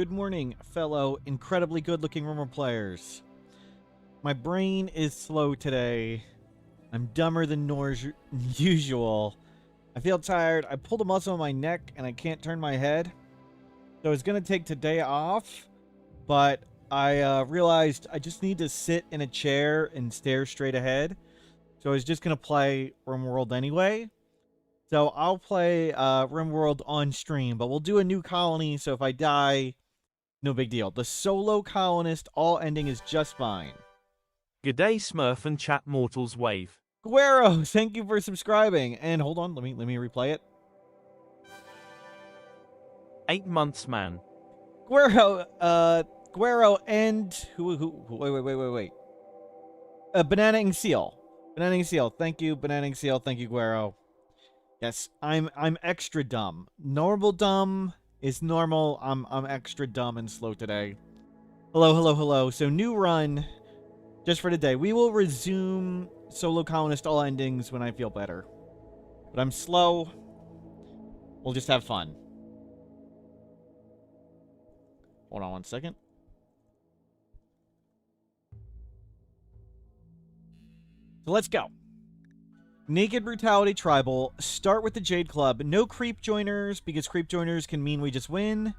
Good morning, fellow incredibly good-looking Rimworld players. My brain is slow today. I'm dumber than usual. I feel tired. I pulled a muscle in my neck and I can't turn my head. So I was going to take today off, but I realized I just need to sit in a chair and stare straight ahead. So I was just going to play Rimworld anyway. So I'll play Rimworld on stream, but we'll do a new colony, so if I die, no big deal. The solo colonist all ending is just fine. G'day Smurf and chat mortals wave. Guero, thank you for subscribing. And hold on, let me replay it. 8 months man. Guero, and wait. Bananaing Seal. Bananaing Seal. Thank you, Bananaing Seal. Thank you, Guero. Yes, I'm extra dumb. Normal dumb is normal. I'm extra dumb and slow today. Hello. So new run just for today. We will resume solo colonist all endings when I feel better. But I'm slow. We'll just have fun. Hold on one second. So let's go. Naked Brutality Tribal. Start with the Jade Club. No creep joiners, because creep joiners can mean we just win.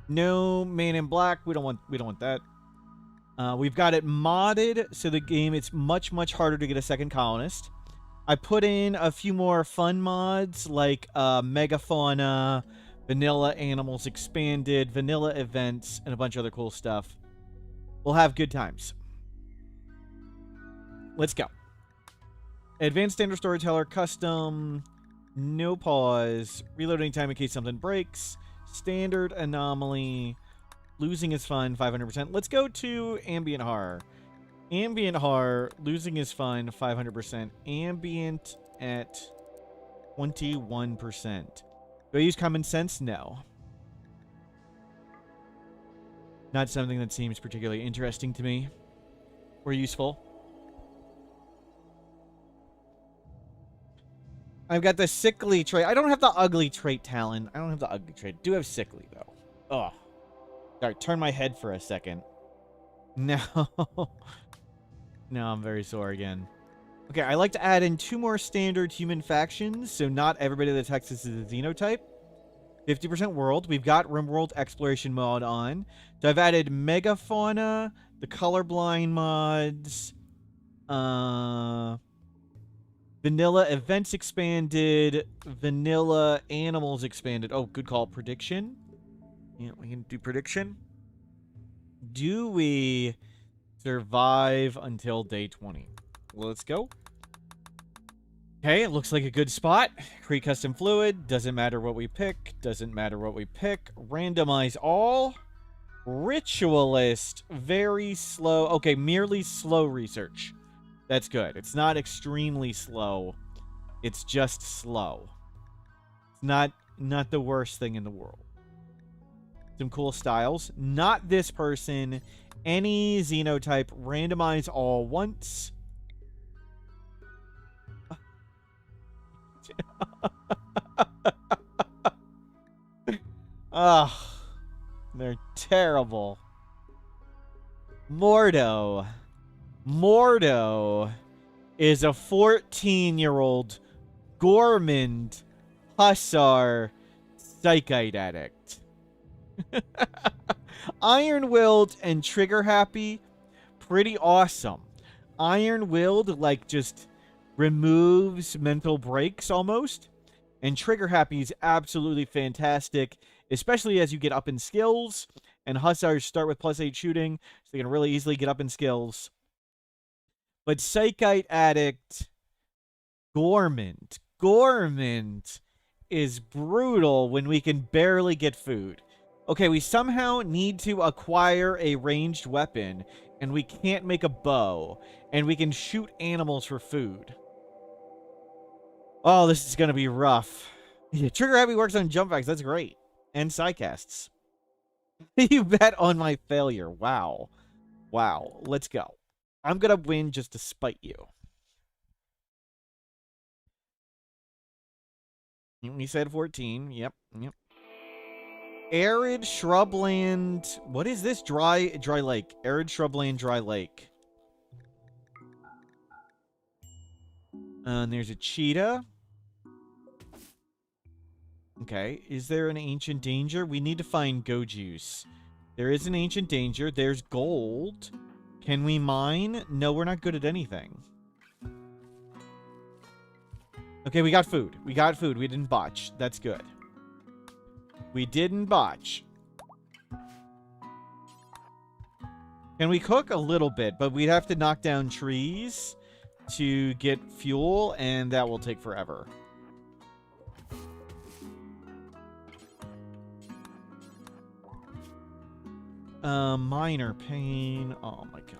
No man in black. We don't want that. We've got it modded, so the game it's much harder to get a second colonist. I put in a few more fun mods like Megafauna, vanilla animals expanded, vanilla events, and a bunch of other cool stuff. We'll have good times. Let's go. Advanced Standard Storyteller, Custom, NoPause, reloading time in case something breaks, Standard Anomaly, losing is fun, 500%. Let's go to Ambient Horror. Ambient Horror, losing is fun, 500%. Ambient at 21%. Do I use common sense? No. Not something that seems particularly interesting to me or useful. I've got the sickly trait. I don't have the ugly trait, Talon. I don't have the ugly trait. I do have sickly, though. Oh. Sorry, turn my head for a second. No. No, I'm very sore again. Okay, I like to add in 2 more standard human factions, so not everybody that attacks us is a xenotype. 50% world. We've got Rimworld exploration mod on. So I've added Megafauna, the Colorblind mods, vanilla events expanded, vanilla animals expanded. Oh, good call. Prediction. Yeah, we can do prediction. Do we survive until day 20? Well, let's go. Okay, it looks like a good spot. Create custom fluid. Doesn't matter what we pick. Doesn't matter what we pick. Randomize all. Ritualist. Very slow. Okay, merely slow research. That's good. It's not extremely slow. It's just slow. It's not the worst thing in the world. Some cool styles. Not this person. Any xenotype. Randomize all once. Ugh. They're terrible. Mordo is a 14-year-old gourmand hussar psychite addict. Iron-willed and trigger-happy, pretty awesome. Iron-willed, like, just removes mental breaks almost. And trigger-happy is absolutely fantastic, especially as you get up in skills. And hussars start with +8 shooting, so they can really easily get up in skills. But psychite addict, gourmand is brutal when we can barely get food. Okay, we somehow need to acquire a ranged weapon, and we can't make a bow, and we can shoot animals for food. Oh, this is going to be rough. Yeah, Trigger Happy works on jump packs. That's great. And psycasts. You bet on my failure. Wow. Wow. Let's go. I'm going to win just to spite you. We said 14. Yep. Arid shrubland. What is this? Dry lake. Arid shrubland, dry lake. And there's a cheetah. Okay. Is there an ancient danger? We need to find go juice. There is an ancient danger. There's gold. Can we mine? No, we're not good at anything. Okay, we got food. We got food. We didn't botch. That's good. We didn't botch. Can we cook? A little bit, but we'd have to knock down trees to get fuel, and that will take forever. Minor pain. Oh my god.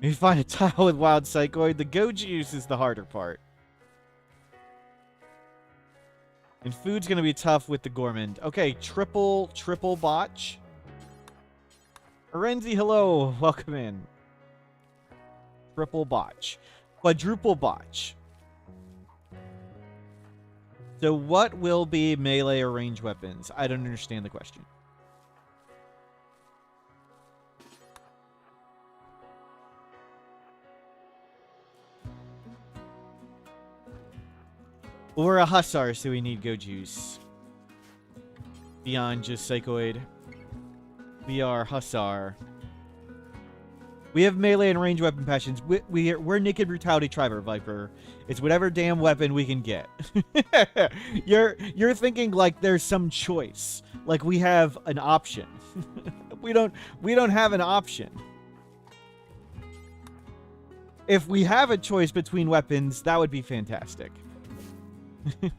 Maybe find a tile with wild psychoid. The go juice is the harder part. And food's gonna be tough with the gourmand. Okay, triple botch. Arenzi, hello. Welcome in. Triple botch. Quadruple botch. So what will be melee or range weapons? I don't understand the question. We're a hussar, so we need go juice. Beyond just psychoid. We are hussar. We have melee and range weapon passions. We're naked brutality triber, Viper. It's whatever damn weapon we can get. You're thinking like there's some choice. Like we have an option. we don't have an option. If we have a choice between weapons, that would be fantastic.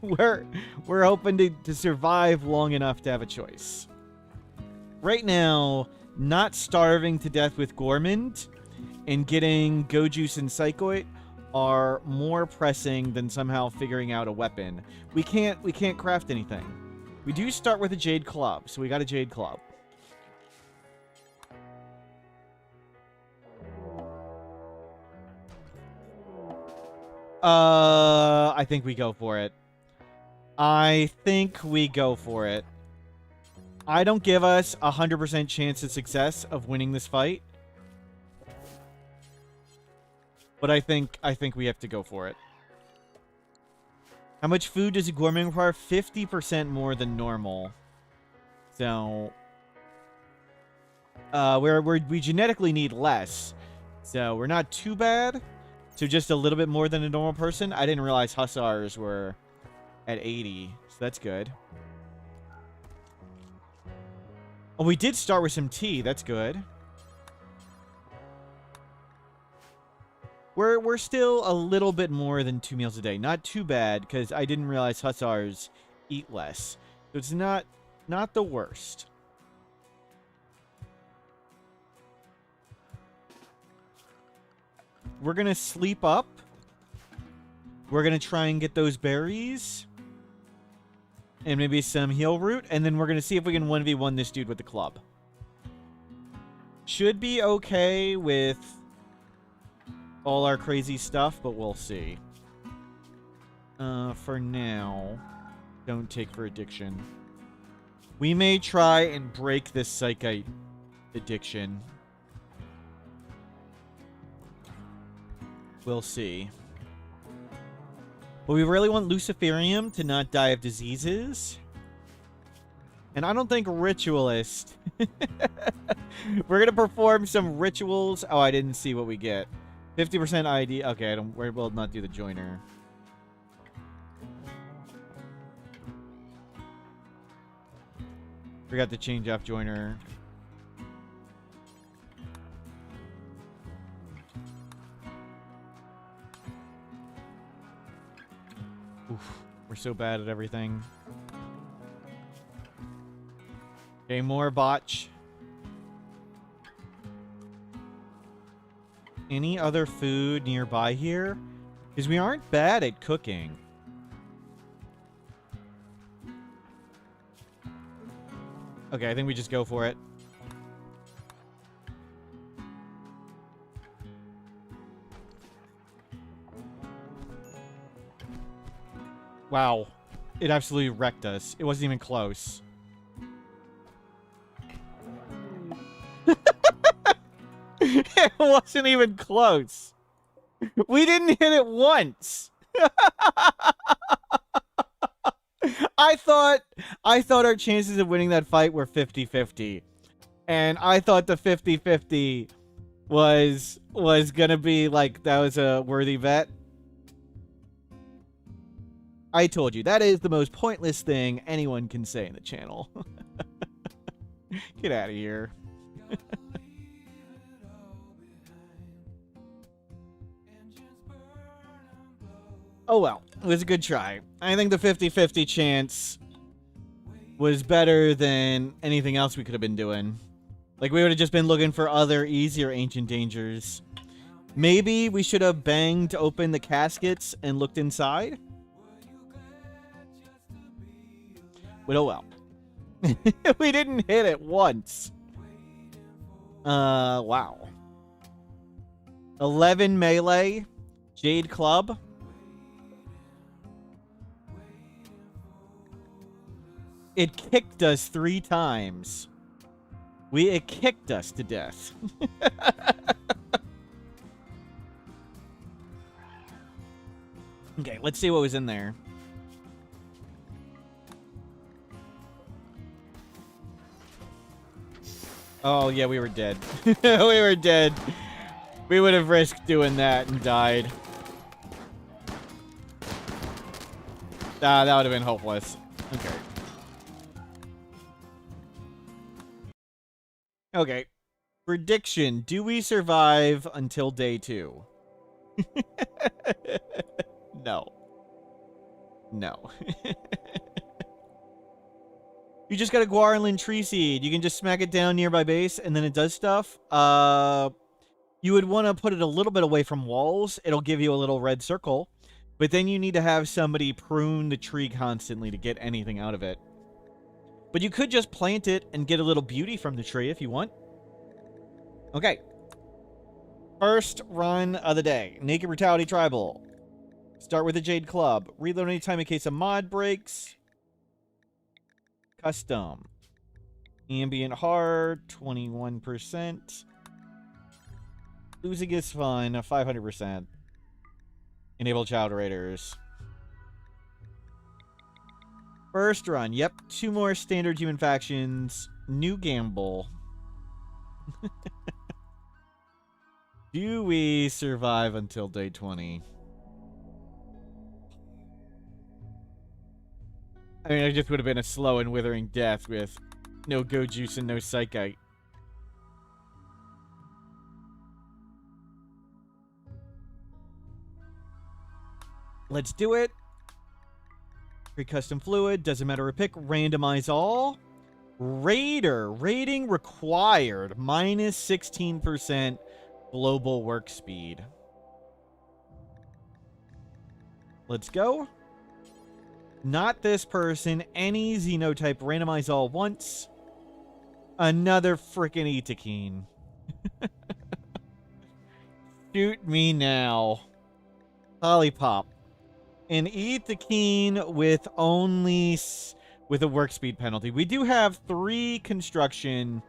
we're hoping to survive long enough to have a choice. Right now, not starving to death with gourmand and getting go juice and psychoid are more pressing than somehow figuring out a weapon. We can't craft anything. We do start with a jade club, so we got a jade club. I think we go for it. I think we go for it. I don't give us 100% chance of success of winning this fight. But I think we have to go for it. How much food does a gourmand require? 50% more than normal. So we genetically need less. So we're not too bad. So just a little bit more than a normal person. I didn't realize hussars were at 80. So that's good. Oh, we did start with some tea. That's good. We're still a little bit more than 2 meals a day. Not too bad, because I didn't realize hussars eat less. So it's not the worst. We're going to sleep up. We're going to try and get those berries. And maybe some heal root. And then we're going to see if we can 1v1 this dude with the club. Should be okay with all our crazy stuff, but we'll see. For now, don't take for addiction. We may try and break this psychite addiction. We'll see. But we really want Luciferium to not die of diseases. And I don't think Ritualist. We're going to perform some rituals. Oh, I didn't see what we get. 50% ID. Okay, we will not do the joiner. Forgot to change off joiner. Oof, we're so bad at everything. Okay, more botch. Any other food nearby here? Because we aren't bad at cooking. Okay, I think we just go for it. Wow. it absolutely wrecked us. It wasn't even close. It wasn't even close. We didn't hit it once. I thought our chances of winning that fight were 50-50. And I thought the 50-50 was gonna be like, that was a worthy bet. I told you, that is the most pointless thing anyone can say in the channel. Get out of here. Oh well, it was a good try. I think the 50-50 chance was better than anything else we could have been doing. Like, we would have just been looking for other easier ancient dangers. Maybe we should have banged open the caskets and looked inside? But oh well. We didn't hit it once. Wow. 11 melee. Jade Club. It kicked us 3 times. It kicked us to death. Okay, let's see what was in there. Oh, yeah, we were dead. We were dead. We would have risked doing that and died. Ah, that would have been hopeless. Okay. Okay. Prediction. Do we survive until day 2? No. No. You just got a Guarlin tree seed. You can just smack it down nearby base, and then it does stuff. You would want to put it a little bit away from walls. It'll give you a little red circle. But then you need to have somebody prune the tree constantly to get anything out of it. But you could just plant it and get a little beauty from the tree if you want. Okay. First run of the day. Naked Brutality Tribal. Start with the Jade Club. Reload anytime in case a mod breaks. Custom. Ambient hard. 21%. Losing is fun. 500%. Enable Child Raiders. First run. Yep. 2 more standard human factions. New gamble. Do we survive until day 20? I mean, it just would have been a slow and withering death with no go juice and no psychite. Let's do it. Free custom fluid. Doesn't matter a pick. Randomize all. Raider. Rating required. Minus 16% global work speed. Let's go. Not this person. Any xenotype. Randomize all once. Another frickin' Itakeen. Shoot me now. Lollipop. An Itakeen with only... with a work speed penalty. We do have 3 construction,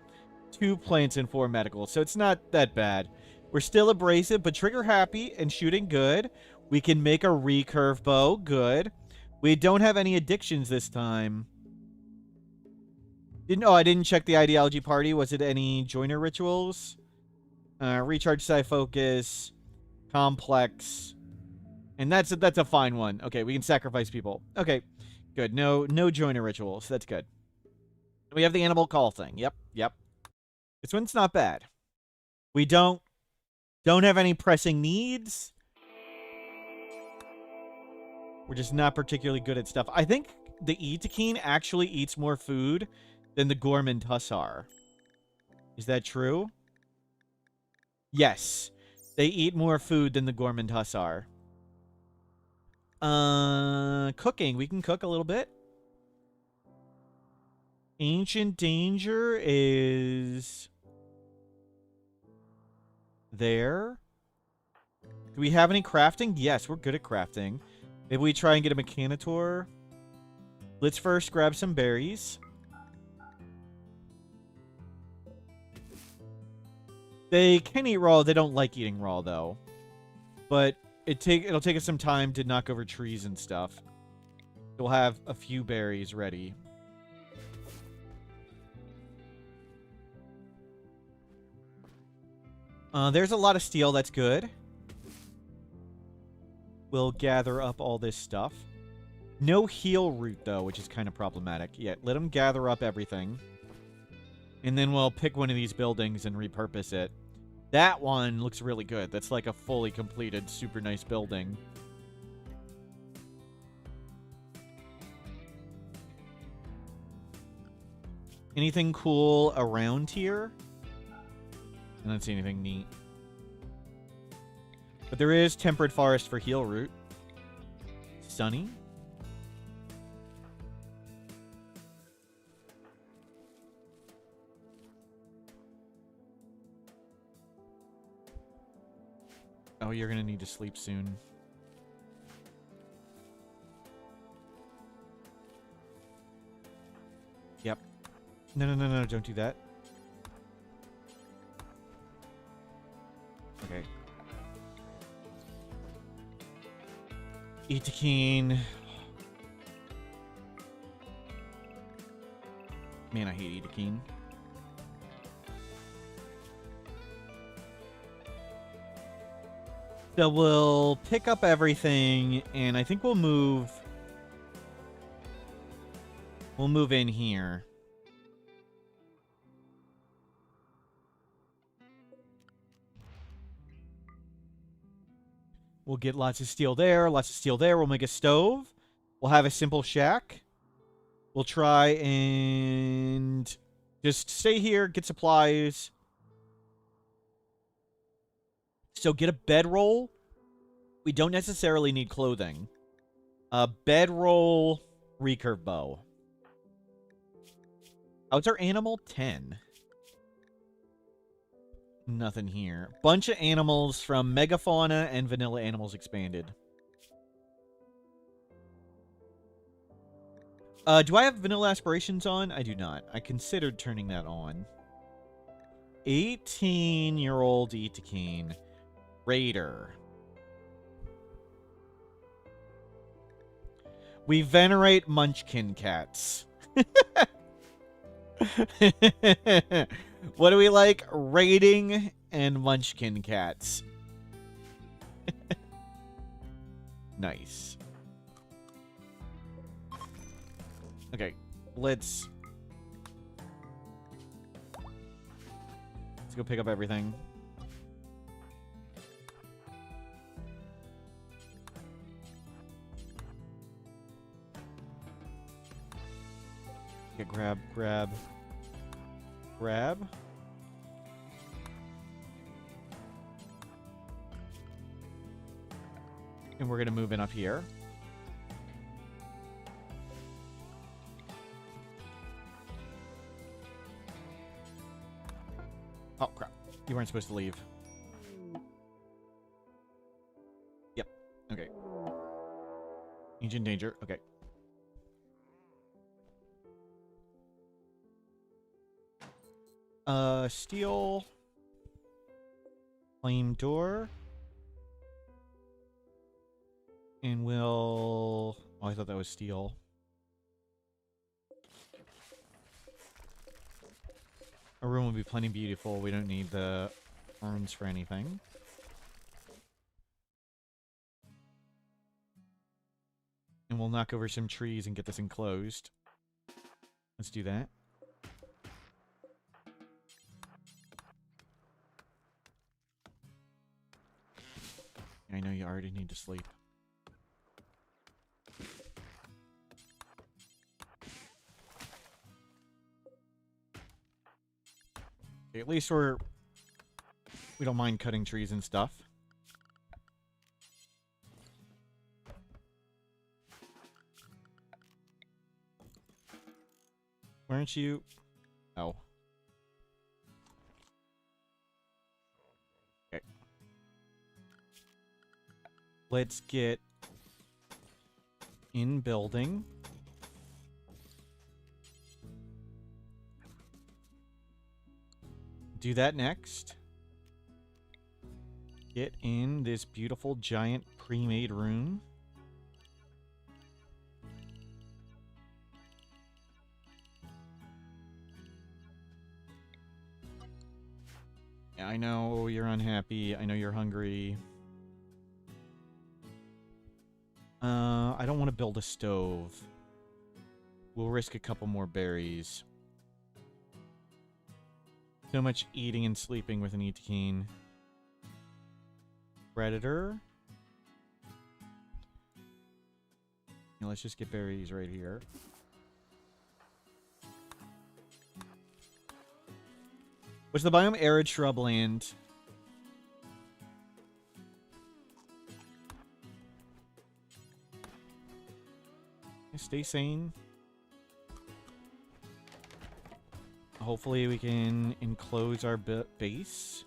2 plants, and 4 medical, so it's not that bad. We're still abrasive, but trigger happy and shooting good. We can make a recurve bow. Good. We don't have any addictions this time. I didn't check the ideology party. Was it any joiner rituals? Recharge psi focus. Complex. And that's a fine one. Okay, we can sacrifice people. Okay, good. No joiner rituals. That's good. We have the animal call thing. Yep. This one's not bad. We don't have any pressing needs. We're just not particularly good at stuff. I think the Itakeen actually eats more food than the Gorman Hussar. Is that true? Yes. They eat more food than the Gorman Hussar. Cooking. We can cook a little bit. Ancient Danger is... there. Do we have any crafting? Yes, we're good at crafting. Maybe we try and get a Mechanitor. Let's first grab some berries. They can eat raw. They don't like eating raw, though. But it'll take us some time to knock over trees and stuff. We'll have a few berries ready. There's a lot of steel. That's good. We'll gather up all this stuff. No heal root, though, which is kind of problematic. Yeah, let them gather up everything. And then we'll pick one of these buildings and repurpose it. That one looks really good. That's like a fully completed, super nice building. Anything cool around here? I don't see anything neat. But there is temperate forest for heal root. Sunny. Oh, you're gonna need to sleep soon. Yep. No, don't do that. Okay. Itakeen. Man, I hate Itakeen. So we'll pick up everything, and I think we'll move in here. We'll get lots of steel there, lots of steel there. We'll make a stove. We'll have a simple shack. We'll try and just stay here, get supplies. So get a bedroll. We don't necessarily need clothing. A bedroll, recurve bow. How's our animal? 10. Nothing here. Bunch of animals from Megafauna and Vanilla Animals Expanded. Do I have Vanilla Aspirations on? I do not. I considered turning that on. 18-year-old Itakeen. Raider. We venerate Munchkin cats. What do we like? Raiding and Munchkin cats. Nice. Okay, let's go pick up everything. Okay, grab. And we're gonna move in up here. Oh, crap. You weren't supposed to leave. Yep. Okay. Ancient danger. Okay. Steel. Flame door. And we'll... Oh, I thought that was steel. Our room will be plenty beautiful. We don't need the urns for anything. And we'll knock over some trees and get this enclosed. Let's do that. I know you already need to sleep. Okay, at least we don't mind cutting trees and stuff. Weren't you? Oh. Okay. Let's get in building. Do that next. Get in this beautiful giant pre-made room. Yeah, I know you're unhappy. I know you're hungry. I don't want to build a stove. We'll risk a couple more berries. So much eating and sleeping with an Etekeen. Predator. Yeah, let's just get berries right here. What's the biome? Arid shrubland. Stay sane. Hopefully we can enclose our base.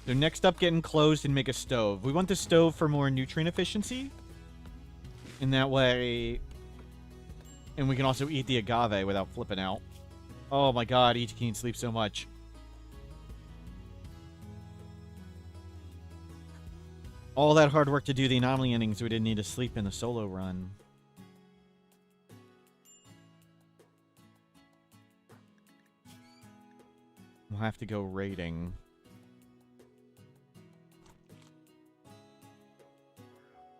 So next up, get enclosed and make a stove. We want the stove for more nutrient efficiency. In that way... And we can also eat the agave without flipping out. Oh my god, Etekeen sleeps so much. All that hard work to do the anomaly endings, we didn't need to sleep in the solo run. We'll have to go raiding.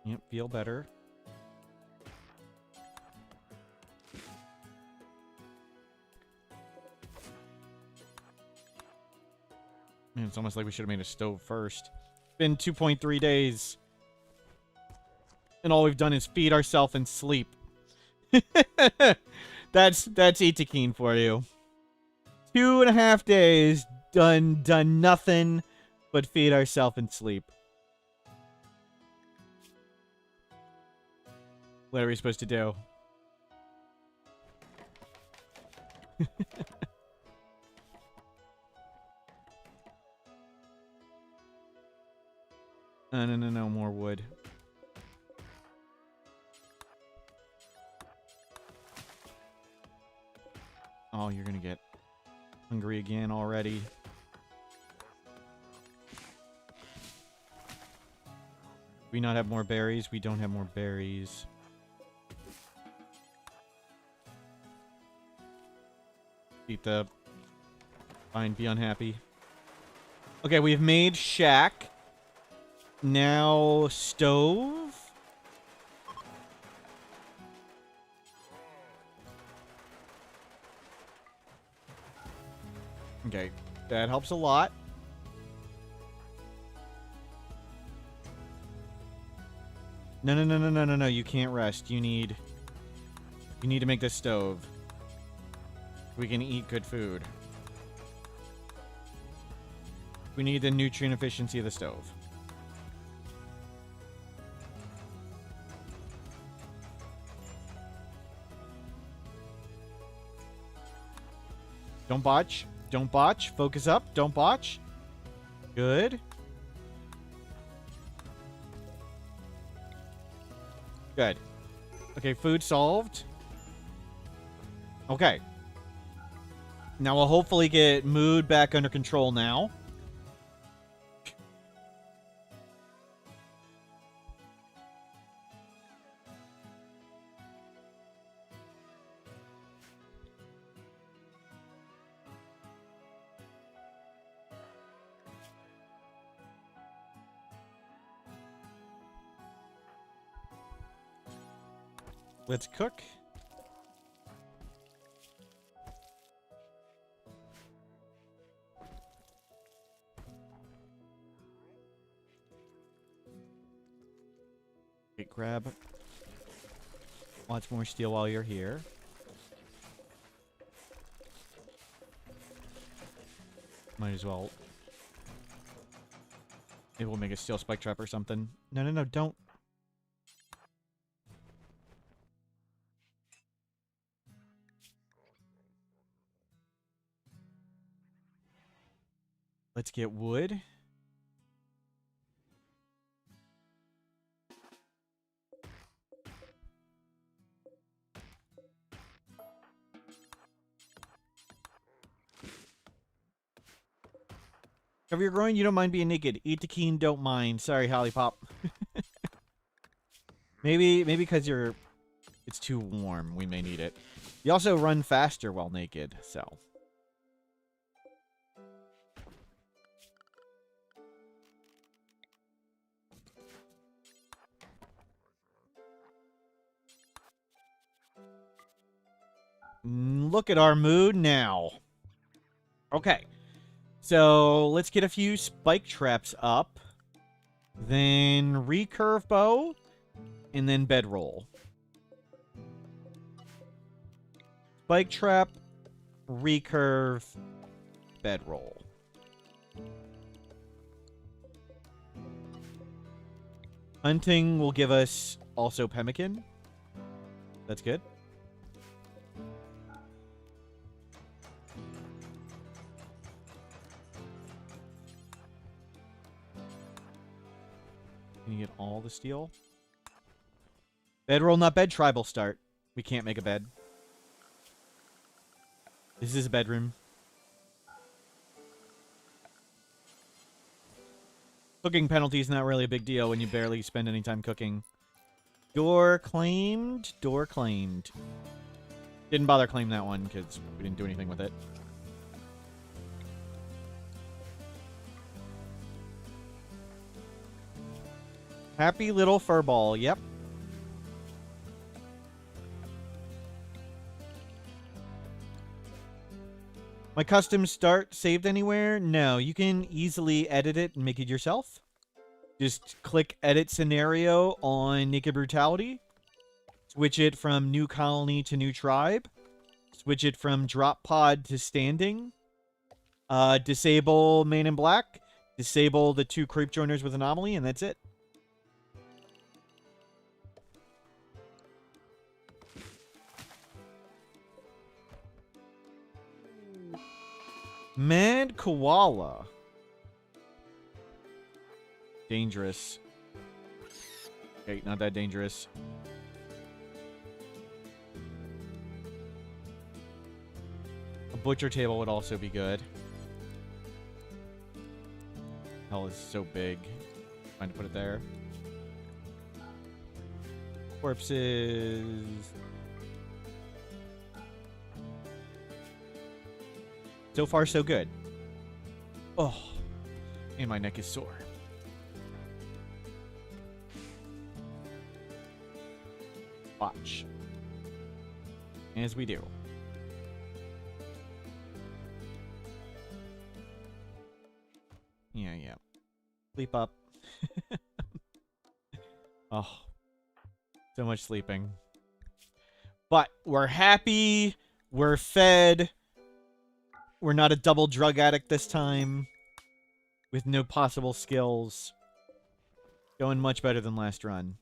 Yep, feel better. Man, it's almost like we should have made a stove first. Been 2.3 days. And all we've done is feed ourselves and sleep. That's Etekeen for you. 2.5 days, done nothing but feed ourselves and sleep. What are we supposed to do? No, more wood. Oh, you're gonna get hungry again already. We not have more berries? We don't have more berries. Eat the... Fine, be unhappy. Okay, we've made shack. Now, stove. Okay, that helps a lot. No, you can't rest. You need to make this stove. We can eat good food. We need the nutrient efficiency of the stove. Don't botch. Don't botch. Focus up. Don't botch. Good. Good. Okay, food solved. Okay. Now we'll hopefully get mood back under control now. Let's cook. Okay, grab lots more steel while you're here. Might as well. Maybe we'll make a steel spike trap or something. No, don't. Let's get wood. Cover your groin, you don't mind being naked. Eat the keen, don't mind. Sorry, Hollipop. maybe because it's too warm. We may need it. You also run faster while naked, so. Look at our mood now. Okay. So, let's get a few spike traps up. Then recurve bow. And then bedroll. Spike trap. Recurve. Bedroll. Hunting will give us also pemmican. That's good. Can you get all the steel? Bedroll, not bed. Tribal start. We can't make a bed. This is a bedroom. Cooking penalty is not really a big deal when you barely spend any time cooking. Door claimed. Door claimed. Didn't bother claiming that one because we didn't do anything with it. Happy little furball. Yep. My custom start saved anywhere? No, you can easily edit it and make it yourself. Just click edit scenario on Naked Brutality. Switch it from new colony to new tribe. Switch it from drop pod to standing. Disable main and black. Disable the 2 creep joiners with anomaly, and that's it. Mad koala. Dangerous. Okay, not that dangerous. A butcher table would also be good. Hell is so big. Trying to put it there. Corpses. So far, so good. Oh, and my neck is sore. Watch. As we do. Yeah. Sleep up. Oh, so much sleeping. But we're happy. We're fed. We're not a double drug addict this time. With no possible skills. Going much better than last run.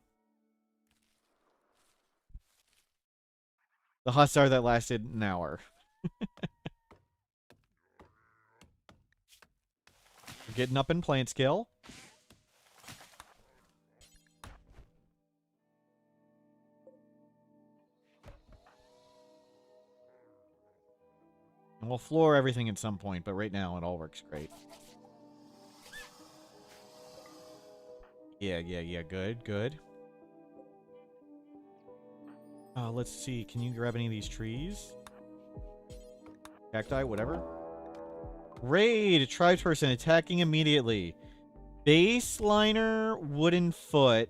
The hussar that lasted an hour. We're getting up in plant skill. And we'll floor everything at some point, but right now it all works great. Yeah. Good. Let's see. Can you grab any of these trees? Cacti, whatever. Raid! Tribesperson attacking immediately. Baseliner, wooden foot.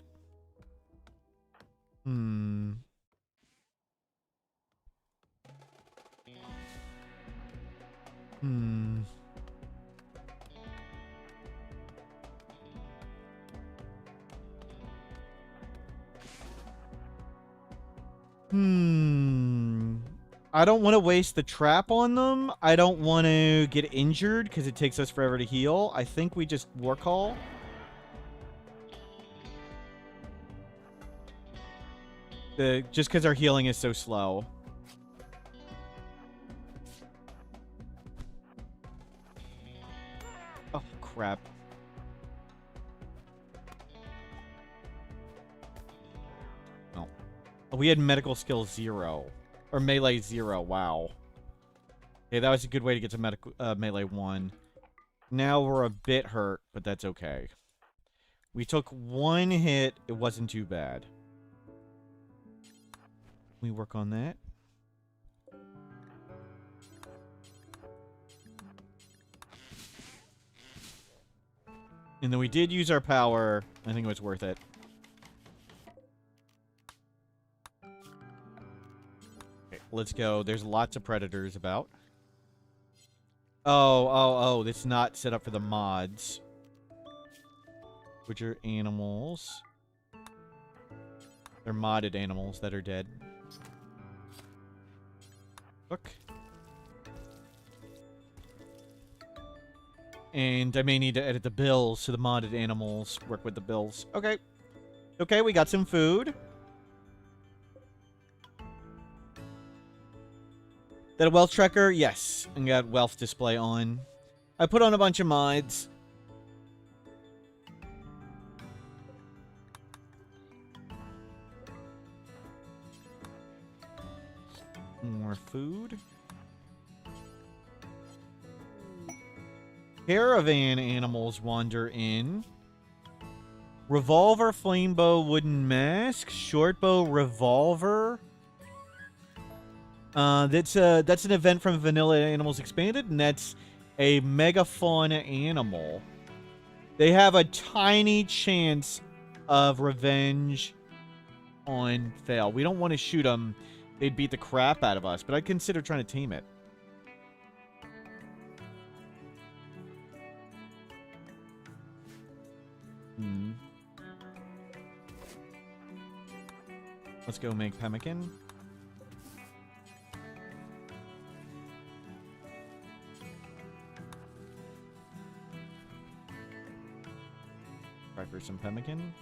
I don't want to waste the trap on them. I don't want to get injured because it takes us forever to heal. I think we just war call. Just because our healing is so slow. Oh, crap. Oh. We had medical skill 0. Or melee 0, wow. Okay, that was a good way to get to melee 1. Now we're a bit hurt, but that's okay. We took one hit. It wasn't too bad. We work on that. And then we did use our power. I think it was worth it. Okay, let's go. There's lots of predators about. Oh, it's not set up for the mods. Which are animals. They're modded animals that are dead. Look. And I may need to edit the bills so the modded animals work with the bills. Okay. Okay, we got some food. That a wealth tracker? Yes. And got wealth display on. I put on a bunch of mods. More food. Caravan animals wander in. Revolver, flamebow, wooden mask, shortbow, revolver. That's an event from Vanilla Animals Expanded, and that's a Megafauna animal. They have a tiny chance of revenge on fail. We don't want to shoot them. They'd beat the crap out of us, but I'd consider trying to tame it. Let's go make pemmican. Try for some pemmican.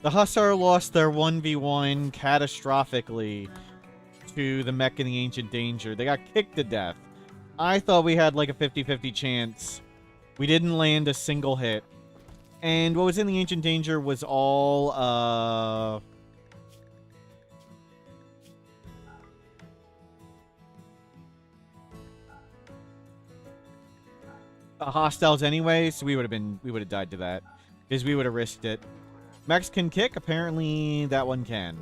The Hussar lost their 1v1 catastrophically to the Mech in the Ancient Danger. They got kicked to death. I thought we had like a 50-50 chance. We didn't land a single hit. And what was in the Ancient Danger was all, hostiles anyway, so we would have died to that. Because we would have risked it. Mechs can kick? Apparently that one can.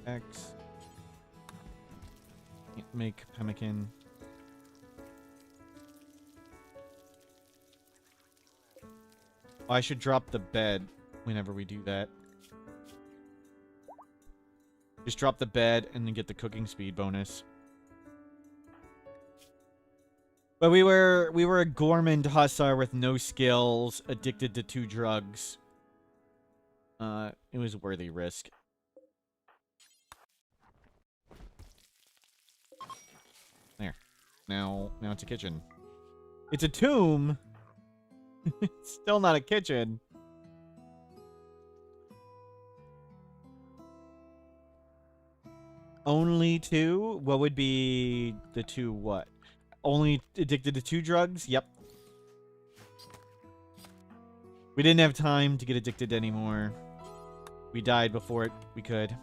X. Can't make pemmican. Oh, I should drop the bed whenever we do that. Just drop the bed and then get the cooking speed bonus. But we were a gourmand hussar with no skills, addicted to 2 drugs. It was a worthy risk. There. Now it's a kitchen. It's a tomb. It's still not a kitchen. Only 2? What would be the 2 what? Only addicted to 2 drugs? Yep. We didn't have time to get addicted anymore. We died before we could.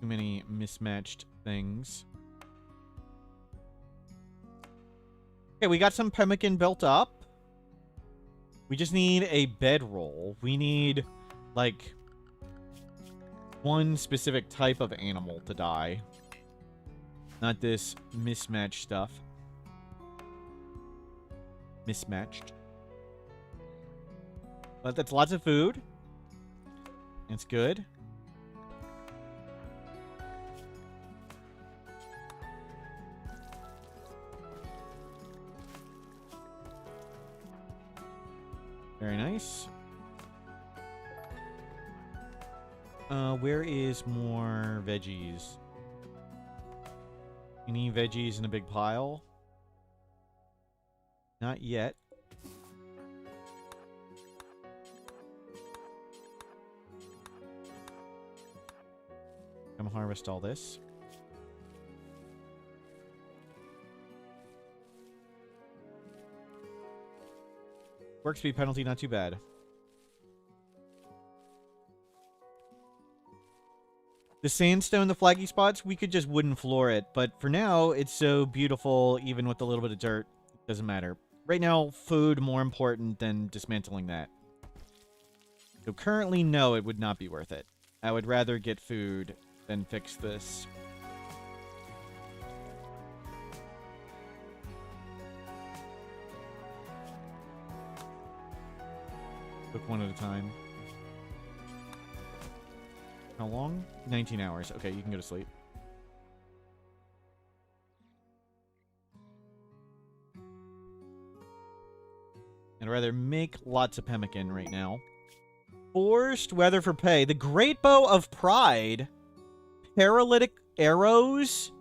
Too many mismatched things. Okay, we got some pemmican built up. We just need a bedroll. We need, like, one specific type of animal to die. Not this mismatched stuff. Mismatched. But that's lots of food. It's good. Very nice. Where is more veggies? Any veggies in a big pile? Not yet. Come harvest all this. Work speed penalty, not too bad. The sandstone, the flaggy spots, we could just wooden floor it. But for now, it's so beautiful, even with a little bit of dirt. It doesn't matter. Right now, food more important than dismantling that. So currently, no, it would not be worth it. I would rather get food than fix this. Cook one at a time. How long? 19 hours. Okay, you can go to sleep. I'd rather make lots of pemmican right now. Forced weather for pay. The Great Bow of Pride. Paralytic arrows.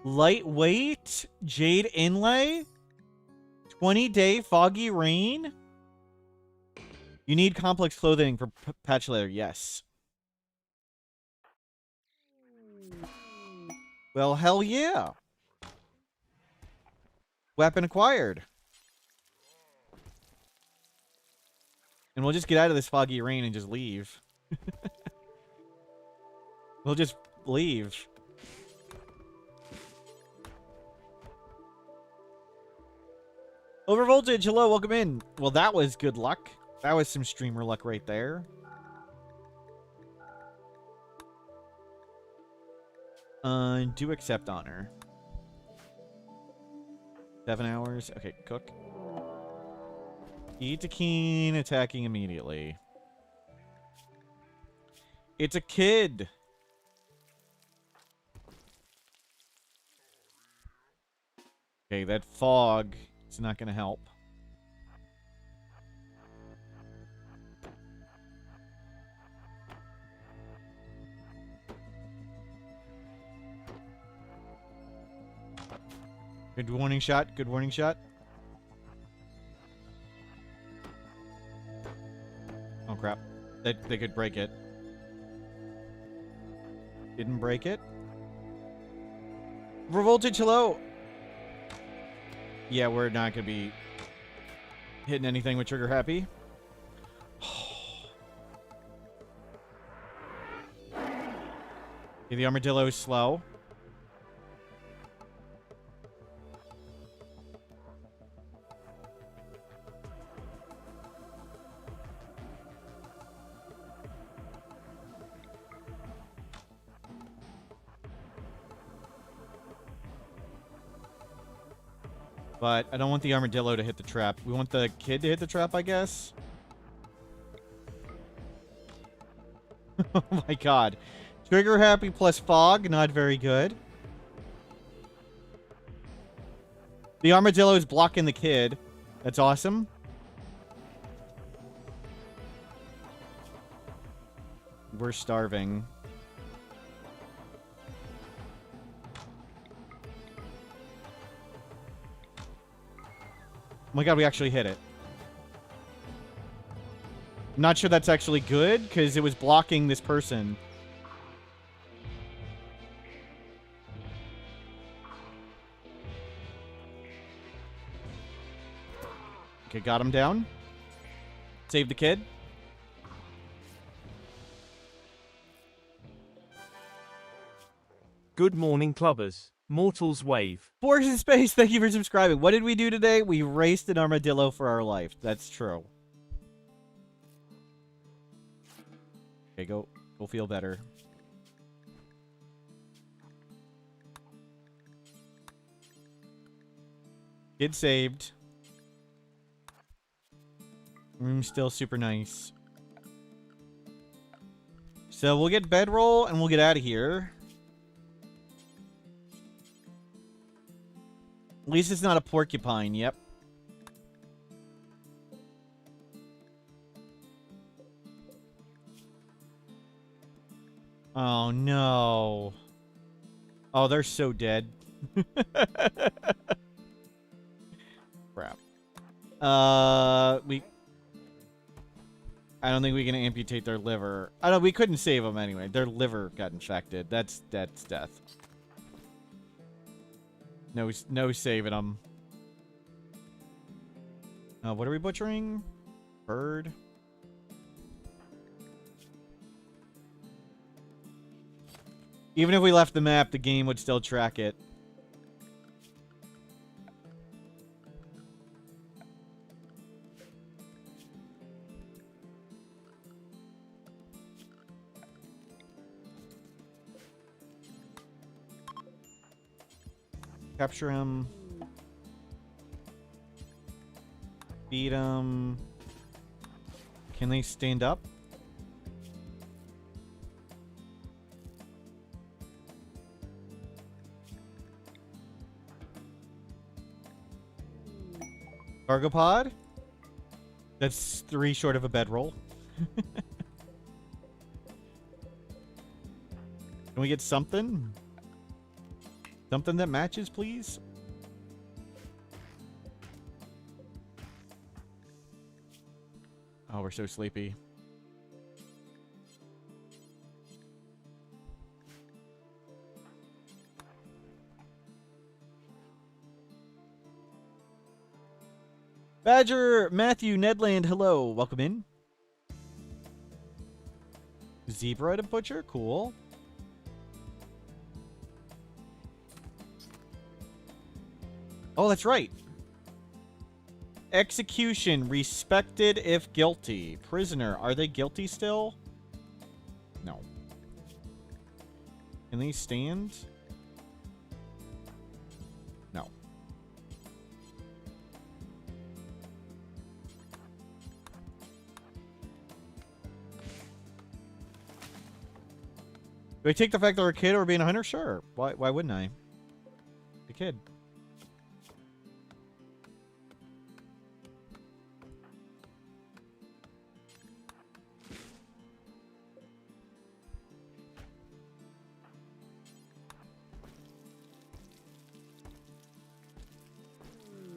Lightweight. Jade inlay. 20-day foggy rain. You need complex clothing for patch layer. Yes. Well, hell yeah. Weapon acquired. And we'll just get out of this foggy rain and just leave. We'll just leave. Overvoltage, hello, welcome in. Well, that was good luck. That was some streamer luck right there. Do accept honor. 7 hours. Okay, cook. Eat a keen, attacking immediately. It's a kid. Okay, that fog is not going to help. Good warning shot. Good warning shot. Oh, crap. They could break it. Didn't break it. Revoltage, hello. Yeah, we're not going to be hitting anything with Trigger Happy. Okay, the armadillo is slow. But I don't want the armadillo to hit the trap. We want the kid to hit the trap, I guess. Oh my god. Trigger happy plus fog, not very good. The armadillo is blocking the kid. That's awesome. We're starving. Oh my god, we actually hit it. I'm not sure that's actually good, because it was blocking this person. Okay, got him down. Save the kid. Good morning, clubbers. Mortals wave. Forks in Space, thank you for subscribing. What did we do today? We raced an armadillo for our life. That's true. Okay, go feel better. Kid saved. Room's still super nice. So we'll get bedroll and we'll get out of here. At least it's not a porcupine, yep. Oh, no. Oh, they're so dead. Crap. I don't think we can amputate their liver. I don't. We couldn't save them anyway. Their liver got infected. That's death. No saving them. What are we butchering? Bird. Even if we left the map, the game would still track it. Capture him. Beat him. Can they stand up? Cargo pod? That's 3 short of a bedroll. Can we get something? Something that matches, please? Oh, we're so sleepy. Badger, Matthew, Nedland, hello. Welcome in. Zebra to butcher? Cool. Oh, that's right. Execution. Respected if guilty. Prisoner. Are they guilty still? No. Can they stand? No. Do I take the fact that we're a kid or being a hunter? Sure. Why wouldn't I? A kid.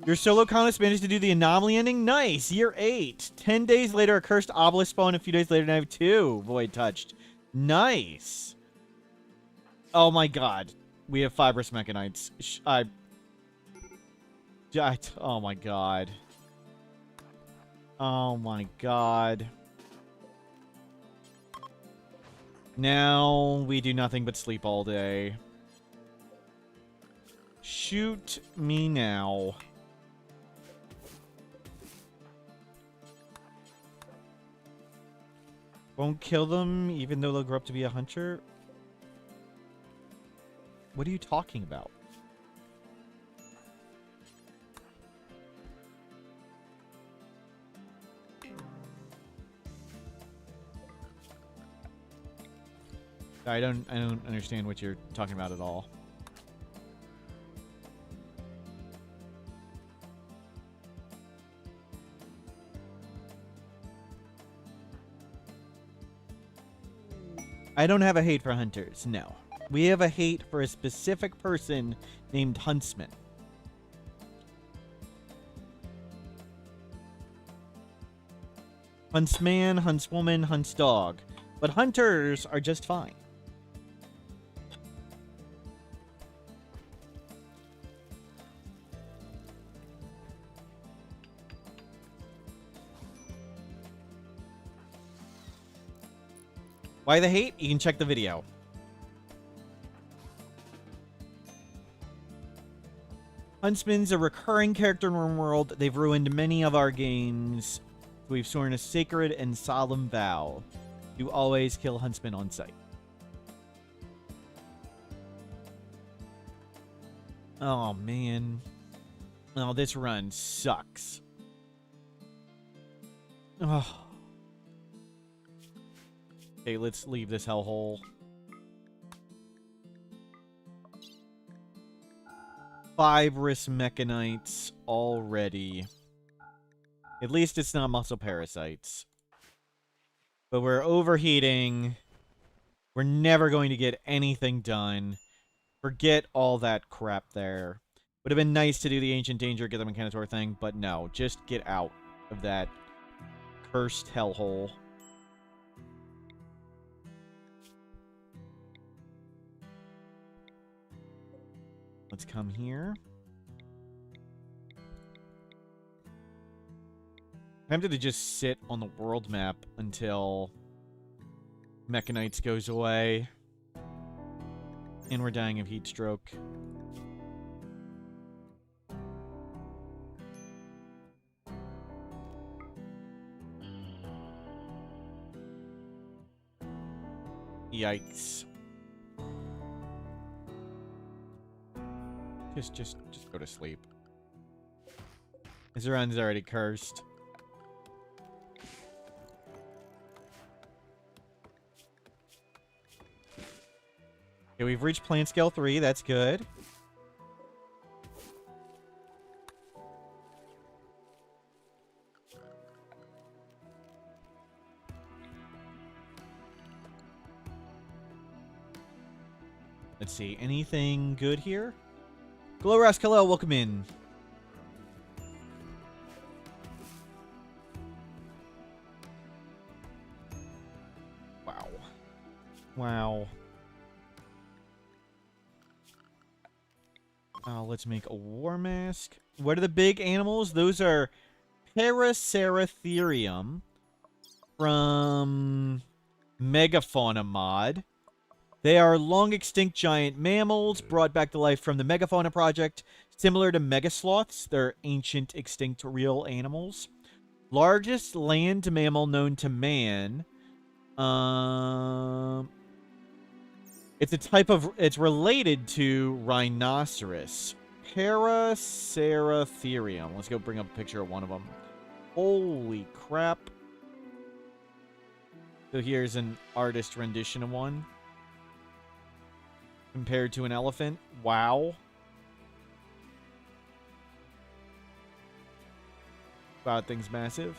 Your solo colonist managed to do the anomaly ending? Nice! Year 8. 10 days later, a cursed obelisk spawned. A few days later, now I have 2 void touched. Nice! Oh my god. We have fibrous mechanites. Oh my god. Oh my god. Now we do nothing but sleep all day. Shoot me now. Won't kill them, even though they'll grow up to be a hunter? What are you talking about? I don't understand what you're talking about at all. I don't have a hate for hunters, no. We have a hate for a specific person named Huntsman. Huntsman, huntswoman, huntsdog. But hunters are just fine. Why the hate? You can check the video. Huntsman's a recurring character in Rimworld. They've ruined many of our games. We've sworn a sacred and solemn vow to always kill Huntsman on sight. Oh, man. Oh, this run sucks. Oh. Okay, let's leave this hellhole. Fibrous mechanites already. At least it's not muscle parasites. But we're overheating. We're never going to get anything done. Forget all that crap there. Would have been nice to do the Ancient Danger, get the Mechanosaur thing, but no. Just get out of that cursed hellhole. Let's come here. I'm tempted to just sit on the world map until Mechanites goes away. And we're dying of heat stroke. Yikes. Just go to sleep. His run's already cursed. Okay, we've reached plant scale 3. That's good. Let's see. Anything good here? Glow Rascalel, welcome in. Wow. Wow. Let's make a war mask. What are the big animals? Those are Paraceratherium from Megafauna mod. They are long extinct giant mammals brought back to life from the Megafauna project. Similar to megasloths, they're ancient extinct real animals. Largest land mammal known to man. It's a type of... It's related to rhinoceros. Paraceratherium. Let's go bring up a picture of one of them. Holy crap. So here's an artist rendition of one. Compared to an elephant. Wow. Wow, that thing's massive.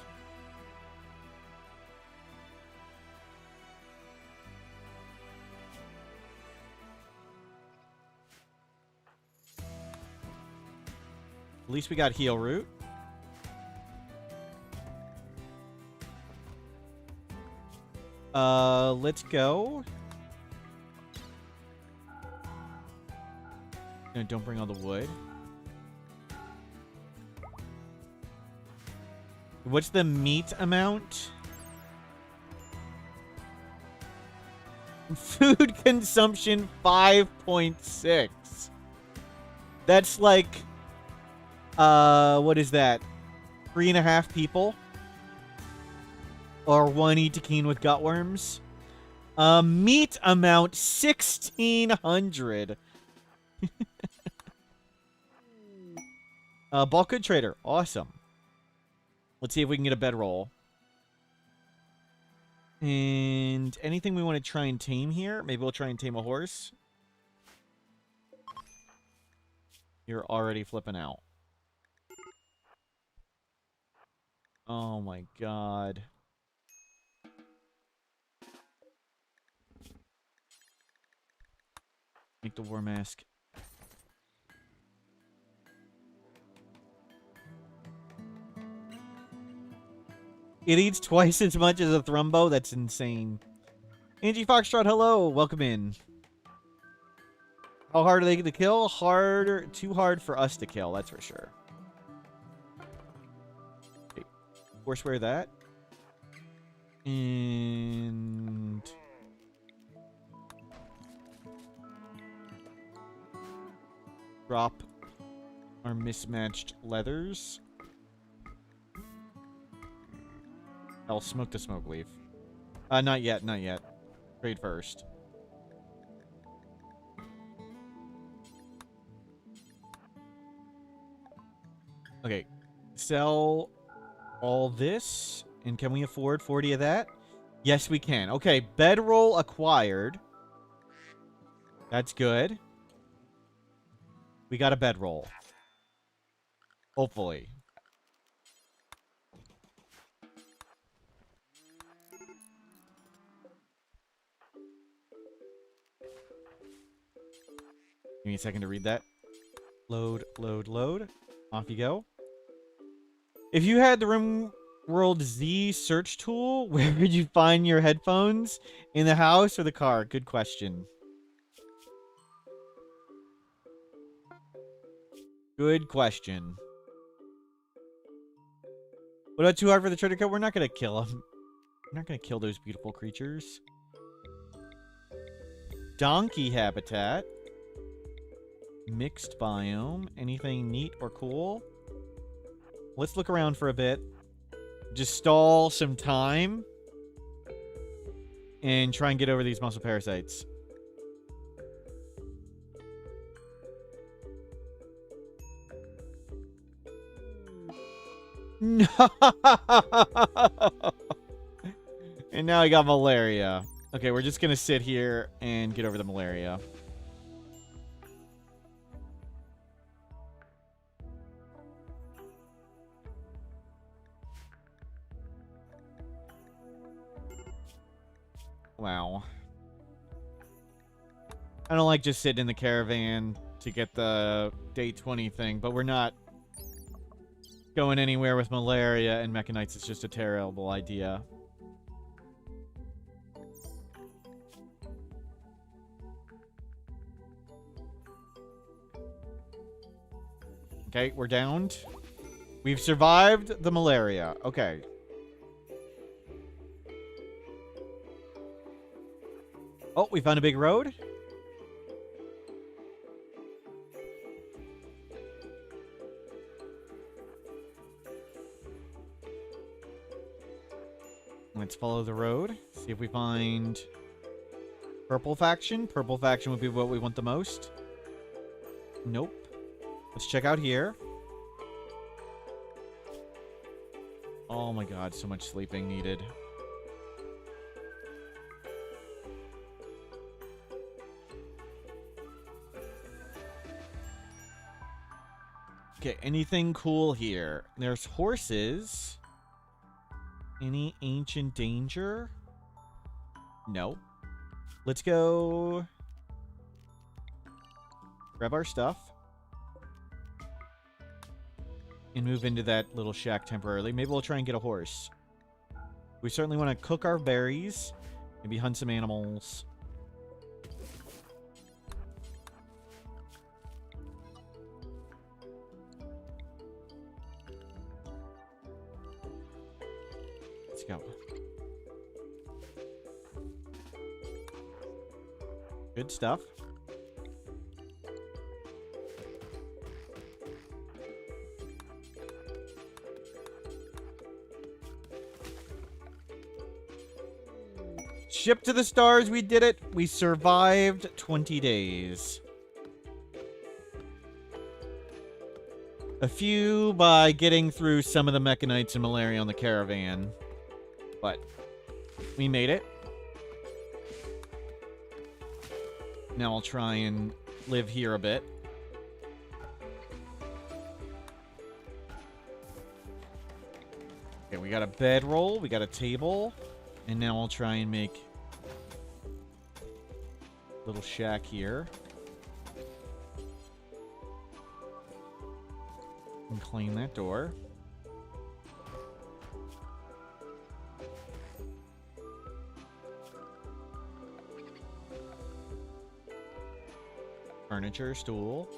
At least we got heal root. Let's go. No, don't bring all the wood. What's the meat amount? Food consumption 5.6. That's like, what is that? 3.5 people? Or 1 Etekeen with gutworms? Meat amount 1,600. Bulk good trader. Awesome. Let's see if we can get a bedroll. And anything we want to try and tame here? Maybe we'll try and tame a horse. You're already flipping out. Oh my god. Make the war mask. It eats twice as much as a Thrumbo? That's insane. Angie Foxtrot, hello. Welcome in. How hard are they to kill? Harder. Too hard for us to kill, that's for sure. Okay. Forswear that. And... drop our mismatched leathers. I'll smoke the smoke leaf. Not yet, not yet. Trade first. Okay. Sell all this. And can we afford 40 of that? Yes, we can. Okay, bedroll acquired. That's good. We got a bedroll. Hopefully. Give me a second to read that. Load, load, load. Off you go. If you had the Rimworld Z search tool, where would you find your headphones? In the house or the car? Good question. Good question. What about too hard for the treasure cut? We're not going to kill them. We're not going to kill those beautiful creatures. Donkey habitat. Mixed biome. Anything neat or cool? Let's look around for a bit. Just stall some time. And try and get over these muscle parasites. No! And now I got malaria. Okay, we're just gonna sit here and get over the malaria. Wow. I don't like just sitting in the caravan to get the day 20 thing, but we're not going anywhere with malaria and mechanites. It's just a terrible idea. Okay, we're downed. We've survived the malaria. Okay. Oh, we found a big road. Let's follow the road. See if we find purple faction. Purple faction would be what we want the most. Nope. Let's check out here. Oh my god, so much sleeping needed. Okay, anything cool here? There's horses. Any ancient danger? No. Let's go grab our stuff and move into that little shack temporarily. Maybe we'll try and get a horse. We certainly want to cook our berries. Maybe hunt some animals. Let's go. Good stuff. Ship to the stars, we did it. We survived 20 days. A few by getting through some of the mechanites and malaria on the caravan. But we made it. Now I'll try and live here a bit. Okay, we got a bedroll, we got a table, and now I'll try and make a little shack here. And clean that door. Furniture, stool.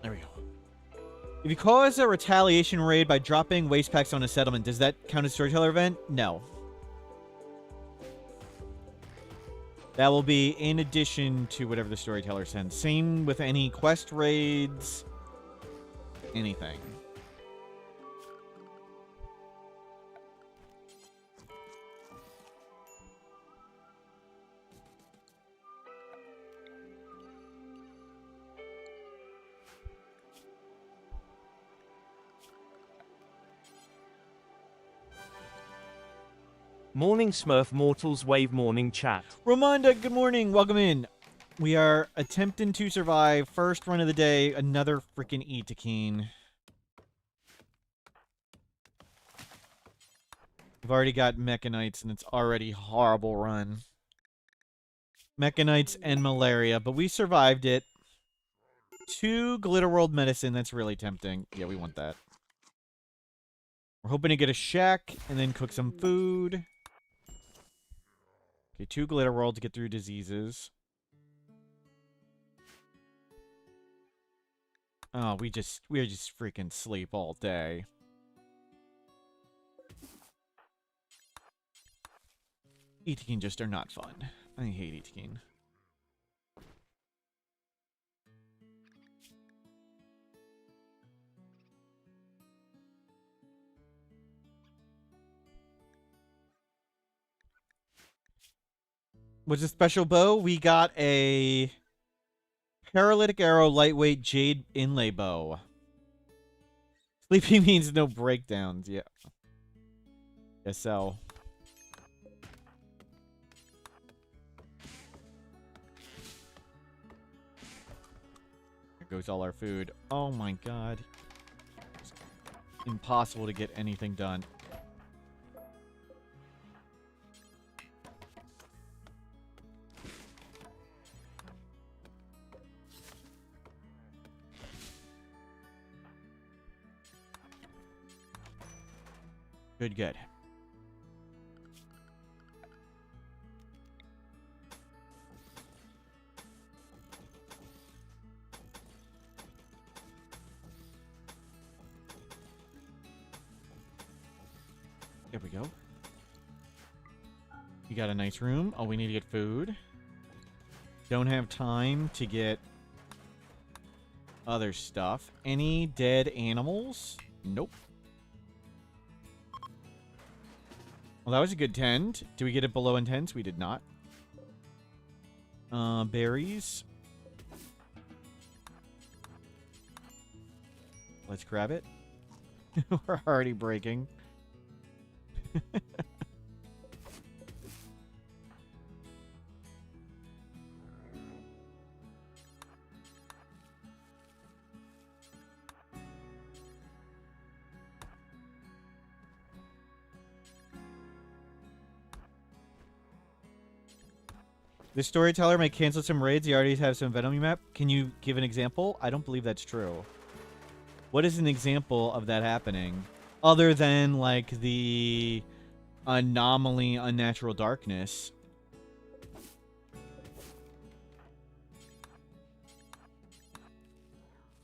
There we go. If you cause a retaliation raid by dropping waste packs on a settlement, does that count as Storyteller event? No. That will be in addition to whatever the Storyteller sends. Same with any quest raids, anything. Morning Smurf Mortals Wave morning chat. Ramonda, good morning. Welcome in. We are attempting to survive. First run of the day. Another freaking Itakeen. We've already got mechanites, and it's already a horrible run. Mechanites and malaria, but we survived it. 2 Glitter World medicine, that's really tempting. Yeah, we want that. We're hoping to get a shack and then cook some food. Okay, 2 Glitter World to get through diseases. Oh, we just freaking sleep all day. Eating just are not fun. I hate eating. What's a special bow? We got a paralytic arrow lightweight jade inlay bow. Sleeping means no breakdowns. Yeah. Guess so. There goes all our food. Oh my god. It's impossible to get anything done. Good, good. There we go. We got a nice room. Oh, we need to get food. Don't have time to get other stuff. Any dead animals? Nope. Well, that was a good tend. Did we get it below intense? We did not. Berries. Let's grab it. We're already breaking. The storyteller may cancel some raids. You already have some Venom map. Can you give an example? I don't believe that's true. What is an example of that happening? Other than, like, the anomaly unnatural darkness.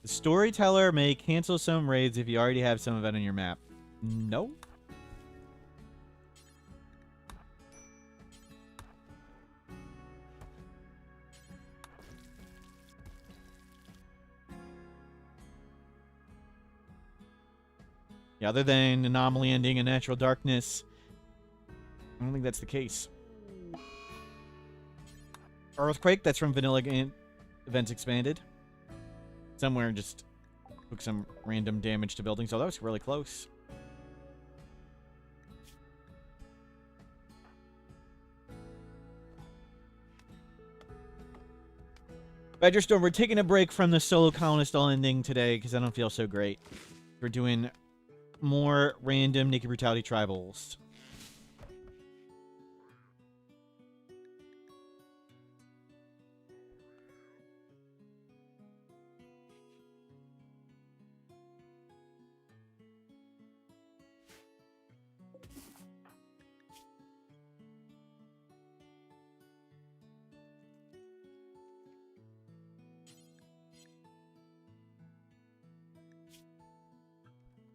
The storyteller may cancel some raids if you already have some event on your map. No. Yeah, other than anomaly ending and natural darkness, I don't think that's the case. Earthquake, that's from Vanilla Events Expanded. Somewhere just took some random damage to buildings. Oh, that was really close. Badgerstorm, we're taking a break from the solo colonist all ending today because I don't feel so great. We're doing more random Naked Brutality tribals.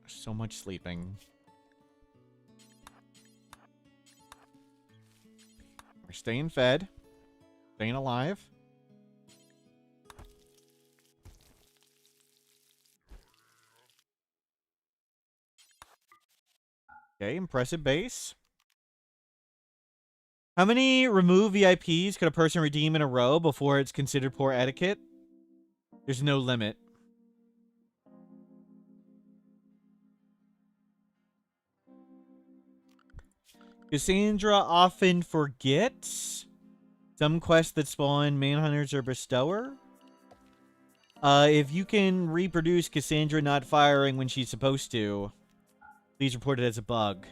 So much sleeping. We're staying fed. Staying alive. Okay, impressive base. How many remove VIPs could a person redeem in a row before it's considered poor etiquette? There's no limit. Cassandra often forgets. Some quests that spawn manhunters or bestower. If you can reproduce Cassandra not firing when she's supposed to, please report it as a bug.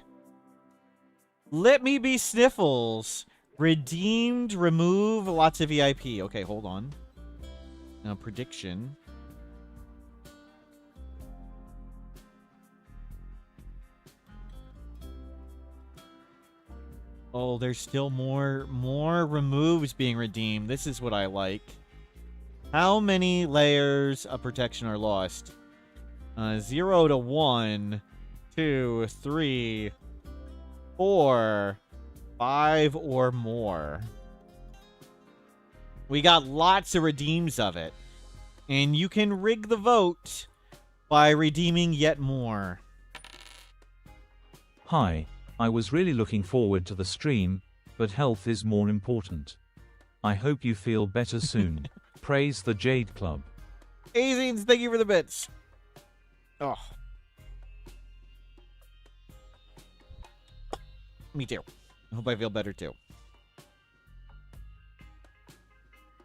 Let me be Sniffles. Redeemed, remove lots of VIP. Okay, hold on. Prediction. Oh, there's still more removes being redeemed. This is what I like. How many layers of protection are lost? 0 to 1, 2, 3, 4, 5 or more. We got lots of redeems of it. And you can rig the vote by redeeming yet more. Hi, I was really looking forward to the stream, but health is more important. I hope you feel better soon. Praise the Jade Club. Azines, thank you for the bits. Oh. Me too. I hope I feel better too.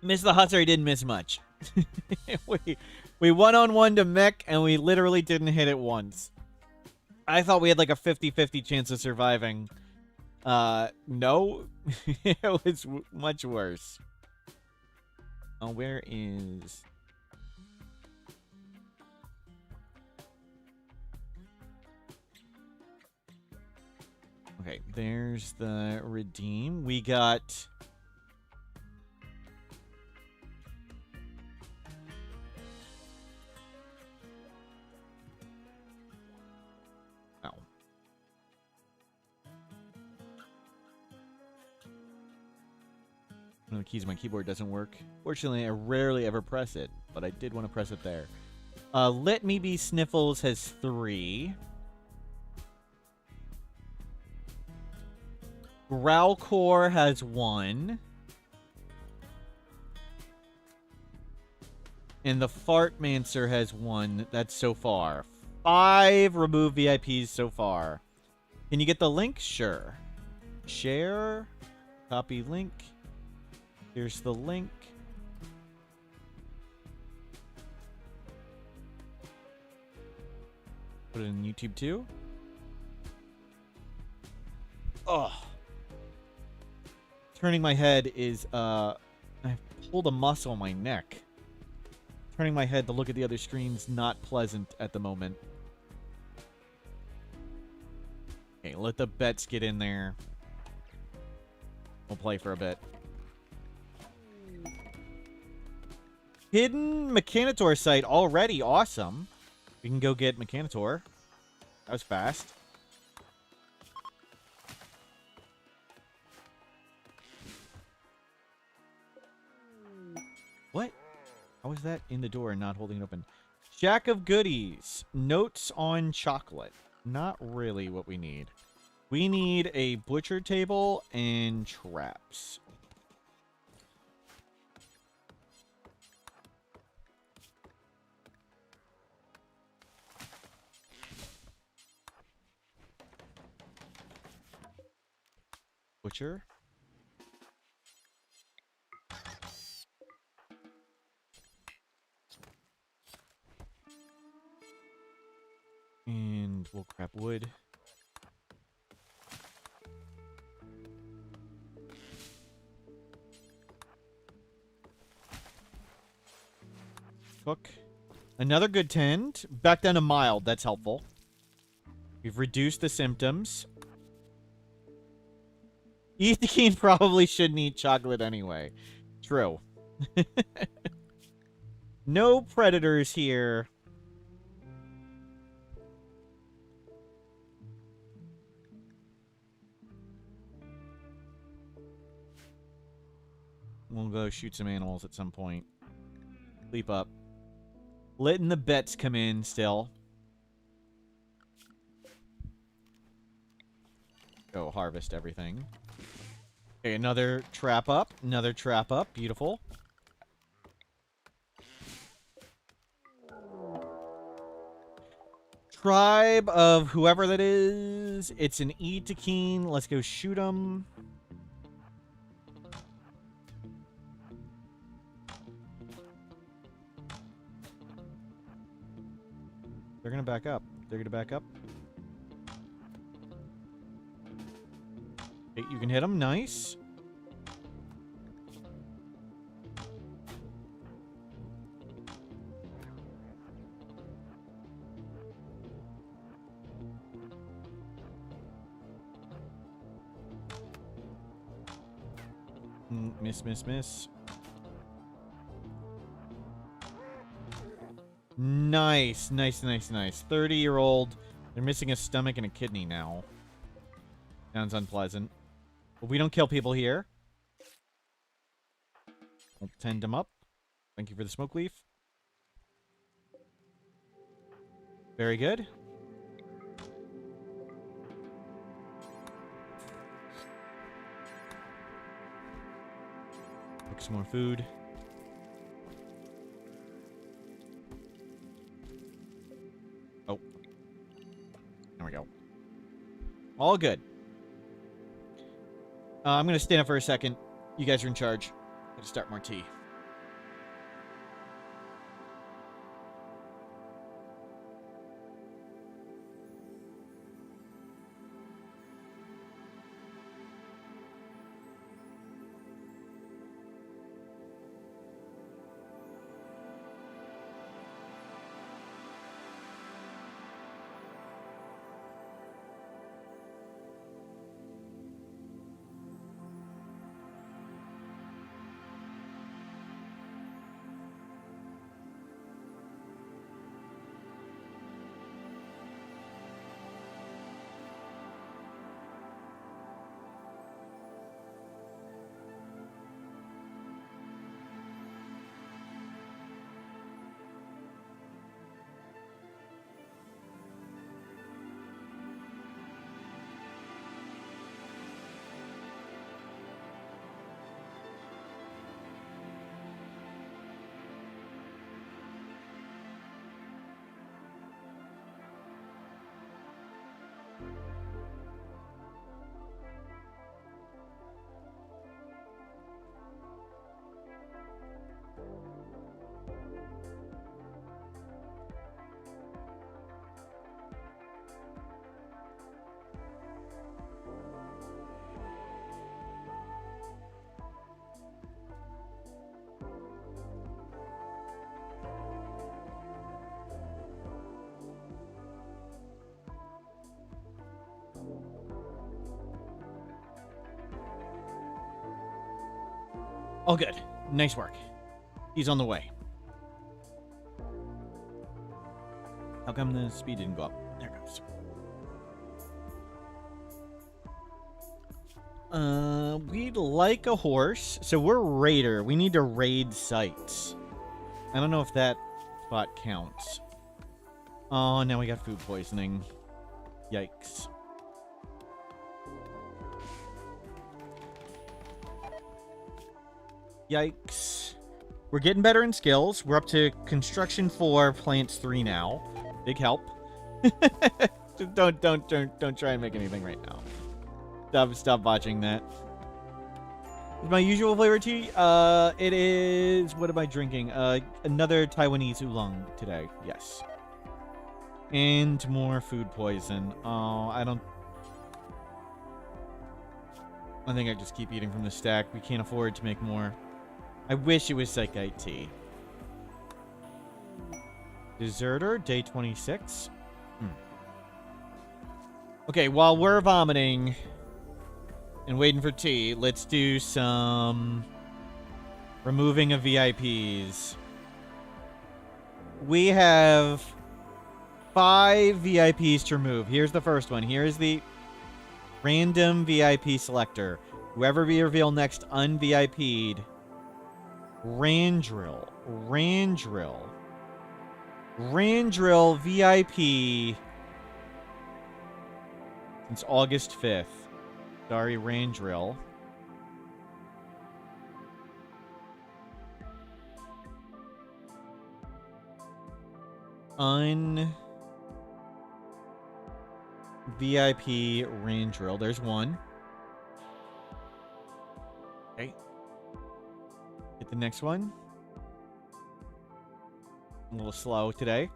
Miss the Husser, he didn't miss much. we one-on-one to Mech, and we literally didn't hit it once. I thought we had like a 50-50 chance of surviving. No. It was much worse. Oh, where is... Okay, there's the redeem. We got... Oh. One of the keys on my keyboard doesn't work. Fortunately, I rarely ever press it, but I did want to press it there. Let Me Be Sniffles has 3. Growlcore has 1. And the Fartmancer has 1. That's so far. 5 remove VIPs so far. Can you get the link? Sure. Share. Copy link. Here's the link. Put it in YouTube too. Oh. Turning my head is, I pulled a muscle in my neck. Turning my head to look at the other screen's not pleasant at the moment. Okay, let the bets get in there. We'll play for a bit. Hidden Mechanitor site already. Awesome. We can go get Mechanitor. That was fast. What? How was that in the door and not holding it open? Shack of Goodies. Notes on chocolate. Not really what we need. We need a butcher table and traps. Butcher. And we'll grab wood. Cook. Another good tend. Back down to mild. That's helpful. We've reduced the symptoms. Ethikine probably shouldn't eat chocolate anyway. True. No predators here. We'll go shoot some animals at some point. Sleep up. Letting the bets come in still. Go harvest everything. Okay, another trap up. Another trap up. Beautiful. Tribe of whoever that is. It's an Ethikine. Let's go shoot them. They're going to back up. They're going to back up. Okay, you can hit them. Nice. Miss, miss, miss. Nice, nice, nice, nice. 30-year-old. They're missing a stomach and a kidney now. Sounds unpleasant. But we don't kill people here. We'll tend them up. Thank you for the smoke leaf. Very good. Cook some more food. Oh. There we go. All good. I'm going to stand up for a second. You guys are in charge. I'm going to start more tea. All good. Nice work. He's on the way. How come the speed didn't go up? There it goes. We'd like a horse. So we're raider. We need to raid sites. I don't know if that spot counts. Oh, now we got food poisoning. Yikes. Yikes. We're getting better in skills. We're up to construction 4, plants 3 now. Big help. Just don't try and make anything right now. Stop watching that. Is my usual flavor tea? It is. What am I drinking? Another Taiwanese oolong today. Yes. And more food poison. Oh, I think I just keep eating from the stack. We can't afford to make more. I wish it was Psychite tea. Deserter, day 26. Okay, while we're vomiting and waiting for tea, let's do some removing of VIPs. We have 5 VIPs to remove. Here's the first one. Here's the random VIP selector. Whoever we reveal next un-VIP'd. Randrill VIP since August 5th. Sorry, Randrill. VIP Randrill. There's one. Okay. Get the next one. A little slow today.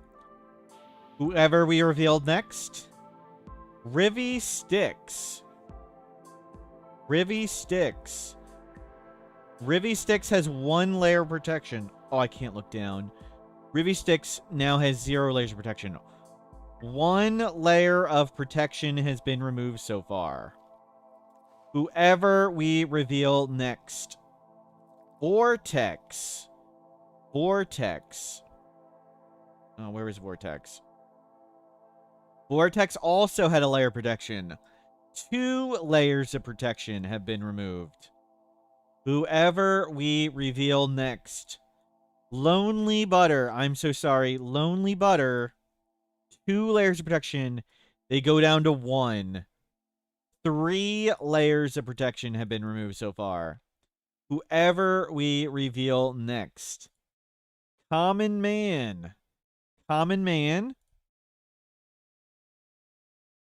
Whoever we revealed next. Rivy Sticks. Rivy Sticks. Rivy Sticks has 1 layer of protection. Oh, I can't look down. Rivy Sticks now has 0 layers of protection. 1 layer of protection has been removed so far. Whoever we reveal next Vortex. Vortex. Oh, where is Vortex? Vortex also had a layer of protection. 2 layers of protection have been removed. Whoever we reveal next. Lonely Butter. I'm so sorry. Lonely Butter. 2 layers of protection. They go down to 1. 3 layers of protection have been removed so far. Whoever we reveal next. Common Man. Common Man.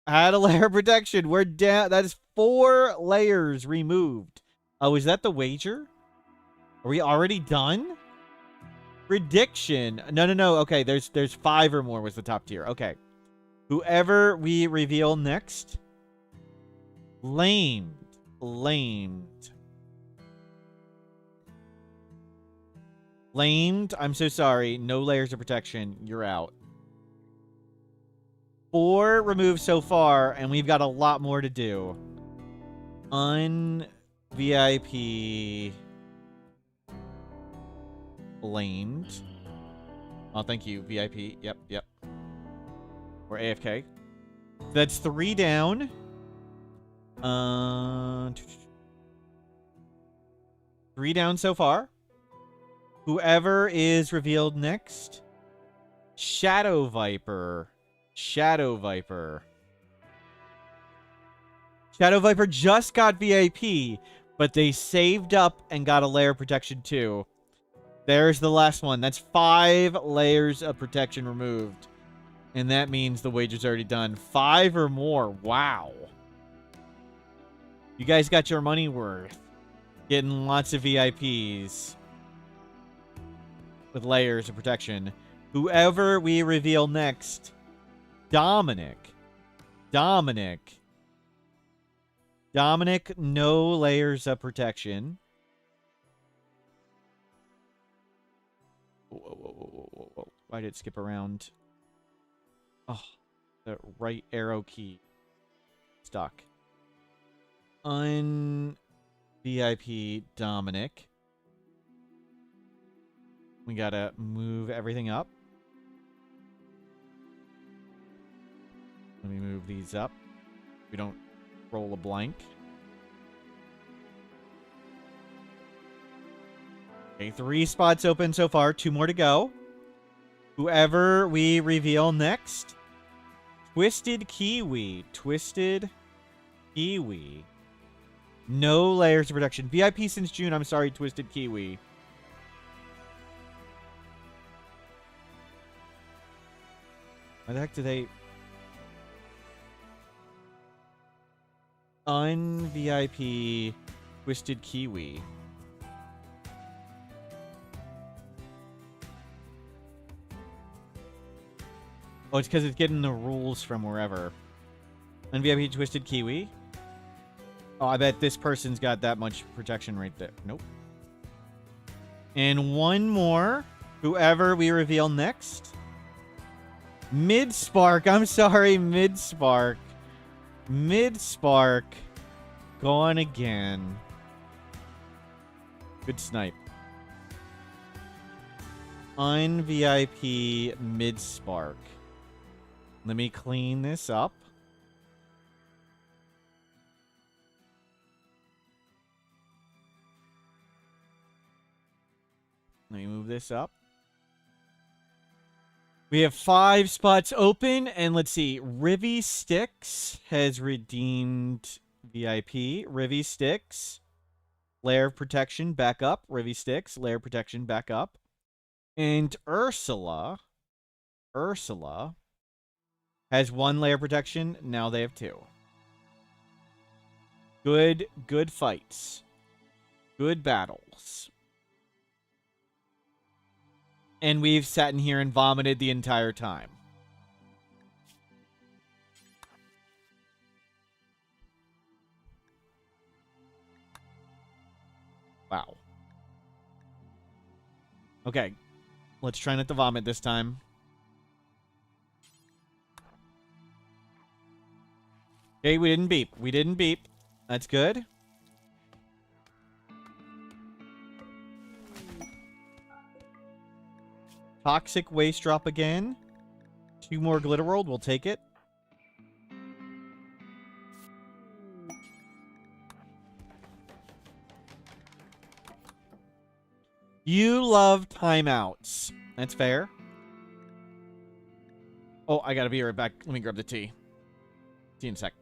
Had a layer of protection. We're down. That is 4 layers removed. Oh, is that the wager? Are we already done? Prediction. No. Okay, there's 5 or more was the top tier. Okay. Whoever we reveal next. Lamed. Lamed. Lamed. I'm so sorry. No layers of protection. You're out. 4 removed so far, and we've got a lot more to do. Un-VIP. Lamed. Oh, thank you, VIP. Yep. Or AFK. That's 3 down. 3 down so far. Whoever is revealed next. Shadow Viper. Shadow Viper. Shadow Viper just got VIP, but they saved up and got a layer of protection too. There's the last one. That's 5 layers of protection removed. And that means the wager's already done. 5 or more. Wow. You guys got your money worth. Getting lots of VIPs. With layers of protection. Whoever we reveal next. Dominic. Dominic, no layers of protection. Whoa. Why did it skip around? Oh, the right arrow key. Stuck. Un-VIP Dominic. We gotta move everything up. Let me move these up. We don't roll a blank. Okay, 3 spots open so far. 2 more to go. Whoever we reveal next. Twisted Kiwi. Twisted Kiwi. No layers of protection. VIP since June. I'm sorry, Twisted Kiwi. Why the heck do they... Un-VIP Twisted Kiwi. Oh, it's because it's getting the rules from wherever. Un-VIP Twisted Kiwi. Oh, I bet this person's got that much protection right there. Nope. And 1 more. Whoever we reveal next. Mid-Spark. I'm sorry, Mid-Spark. Mid-Spark. Gone again. Good snipe. Un-VIP Mid-Spark. Let me clean this up. Let me move this up. We have 5 spots open, and let's see. Rivy Sticks has redeemed VIP. Rivy Sticks. Layer of protection, back up. Rivy Sticks, layer of protection, back up. And Ursula has 1 layer of protection. Now they have 2. Good fights. Good battles. And we've sat in here and vomited the entire time. Wow. Okay. Let's try not to vomit this time. Okay, we didn't beep. That's good. Toxic waste drop again. 2 more glitter world. We'll take it. You love timeouts. That's fair. Oh, I gotta be right back. Let me grab the tea. See you in a sec.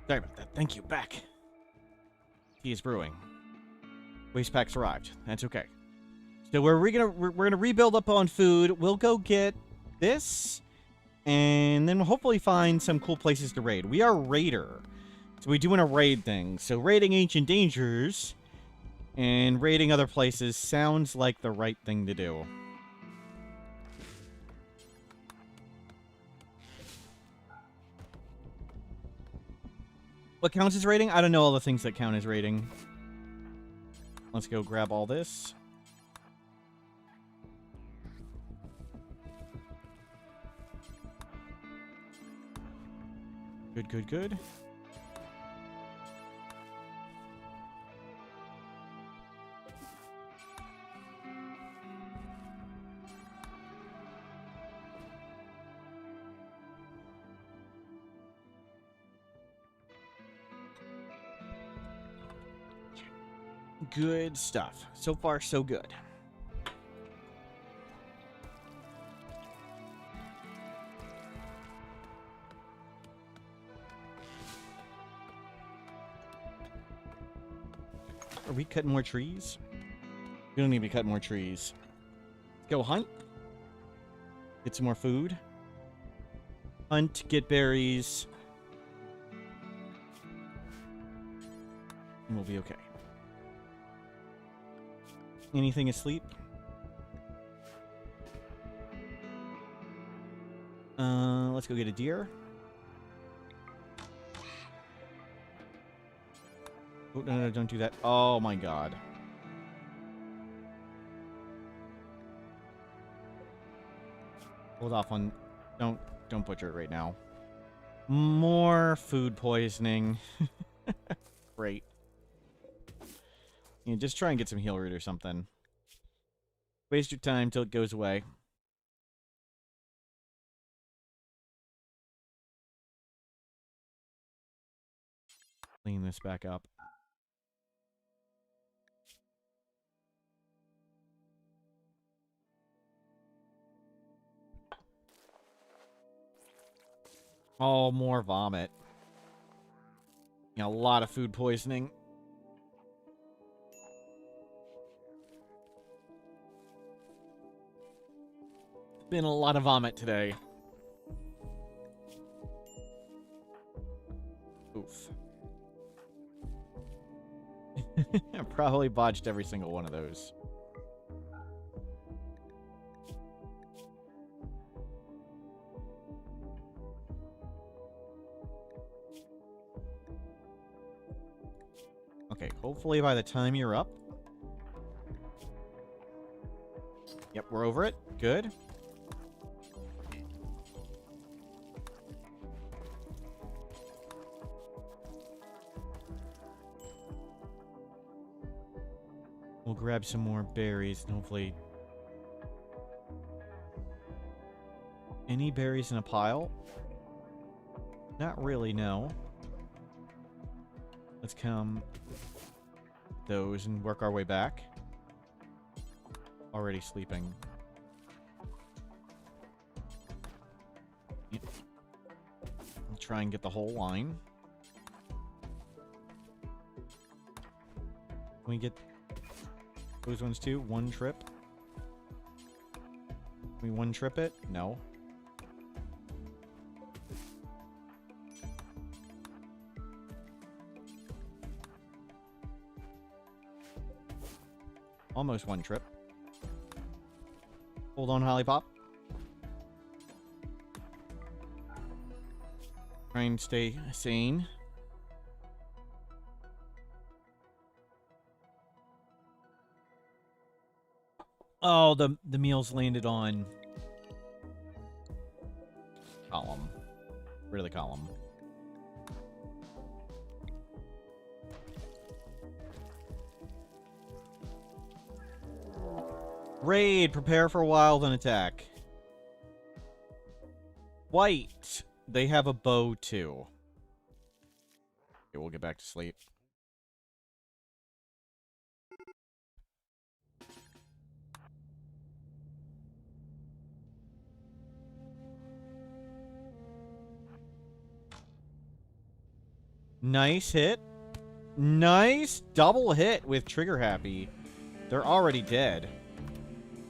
Sorry about that. Thank you. Back. Tea is brewing. Waste packs arrived. That's okay. So we're gonna rebuild up on food. We'll go get this, and then we'll hopefully find some cool places to raid. We are raider, so we do want to raid things. So raiding ancient dangers and raiding other places sounds like the right thing to do. What counts as raiding? I don't know all the things that count as raiding. Let's go grab all this. Good, good, good. Good stuff. So far, so good. Are we cutting more trees? We don't need to be cutting more trees. Go hunt. Get some more food. Hunt, get berries. And we'll be okay. Anything asleep? Let's go get a deer. Oh, no, no, don't do that. Oh my god. Hold off on... Don't butcher it right now. More food poisoning. Great. Yeah, just try and get some heal root or something. Waste your time till it goes away. Clean this back up. Oh, more vomit. Yeah, a lot of food poisoning. Been a lot of vomit today. Oof. I probably botched every single one of those. Okay, hopefully by the time you're up. Yep, we're over it. Good. We'll grab some more berries and hopefully... Any berries in a pile? Not really, no. Let's come those and work our way back. Already sleeping. Yep. I'll try and get the whole line. Can we get... Those ones too. One trip. We one trip it? No. Almost one trip. Hold on, Holly Pop. Try and stay sane. Oh, the meals landed on column. Rid of the column. Raid, prepare for wild and attack. White, they have a bow too. Okay, we'll get back to sleep. Nice hit. Nice double hit with Trigger Happy. They're already dead.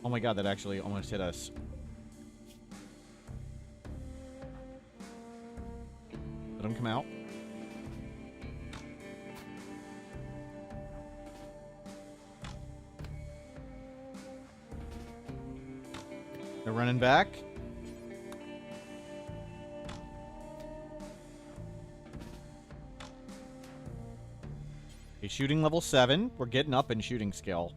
Oh my god, that actually almost hit us. Let him come out. They're running back. Okay, shooting level 7. We're getting up in shooting skill.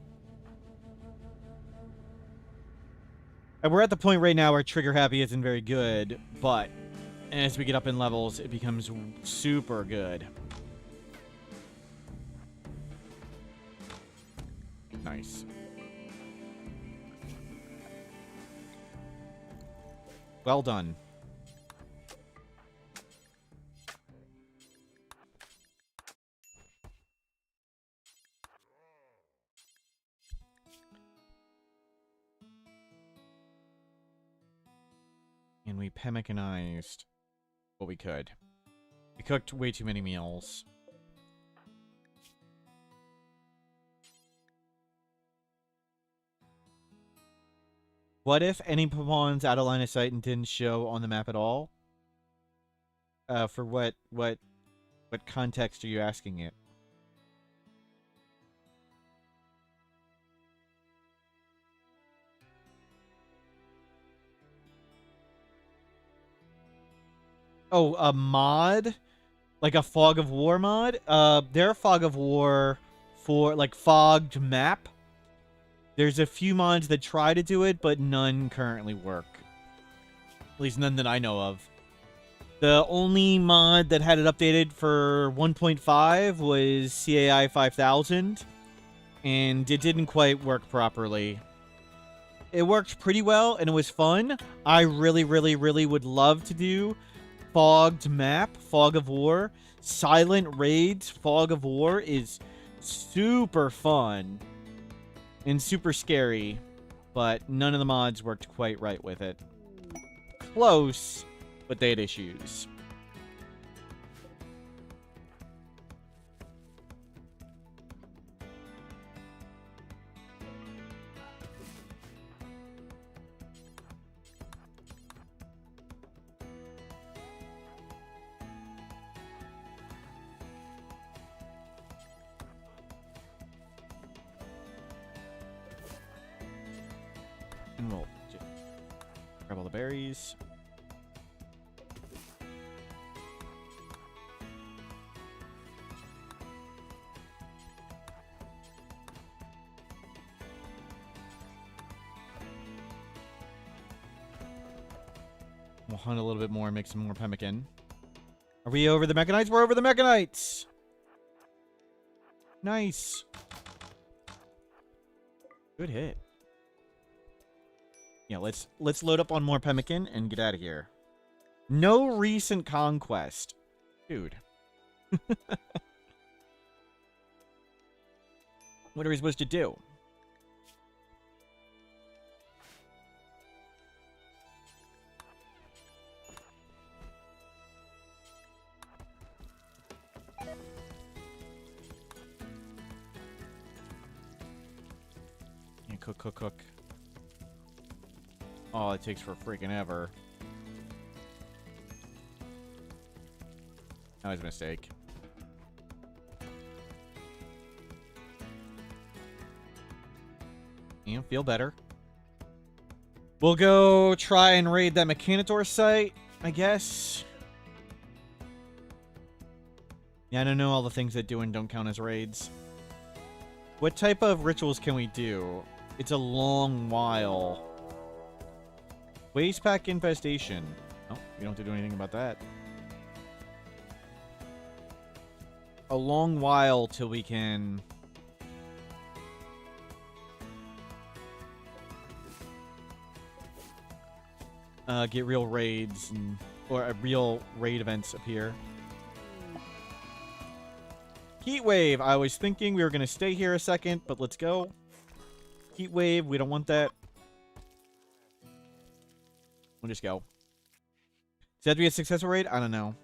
And we're at the point right now where Trigger Happy isn't very good, but as we get up in levels, it becomes super good. Nice. Well done. And we pemmicanized what we could. We cooked way too many meals. What if any pawns out of line of sight and didn't show on the map at all? For what context are you asking it? Oh, a mod? Like a Fog of War mod? Their Fog of War for, like, fogged map. There's a few mods that try to do it, but none currently work. At least none that I know of. The only mod that had it updated for 1.5 was CAI 5000, and it didn't quite work properly. It worked pretty well, and it was fun. I really, really, really would love to do fogged map, Fog of War. Silent Raids, Fog of War is super fun and super scary, but none of the mods worked quite right with it. Close, but they had issues. And we'll just grab all the berries. We'll hunt a little bit more and make some more pemmican. Are we over the Mechanites? We're over the Mechanites! Nice. Good hit. Yeah, let's load up on more pemmican and get out of here. No recent conquest. Dude. What are we supposed to do? cook. Oh, it takes for freaking ever. That was a mistake. You feel better. We'll go try and raid that Mechanitor site, I guess. Yeah, I don't know all the things that do and don't count as raids. What type of rituals can we do? It's a long while. Waste pack infestation. Oh, we don't have to do anything about that. A long while till we can... get real raids and or real raid events appear. Heat wave. I was thinking we were gonna stay here a second, but let's go. Heat wave. We don't want that. We'll just go. Does that have to be a successful raid? I don't know.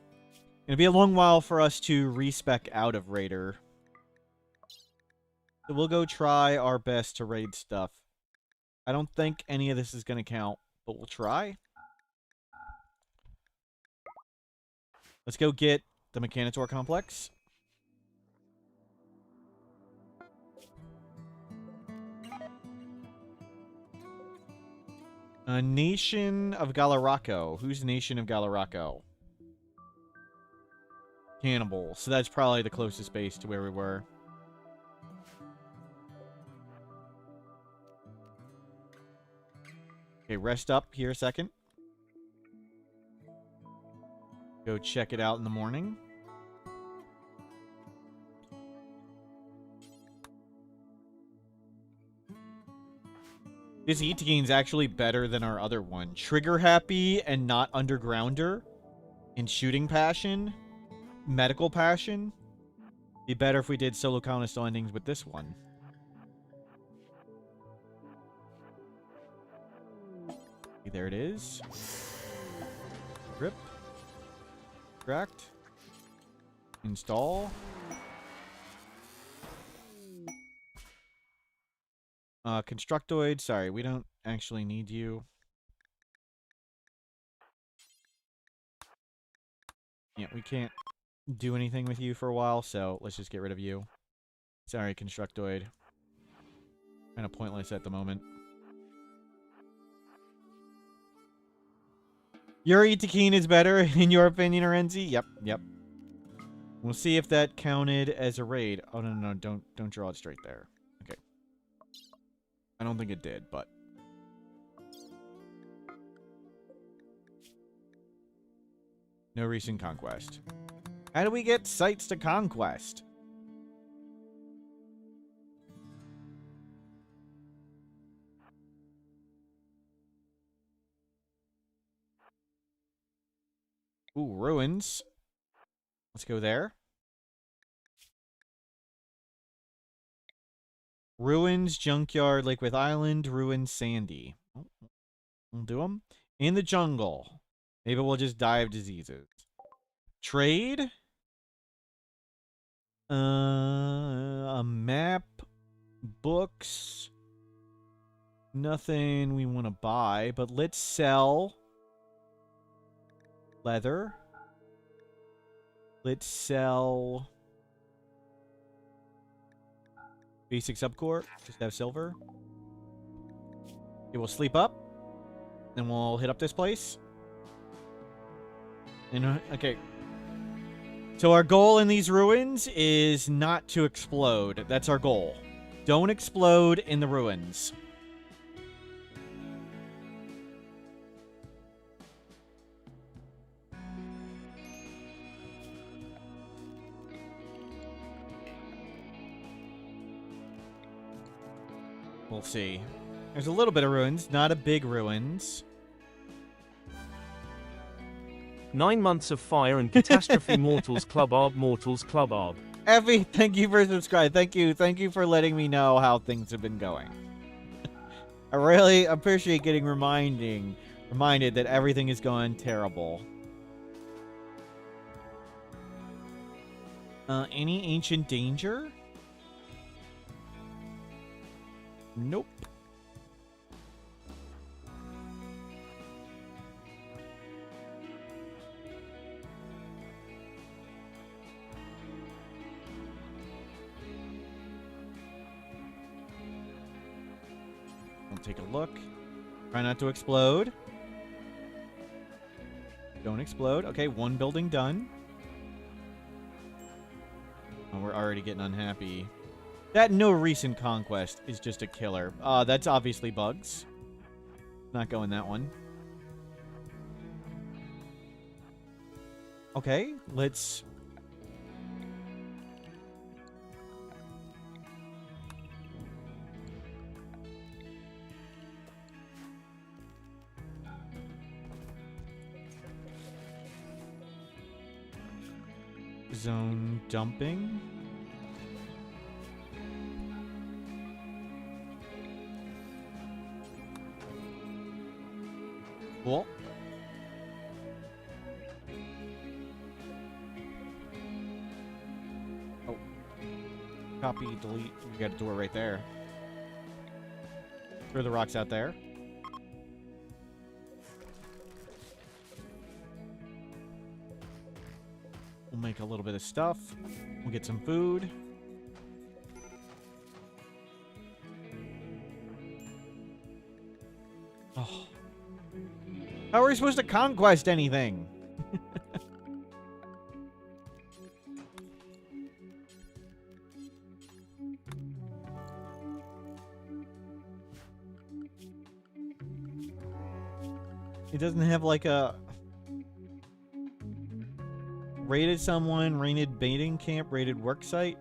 It'll be a long while for us to respec out of Raider. So we'll go try our best to raid stuff. I don't think any of this is gonna count, but we'll try. Let's go get the Mechanitor complex. Nation of Galarako. Who's Nation of Galarako? Cannibal. So that's probably the closest base to where we were. Okay, rest up here a second. Go check it out in the morning. This Etigane's actually better than our other one. Trigger happy and not undergrounder. In shooting passion. Medical passion. Be better if we did solo Colonist endings with this one. Okay, there it is. Rip. Extract. Install. Constructoid. Sorry, we don't actually need you. Yeah, we can't do anything with you for a while, so let's just get rid of you. Sorry, Constructoid. Kind of pointless at the moment. Your Itakeen is better, in your opinion, Orenzi? Yep. We'll see if that counted as a raid. Oh, no, don't draw it straight there. Okay. I don't think it did, but... No recent conquest. How do we get sites to conquest? Ooh, ruins. Let's go there. Ruins, Junkyard, Lakewith Island, Ruins, Sandy. We'll do them. In the jungle. Maybe we'll just die of diseases. Trade? A map. Books. Nothing we want to buy, but let's sell... Leather. Let's sell... Basic subcore. Just have silver. Okay, we'll sleep up. Then we'll hit up this place. And, okay. So our goal in these ruins is not to explode. That's our goal. Don't explode in the ruins. We'll see. There's a little bit of ruins, not a big ruins. 9 months of fire and catastrophe. Mortals Club Arb. Mortals Club Arb. Effie, thank you for subscribing. Thank you for letting me know how things have been going. I really appreciate getting reminded that everything is going terrible. Any ancient danger? Nope. take a look. Try not to explode. Don't explode. Okay, one building done. Oh, we're already getting unhappy. That no recent conquest is just a killer. That's obviously bugs. Not going that one. Okay, let's... Zone dumping. Cool. Oh. Copy, delete. We got a door right there. Throw the rocks out there. We'll make a little bit of stuff. We'll get some food. Oh. How are we supposed to conquest anything? It doesn't have like a... Raided someone, raided baiting camp, raided worksite.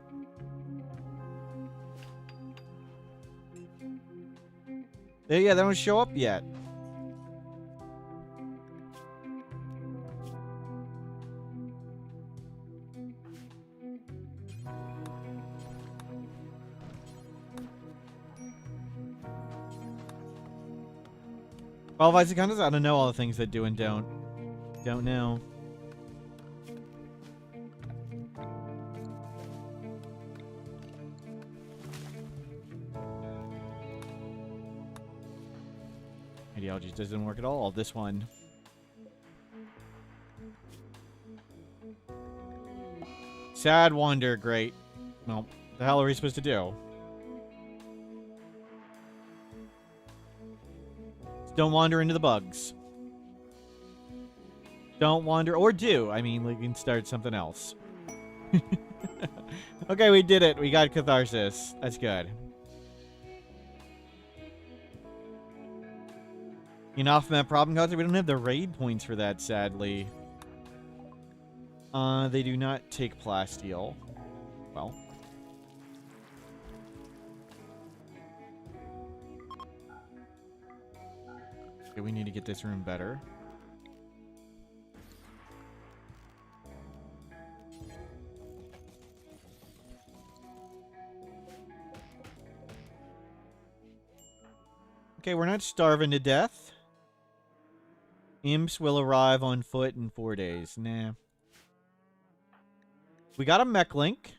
Yeah, they don't show up yet. Well, I don't know all the things that do and don't. Don't know. Ideology doesn't work at all. This one. Sad wander, great. Well, the hell are we supposed to do? Don't wander into the bugs. Don't wander, or do. I mean, we can start something else. Okay, we did it. We got catharsis. That's good. Enough map problem cards. We don't have the raid points for that, sadly. They do not take plasteel. Well. Okay, we need to get this room better. Okay, we're not starving to death. Imps will arrive on foot in 4 days. Nah. We got a mech link.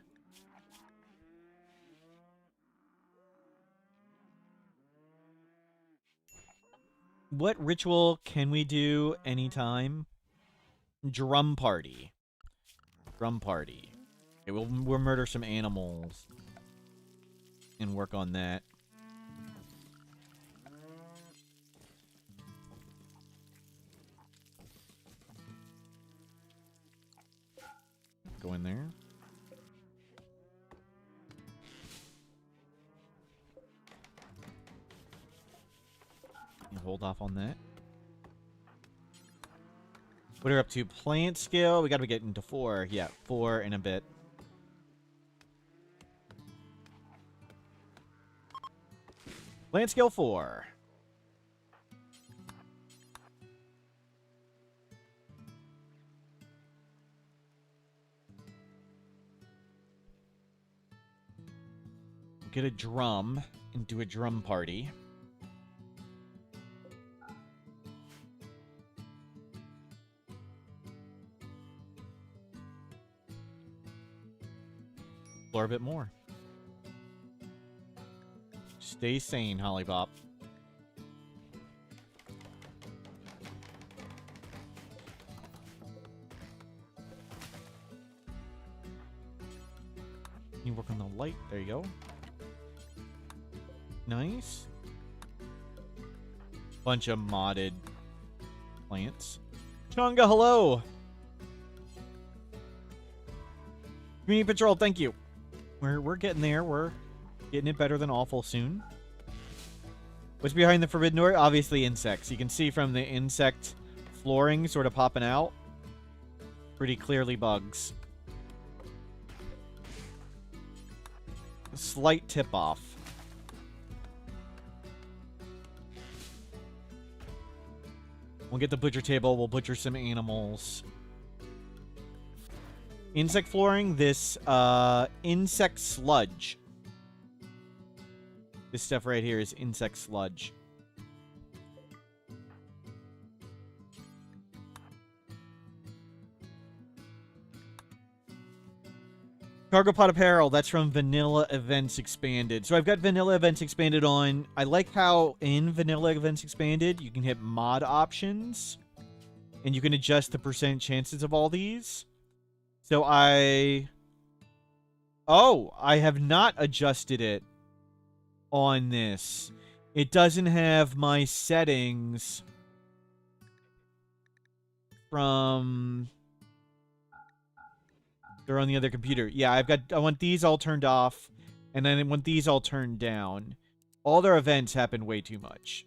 What ritual can we do anytime? Drum party. Drum party. Okay, we'll murder some animals and work on that. Go in there. Hold off on that. What are we up to? Plant skill. We got to get into 4. Yeah, 4 in a bit. Plant skill 4. Get a drum and do a drum party. Explore a bit more. Stay sane, Hollybop. You work on the light. There you go. Nice. Bunch of modded plants. Chunga, hello! Community Patrol, thank you. We're getting there. We're getting it better than awful soon. What's behind the forbidden door? Obviously insects. You can see from the insect flooring sort of popping out. Pretty clearly bugs. A slight tip-off. We'll get the butcher table. We'll butcher some animals. Insect flooring. This insect sludge. This stuff right here is insect sludge. Cargo Pod Apparel, that's from Vanilla Events Expanded. So I've got Vanilla Events Expanded on. I like how in Vanilla Events Expanded, you can hit mod options. And you can adjust the percent chances of all these. So I have not adjusted it on this. It doesn't have my settings from... They're on the other computer. Yeah, I want these all turned off, and then I want these all turned down. All their events happen way too much.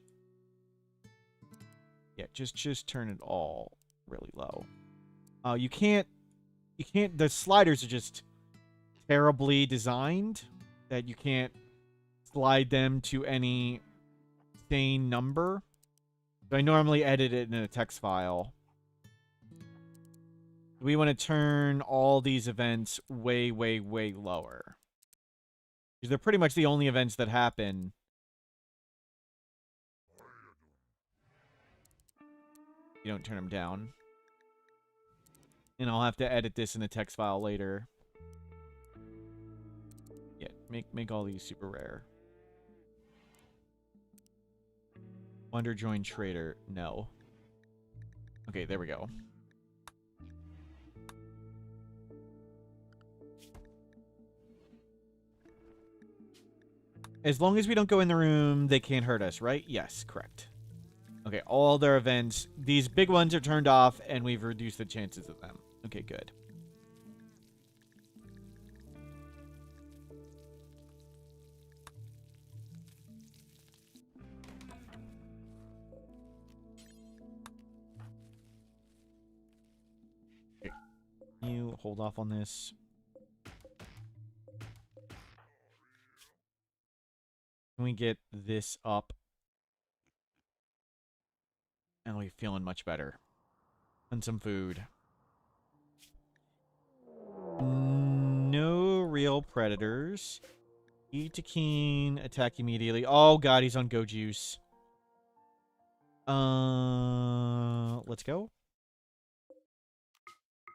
Yeah, just turn it all really low. You can't, the sliders are just terribly designed that you can't slide them to any sane number. So I normally edit it in a text file. We want to turn all these events way, way, way lower. Because they're pretty much the only events that happen. You don't turn them down. And I'll have to edit this in a text file later. Yeah, make all these super rare. Wonder Join Trader. No. Okay, there we go. As long as we don't go in the room, they can't hurt us, right? Yes, correct. Okay, all their events. These big ones are turned off, and we've reduced the chances of them. Okay, good. Okay. You hold off on this. Can we get this up? And we're feeling much better. And some food. No real predators. Eat to keen. Attack immediately. Oh god, he's on go juice. Let's go.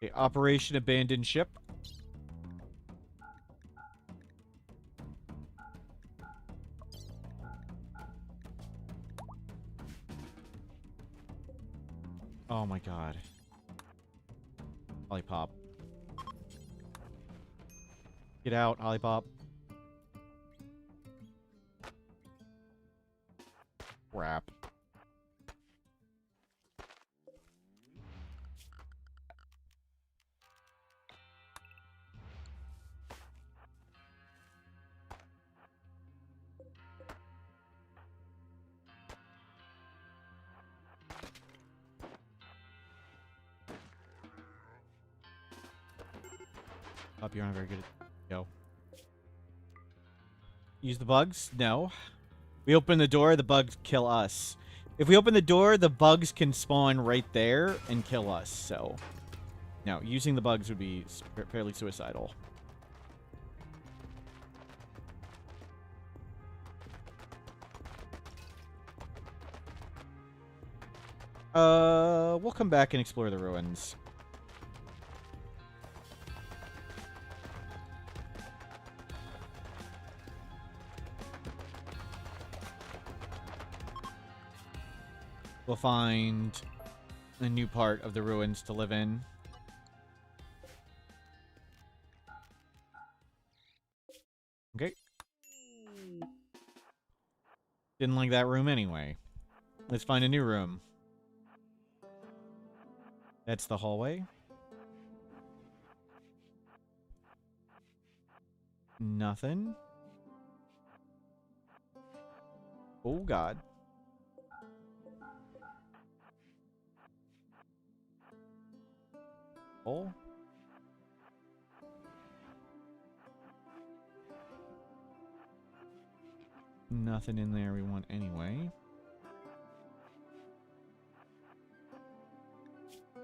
Okay, Operation Abandoned Ship. Oh my god. Lollipop. Get out, Lollipop. Crap. Up, you're not very good at go. Use the bugs? No. We open the door, the bugs kill us. If we open the door, the bugs can spawn right there and kill us, so... No, using the bugs would be fairly suicidal. We'll come back and explore the ruins. We'll find a new part of the ruins to live in. Okay. Didn't like that room anyway. Let's find a new room. That's the hallway. Nothing. Oh, God. Oh. Nothing in there we want anyway.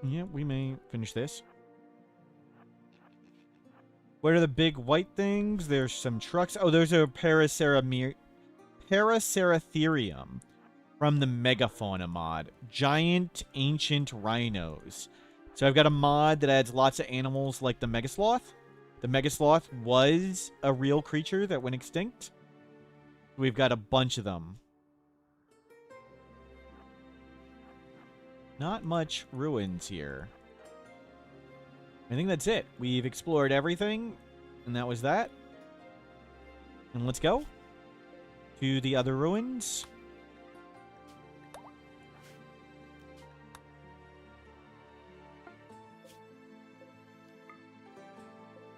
Yeah, we may finish this. What are the big white things? There's some trucks. Oh, there's a Paraceratherium from the Megafauna mod. Giant ancient rhinos. So I've got a mod that adds lots of animals like the Megasloth. The Megasloth was a real creature that went extinct. We've got a bunch of them. Not much ruins here. I think that's it. We've explored everything, and that was that. And let's go to the other ruins.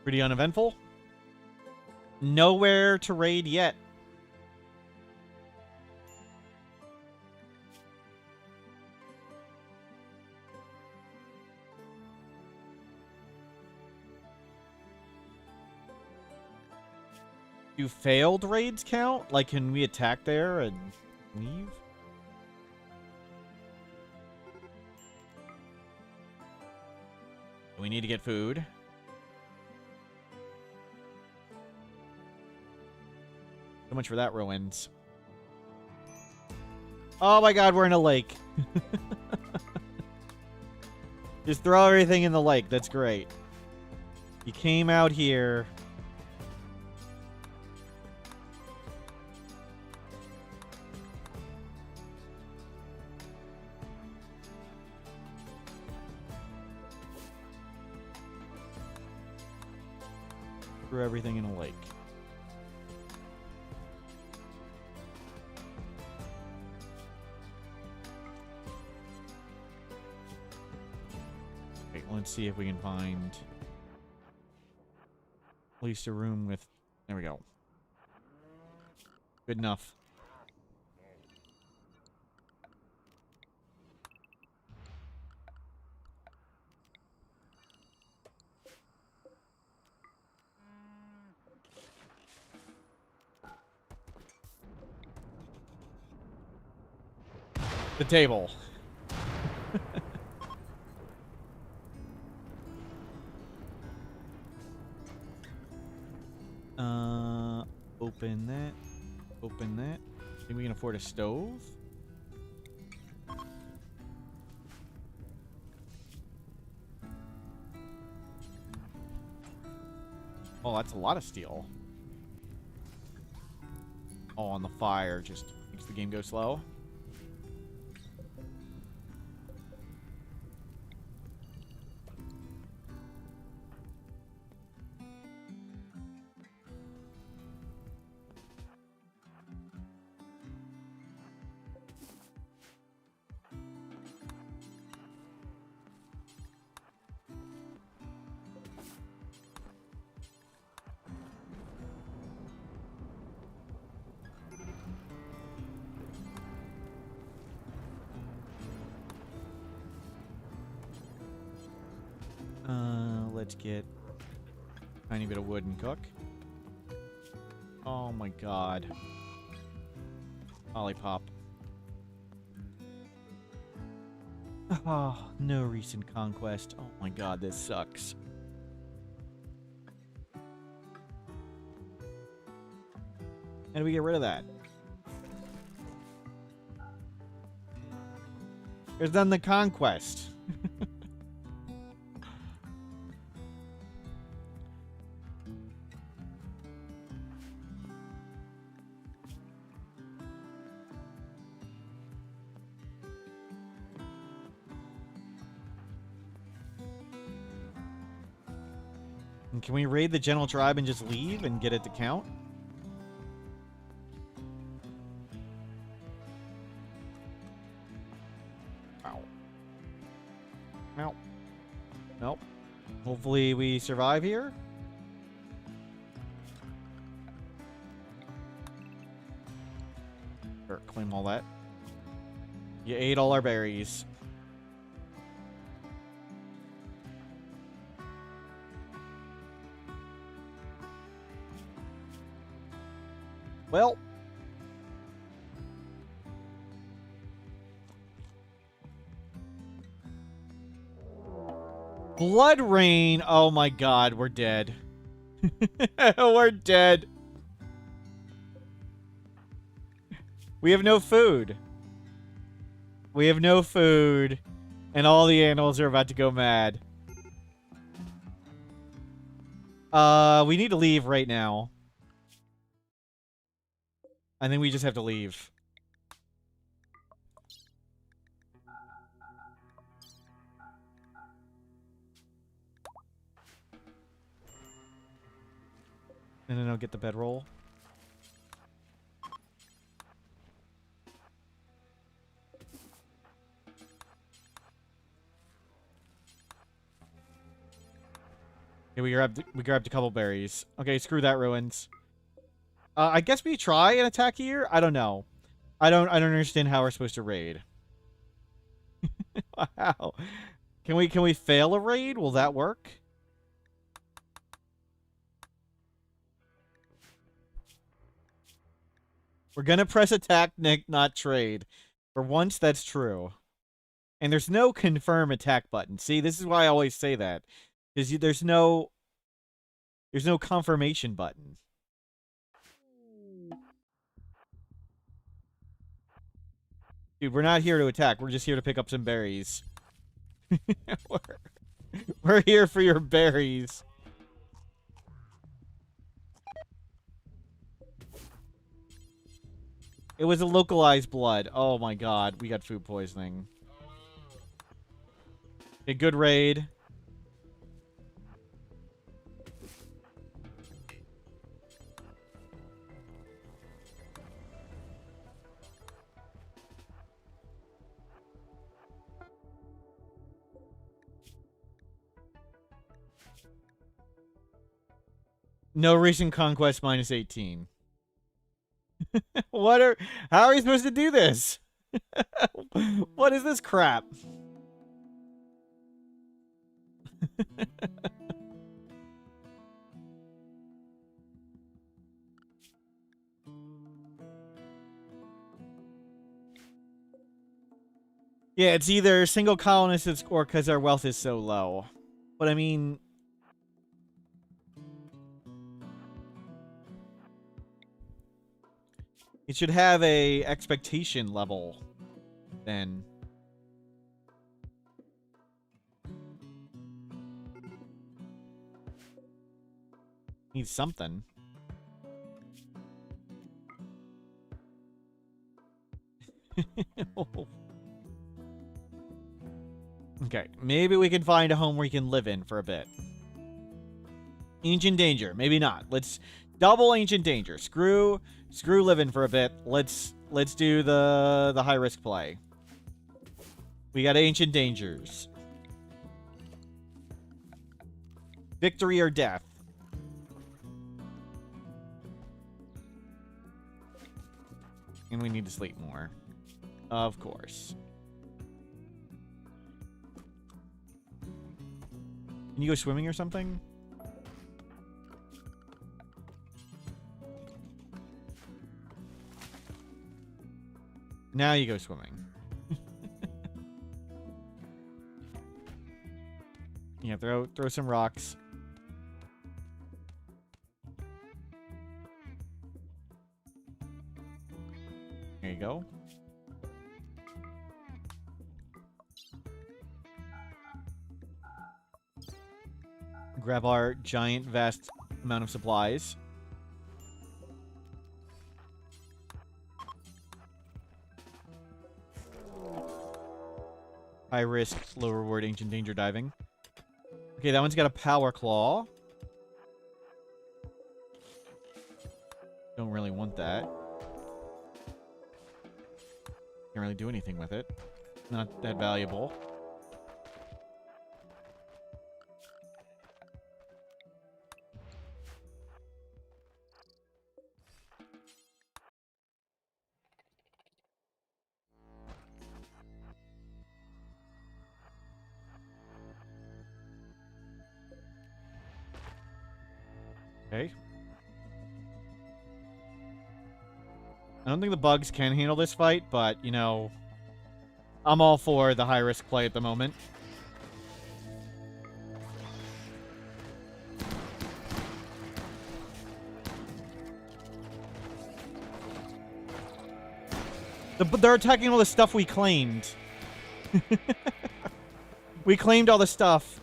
Pretty uneventful. Nowhere to raid yet. Do failed raids count? Like, can we attack there and leave? We need to get food. So much for that ruins. Oh my god, we're in a lake. Just throw everything in the lake. That's great. You came out here. Threw everything in a lake. Okay, let's see if we can find at least a room with... There we go. Good enough. The table. Open that. Open that. Think we can afford a stove? Oh, that's a lot of steel. Oh, on the fire just makes the game go slow. Let's get a tiny bit of wood and cook. Oh my god. Lollipop. Oh, no recent conquest. Oh my god, this sucks. How do we get rid of that? There's done the conquest. Can we raid the general tribe and just leave and get it to count? Ow. Nope. Nope. Hopefully we survive here. Sure, claim all that. You ate all our berries. Well. Blood rain. Oh my god, we're dead. We're dead. We have no food. We have no food. And all the animals are about to go mad. We need to leave right now. I think we just have to leave. No, get the bedroll. Yeah, we grabbed a couple berries. Okay, screw that, ruins. I guess we try an attack here. I don't know. I don't understand how we're supposed to raid. Wow. Can we fail a raid? Will that work? We're gonna press attack, Nick, not trade. For once, that's true. And there's no confirm attack button. See, this is why I always say that. Because there's no confirmation button. Dude, we're not here to attack. We're just here to pick up some berries. we're here for your berries. It was a localized blood. Oh my god, we got food poisoning. A good raid. No recent conquest minus 18. How are we supposed to do this? What is this crap? Yeah, it's either single colonists or because our wealth is so low. But I mean... it should have a expectation level, then. Needs something. Okay, maybe we can find a home we can live in for a bit. Ancient danger, maybe not. Let's double ancient danger. Screw living for a bit. Let's do the high risk play. We got ancient dangers. Victory or death. And we need to sleep more. Of course. Can you go swimming or something? Now you go swimming. Yeah, throw some rocks. There you go. Grab our giant, vast amount of supplies. High risk, low reward, ancient danger diving. Okay, that one's got a power claw. Don't really want that. Can't really do anything with it. Not that valuable. Okay. I don't think the bugs can handle this fight, but, you know, I'm all for the high-risk play at the moment. They're attacking all the stuff we claimed. We claimed all the stuff.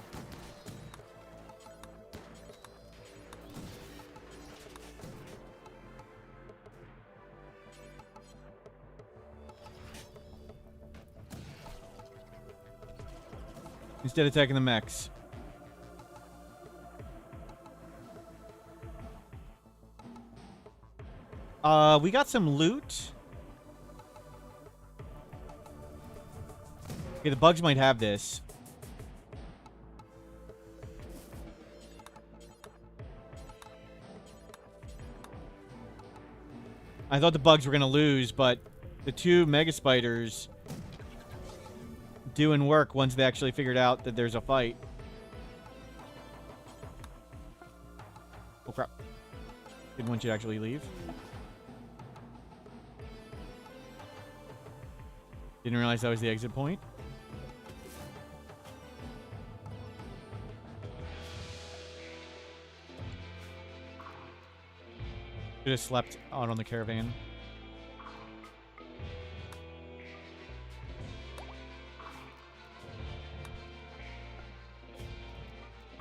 Instead of attacking the mechs. We got some loot. Okay, the bugs might have this. I thought the bugs were gonna lose, but the two mega spiders doing work once they actually figured out that there's a fight. Oh crap. Didn't want you to actually leave. Didn't realize that was the exit point. Should have slept out on the caravan.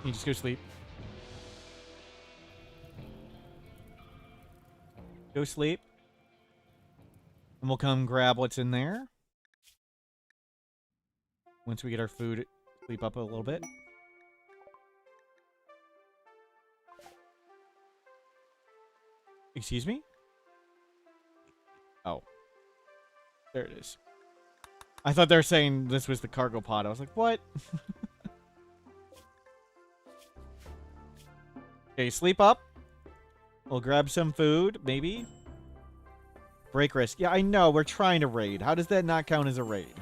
You just go sleep. Go sleep. And we'll come grab what's in there. Once we get our food, sleep up a little bit. Excuse me? Oh. There it is. I thought they were saying this was the cargo pod. I was like, what? Okay, sleep up. We'll grab some food, maybe. Break risk. Yeah, I know. We're trying to raid. How does that not count as a raid?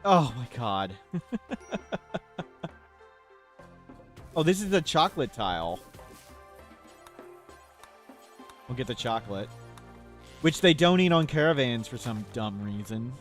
Oh my god. Oh, this is the chocolate tile. We'll get the chocolate. Which they don't eat on caravans for some dumb reason.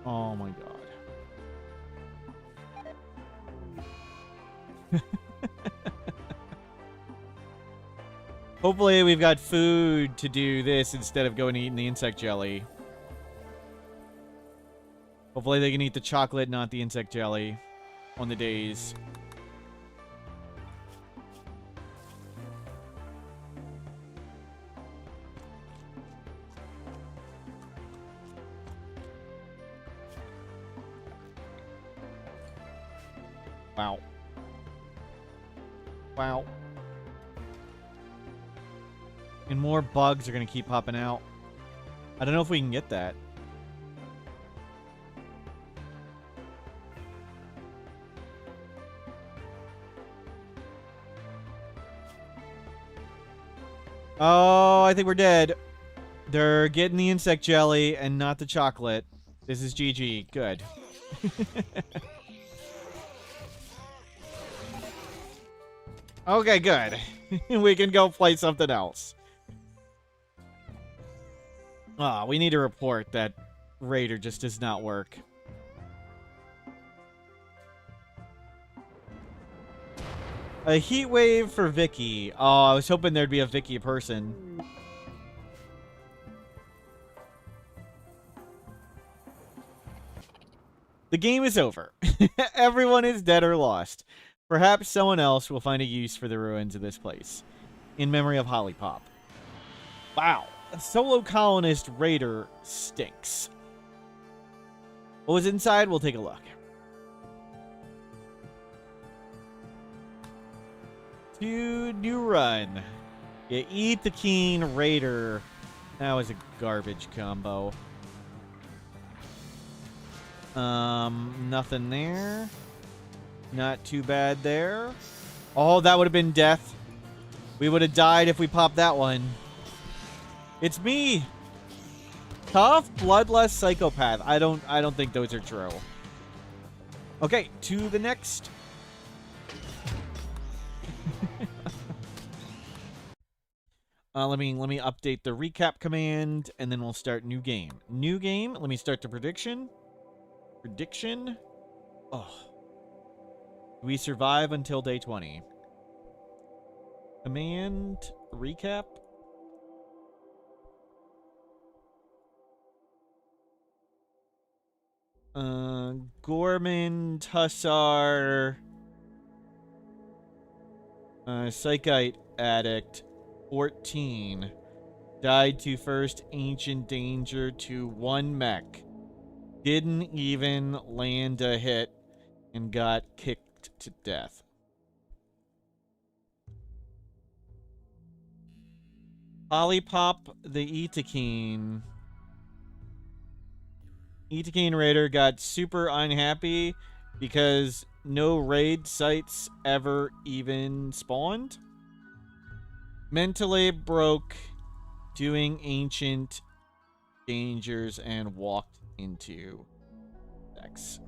Oh my god. Hopefully we've got food to do this instead of going and eating the insect jelly. Hopefully they can eat the chocolate, not the insect jelly on the days. Wow. Wow. And more bugs are going to keep popping out. I don't know if we can get that. Oh, I think we're dead. They're getting the insect jelly and not the chocolate. This is GG. Good. Okay, good. We can go play something else. Ah, we need to report that Raider just does not work. A heat wave for Vicky. Oh, I was hoping there'd be a Vicky person. The game is over. Everyone is dead or lost. Perhaps someone else will find a use for the ruins of this place. In memory of Hollypop. Wow. A solo colonist raider stinks. What was inside? We'll take a look. New run. You eat the keen raider. That was a garbage combo. Nothing there. Not too bad there. Oh, that would have been death. We would have died if we popped that one. It's me. Tough, bloodless psychopath. I don't think those are true. Okay, to the next. Let me update the recap command, and then we'll start new game. New game. Let me start the prediction. Prediction. Oh. We survive until day 20. Command. Recap. Gorman, Hussar, Psychite Addict, 14. Died to first Ancient Danger to 1 mech. Didn't even land a hit and got kicked to death. Polypop the Itakine. Itakine Raider got super unhappy because no raid sites ever even spawned. Mentally broke doing ancient dangers and walked into X.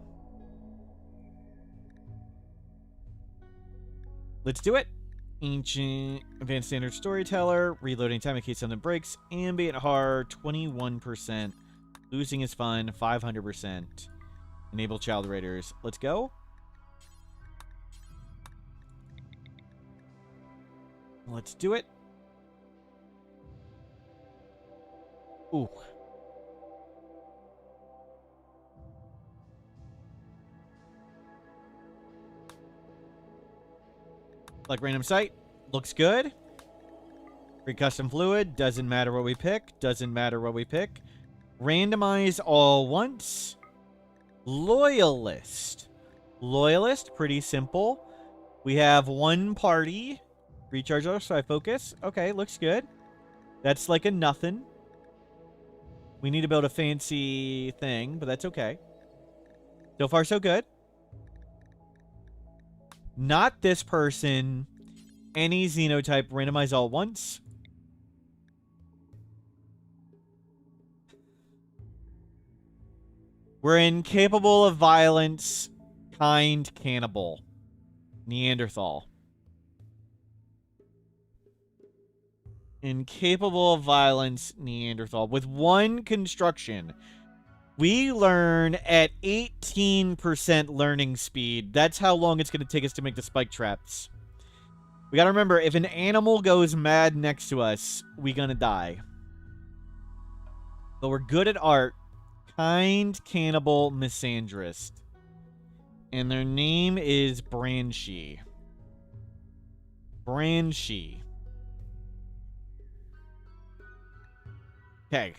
Let's do it. Ancient Advanced Standard Storyteller. Reloading time in case something breaks. Ambient horror 21%. Losing is fun, 500%. Enable child raiders. Let's go. Let's do it. Ooh. Like random site. Looks good. Free custom fluid. Doesn't matter what we pick. Doesn't matter what we pick. Randomize all once. Loyalist. Loyalist, pretty simple. We have 1 party. Recharge our side focus. Okay, looks good. That's like a nothing. We need to build a fancy thing, but that's okay. So far, so good. Not this person. Any xenotype. Randomize all once. We're incapable of violence, kind cannibal. Neanderthal. Incapable of violence, Neanderthal. With 1 construction. We learn at 18% learning speed. That's how long it's going to take us to make the spike traps. We got to remember, if an animal goes mad next to us, we're going to die. But we're good at art. Kind cannibal misandrist. And their name is Branshi. Branshi. Okay.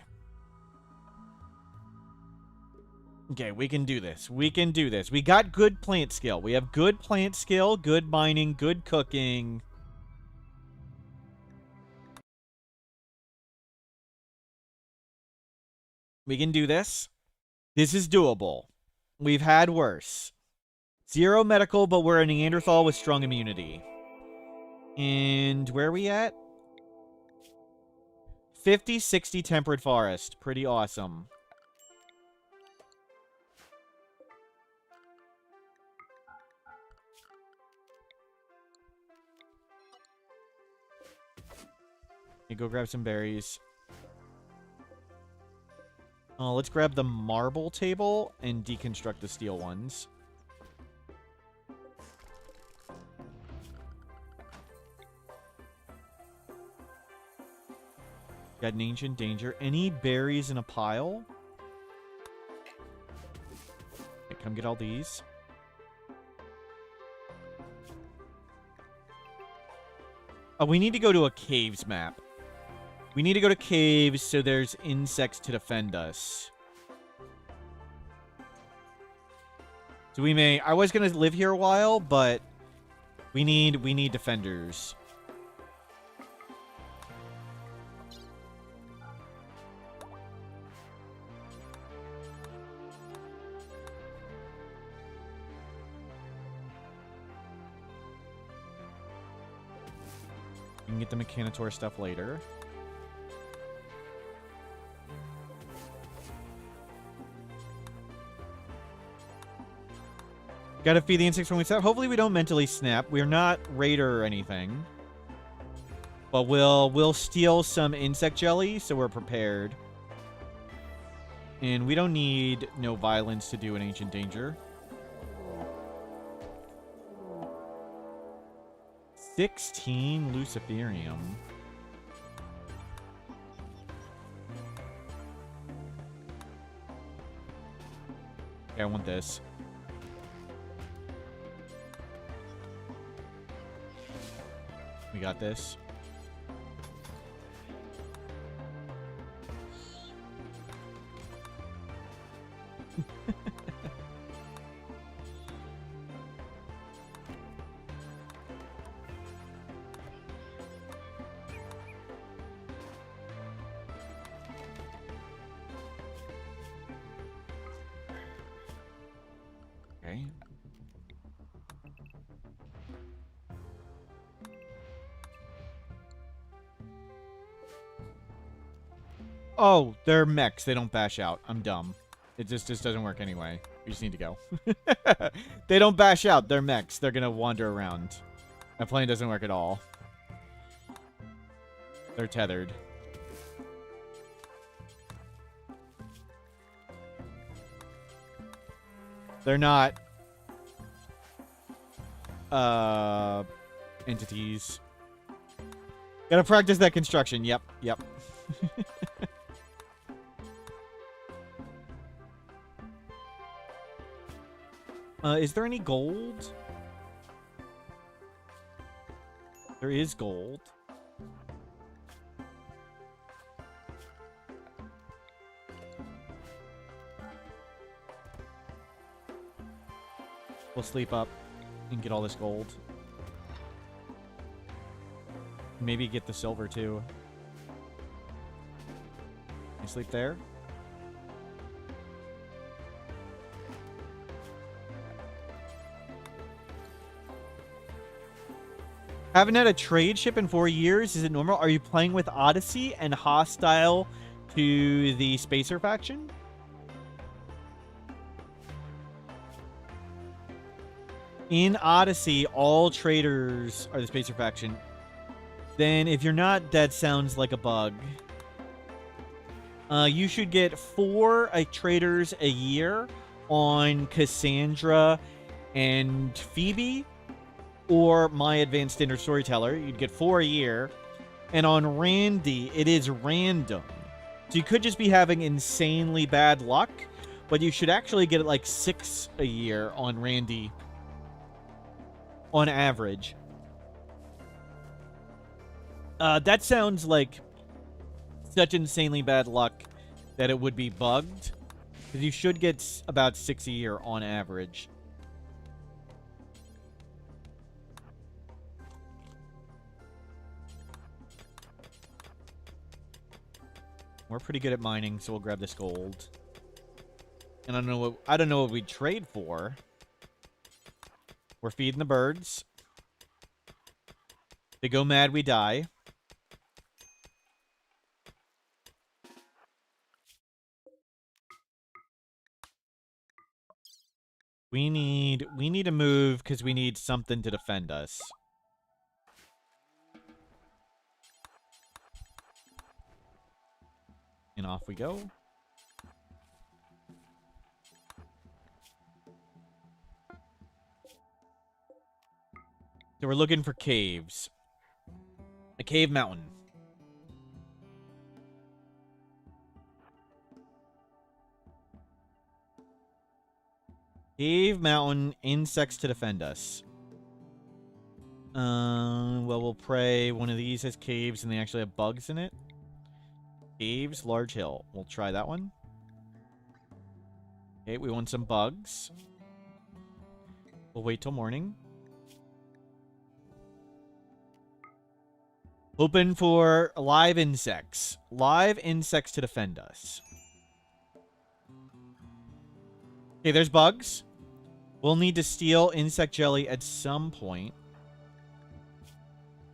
Okay, we can do this. We can do this. We got good plant skill. We have good plant skill, good mining, good cooking. We can do this. This is doable. We've had worse. 0 medical, but we're a Neanderthal with strong immunity. And where are we at? 50, 60 temperate forest. Pretty awesome. You go grab some berries. Oh, let's grab the marble table and deconstruct the steel ones. Got an ancient danger. Any berries in a pile? Okay, come get all these. Oh, we need to go to a caves map. We need to go to caves so there's insects to defend us. So we may... I was going to live here a while, but we need defenders. We can get the Mechanitor stuff later. Gotta feed the insects when we snap. Hopefully we don't mentally snap. We're not Raider or anything. But we'll steal some insect jelly, so we're prepared. And we don't need no violence to do an ancient danger. 16 Luciferium. Okay, I want this. We got this. Okay. Oh, they're mechs. They don't bash out. I'm dumb. It just doesn't work anyway. We just need to go. They don't bash out. They're mechs. They're gonna wander around. That plane doesn't work at all. They're tethered. They're not entities. Gotta practice that construction. Yep. Is there any gold? There is gold. We'll sleep up and get all this gold. Maybe get the silver too. Can you sleep there? Haven't had a trade ship in 4 years. Is it normal? Are you playing with Odyssey and hostile to the Spacer faction? In Odyssey, all traders are the Spacer faction. Then if you're not, that sounds like a bug. You should get 4 traders a year on Cassandra and Phoebe, or My Advanced Standard Storyteller. You'd get 4 a year. And on Randy, it is random. So you could just be having insanely bad luck, but you should actually get like 6 a year on Randy. On average. That sounds like such insanely bad luck that it would be bugged. Because you should get about 6 a year on average. We're pretty good at mining, so we'll grab this gold. And I don't know what we'd trade for. We're feeding the birds. They go mad, we die. We need to move because we need something to defend us. And off we go. So we're looking for caves. A cave mountain. Cave, mountain, insects to defend us. Well, we'll pray one of these has caves and they actually have bugs in it. Caves, large hill. We'll try that one. Okay, we want some bugs. We'll wait till morning. Hoping for live insects. Live insects to defend us. Okay, there's bugs. We'll need to steal insect jelly at some point.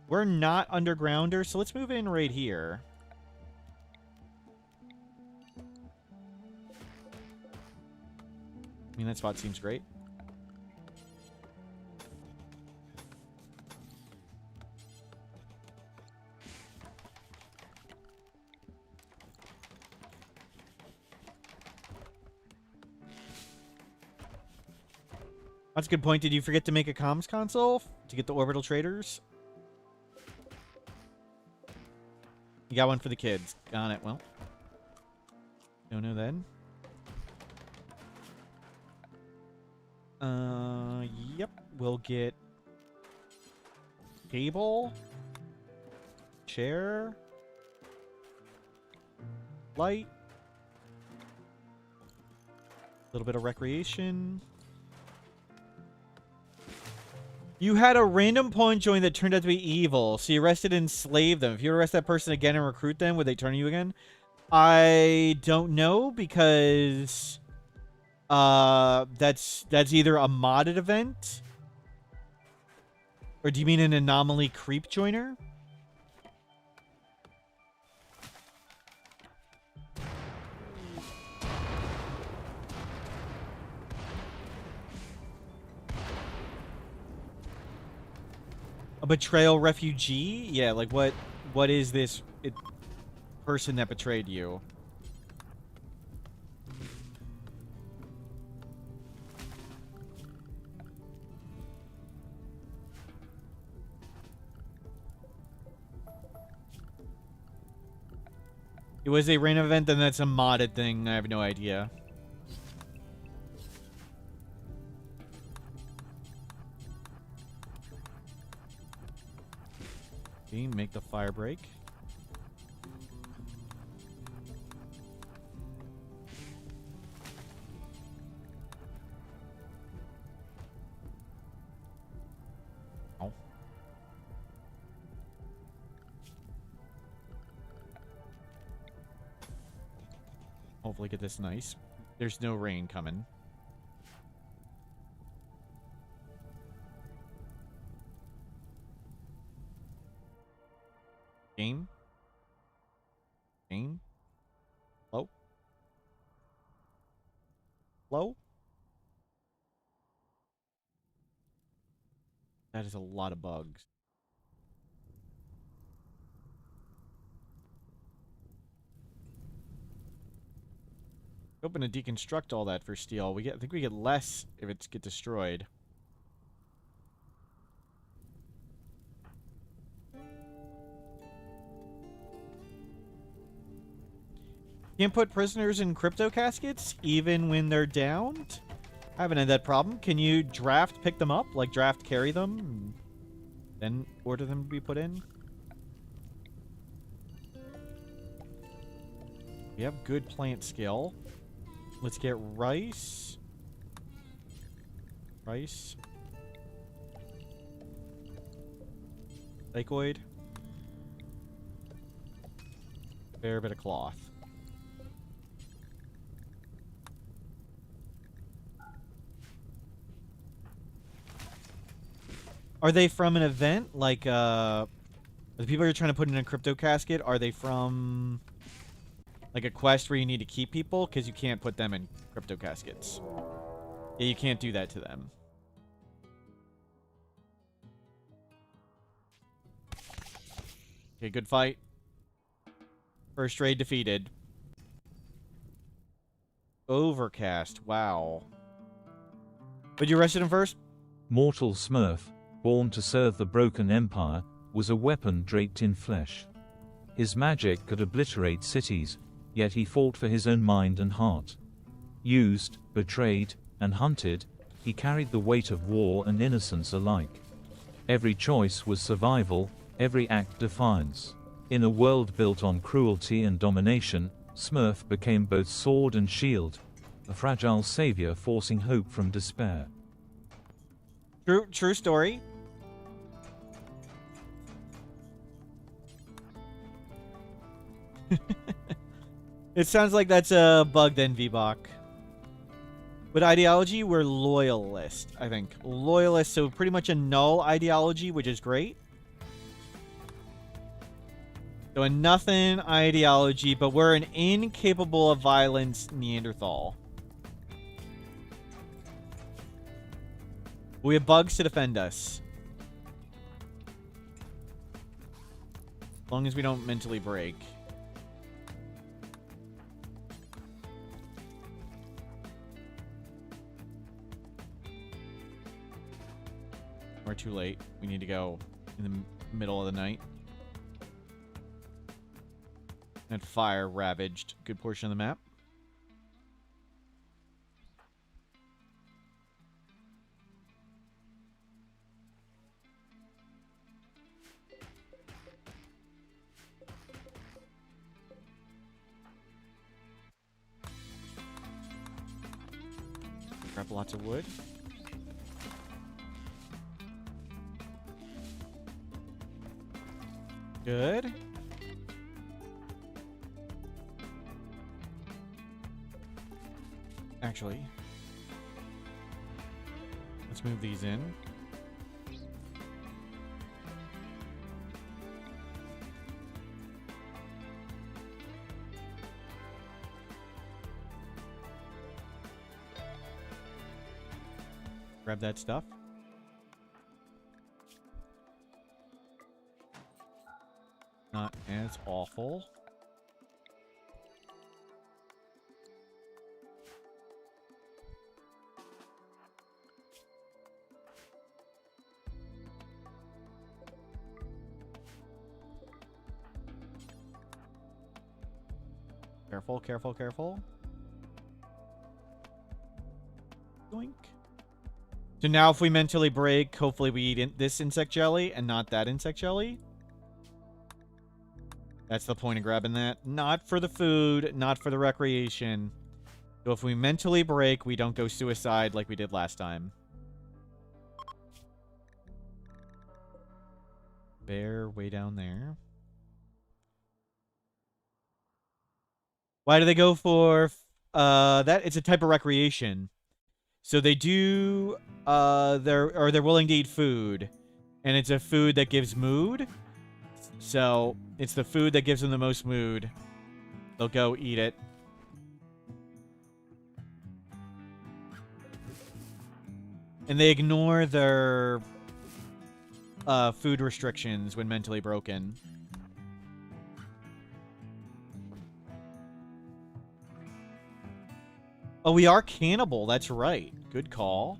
We're not undergrounder, so let's move in right here. I mean, that spot seems great. That's a good point. Did you forget to make a comms console to get the orbital traders? You got one for the kids. Got it. Well, don't know then. Yep. We'll get table, chair, light, a little bit of recreation. You had a random pawn join that turned out to be evil, so you arrested and enslaved them. If you arrest that person again and recruit them, would they turn you again? I don't know, because that's either a modded event, or do you mean an anomaly creep joiner? A betrayal refugee? Yeah, like what is this person that betrayed you? It was a random event, then that's a modded thing. I have no idea. Make the fire break. Oh. Hopefully get this nice. There's no rain coming. Game. Game. Low. Low. That is a lot of bugs. Hoping to deconstruct all that for steel. I think we get less if it's get destroyed. Can't put prisoners in crypto caskets even when they're downed? I haven't had that problem. Can you draft pick them up? Like draft carry them? And then order them to be put in? We have good plant skill. Let's get rice. Rice. Lakeoid. Fair bit of cloth. Are they from an event? Like, the people you're trying to put in a crypto casket, are they from, like, a quest where you need to keep people? Because you can't put them in crypto caskets. Yeah, you can't do that to them. Okay, good fight. First raid defeated. Overcast, wow. But you arrested him first? Mortal Smurf, born to serve the broken empire, was a weapon draped in flesh. His magic could obliterate cities, yet he fought for his own mind and heart. Used, betrayed, and hunted, He carried the weight of war and innocence alike. Every choice was survival, every act defiance. In a world built on cruelty and domination, Smurf became both sword and shield, a fragile savior forcing hope from despair. True story. It sounds like that's a bug then, V-Bach. With ideology, we're loyalist, I think. Loyalist, so pretty much a null ideology, which is great. So a nothing ideology, but we're an incapable of violence Neanderthal. We have bugs to defend us. As long as we don't mentally break. We're too late. We need to go in the middle of the night. And fire ravaged a good portion of the map. Grab lots of wood. Good. Actually, let's move these in. Grab that stuff. Not as awful. Careful, careful, careful. Doink. So now if we mentally break, hopefully we eat this insect jelly and not that insect jelly. That's the point of grabbing that. Not for the food, not for the recreation. So if we mentally break, we don't go suicide like we did last time. Bear way down there. Why do they go for that? It's a type of recreation. So they do they're willing to eat food. And it's a food that gives mood. So it's the food that gives them the most mood. They'll go eat it. And they ignore their food restrictions when mentally broken. Oh, we are cannibal. That's right. Good call.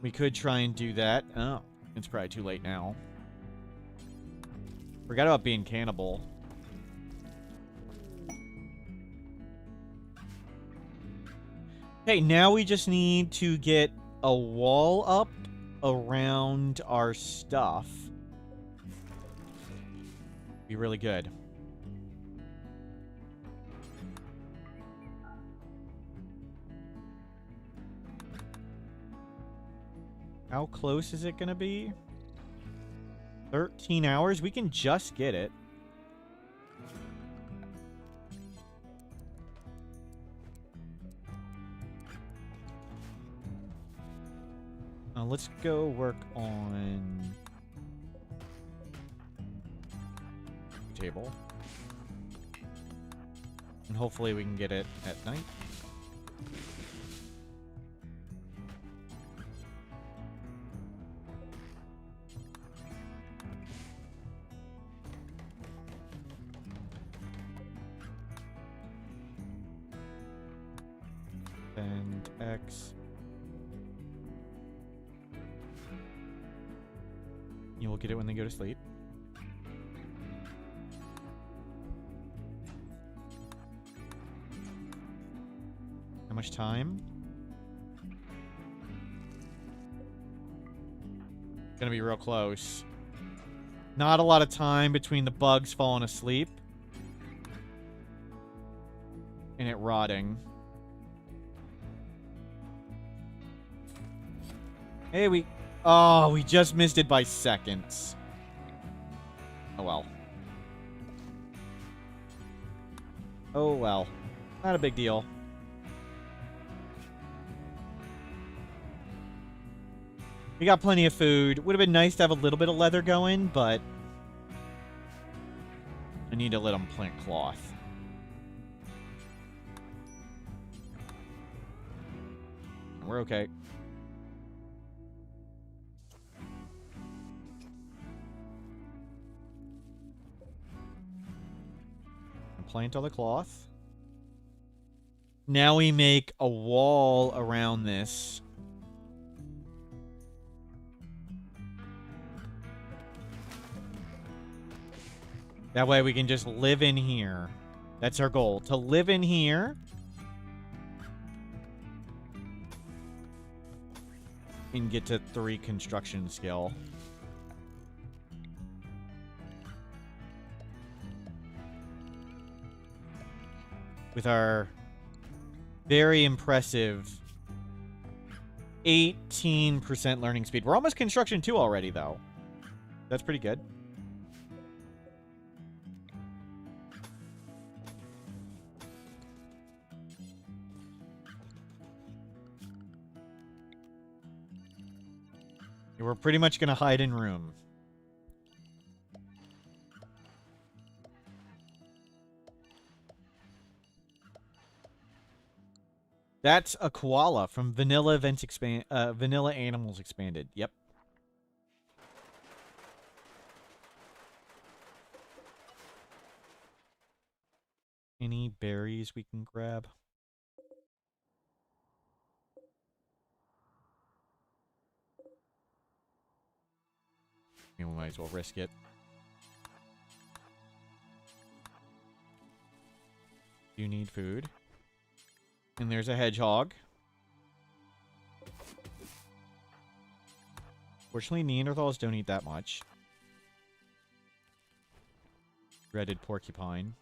We could try and do that. Oh, it's probably too late now. Forgot about being cannibal. Okay, now we just need to get a wall up around our stuff. Be really good. How close is it going to be? 13 hours? We can just get it. Let's go work on table. And hopefully we can get it at night. And X. You will get it when they go to sleep. How much time? Gonna be real close. Not a lot of time between the bugs falling asleep and it rotting. Hey, we just missed it by seconds. Oh well. Oh well. Not a big deal. We got plenty of food. Would have been nice to have a little bit of leather going, but I need to let them plant cloth. We're okay. Plant all the cloth. Now we make a wall around this. That way we can just live in here. That's our goal. To live in here. And get to 3 construction skill. With our very impressive 18% learning speed. We're almost construction 2 already, though. That's pretty good. We're pretty much going to hide in room. That's a koala from Vanilla Events Vanilla Animals Expanded. Yep. Any berries we can grab? We might as well risk it. You need food. And there's a hedgehog. Fortunately, Neanderthals don't eat that much. Dreaded porcupine.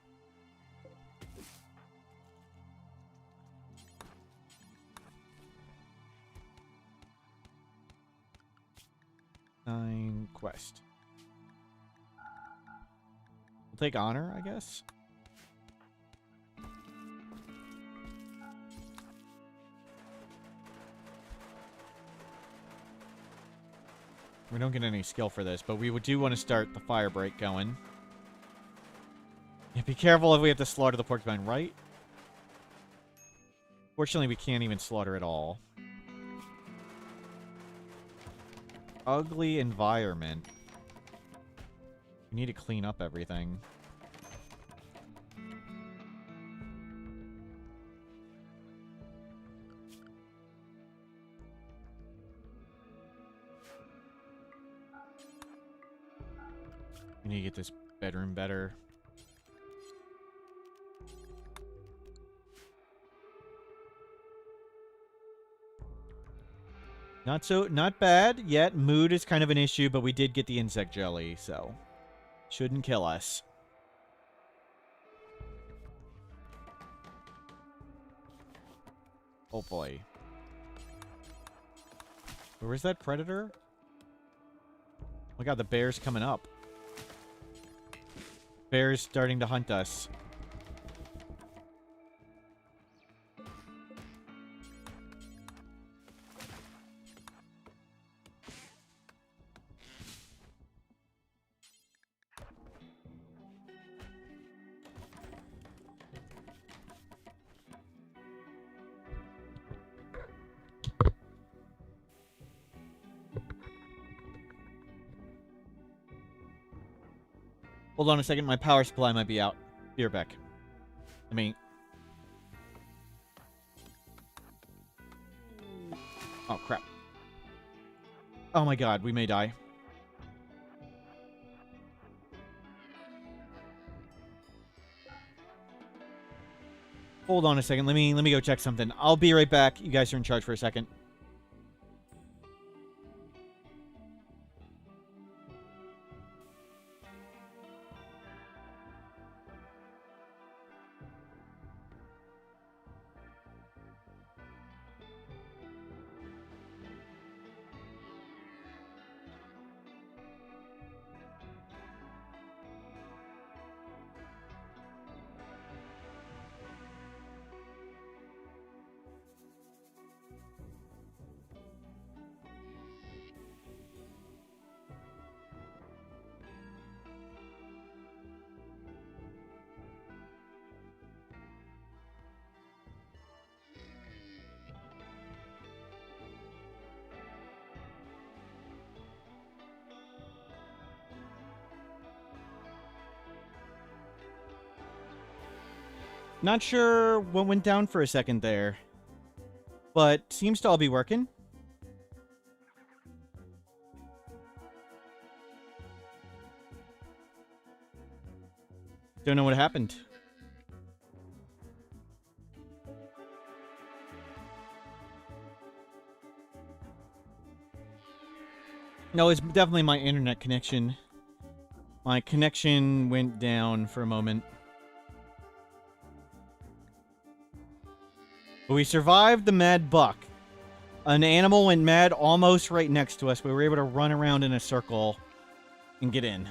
Quest. We'll take honor, I guess. We don't get any skill for this, but we do want to start the fire break going. Yeah, be careful if we have to slaughter the porcupine, right? Fortunately, we can't even slaughter at all. Ugly environment. We need to clean up everything. We need to get this bedroom better. Not bad yet. Mood is kind of an issue, but we did get the insect jelly, so shouldn't kill us. Oh boy. Where's that predator? Oh my god, the bear's coming up. Bear's starting to hunt us. Hold on a second, my power supply might be out. Be right back. Oh, crap. Oh my god, we may die. Hold on a second, let me go check something. I'll be right back. You guys are in charge for a second. Not sure what went down for a second there. But seems to all be working. Don't know what happened. No, it's definitely my internet connection. My connection went down for a moment. But we survived the mad buck. An animal went mad almost right next to us. We were able to run around in a circle and get in.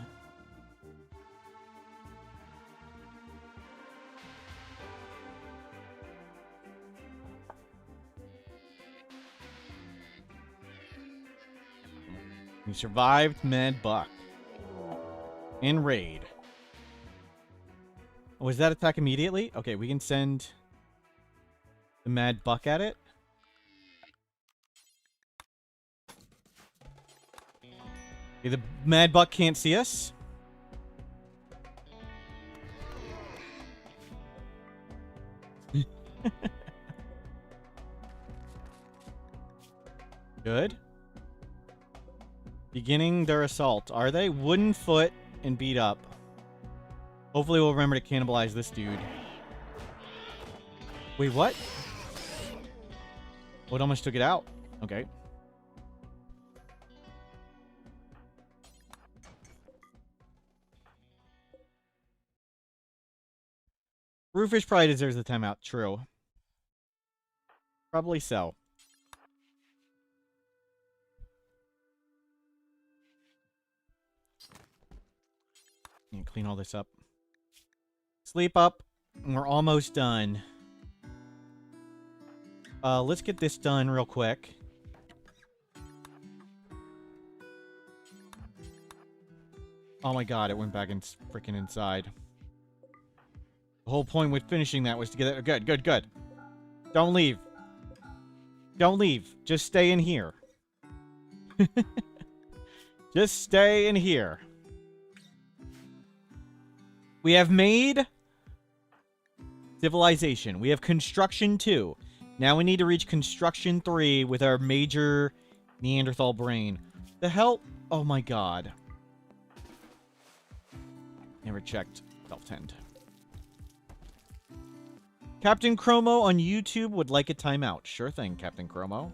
We survived mad buck. And raid. Was that attack immediately? Okay, we can send the mad buck at it. Okay, the mad buck can't see us. Good. Beginning their assault. Are they? Wooden foot and beat up. Hopefully we'll remember to cannibalize this dude. Wait, what? Oh, it almost took it out. Okay. Roofish probably deserves the timeout. True. Probably so. Clean all this up. Sleep up. We're almost done. Let's get this done real quick. Oh my god, it went back in freaking inside. The whole point with finishing that was to get it. Good, good, good. Don't leave. Don't leave. Just stay in here. Just stay in here. We have made Civilization. We have Construction 2. Now we need to reach Construction 3 with our major Neanderthal brain. The hell? Oh my god. Never checked Self-Tend. Captain Chromo on YouTube would like a timeout. Sure thing, Captain Chromo.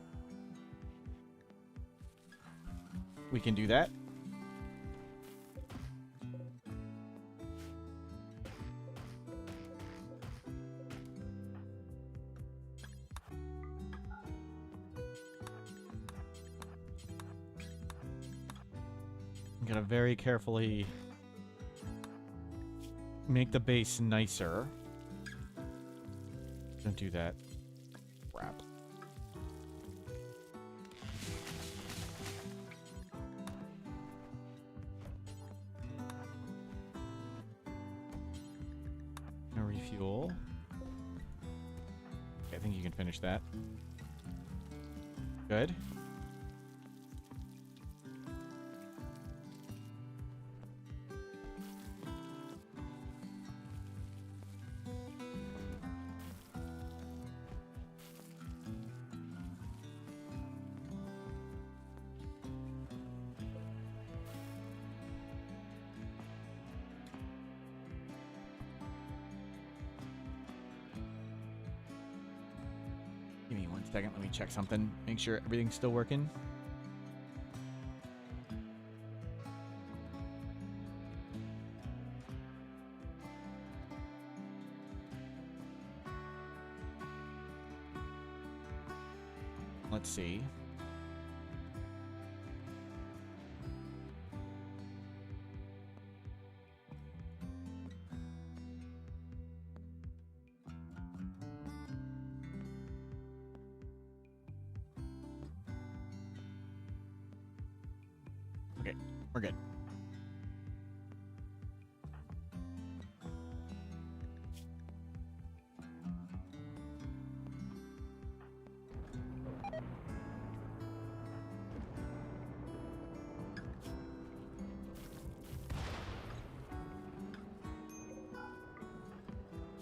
We can do that. Gotta very carefully make the base nicer. Don't do that. Crap. No refuel. Okay, I think you can finish that. Good. Second, let me check something. Make sure everything's still working. Let's see. We're good.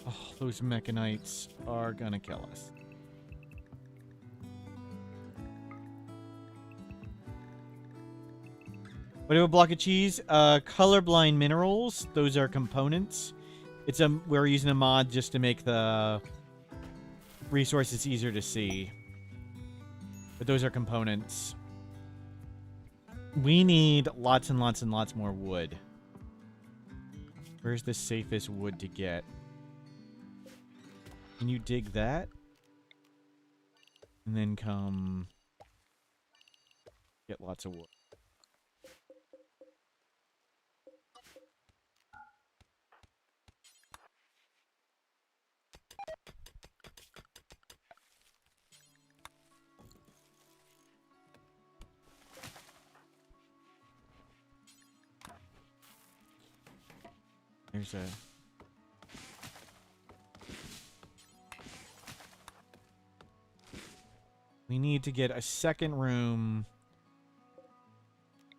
Oh, those mechanites are gonna kill us. What do a block of cheese? Colorblind minerals. Those are components. We're using a mod just to make the resources easier to see. But those are components. We need lots and lots and lots more wood. Where's the safest wood to get? Can you dig that? And then come get lots of wood. There's a... We need to get a second room.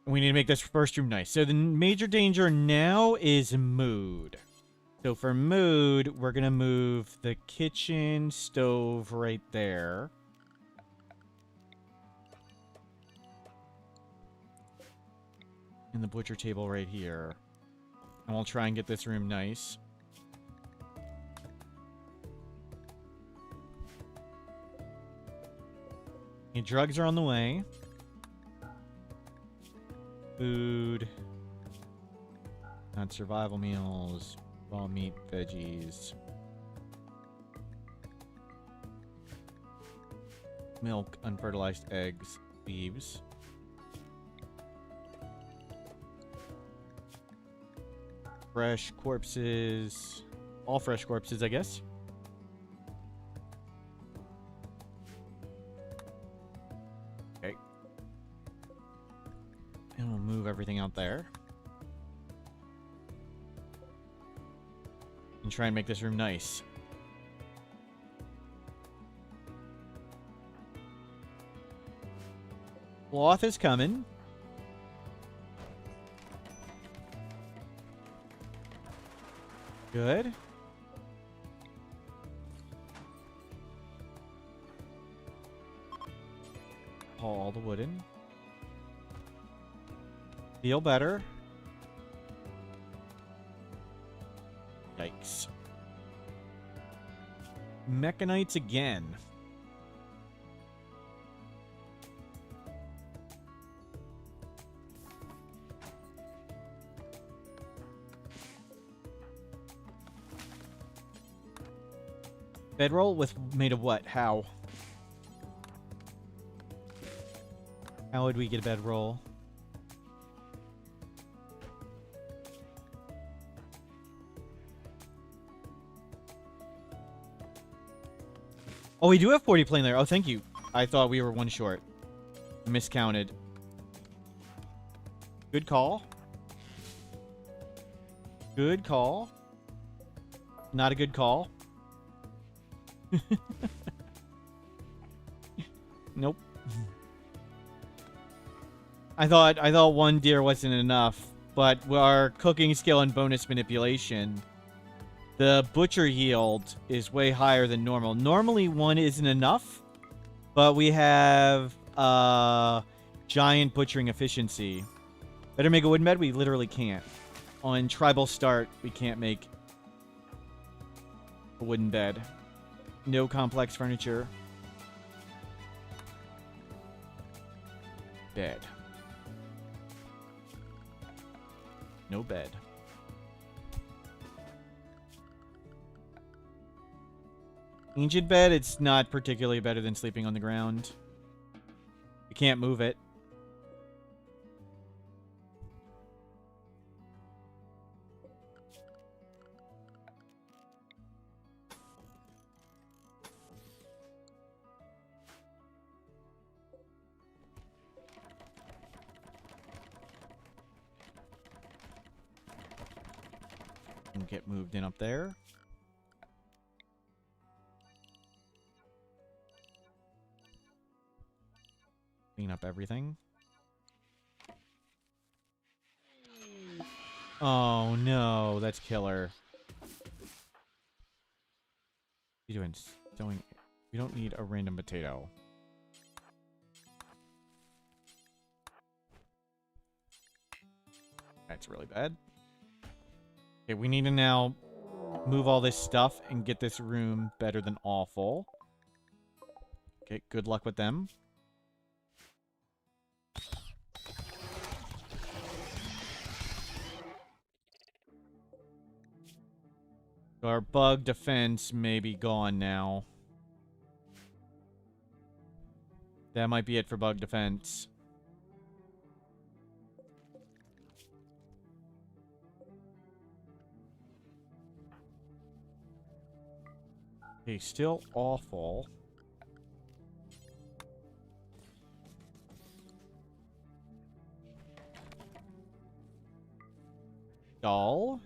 We need to make this first room nice. So the major danger now is mood. So for mood, we're going to move the kitchen stove right there. And the butcher table right here. And we'll try and get this room nice. Okay, drugs are on the way. Food. Not survival meals. Raw meat, veggies. Milk, unfertilized eggs, leaves. Fresh corpses. All fresh corpses, I guess. Okay. And we'll move everything out there. And try and make this room nice. Cloth is coming. Good. Haul all the wood in. Feel better. Yikes. Mechanites again. Bedroll with made of what? How? How would we get a bedroll? Oh, we do have 40 plain there. Oh, thank you. I thought we were one short. Miscounted. Good call. Good call. Not a good call. Nope. I thought one deer wasn't enough, but our cooking skill and bonus manipulation, the butcher yield is way higher than normal. Normally one isn't enough, but we have giant butchering efficiency. Better make a wooden bed? We literally can't. On tribal start, we can't make a wooden bed. No complex furniture. Bed. No bed. Ancient bed, it's not particularly better than sleeping on the ground. You can't move it. Get moved in up there. Clean up everything. Oh no, that's killer. you doing? Sowing. We don't need a random potato. That's really bad. Okay, we need to now move all this stuff and get this room better than awful. Okay, good luck with them. So our bug defense may be gone now. That might be it for bug defense. Okay, still awful. Dull.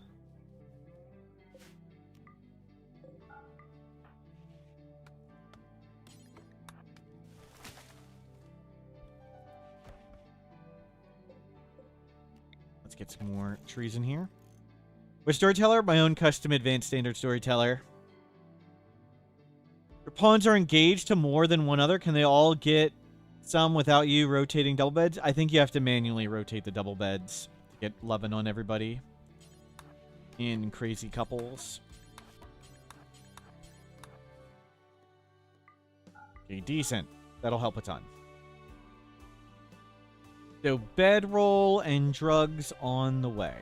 Let's get some more trees in here. With Storyteller, my own custom advanced standard Storyteller. Your pawns are engaged to more than one other. Can they all get some without you rotating double beds? I think you have to manually rotate the double beds to get loving on everybody in crazy couples. Okay, decent. That'll help a ton. So bedroll and drugs on the way.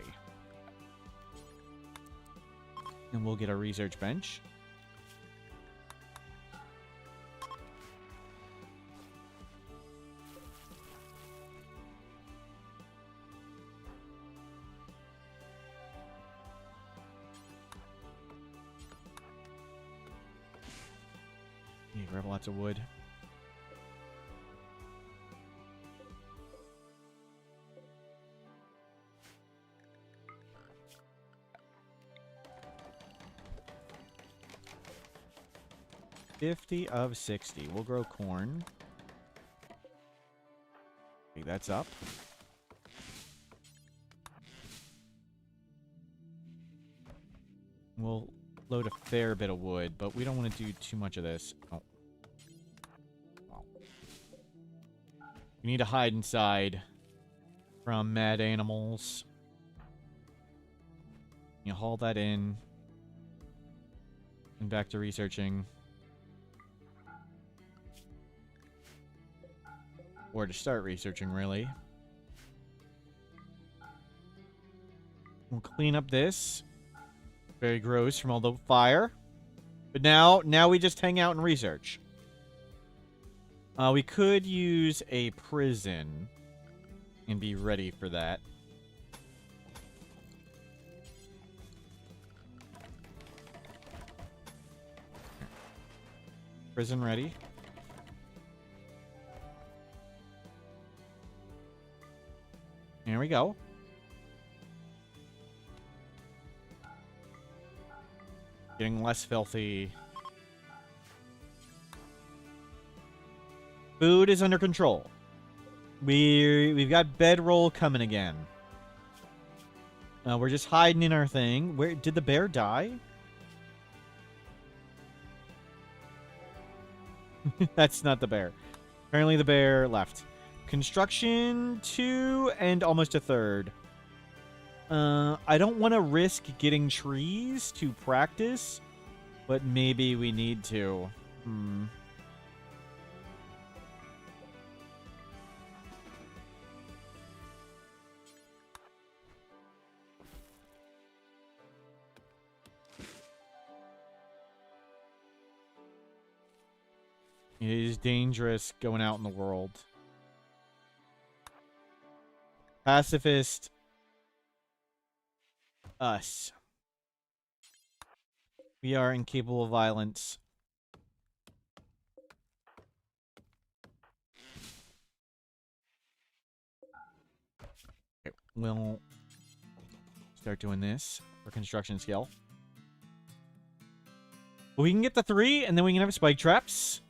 And we'll get a research bench. Yeah, grab lots of wood. $50 of 60. We'll grow corn. Okay, that's up. We'll load a fair bit of wood, but we don't want to do too much of this. Oh. Well. We need to hide inside from mad animals. You haul that in. And back to researching. Or to start researching, really. We'll clean up this. Very gross from all the fire. But now we just hang out and research. We could use a prison and be ready for that. Prison ready. Here we go. Getting less filthy. Food is under control. We've got bedroll coming again. We're just hiding in our thing. Where did the bear die? That's not the bear. Apparently the bear left. Construction 2 and almost a third. I don't want to risk getting trees to practice, but maybe we need to. It is dangerous going out in the world. Pacifist. Us. We are incapable of violence. Okay, we'll start doing this for construction skill. We can get the 3, and then we can have spike traps.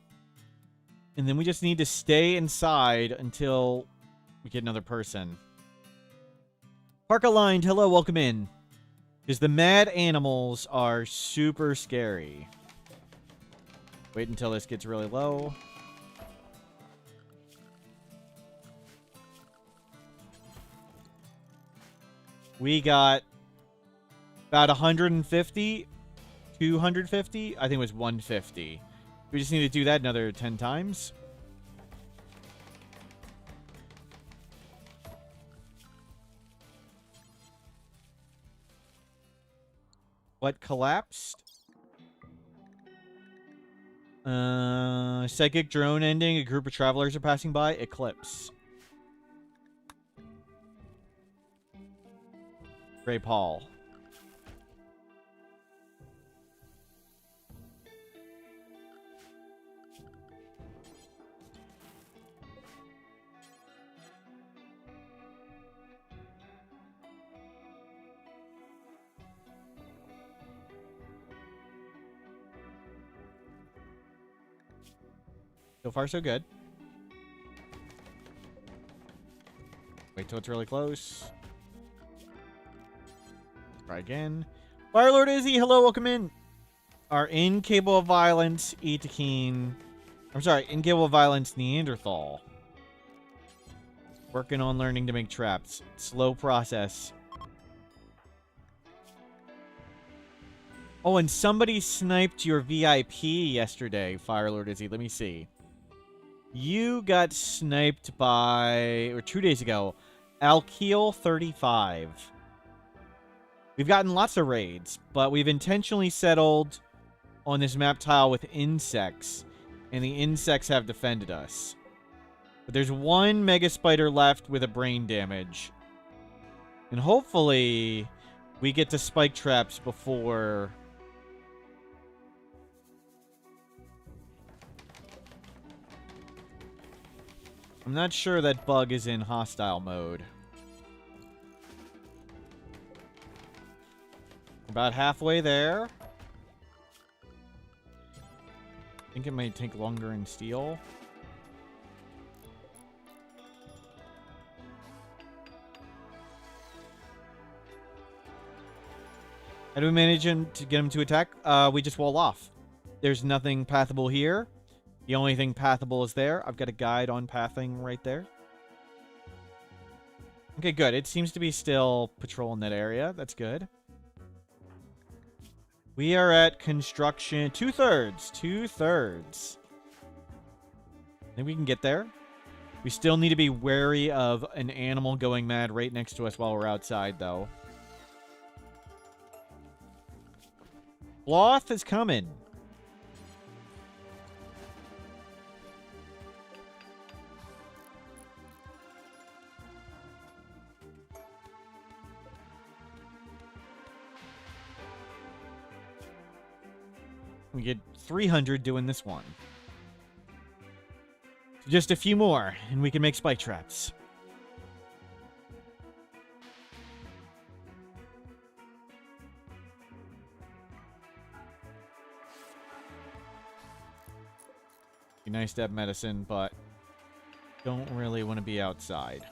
And then we just need to stay inside until we get another person. Park aligned. Hello, welcome in. Because the mad animals are super scary. Wait until this gets really low. We got about 150, 250. I think it was 150. We just need to do that another 10 times. What collapsed? Psychic drone ending. A group of travelers are passing by. Eclipse. Gray Paul. So far, so good. Wait till it's really close. Try again. Firelord Izzy, hello, welcome in. Our incapable of violence, Itakeen. I'm sorry, incapable of violence, Neanderthal. Working on learning to make traps. Slow process. Oh, and somebody sniped your VIP yesterday, Firelord Izzy. Let me see. You got sniped by, or 2 days ago, Alkeel35. We've gotten lots of raids, but we've intentionally settled on this map tile with insects, and the insects have defended us. But there's one mega spider left with a brain damage. And hopefully, we get to spike traps before... I'm not sure that bug is in hostile mode. About halfway there. I think it might take longer in steel. How do we manage him to get him to attack? We just wall off. There's nothing pathable here. The only thing pathable is there. I've got a guide on pathing right there. Okay, good. It seems to be still patrolling that area. That's good. We are at construction. 2/3. 2/3. I think we can get there. We still need to be wary of an animal going mad right next to us while we're outside, though. Sloth is coming. We get 300 doing this one. Just a few more, and we can make spike traps. Be nice to have medicine, but don't really want to be outside.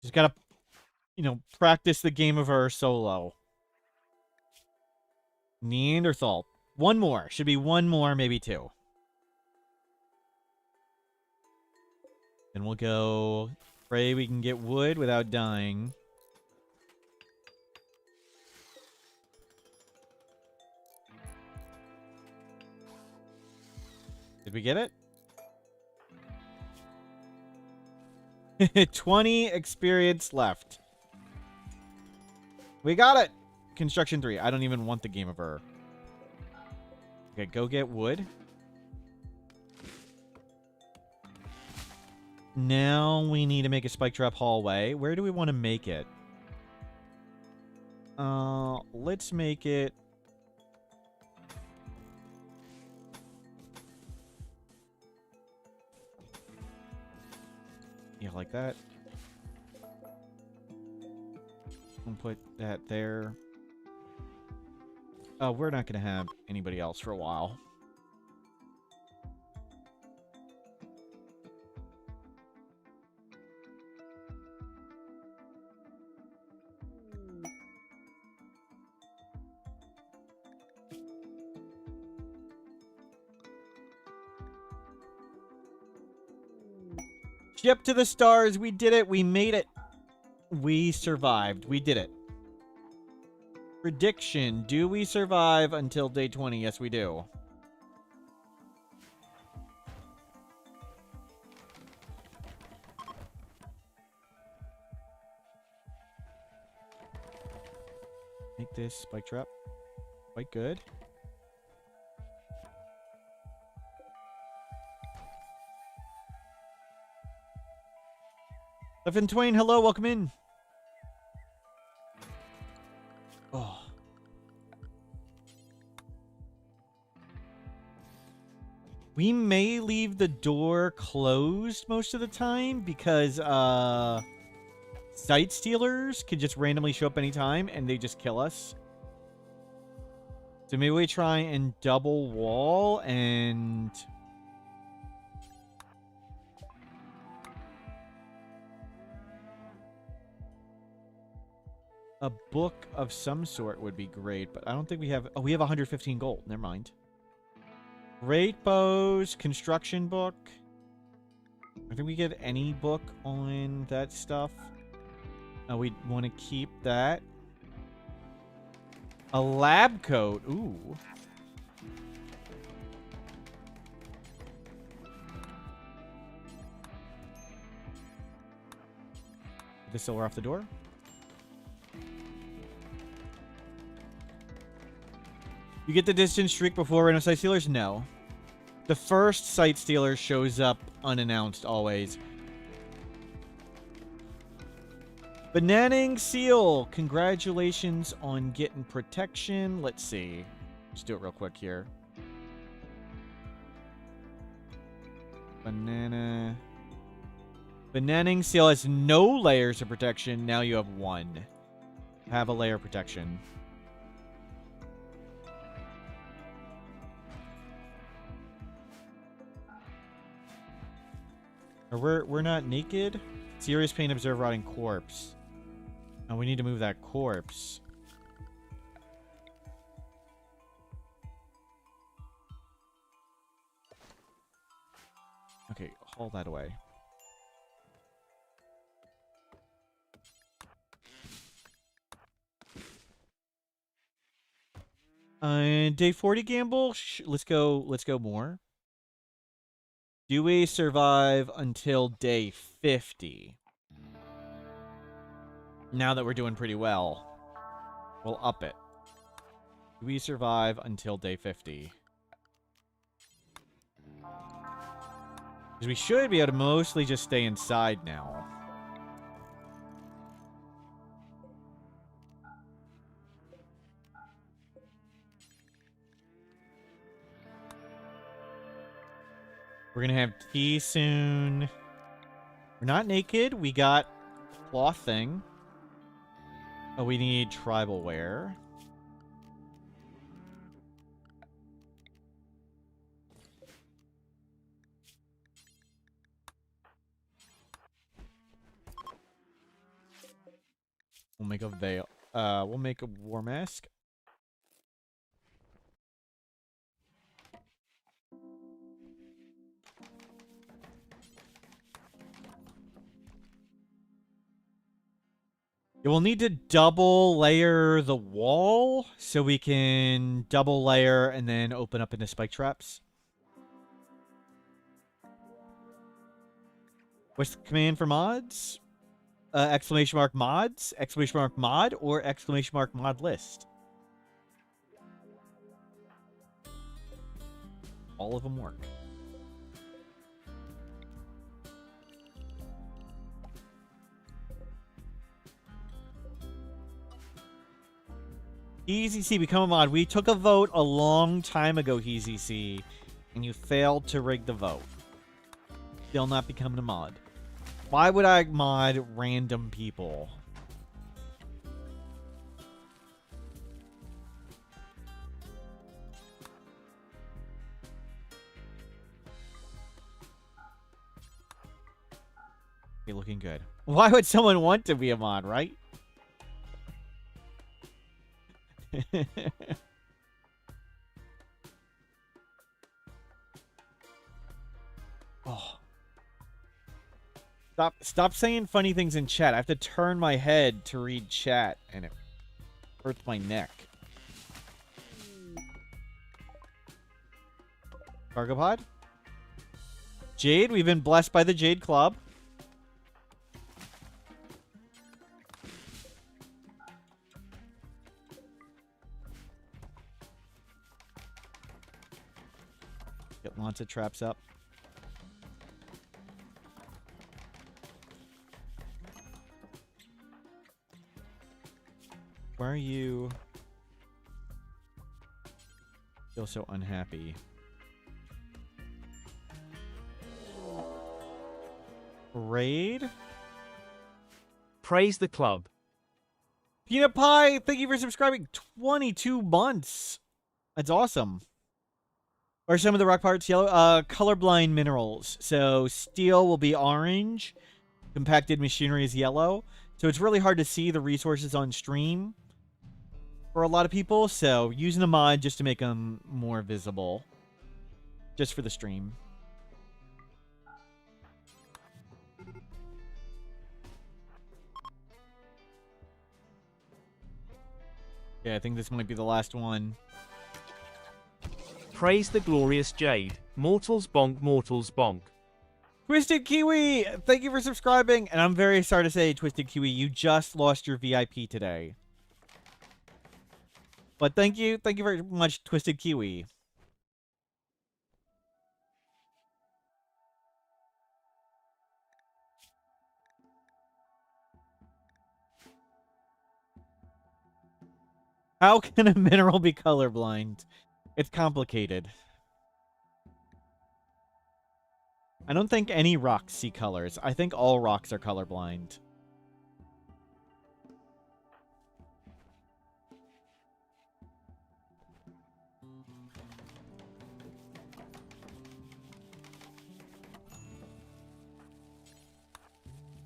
Just gotta, practice the game of our solo. Neanderthal. One more. Should be one more, maybe two. Then we'll go pray we can get wood without dying. Did we get it? 20 experience left. We got it! Construction 3. I don't even want the game of her. Okay, go get wood. Now we need to make a spike trap hallway. Where do we want to make it? Let's make it... Yeah, like that. We'll put that there. Oh, we're not going to have anybody else for a while. Ship to the stars. We did it. We made it. We survived. We did it. Prediction. Do we survive until day 20? Yes, we do. Make this spike trap quite good. Stephen Twain, hello, welcome in. Oh. We may leave the door closed most of the time because sight stealers can just randomly show up anytime and they just kill us. So maybe we try and double wall and a book of some sort would be great, but I don't think we have... Oh, we have 115 gold. Never mind. Great bows, construction book. I think we get any book on that stuff. We want to keep that. A lab coat. Ooh. Get the silver off the door. You get the distance streak before random sight stealers? No. The first sight stealer shows up unannounced always. Bananing Seal, congratulations on getting protection. Let's see. Let's do it real quick here. Bananing Seal has no layers of protection. Now you have one. Have a layer of protection. We're not naked. Serious pain, observe rotting corpse. And we need to move that corpse. Okay, haul that away. Day 40 gamble. Let's go more. Do we survive until day 50? Now that we're doing pretty well, we'll up it. Do we survive until day 50? Because we should be able to mostly just stay inside now. We're going to have tea soon. We're not naked. We got cloth thing. Oh, we need tribal wear. We'll make a veil. We'll make a war mask. We'll need to double layer the wall so we can double layer and then open up into spike traps. What's the command for mods? Exclamation mark mods, exclamation mark mod, or exclamation mark mod list. All of them work. Easy C, become a mod. We took a vote a long time ago, Easy C, and you failed to rig the vote. Still not becoming a mod. Why would I mod random people? Okay, looking good. Why would someone want to be a mod, right? Oh. Stop saying funny things in chat. I have to turn my head to read chat, and it hurts my neck. Cargo pod? Jade, we've been blessed by the Jade Club. Get lots of traps up. Why are you feel so unhappy? Raid? Praise the club. Peanut Pie, thank you for subscribing. 22 months. That's awesome. Are some of the rock parts yellow? Colorblind minerals. So steel will be orange. Compacted machinery is yellow. So it's really hard to see the resources on stream for a lot of people. So using a mod just to make them more visible. Just for the stream. Yeah, I think this might be the last one. Praise the glorious Jade. Mortals bonk, mortals bonk. Twisted Kiwi, thank you for subscribing. And I'm very sorry to say, Twisted Kiwi, you just lost your VIP today. But thank you very much, Twisted Kiwi. How can a mineral be colorblind? It's complicated. I don't think any rocks see colors. I think all rocks are colorblind.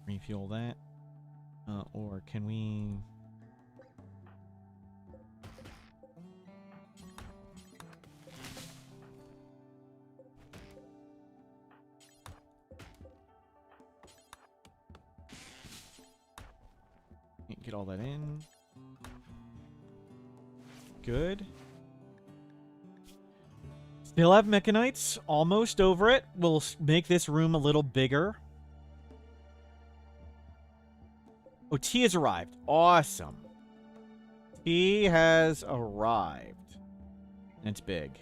Refuel that. Or can we... Get all that in. Good. Still have mechanites. Almost over it. We'll make this room a little bigger. Oh, tea has arrived. Awesome. Tea has arrived. It's big.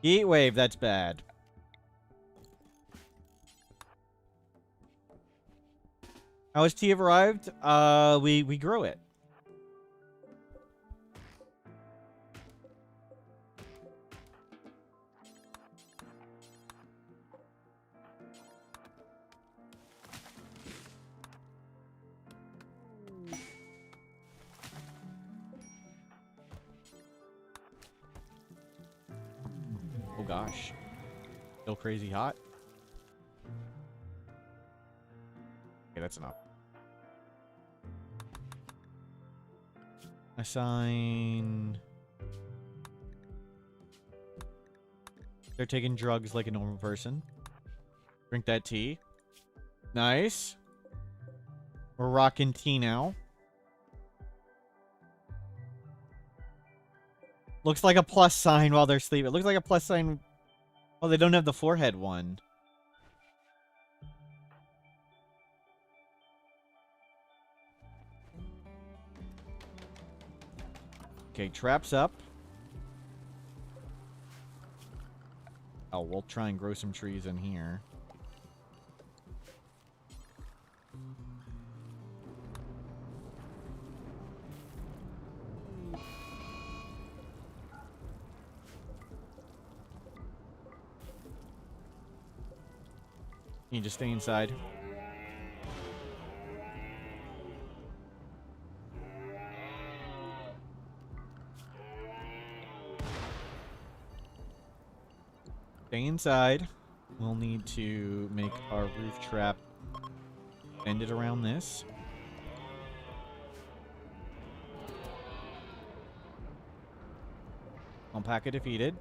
Heat wave, that's bad. How has tea arrived? We grow it. Oh gosh. Still crazy hot. Okay, that's enough. Assign... They're taking drugs like a normal person. Drink that tea. Nice. We're rocking tea now. Looks like a plus sign while they're sleeping. It looks like a plus sign... Oh, they don't have the forehead one. Okay, traps up. Oh, we'll try and grow some trees in here. You just stay inside. Stay inside. We'll need to make our roof trap bend it around this. Alpaca defeated.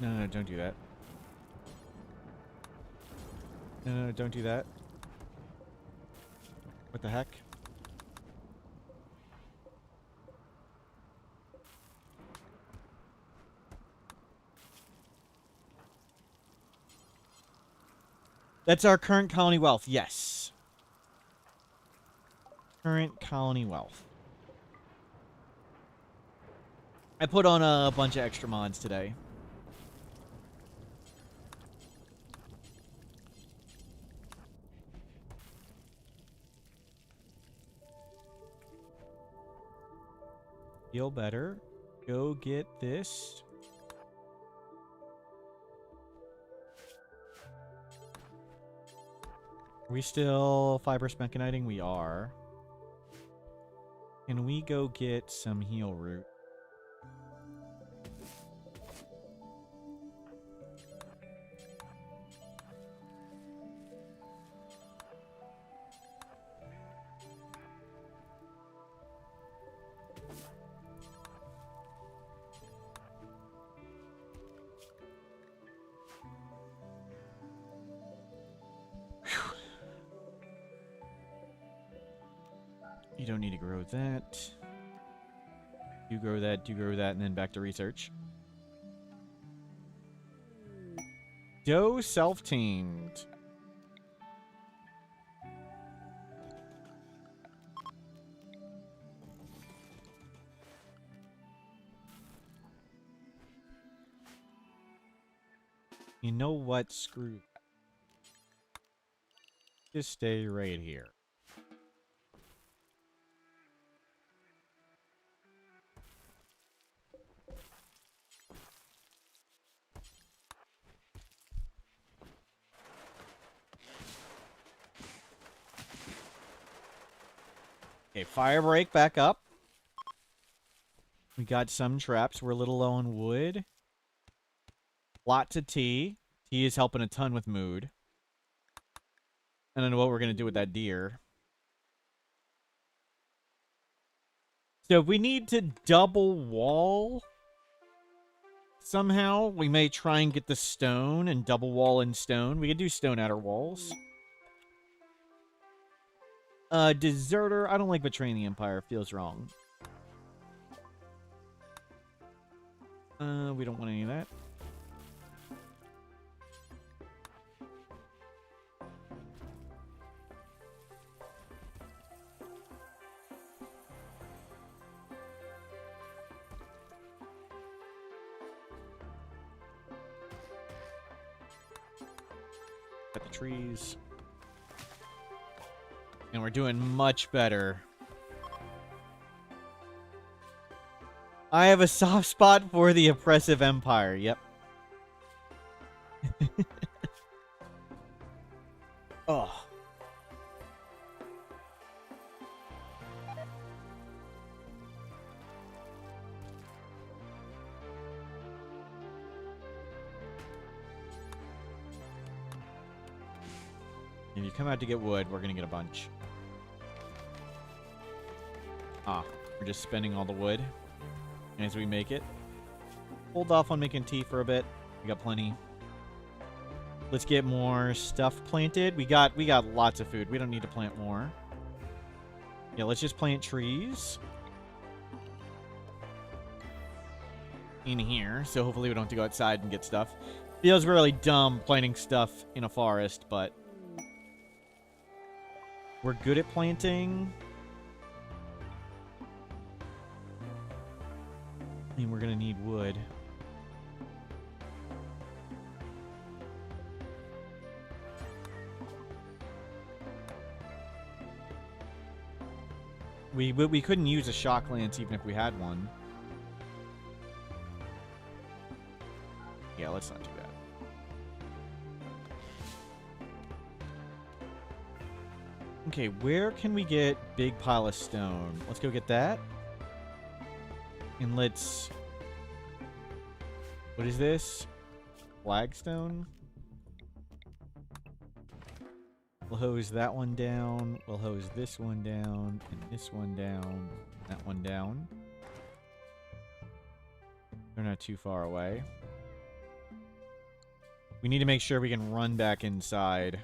No, no, don't do that. No, no, don't do that. What the heck? That's our current colony wealth, yes. Current colony wealth. I put on a bunch of extra mods today. Feel better. Go get this. Are we still fibrous mechaniting? We are. Can we go get some heal root? You don't need to grow that. You grow that, you grow that, and then back to research. Doe self-tamed. You know what? Screw that. Just stay right here. Okay, fire break back up. We got some traps. We're a little low on wood. Lots of tea. Tea is helping a ton with mood. I don't know what we're going to do with that deer. So if we need to double wall somehow, we may try and get the stone and double wall in stone. We could do stone outer walls. Deserter. I don't like betraying the Empire. Feels wrong. We don't want any of that. Cut the trees. And we're doing much better. I have a soft spot for the oppressive empire. Yep. Oh. If you come out to get wood, we're gonna get a bunch. Ah, we're just spending all the wood as we make it. Hold off on making tea for a bit. We got plenty. Let's get more stuff planted. We got lots of food. We don't need to plant more. Yeah, let's just plant trees in here. So hopefully we don't have to go outside and get stuff. Feels really dumb planting stuff in a forest, but we're good at planting. I mean, we're gonna need wood. We couldn't use a shock lance even if we had one. Yeah, let's not do that. Okay, where can we get big pile of stone? Let's go get that. And let's... What is this? Flagstone? We'll hose that one down. We'll hose this one down. And this one down. That one down. They're not too far away. We need to make sure we can run back inside.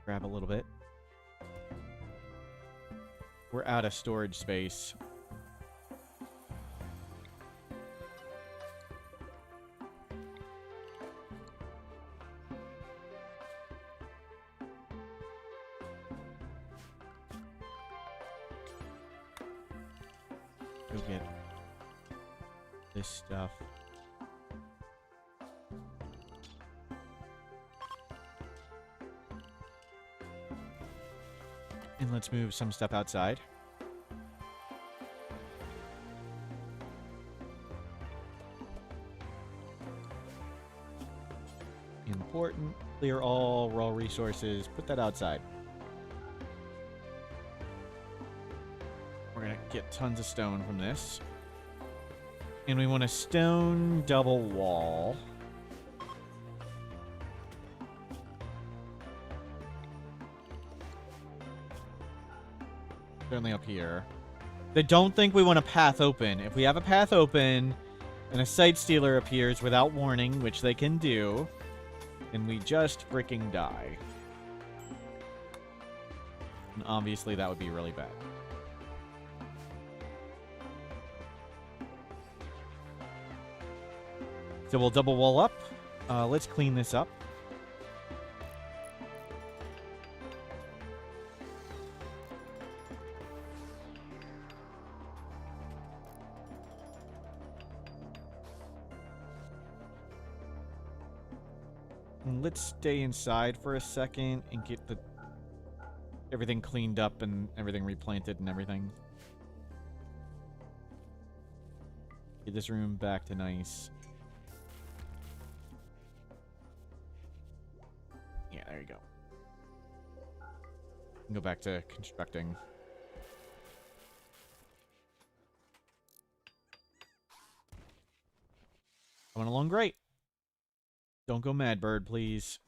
Grab a little bit. We're out of storage space. Go get this stuff. And let's move some stuff outside. Important. Clear all raw resources. Put that outside. We're going to get tons of stone from this. And we want a stone double wall. Certainly up here. They don't think we want a path open. If we have a path open and a site stealer appears without warning, which they can do, then we just freaking die. And obviously that would be really bad. So we'll double wall up. Let's clean this up. And let's stay inside for a second and get everything cleaned up and everything replanted and everything. Get this room back to nice. Yeah, there you go. Go back to constructing. Coming along great. Don't go mad, bird, please.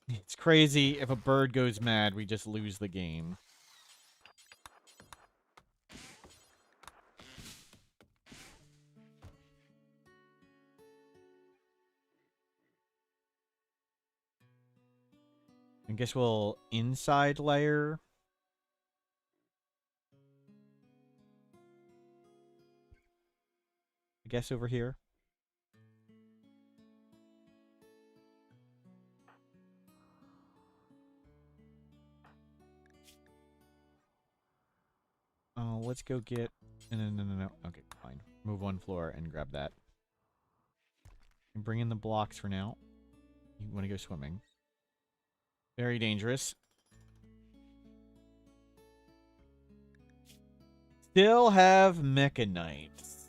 It's crazy. If a bird goes mad, we just lose the game. I guess we'll inside layer. I guess over here. Oh, let's go get... No. Okay, fine. Move one floor and grab that. And bring in the blocks for now. You want to go swimming. Very dangerous. Still have mechanites.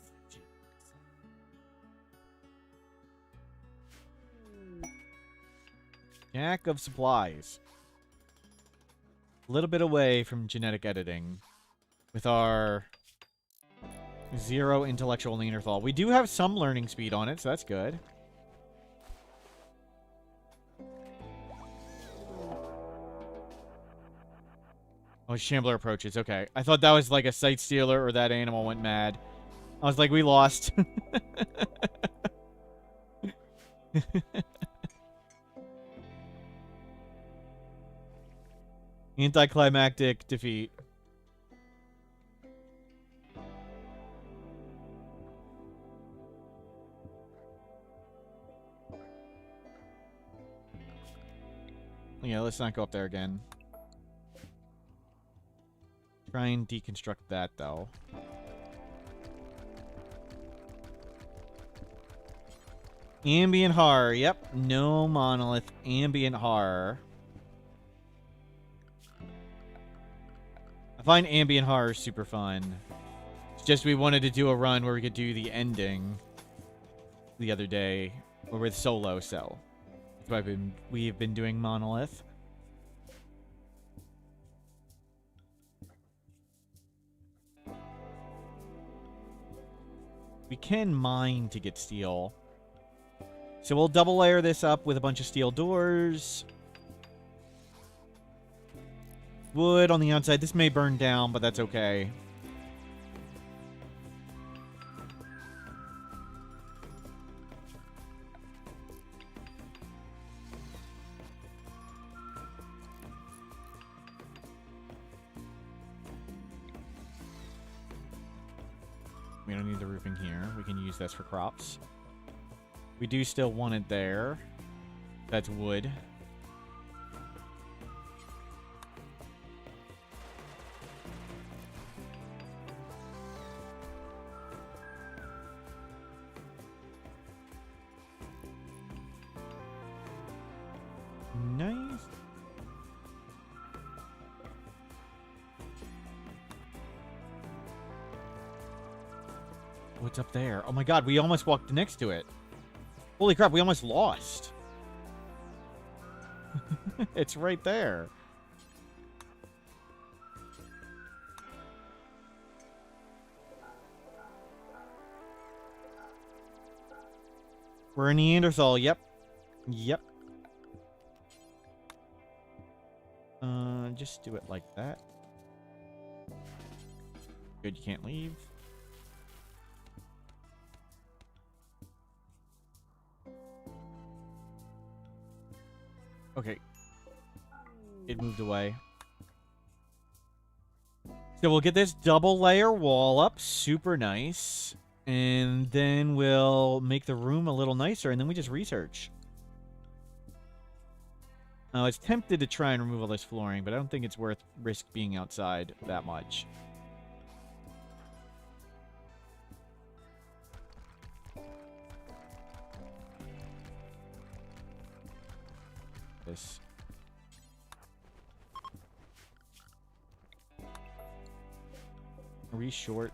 Jack of supplies. A little bit away from genetic editing. With our 0 intellectual Neanderthal. We do have some learning speed on it, so that's good. Oh, Shambler approaches. Okay. I thought that was like a site stealer or that animal went mad. I was like, we lost. Anticlimactic defeat. Yeah, let's not go up there again. Try and deconstruct that, though. Ambient horror. Yep. No monolith. Ambient horror. I find ambient horror super fun. It's just we wanted to do a run where we could do the ending the other day. Or with solo, so. That's why we've been doing monolith. We can mine to get steel. So we'll double layer this up with a bunch of steel doors. wood on the outside. This may burn down, but that's okay. We don't need the roofing here. We can use this for crops. We do still want it there. That's wood. Nice. What's up there? Oh my god, we almost walked next to it. Holy crap, we almost lost. It's right there. We're a Neanderthal, yep. Yep. Just do it like that. Good, you can't leave. Okay. It moved away. So we'll get this double layer wall up. Super nice. And then we'll make the room a little nicer, and then we just research. I was tempted to try and remove all this flooring, but I don't think it's worth risk being outside that much. This. Are we short?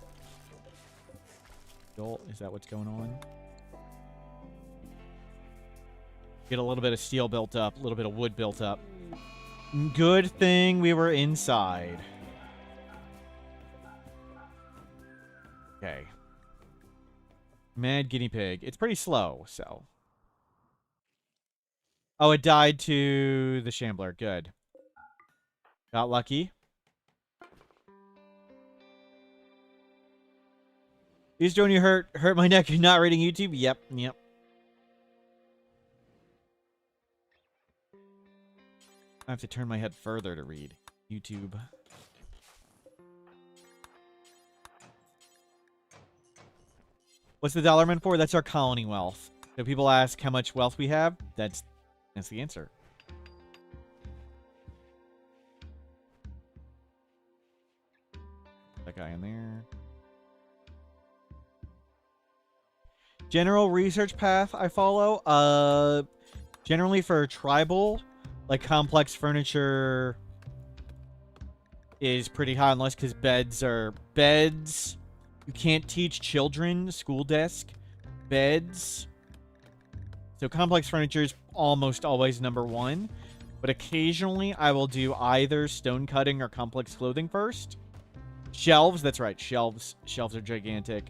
Is that what's going on? Get a little bit of steel built up, a little bit of wood built up. Good thing we were inside. Okay. Mad guinea pig. It's pretty slow, so. Oh, it died to the shambler. Good. Got lucky. He's doing you hurt my neck not reading YouTube? Yep, yep. I have to turn my head further to read YouTube. What's the dollar meant for? That's our colony wealth. So people ask how much wealth we have. That's the answer. That guy in there. General research path I follow. Generally for tribal, like complex furniture is pretty high on the list because beds are beds. You can't teach children. School desk, beds. So complex furniture is almost always number one, but occasionally I will do either stone cutting or complex clothing first. Shelves, that's right, shelves. Shelves are gigantic.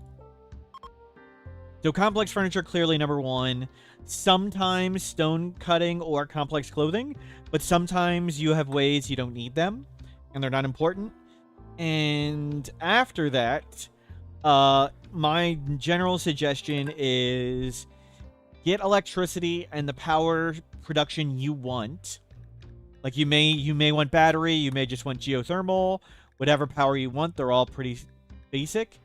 So complex furniture, clearly number one. Sometimes stone cutting or complex clothing, but sometimes you have ways you don't need them, and they're not important. And after that, my general suggestion is get electricity and the power production you want. Like you may want battery, you may just want geothermal, whatever power you want. They're all pretty basic.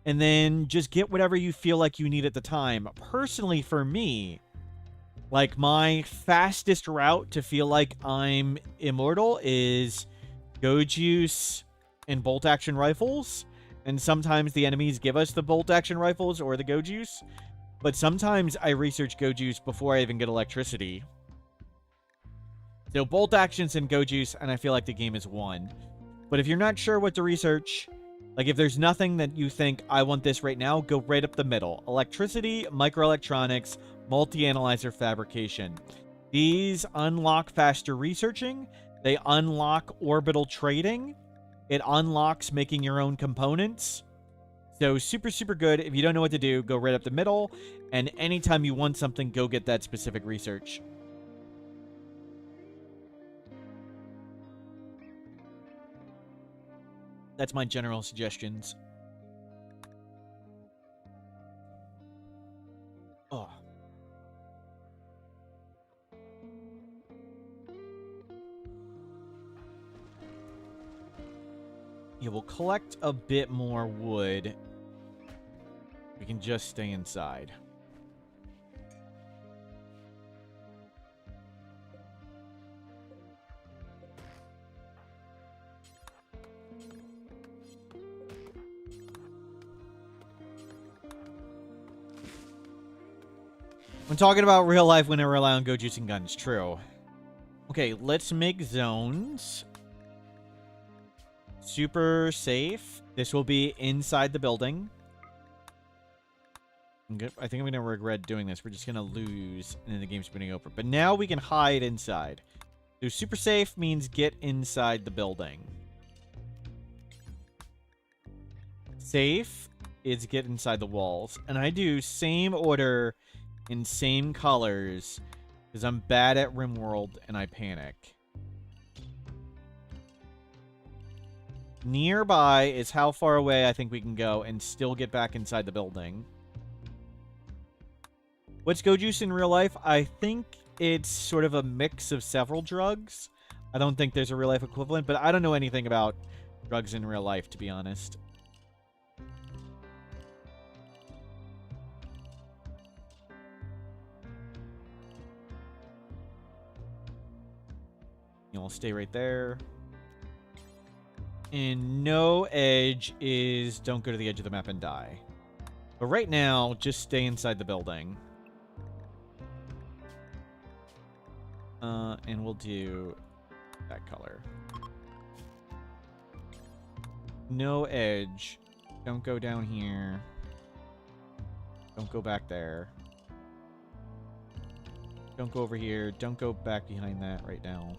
And then just get whatever you feel like you need at the time. Personally, for me, like my fastest route to feel like I'm immortal is Go Juice and bolt action rifles. And sometimes the enemies give us the bolt action rifles or the Go Juice. But sometimes I research Go Juice before I even get electricity. So bolt actions and Go Juice, and I feel like the game is won. But if you're not sure what to research, like if there's nothing that you think, I want this right now, go right up the middle. Electricity, microelectronics, multi-analyzer fabrication. These unlock faster researching. They unlock orbital trading. It unlocks making your own components. So super, super good. If you don't know what to do, go right up the middle. And anytime you want something, go get that specific research. That's my general suggestions. Oh. Yeah, we'll collect a bit more wood. We can just stay inside. I'm talking about real life when I rely on go juice and guns. True. Okay, let's make zones. Super safe. This will be inside the building. I think I'm going to regret doing this. We're just going to lose, and then the game's spinning over. But now we can hide inside. So super safe means get inside the building. Safe is get inside the walls. And I do same order in same colors because I'm bad at Rimworld and I panic. Nearby is how far away I think we can go and still get back inside the building. What's Go Juice in real life? I think it's sort of a mix of several drugs. I don't think there's a real life equivalent, but I don't know anything about drugs in real life, to be honest. You'll stay right there. And no edge is don't go to the edge of the map and die. But right now, just stay inside the building. And we'll do that color. No edge. Don't go down here. Don't go back there. Don't go over here. Don't go back behind that right now.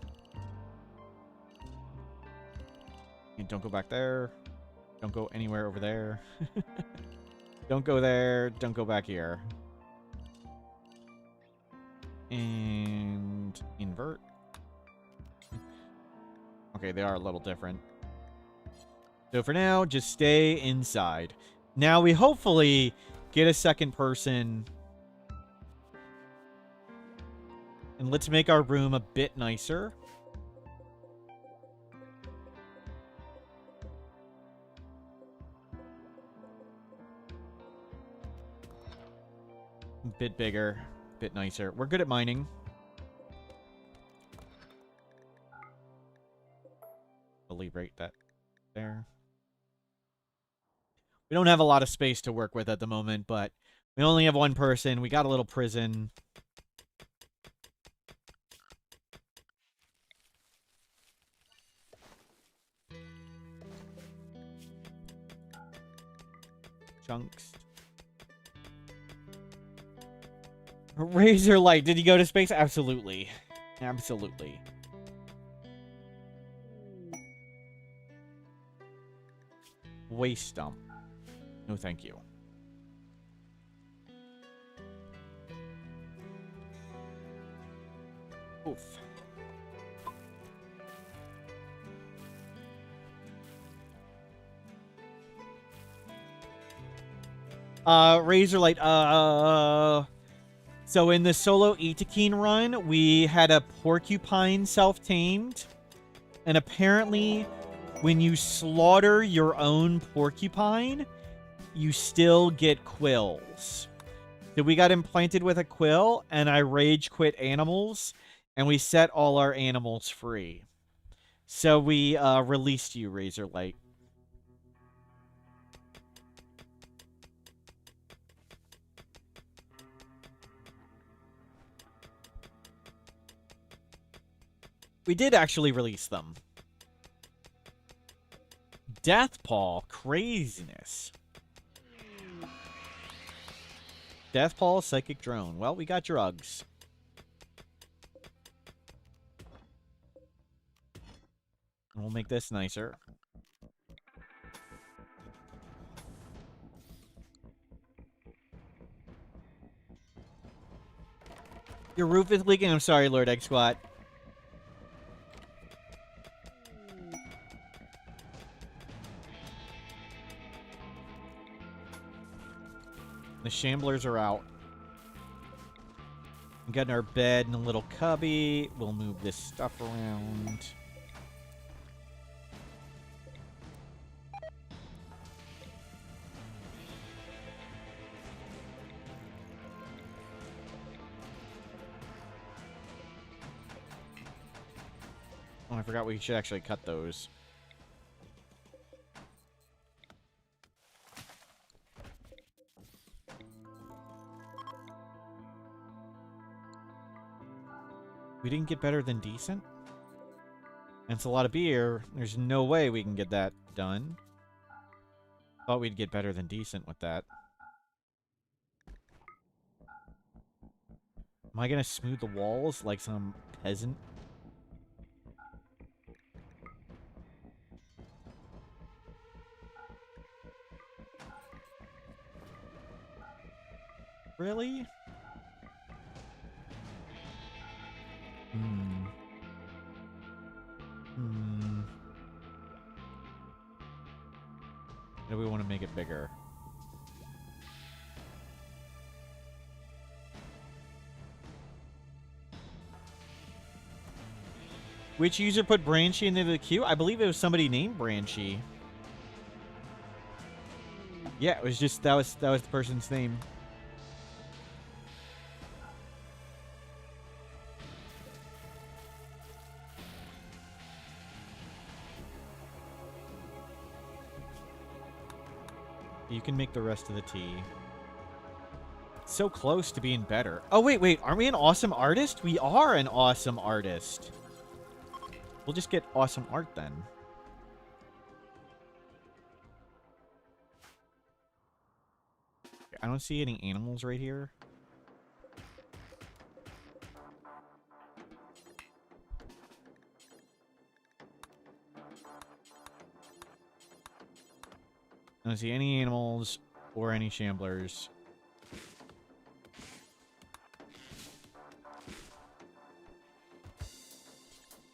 And don't go back there. Don't go anywhere over there. Don't go there. Don't go back here. And invert. Okay, they are a little different. So for now, just stay inside. Now we hopefully get a second person. And let's make our room a bit nicer. A bit bigger, a bit nicer. We're good at mining. I'll leave right that there. We don't have a lot of space to work with at the moment, but we only have one person. We got a little prison. Chunks. Razor light. Did he go to space? Absolutely. Absolutely. Waste dump. No, thank you. Oof. Razorlight, so in the solo Itakeen run, we had a porcupine self-tamed, and apparently when you slaughter your own porcupine, you still get quills. So we got implanted with a quill, and I rage quit animals, and we set all our animals free. So we released you, Razorlight. We did actually release them. Deathpaw, craziness. Deathpaw, psychic drone. Well, we got drugs. And we'll make this nicer. Your roof is leaking. I'm sorry, Lord Egg Squat. The shamblers are out. We got in our bed in a little cubby. We'll move this stuff around. Oh, I forgot we should actually cut those. We didn't get better than decent? That's a lot of beer. There's no way we can get that done. Thought we'd get better than decent with that. Am I gonna smooth the walls like some peasant? Really? Do we want to make it bigger? Which user put Branchy into the queue? I believe it was somebody named Branchy. Yeah, it was just that was the person's name. You can make the rest of the tea. So close to being better. Oh, wait. Aren't we an awesome artist? We are an awesome artist. We'll just get awesome art then. I don't see any animals right here. I don't see any animals or any shamblers.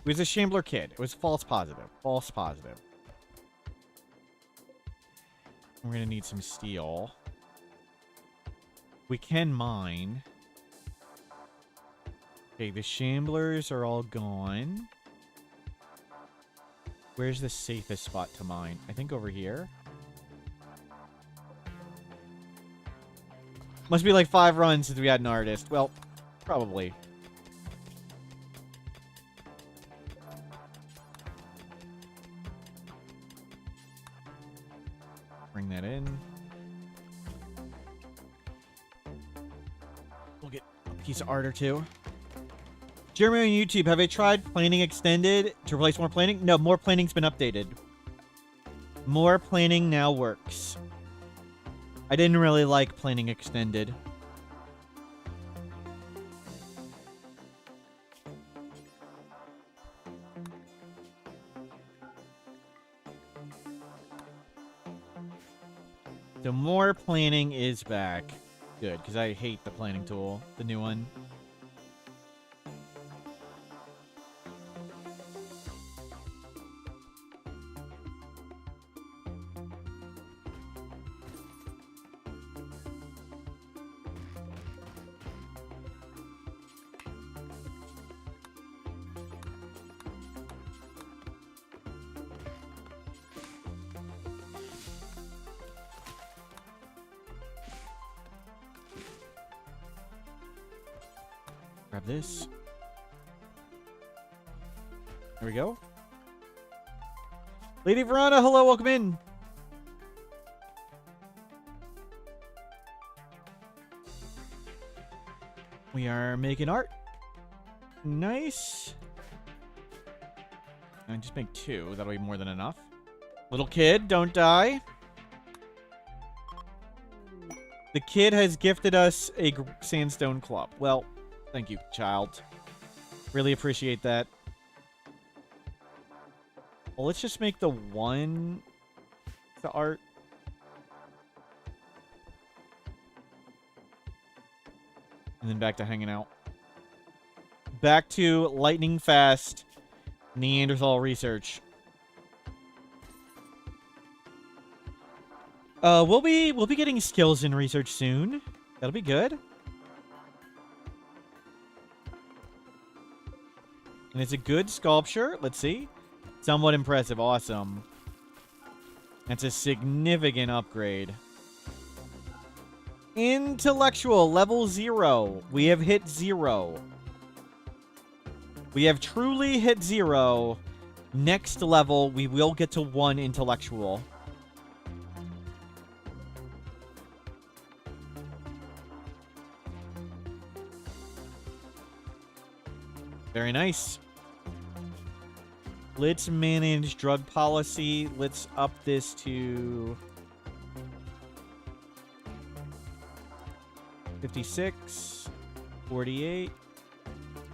It was a shambler kid. It was false positive. False positive. We're going to need some steel. We can mine. Okay, the shamblers are all gone. Where's the safest spot to mine? I think over here. Must be like 5 runs since we had an artist. Well, probably. Bring that in. We'll get a piece of art or two. Jeremy on YouTube, have I tried planning extended to replace more planning? No, more planning's been updated. More planning now works. I didn't really like planning extended. So more planning is back. Good, because I hate the planning tool, the new one. Grab this. There we go. Lady Verona, hello, welcome in. We are making art. Nice. And just make 2. That'll be more than enough. Little kid, don't die. The kid has gifted us a sandstone club. Well, thank you, child. Really appreciate that. Well, let's just make the art. And then back to hanging out. Back to lightning fast Neanderthal research. We'll be getting skills in research soon. That'll be good. And it's a good sculpture. Let's see. Somewhat impressive. Awesome. That's a significant upgrade. Intellectual, level 0. We have hit 0. We have truly hit 0. Next level, we will get to 1 intellectual. Very nice. Let's manage drug policy. Let's up this to 56, 48.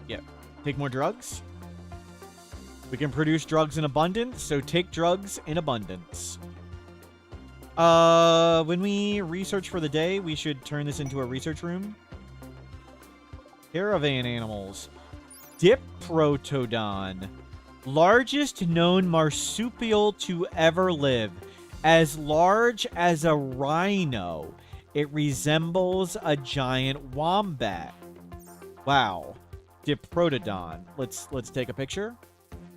Yep. Take more drugs. We can produce drugs in abundance, so take drugs in abundance. When we research for the day, we should turn this into a research room. Caravan animals. Diprotodon. Largest known marsupial to ever live. As large as a rhino. It resembles a giant wombat. Wow. Diprotodon. Let's take a picture.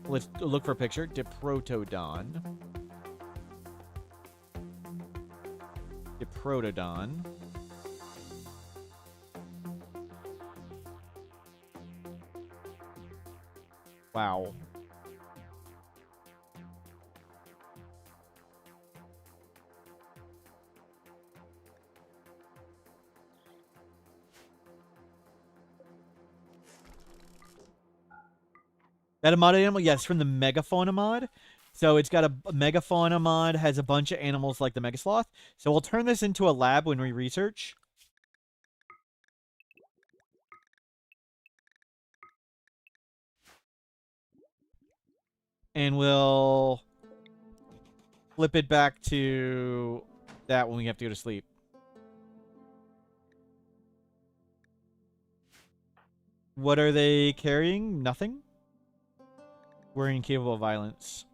Let's look for a picture. Diprotodon. Diprotodon. Wow. That a mod animal? Yes, from the Megafauna mod. So it's got a Megafauna mod, has a bunch of animals like the Megasloth. So we'll turn this into a lab when we research. And we'll flip it back to that when we have to go to sleep. What are they carrying? Nothing? We're incapable of violence.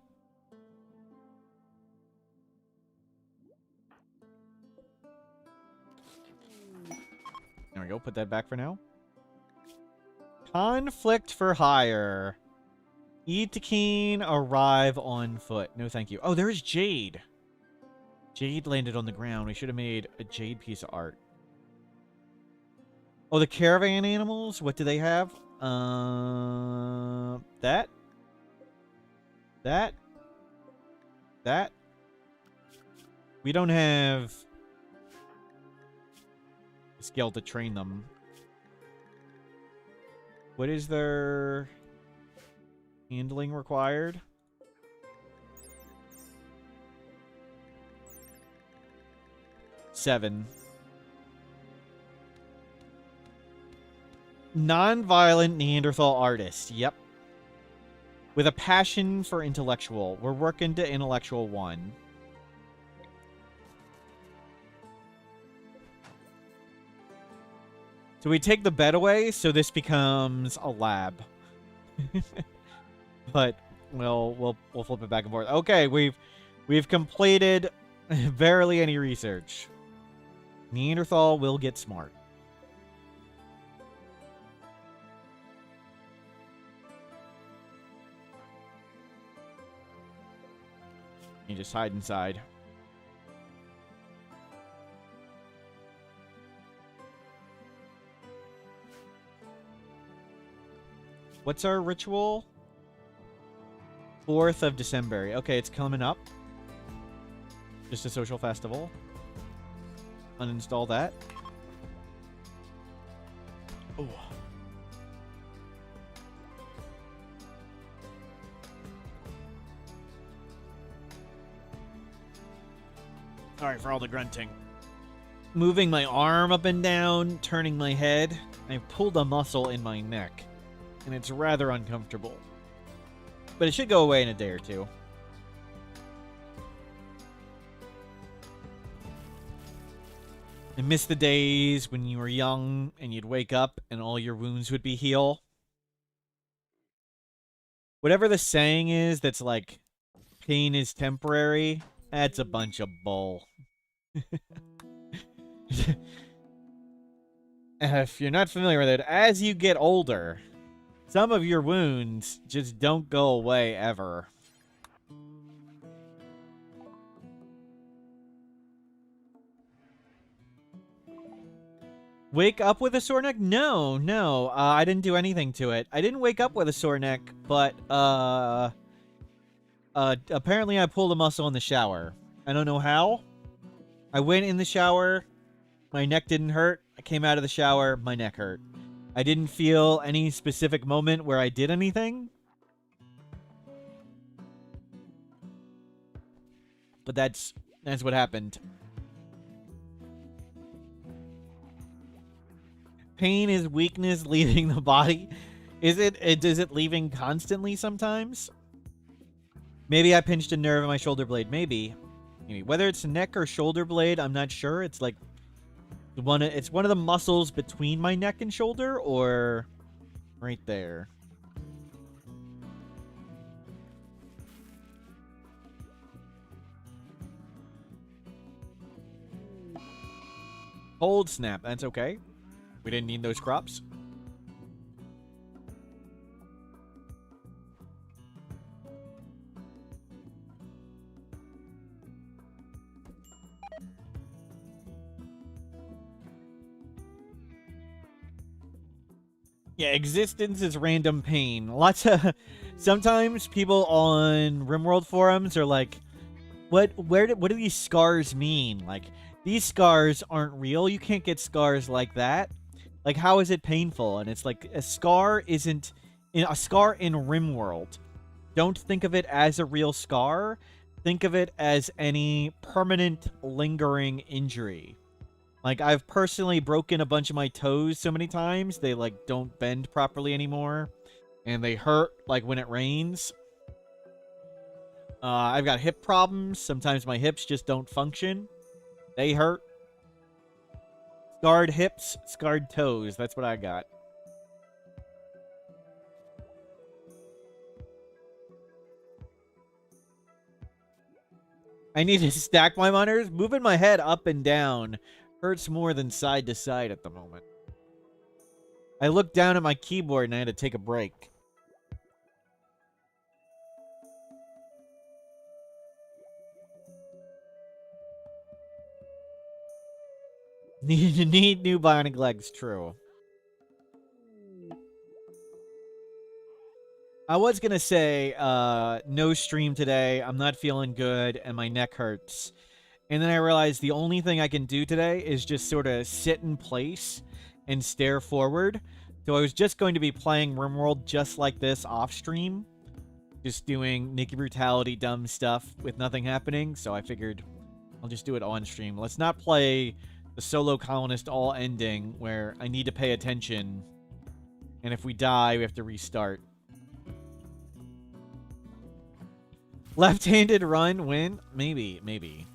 There we go. Put that back for now. Conflict for hire. Etekeen arrive on foot. No, thank you. Oh, there's Jade. Jade landed on the ground. We should have made a Jade piece of art. Oh, the caravan animals? What do they have? That. We don't have the skill to train them. What is their handling required? Seven. Non-violent Neanderthal artist. Yep. With a passion for intellectual. We're working to intellectual 1. So we take the bed away, so this becomes a lab. But we'll flip it back and forth. Okay, we've completed barely any research. Neanderthal will get smart. You just hide inside. What's our ritual? 4th of December. Okay, it's coming up. Just a social festival. Uninstall that. Oh. Sorry for all the grunting. Moving my arm up and down, turning my head. I've pulled a muscle in my neck, and it's rather uncomfortable. But it should go away in a day or two. I miss the days when you were young and you'd wake up and all your wounds would be healed. Whatever the saying is that's like, pain is temporary, that's a bunch of bull. If you're not familiar with it, as you get older, some of your wounds just don't go away ever. Wake up with a sore neck? No, no. I didn't do anything to it. I didn't wake up with a sore neck, but apparently I pulled a muscle in the shower. I don't know how. I went in the shower. My neck didn't hurt. I came out of the shower. My neck hurt. I didn't feel any specific moment where I did anything. But that's what happened. Pain is weakness leaving the body. Is it leaving constantly sometimes? Maybe I pinched a nerve in my shoulder blade. Maybe. Whether it's neck or shoulder blade, I'm not sure. It's like it's one of the muscles between my neck and shoulder, or right there. Cold snap. That's okay. We didn't need those crops. Yeah, existence is random pain. Lots of... Sometimes people on Rimworld forums are like, what do these scars mean? Like, these scars aren't real. You can't get scars like that. Like, how is it painful? And it's like, a scar isn't... A scar in Rimworld. Don't think of it as a real scar. Think of it as any permanent, lingering injury. Like, I've personally broken a bunch of my toes so many times, they, like, don't bend properly anymore. And they hurt, like, when it rains. I've got hip problems. Sometimes my hips just don't function. They hurt. Scarred hips, scarred toes. That's what I got. I need to stack my monitors. Moving my head up and down hurts more than side to side at the moment. I looked down at my keyboard and I had to take a break. Need new bionic legs, true. I was gonna say, no stream today. I'm not feeling good and my neck hurts. And then I realized the only thing I can do today is just sort of sit in place and stare forward. So I was just going to be playing Rimworld just like this off stream. Just doing Nikki Brutality dumb stuff with nothing happening. So I figured I'll just do it on stream. Let's not play the solo colonist all ending where I need to pay attention. And if we die, we have to restart. Left-handed run, win? Maybe, maybe.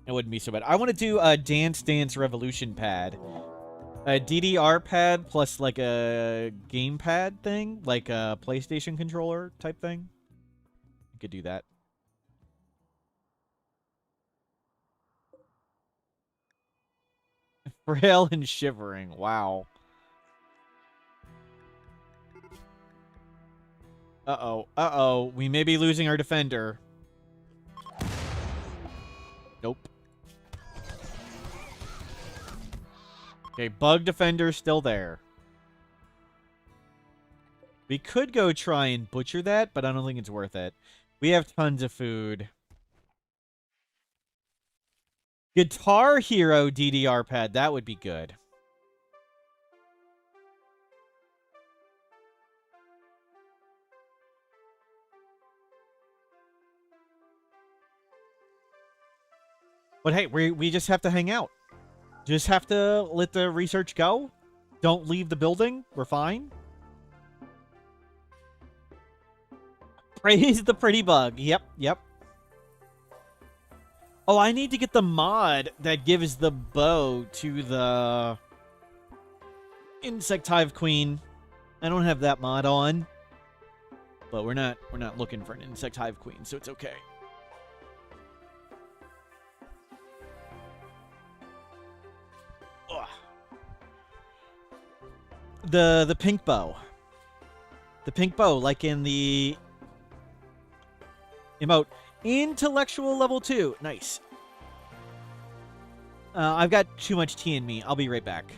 It wouldn't be so bad. I want to do a Dance Dance Revolution pad. A DDR pad plus like a gamepad thing. Like a PlayStation controller type thing. I could do that. Frail and shivering. Wow. Uh-oh. Uh-oh. We may be losing our defender. Nope. Okay, bug defender's still there. We could go try and butcher that, but I don't think it's worth it. We have tons of food. Guitar Hero DDR pad. That would be good. But hey, we just have to hang out. Just have to let the research go. Don't leave the building. We're fine. Praise the pretty bug. Yep, yep. Oh, I need to get the mod that gives the bow to the Insect Hive Queen. I don't have that mod on. But we're not looking for an insect hive queen, so it's okay. Ugh. The pink bow. The pink bow, like in the emote. Intellectual level 2. Nice. I've got too much tea in me. I'll be right back.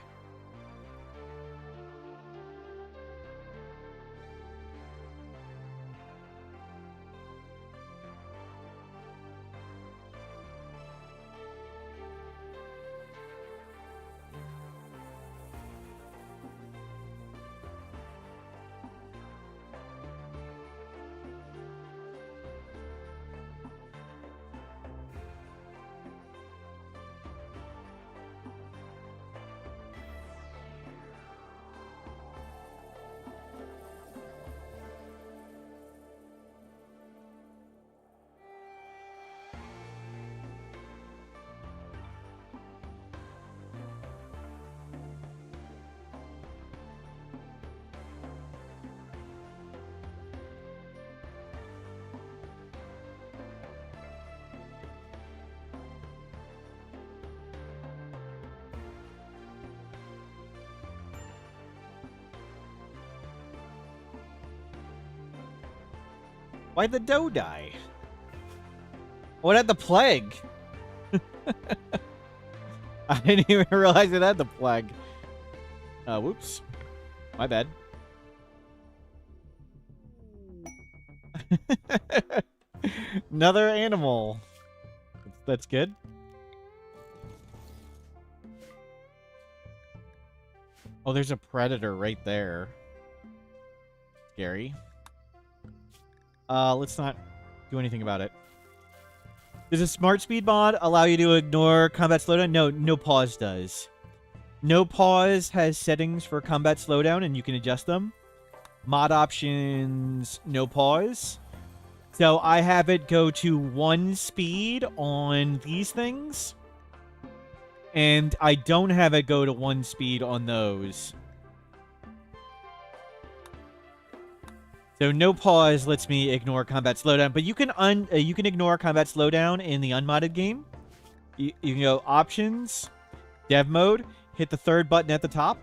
Why'd the doe die? What had the plague? I didn't even realize it had the plague. Whoops. My bad. Another animal. That's good. Oh, there's a predator right there. Scary. Let's not do anything about it. Does a smart speed mod allow you to ignore combat slowdown? No, NoPause does. NoPause has settings for combat slowdown, and you can adjust them. Mod options, NoPause. So I have it go to 1 speed on these things. And I don't have it go to 1 speed on those. So NoPause lets me ignore combat slowdown, but you can ignore combat slowdown in the unmodded game. You can go options, dev mode, hit the 3rd button at the top.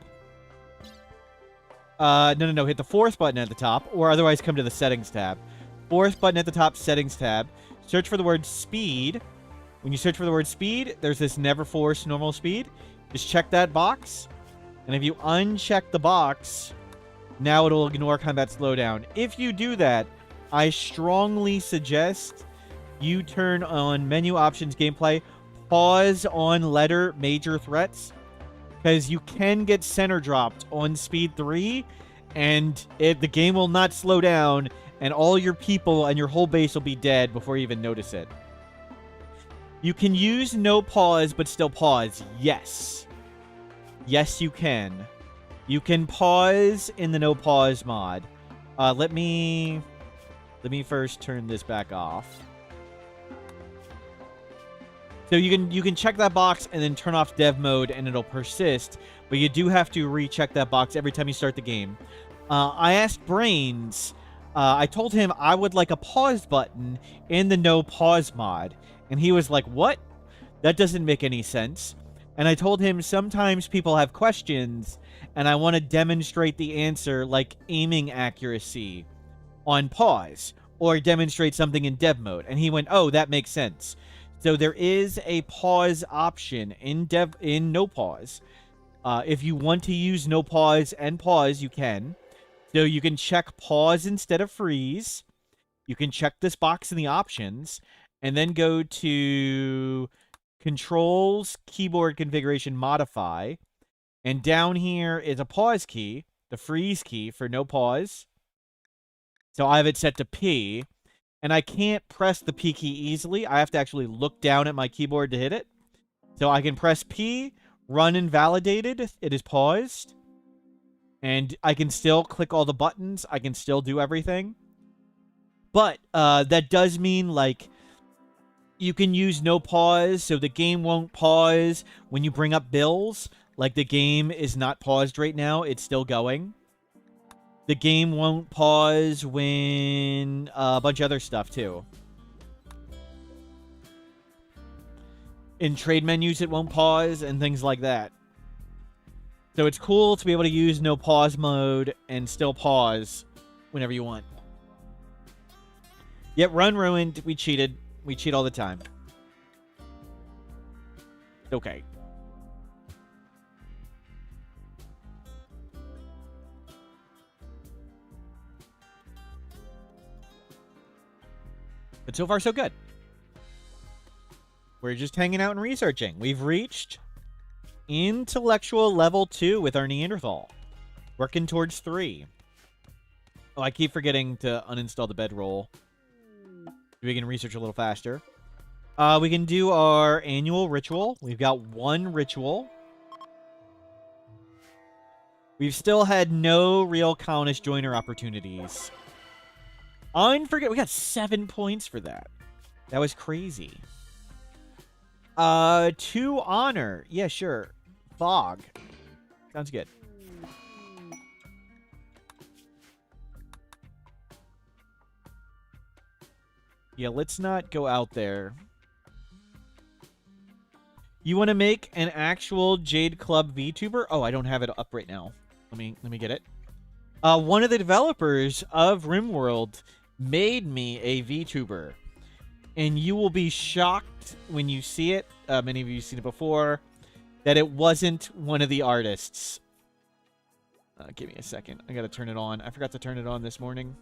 No, hit the 4th button at the top, or otherwise come to the settings tab. 4th button at the top, settings tab. Search for the word speed. When you search for the word speed, there's this never force normal speed. Just check that box, and if you uncheck the box, now it'll ignore combat slowdown. If you do that, I strongly suggest you turn on menu options gameplay, pause on letter major threats, because you can get center dropped on speed 3, and the game will not slow down, and all your people and your whole base will be dead before you even notice it. You can use NoPause, but still pause. Yes. Yes, you can. You can pause in the NoPause mod. Let me first turn this back off. So you can check that box and then turn off dev mode and it'll persist, but you do have to recheck that box every time you start the game. I asked Brains, I told him I would like a pause button in the NoPause mod, and he was like, "What? That doesn't make any sense." And I told him sometimes people have questions and I want to demonstrate the answer, like aiming accuracy on pause, or demonstrate something in dev mode. And he went, "Oh, that makes sense." So there is a pause option in NoPause. If you want to use NoPause and pause, you can. So you can check pause instead of freeze. You can check this box in the options, and then go to Controls, Keyboard Configuration, Modify. And down here is a pause key, the freeze key for NoPause. So I have it set to P. And I can't press the P key easily. I have to actually look down at my keyboard to hit it. So I can press P, run invalidated. It is paused. And I can still click all the buttons. I can still do everything. But that does mean, like, you can use NoPause, so the game won't pause when you bring up bills. Like, the game is not paused right now. It's still going. The game won't pause when a bunch of other stuff, too. In trade menus, it won't pause and things like that. So it's cool to be able to use no pause mode and still pause whenever you want. Yep, run ruined. We cheated. We cheat all the time. Okay. But so far, so good. We're just hanging out and researching. We've reached intellectual level 2 with our Neanderthal. Working towards 3. Oh, I keep forgetting to uninstall the bedroll. We can research a little faster. We can do our annual ritual. We've got 1 ritual. We've still had no real colonist joiner opportunities. We got 7 points for that. That was crazy. 2 honor. Yeah, sure. Fog. Sounds good. Yeah, let's not go out there. You want to make an actual Jade Club VTuber? Oh, I don't have it up right now. Let me get it. One of the developers of Rimworld made me a VTuber. And you will be shocked when you see it. Many of you have seen it before. That it wasn't one of the artists. Give me a second. I gotta turn it on. I forgot to turn it on this morning.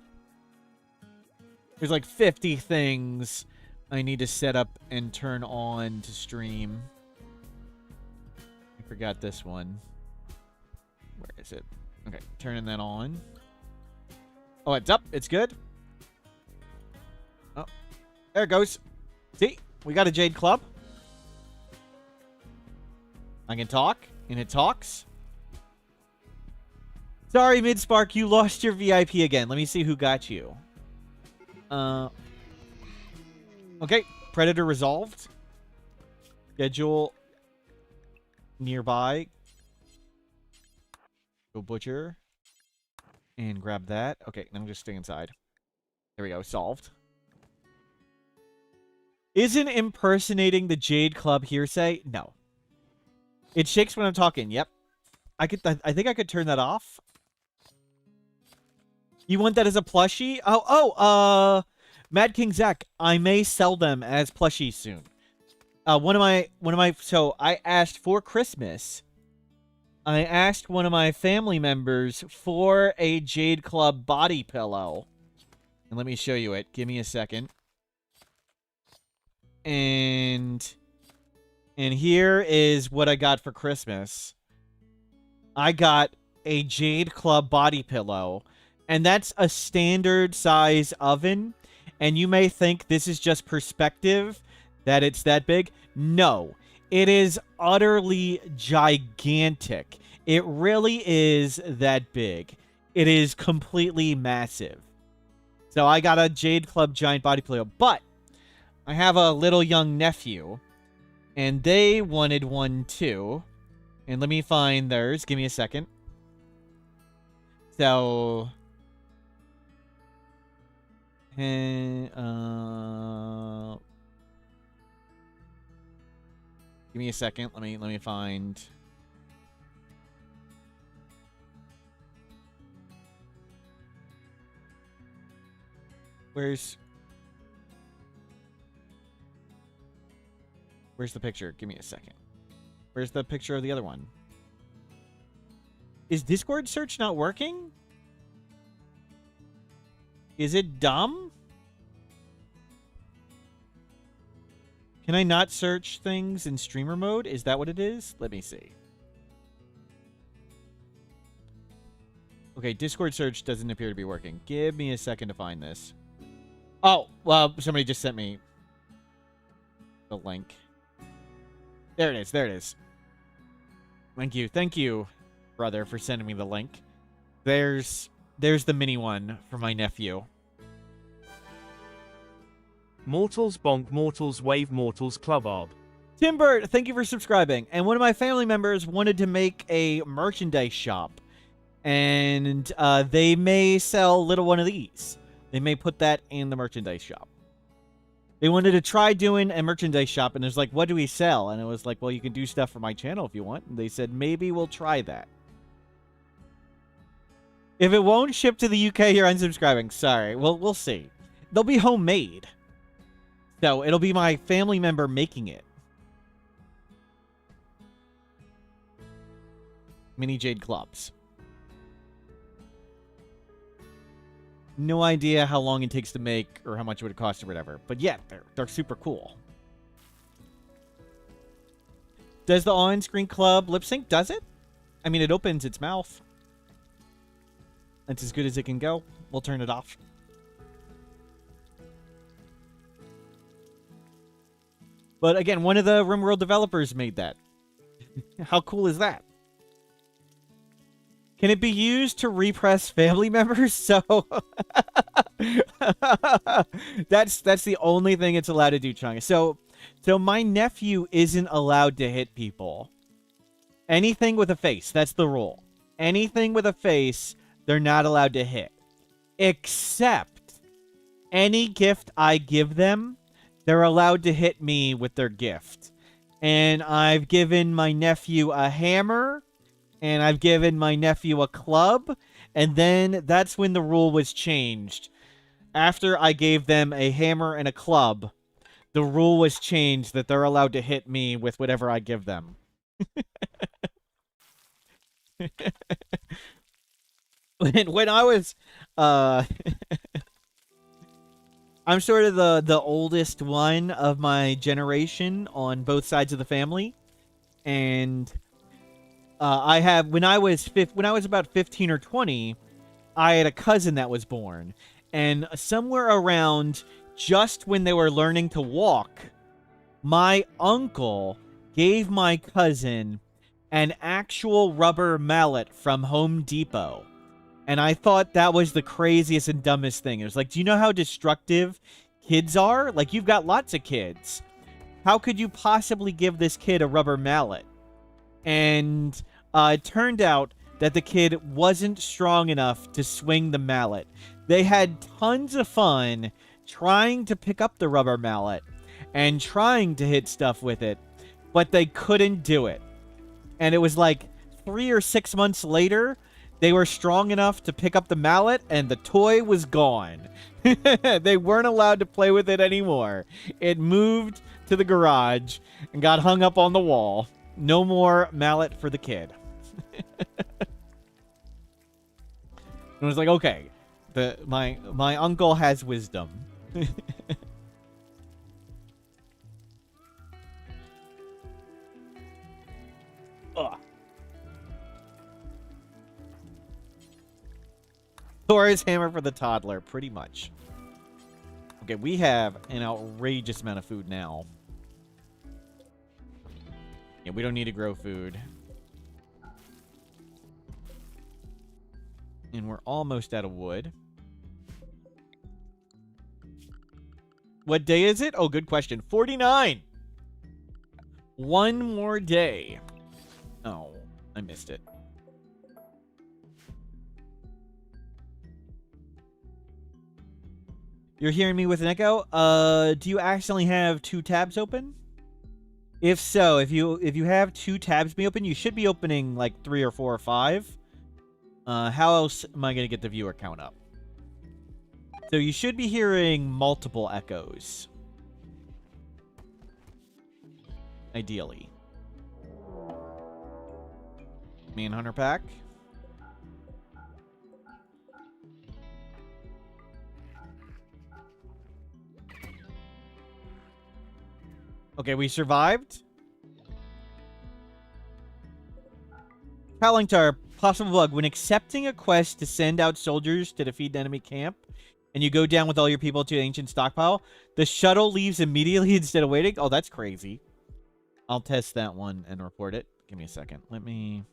There's like 50 things I need to set up and turn on to stream. I forgot this one. Where is it? Okay, turning that on. Oh, it's up. It's good. Oh, there it goes. See? We got a Jade Club. I can talk, and it talks. Sorry, Midspark, you lost your VIP again. Let me see who got you. Okay, Predator resolved. Schedule nearby. Go Butcher. And grab that. Okay, then I'm just stay inside. There we go, solved. Isn't impersonating the Jade Club hearsay? No. It shakes when I'm talking. Yep. I think I could turn that off. You want that as a plushie? Mad King Zach, I may sell them as plushies soon. So I asked for Christmas. I asked one of my family members for a Jade Club body pillow. And let me show you it. Give me a second. And here is what I got for Christmas. I got a Jade Club body pillow. And that's a standard size oven. And you may think this is just perspective, that it's that big. No, it is utterly gigantic. It really is that big. It is completely massive. So I got a Jade Club giant body pillow. But I have a little young nephew. And they wanted one too. And let me find theirs. Give me a second. So... give me a second. Let me find... Where's the picture? Give me a second. Where's the picture of the other one? Is Discord search not working? Is it dumb? Can I not search things in streamer mode? Is that what it is? Let me see. Okay, Discord search doesn't appear to be working. Give me a second to find this. Oh, well, somebody just sent me the link. There it is. There it is. Thank you. Thank you, brother, for sending me the link. There's the mini one for my nephew. Mortals bonk mortals wave mortals club arb. Timbert, thank you for subscribing. And one of my family members wanted to make a merchandise shop. And they may sell a little one of these. They may put that in the merchandise shop. They wanted to try doing a merchandise shop, and it was like, what do we sell? And it was like, well, you can do stuff for my channel if you want. And they said, maybe we'll try that. If it won't ship to the UK, you're unsubscribing. Sorry. Well, we'll see. They'll be homemade. So it'll be my family member making it. Mini Jade clubs. No idea how long it takes to make or how much it would cost or whatever. But yeah, they're super cool. Does the on-screen club lip sync? Does it? I mean, it opens its mouth. That's as good as it can go. We'll turn it off. But again, one of the Rimworld developers made that. How cool is that? Can it be used to repress family members? So that's the only thing it's allowed to do, Chunga. So my nephew isn't allowed to hit people. Anything with a face, that's the rule. Anything with a face, they're not allowed to hit. Except any gift I give them, they're allowed to hit me with their gift. And I've given my nephew a hammer, and I've given my nephew a club, and then that's when the rule was changed. After I gave them a hammer and a club, the rule was changed that they're allowed to hit me with whatever I give them. when I was... I'm sort of the oldest one of my generation on both sides of the family, and... I have when I was about 15 or 20, I had a cousin that was born, and somewhere around just when they were learning to walk, my uncle gave my cousin an actual rubber mallet from Home Depot. And I thought that was the craziest and dumbest thing. It was like, do you know how destructive kids are? Like, you've got lots of kids. How could you possibly give this kid a rubber mallet? And it turned out that the kid wasn't strong enough to swing the mallet. They had tons of fun trying to pick up the rubber mallet and trying to hit stuff with it, but they couldn't do it. And it was like 3 or 6 months later, they were strong enough to pick up the mallet, and the toy was gone. They weren't allowed to play with it anymore. It moved to the garage and got hung up on the wall. No more mallet for the kid. It was like, okay, my uncle has wisdom. Ugh. Thor's hammer for the toddler, pretty much. Okay, we have an outrageous amount of food now. Yeah, we don't need to grow food. And we're almost out of wood. What day is it? Oh, good question. 49! One more day. Oh, I missed it. You're hearing me with an echo? Do you accidentally have 2 tabs open? If so, if you have 2 tabs be open, you should be opening like 3 or 4 or 5. How else am I going to get the viewer count up? So you should be hearing multiple echoes. Ideally. Manhunter pack. Okay, we survived. Palantar, possible bug. When accepting a quest to send out soldiers to defeat an enemy camp, and you go down with all your people to an ancient stockpile, the shuttle leaves immediately instead of waiting. Oh, that's crazy. I'll test that one and report it. Give me a second. Let me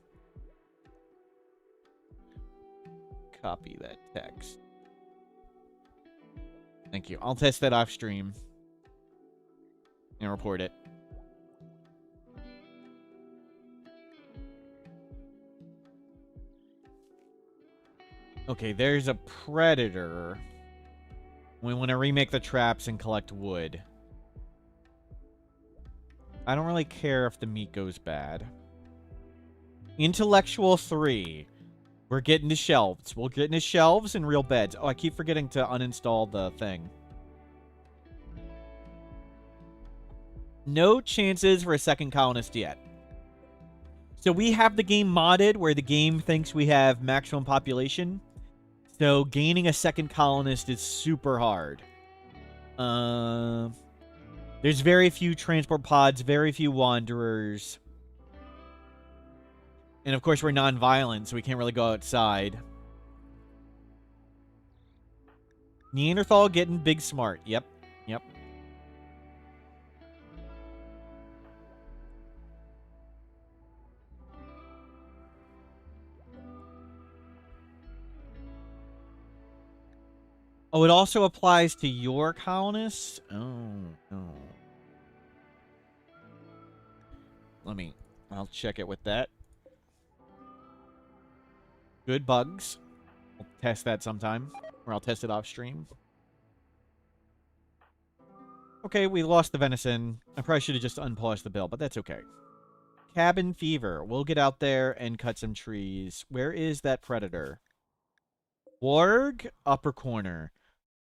copy that text. Thank you. I'll test that off stream and report it. Okay, there's a predator. We want to remake the traps and collect wood. I don't really care if the meat goes bad. Intellectual 3. We're getting to shelves. We'll get into shelves and real beds. Oh, I keep forgetting to uninstall the thing. No chances for a second colonist yet. So we have the game modded where the game thinks we have maximum population. So gaining a second colonist is super hard. There's very few transport pods, very few wanderers. And of course we're non-violent, so we can't really go outside. Neanderthal getting big smart. Yep. Yep. Oh, it also applies to your colonists? Oh, no. I'll check it with that. Good bugs. I'll test that sometime. Or I'll test it off stream. Okay, we lost the venison. I probably should have just unpaused the bill, but that's okay. Cabin fever. We'll get out there and cut some trees. Where is that predator? Warg, upper corner.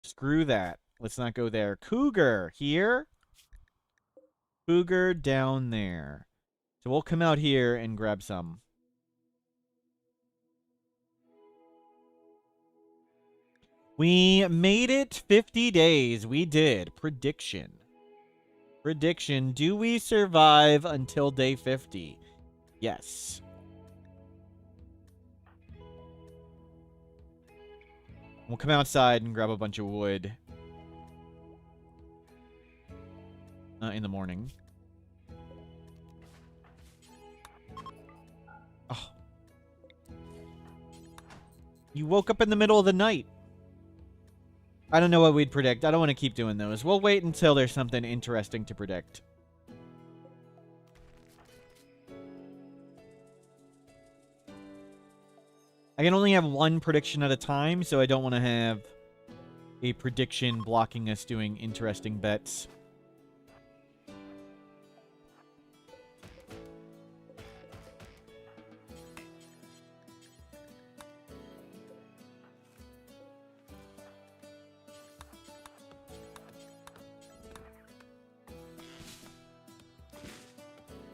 Screw that. Let's not go there. Cougar, here. Cougar down there. So we'll come out here and grab some. We made it 50 days. We did. Prediction. Prediction. Do we survive until day 50? Yes. We'll come outside and grab a bunch of wood. In the morning. Oh. You woke up in the middle of the night. I don't know what we'd predict. I don't want to keep doing those. We'll wait until there's something interesting to predict. I can only have one prediction at a time, so I don't want to have a prediction blocking us doing interesting bets.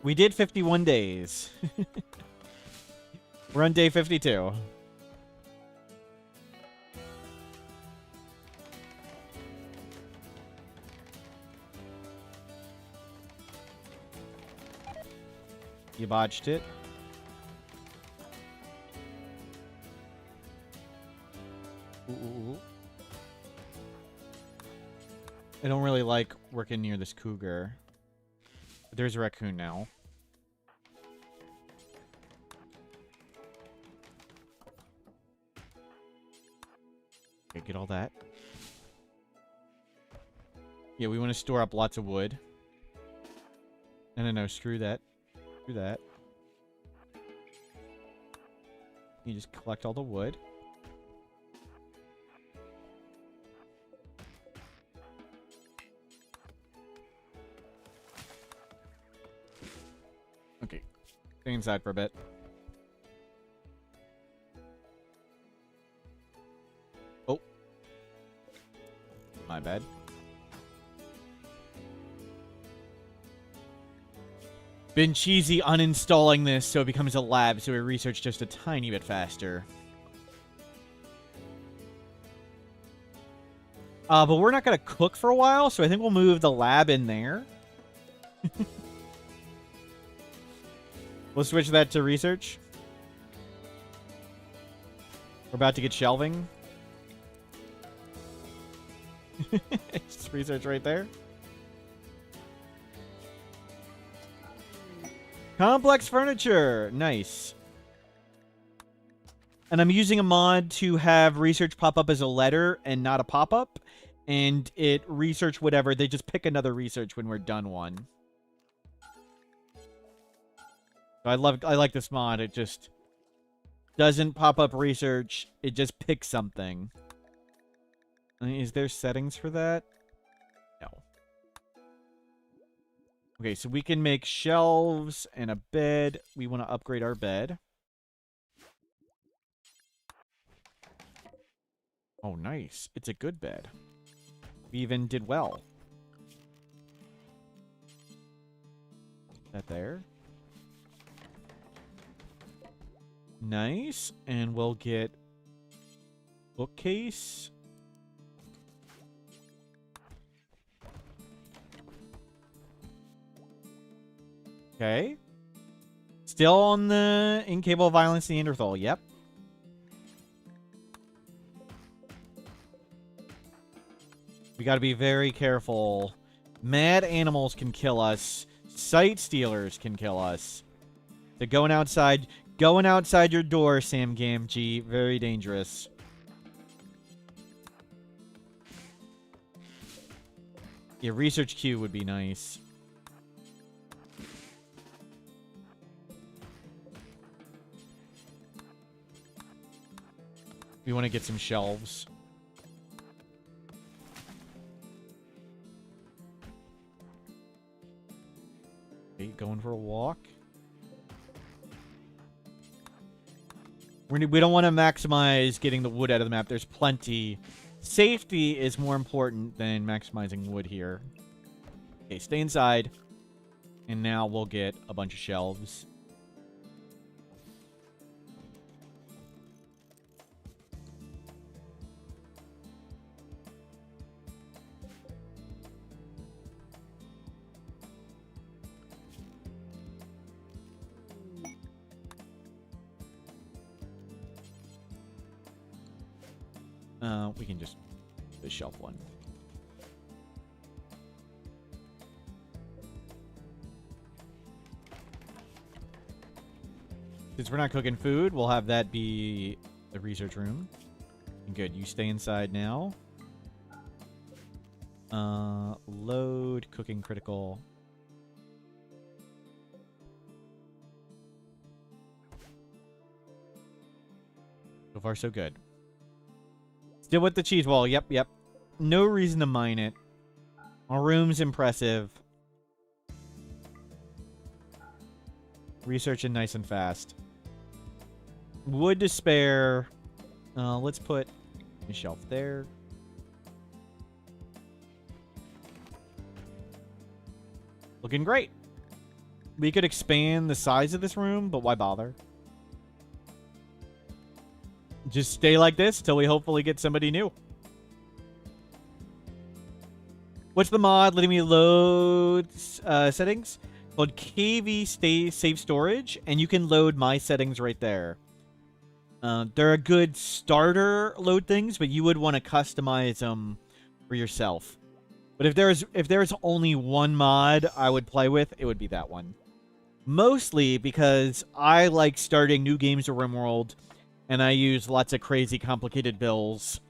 We did 51 days. We're on day 52. You botched it. Ooh. I don't really like working near this cougar. But there's a raccoon now. Okay, get all that. Yeah, we want to store up lots of wood. No, screw that. Screw that. You just collect all the wood. Okay. Stay inside for a bit. Oh. My bad. Been cheesy uninstalling this so it becomes a lab so we research just a tiny bit faster. But we're not going to cook for a while, so I think we'll move the lab in there. We'll switch that to research. We're about to get shelving. Just research right there. Complex furniture. Nice. And I'm using a mod to have research pop up as a letter and not a pop-up. And it research whatever. They just pick another research when we're done one. So I like this mod. It just doesn't pop up research. It just picks something. Is there settings for that? No. Okay, so we can make shelves and a bed. We want to upgrade our bed. Oh, nice. It's a good bed. We even did well. That there. Nice. And we'll get bookcase. Okay. Still on the incapable violence Neanderthal. Yep. We got to be very careful. Mad animals can kill us. Sight stealers can kill us. So going outside your door, Sam Gamgee, very dangerous. Yeah, research queue would be nice. We want to get some shelves. Okay, going for a walk. We don't want to maximize getting the wood out of the map. There's plenty. Safety is more important than maximizing wood here. Okay, stay inside. And now we'll get a bunch of shelves. We can just the shelf one. Since we're not cooking food, we'll have that be the research room. Good, you stay inside now. Load, cooking critical. So far, so good. Still with the cheese wall. Yep, yep. No reason to mine it. Our room's impressive. Researching nice and fast. Wood to spare. Let's put a shelf there. Looking great. We could expand the size of this room, but why bother? Just stay like this till we hopefully get somebody new. What's the mod letting me load settings? Called KV Savestorage, and you can load my settings right there. They're a good starter load things, but you would want to customize them for yourself. But if there's only one mod I would play with, it would be that one. Mostly because I like starting new games of Rimworld, and I use lots of crazy complicated builds.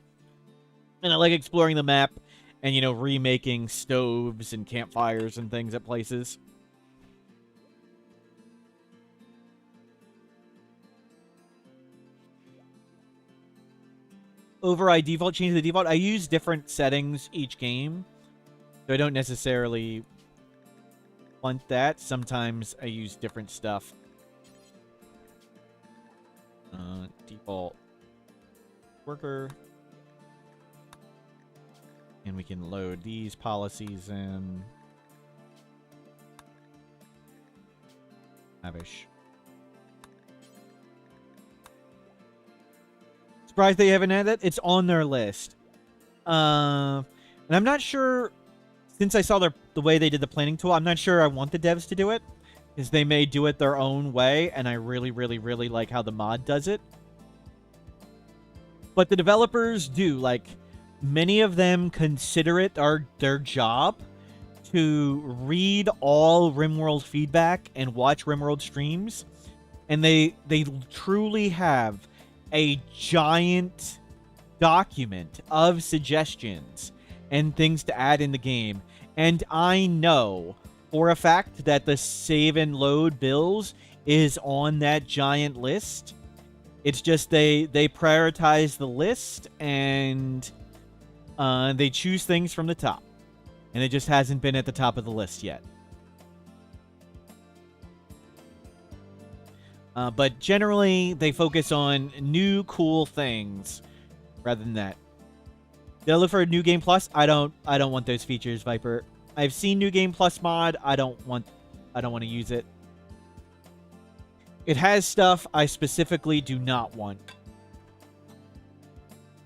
And I like exploring the map and, you know, remaking stoves and campfires and things at places. Override default, change the default. I use different settings each game, so I don't necessarily want that. Sometimes I use different stuff. Default worker. And we can load these policies in. Lavish. Surprised they haven't had that. It's on their list. And I'm not sure, since I saw the way they did the planning tool, I'm not sure I want the devs to do it, because they may do it their own way, and I really, really, really like how the mod does it. But the developers do, like, many of them consider it their job to read all Rimworld feedback and watch Rimworld streams, and they truly have a giant document of suggestions and things to add in the game. And I know for a fact that the save and load bills is on that giant list. It's just they prioritize the list and they choose things from the top. And it just hasn't been at the top of the list yet. But generally, they focus on new, cool things rather than that. Did I look for a New Game Plus? I don't want those features, Viper. I've seen New Game Plus mod. I don't want to use it. It has stuff I specifically do not want.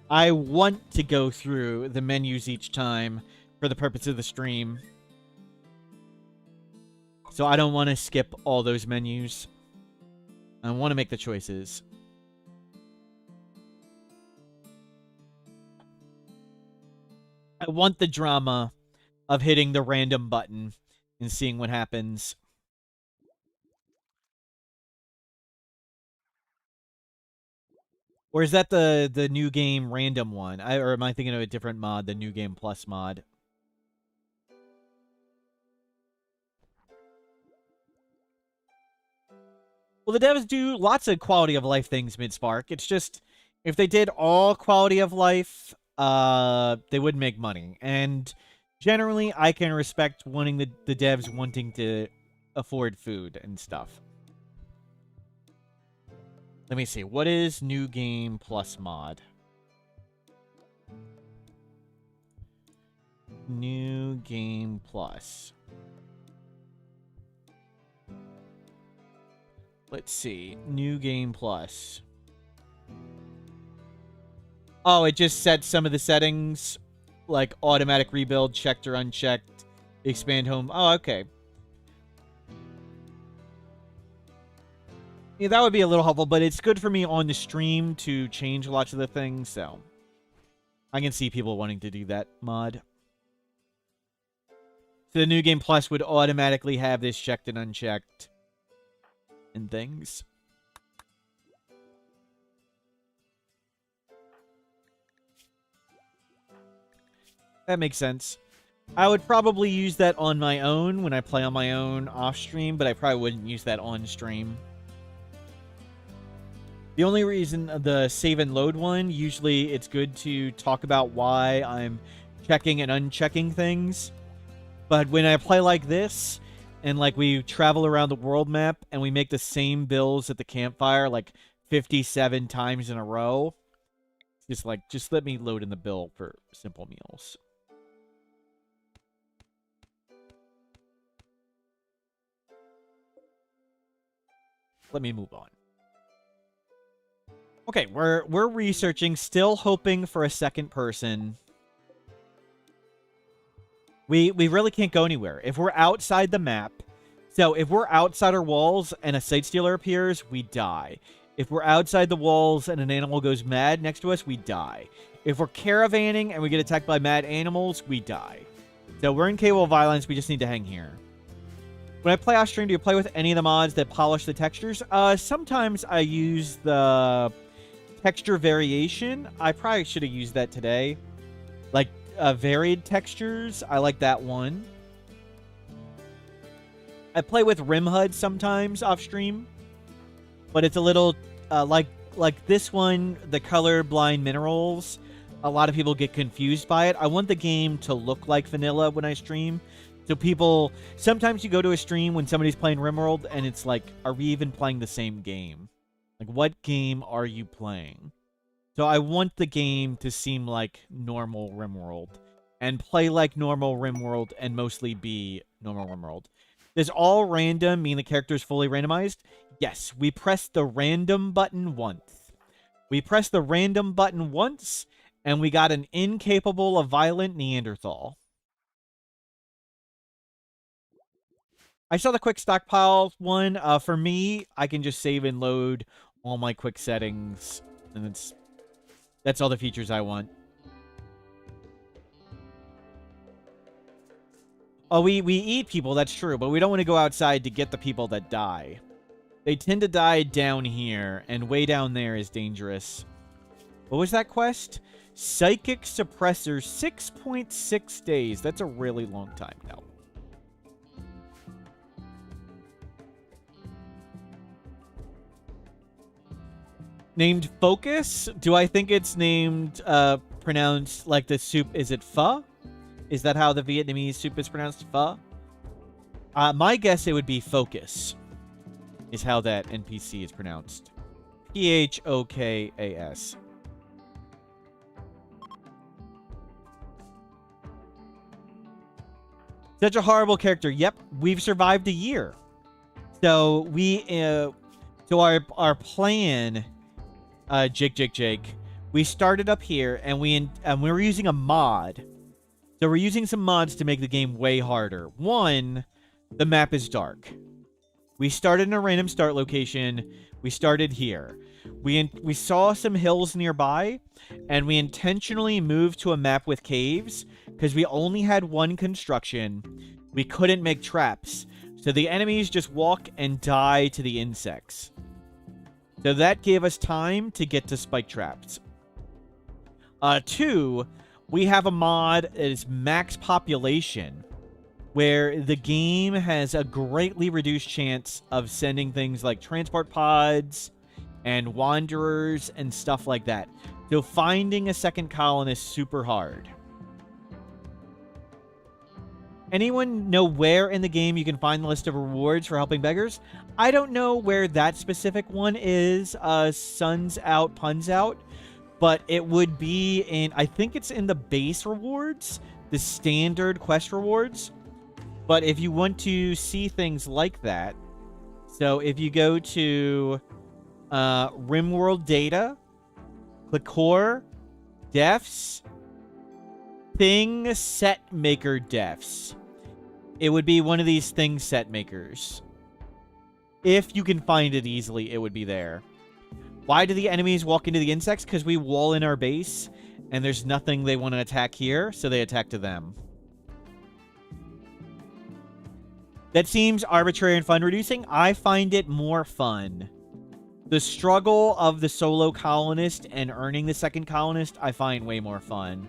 I want to go through the menus each time for the purpose of the stream. So I don't want to skip all those menus. I want to make the choices. I want the drama of hitting the random button and seeing what happens. Or is that the new game random one? Or am I thinking of a different mod, the New Game Plus mod? Well, the devs do lots of quality of life things mid-Spark. It's just, if they did all quality of life, they wouldn't make money. And generally, I can respect wanting the devs wanting to afford food and stuff. Let me see. What is New Game Plus mod? New Game Plus. Let's see. New Game Plus. Oh, it just sets some of the settings. Like automatic rebuild, checked or unchecked. Expand home. Oh, okay. Yeah, that would be a little helpful, but it's good for me on the stream to change lots of the things, so I can see people wanting to do that mod. So the New Game Plus would automatically have this checked and unchecked and things. That makes sense. I would probably use that on my own when I play on my own off stream, but I probably wouldn't use that on stream. The only reason the save and load one, usually it's good to talk about why I'm checking and unchecking things. But when I play like this, and like we travel around the world map, and we make the same bills at the campfire like 57 times in a row, it's like, just let me load in the bill for simple meals. Let me move on. Okay, we're researching, still hoping for a second person. We really can't go anywhere. If we're outside the map, so if we're outside our walls and a site stealer appears, we die. If we're outside the walls and an animal goes mad next to us, we die. If we're caravanning and we get attacked by mad animals, we die. So we're incapable of violence, we just need to hang here. When I play off stream, do you play with any of the mods that polish the textures? Sometimes I use the texture variation. I probably should have used that today. Like, varied textures. I like that one. I play with RimHUD sometimes off stream. But it's a little, like this one, the Colorblind Minerals. A lot of people get confused by it. I want the game to look like vanilla when I stream. So people, sometimes you go to a stream when somebody's playing Rimworld, and it's like, are we even playing the same game? Like, what game are you playing? So I want the game to seem like normal Rimworld. And play like normal Rimworld, and mostly be normal Rimworld. Does all random mean the character is fully randomized? Yes, we press the random button once. We press the random button once, and we got an incapable of violent Neanderthal. I saw the quick stockpile one. For me, I can just save and load all my quick settings, and that's all the features I want. Oh, we eat people, that's true, but we don't want to go outside to get the people that die. They tend to die down here, and way down there is dangerous. What was that quest? Psychic Suppressor, 6.6 days. That's a really long time now. Named Focus? Do I think it's named, pronounced like the soup? Is it pho? Is that how the Vietnamese soup is pronounced? Pho? My guess it would be Focus, is how that NPC is pronounced. Phokas. Such a horrible character. Yep, we've survived a year. So our plan, Jake, we started up here and we were using a mod. So we're using some mods to make the game way harder. One, the map is dark. We started in a random start location. We started here. We saw some hills nearby, and we intentionally moved to a map with caves because we only had one construction. We couldn't make traps, so the enemies just walk and die to the insects. So that gave us time to get to spike traps. Two, we have a mod that is max population, where the game has a greatly reduced chance of sending things like transport pods and wanderers and stuff like that. So finding a second colonist is super hard. Anyone know where in the game you can find the list of rewards for helping beggars? I don't know where that specific one is. Sun's out, pun's out. But it would be in, I think it's in the base rewards, the standard quest rewards. But if you want to see things like that, so if you go to Rimworld data, click core, defs, thing set maker defs. It would be one of these thing set makers. If you can find it easily, it would be there. Why do the enemies walk into the insects? Because we wall in our base, and there's nothing they want to attack here, so they attack to them. That seems arbitrary and fun reducing. I find it more fun. The struggle of the solo colonist and earning the second colonist, I find way more fun.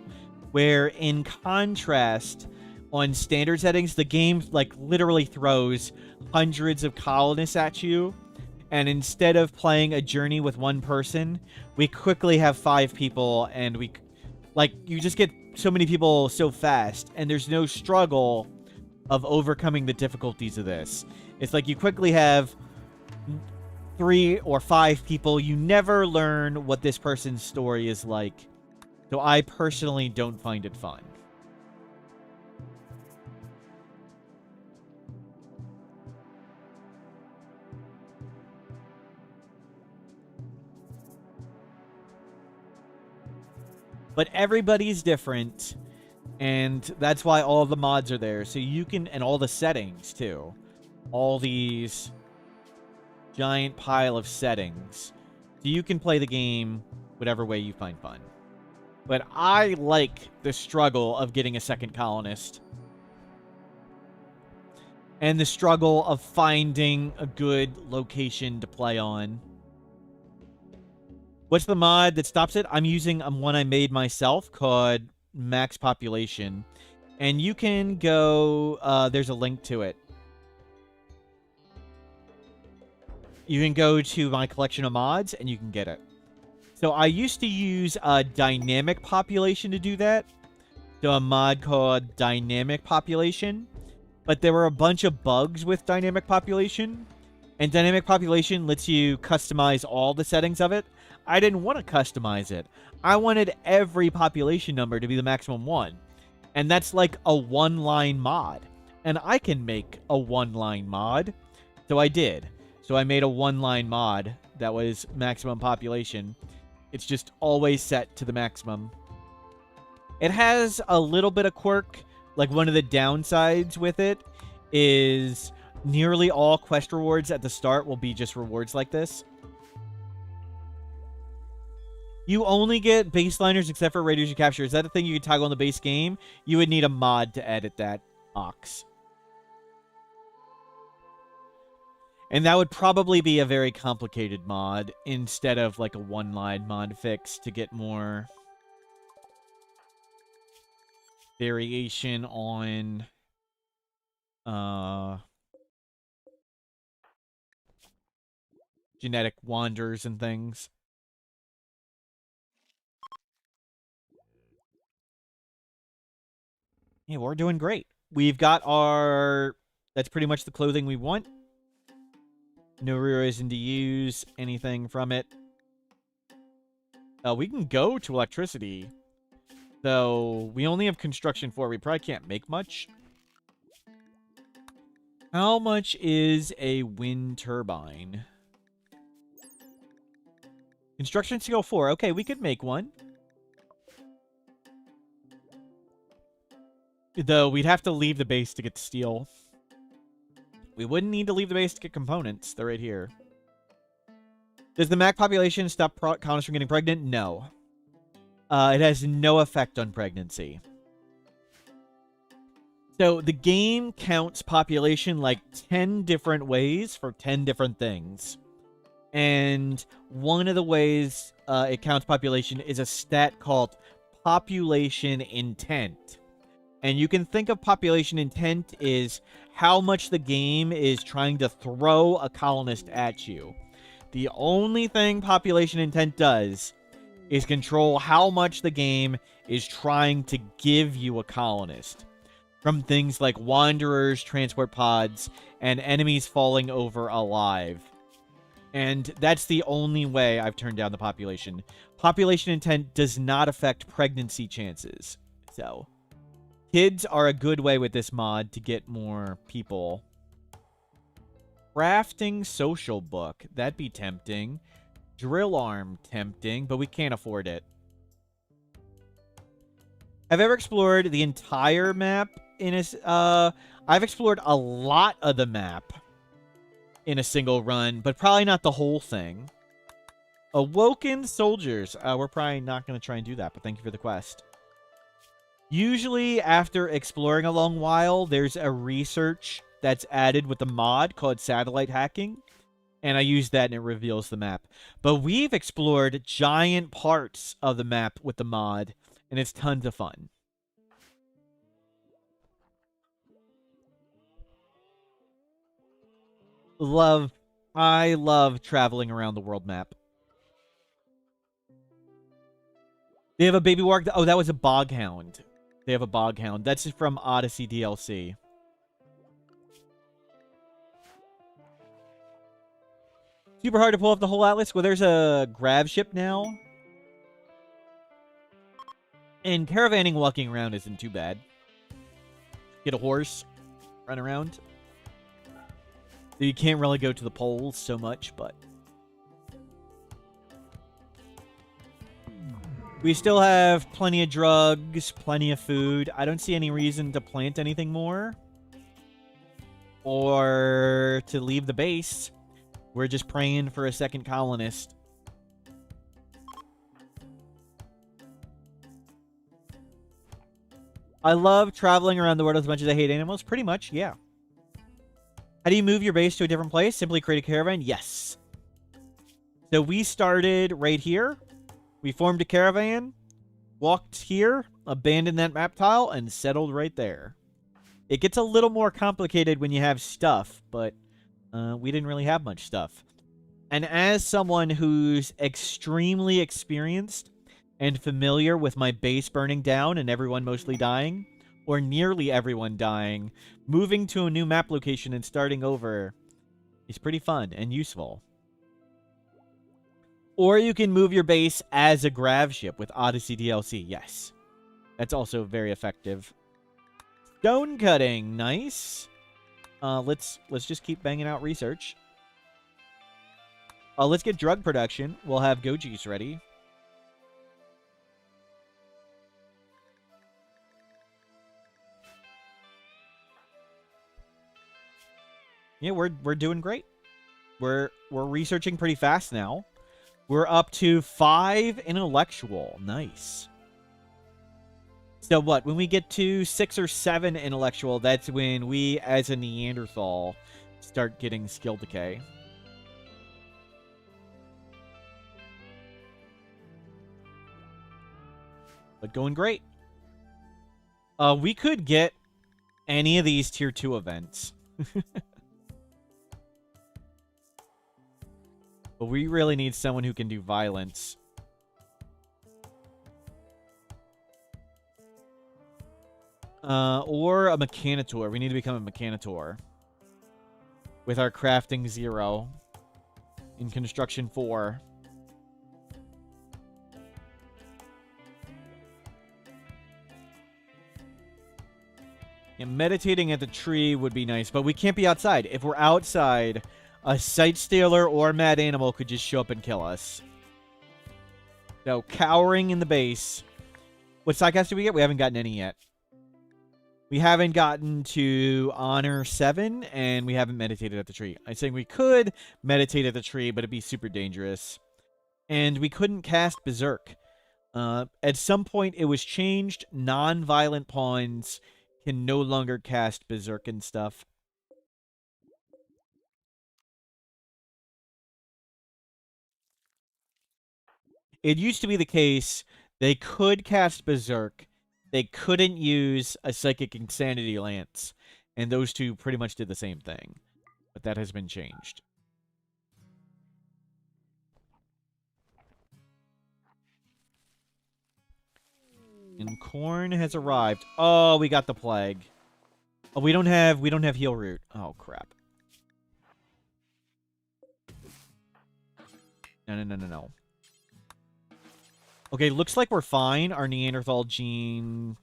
Where, in contrast, on standard settings, the game, like, literally throws hundreds of colonists at you. And instead of playing a journey with one person, we quickly have 5 people, and you just get so many people so fast, and there's no struggle of overcoming the difficulties of this. It's like you quickly have 3 or 5 people. You never learn what this person's story is like. So I personally don't find it fun. But everybody's different, and that's why all the mods are there. So you can, and all the settings, too. All these giant pile of settings. So you can play the game whatever way you find fun. But I like the struggle of getting a second colonist. And the struggle of finding a good location to play on. What's the mod that stops it? I'm using one I made myself called Max Population. And you can go... there's a link to it. You can go to my collection of mods, and you can get it. So I used to use Dynamic Population to do that. So a mod called Dynamic Population. But there were a bunch of bugs with Dynamic Population. And Dynamic Population lets you customize all the settings of it. I didn't want to customize it. I wanted every population number to be the maximum 1. And that's like a one-line mod. And I can make a one-line mod. So I did. So I made a one-line mod that was maximum population. It's just always set to the maximum. It has a little bit of quirk. Like, one of the downsides with it is nearly all quest rewards at the start will be just rewards like this. You only get baseliners except for raiders you capture. Is that a thing you can toggle on the base game? You would need a mod to edit that, Ox. And that would probably be a very complicated mod instead of like a one-line mod fix to get more variation on genetic wanders and things. Yeah, we're doing great. We've got our... That's pretty much the clothing we want. No reason to use anything from it. We can go to electricity. Though, we only have construction 4. We probably can't make much. How much is a wind turbine? Construction skill 4. Okay, we could make one. Though, we'd have to leave the base to get steel. We wouldn't need to leave the base to get components. They're right here. Does the Mac population stop colonists from getting pregnant? No. It has no effect on pregnancy. So, the game counts population like 10 different ways for 10 different things. And one of the ways it counts population is a stat called population intent. And you can think of population intent is how much the game is trying to throw a colonist at you. The only thing population intent does is control how much the game is trying to give you a colonist. From things like wanderers, transport pods, and enemies falling over alive. And that's the only way I've turned down the population. Population intent does not affect pregnancy chances. So... kids are a good way with this mod to get more people. Crafting social book. That'd be tempting. Drill arm tempting, but we can't afford it. Have I ever explored the entire map in a... I've explored a lot of the map in a single run, but probably not the whole thing. Awoken soldiers. We're probably not going to try and do that, but thank you for the quest. Usually, after exploring a long while, there's a research that's added with the mod called satellite hacking. And I use that and it reveals the map. But we've explored giant parts of the map with the mod, and it's tons of fun. I love traveling around the world map. They have a baby warg. Oh, that was a boghound. They have a boghound. That's from Odyssey DLC. Super hard to pull off the whole atlas. Well, there's a grav ship now. And caravanning walking around isn't too bad. Get a horse. Run around. You can't really go to the poles so much, but... we still have plenty of drugs, plenty of food. I don't see any reason to plant anything more. Or to leave the base. We're just praying for a second colonist. I love traveling around the world as much as I hate animals. Pretty much, yeah. How do you move your base to a different place? Simply create a caravan? Yes. So we started right here. We formed a caravan, walked here, abandoned that map tile, and settled right there. It gets a little more complicated when you have stuff, but we didn't really have much stuff. And as someone who's extremely experienced and familiar with my base burning down and everyone mostly dying, or nearly everyone dying, moving to a new map location and starting over is pretty fun and useful. Or you can move your base as a grav ship with Odyssey DLC. Yes. That's also very effective. Stone cutting. Nice. Let's just keep banging out research. Let's get drug production. We'll have Gojis ready. Yeah, we're doing great. We're researching pretty fast now. We're up to 5 intellectual. Nice. So what? When we get to 6 or 7 intellectual, that's when we, as a Neanderthal, start getting skill decay. But going great. We could get any of these tier 2 events. But we really need someone who can do violence. Or a Mechanitor. We need to become a Mechanitor. With our crafting 0. In construction 4. Yeah, meditating at the tree would be nice, but we can't be outside. If we're outside, a Sight Stealer or Mad Animal could just show up and kill us. So, cowering in the base. What sidecast do we get? We haven't gotten any yet. We haven't gotten to Honor 7, and we haven't meditated at the tree. I'm saying we could meditate at the tree, but it'd be super dangerous. And we couldn't cast Berserk. At some point, it was changed. Non-violent pawns can no longer cast Berserk and stuff. It used to be the case they could cast Berserk. They couldn't use a Psychic Insanity Lance. And those two pretty much did the same thing. But that has been changed. And corn has arrived. Oh, we got the plague. Oh, we don't have heal root. Oh, crap. No. Okay, looks like we're fine. Our Neanderthal gene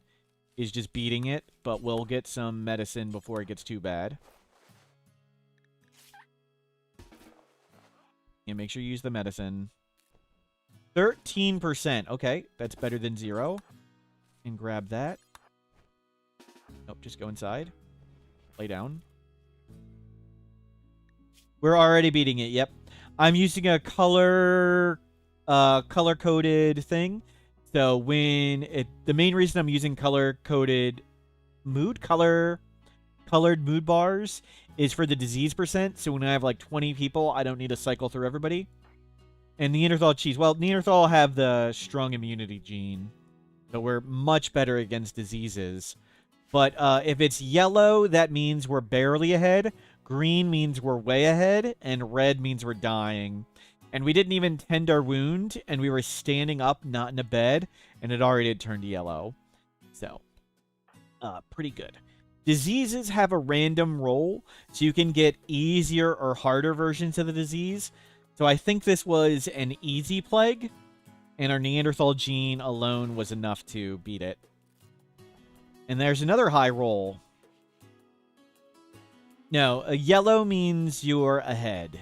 is just beating it, but we'll get some medicine before it gets too bad. Yeah, make sure you use the medicine. 13%. Okay, that's better than 0. And grab that. Nope, just go inside. Lay down. We're already beating it, yep. I'm using a color-coded thing. So the main reason I'm using color-coded colored mood bars is for the disease percent. So when I have like 20 people, I don't need to cycle through everybody. And Neanderthal cheese. Well, Neanderthal have the strong immunity gene. So we're much better against diseases. But if it's yellow, that means we're barely ahead. Green means we're way ahead. And red means we're dying. And we didn't even tend our wound. And we were standing up, not in a bed. And it already had turned yellow. So, pretty good. Diseases have a random roll. So you can get easier or harder versions of the disease. So I think this was an easy plague. And our Neanderthal gene alone was enough to beat it. And there's another high roll. No, a yellow means you're ahead.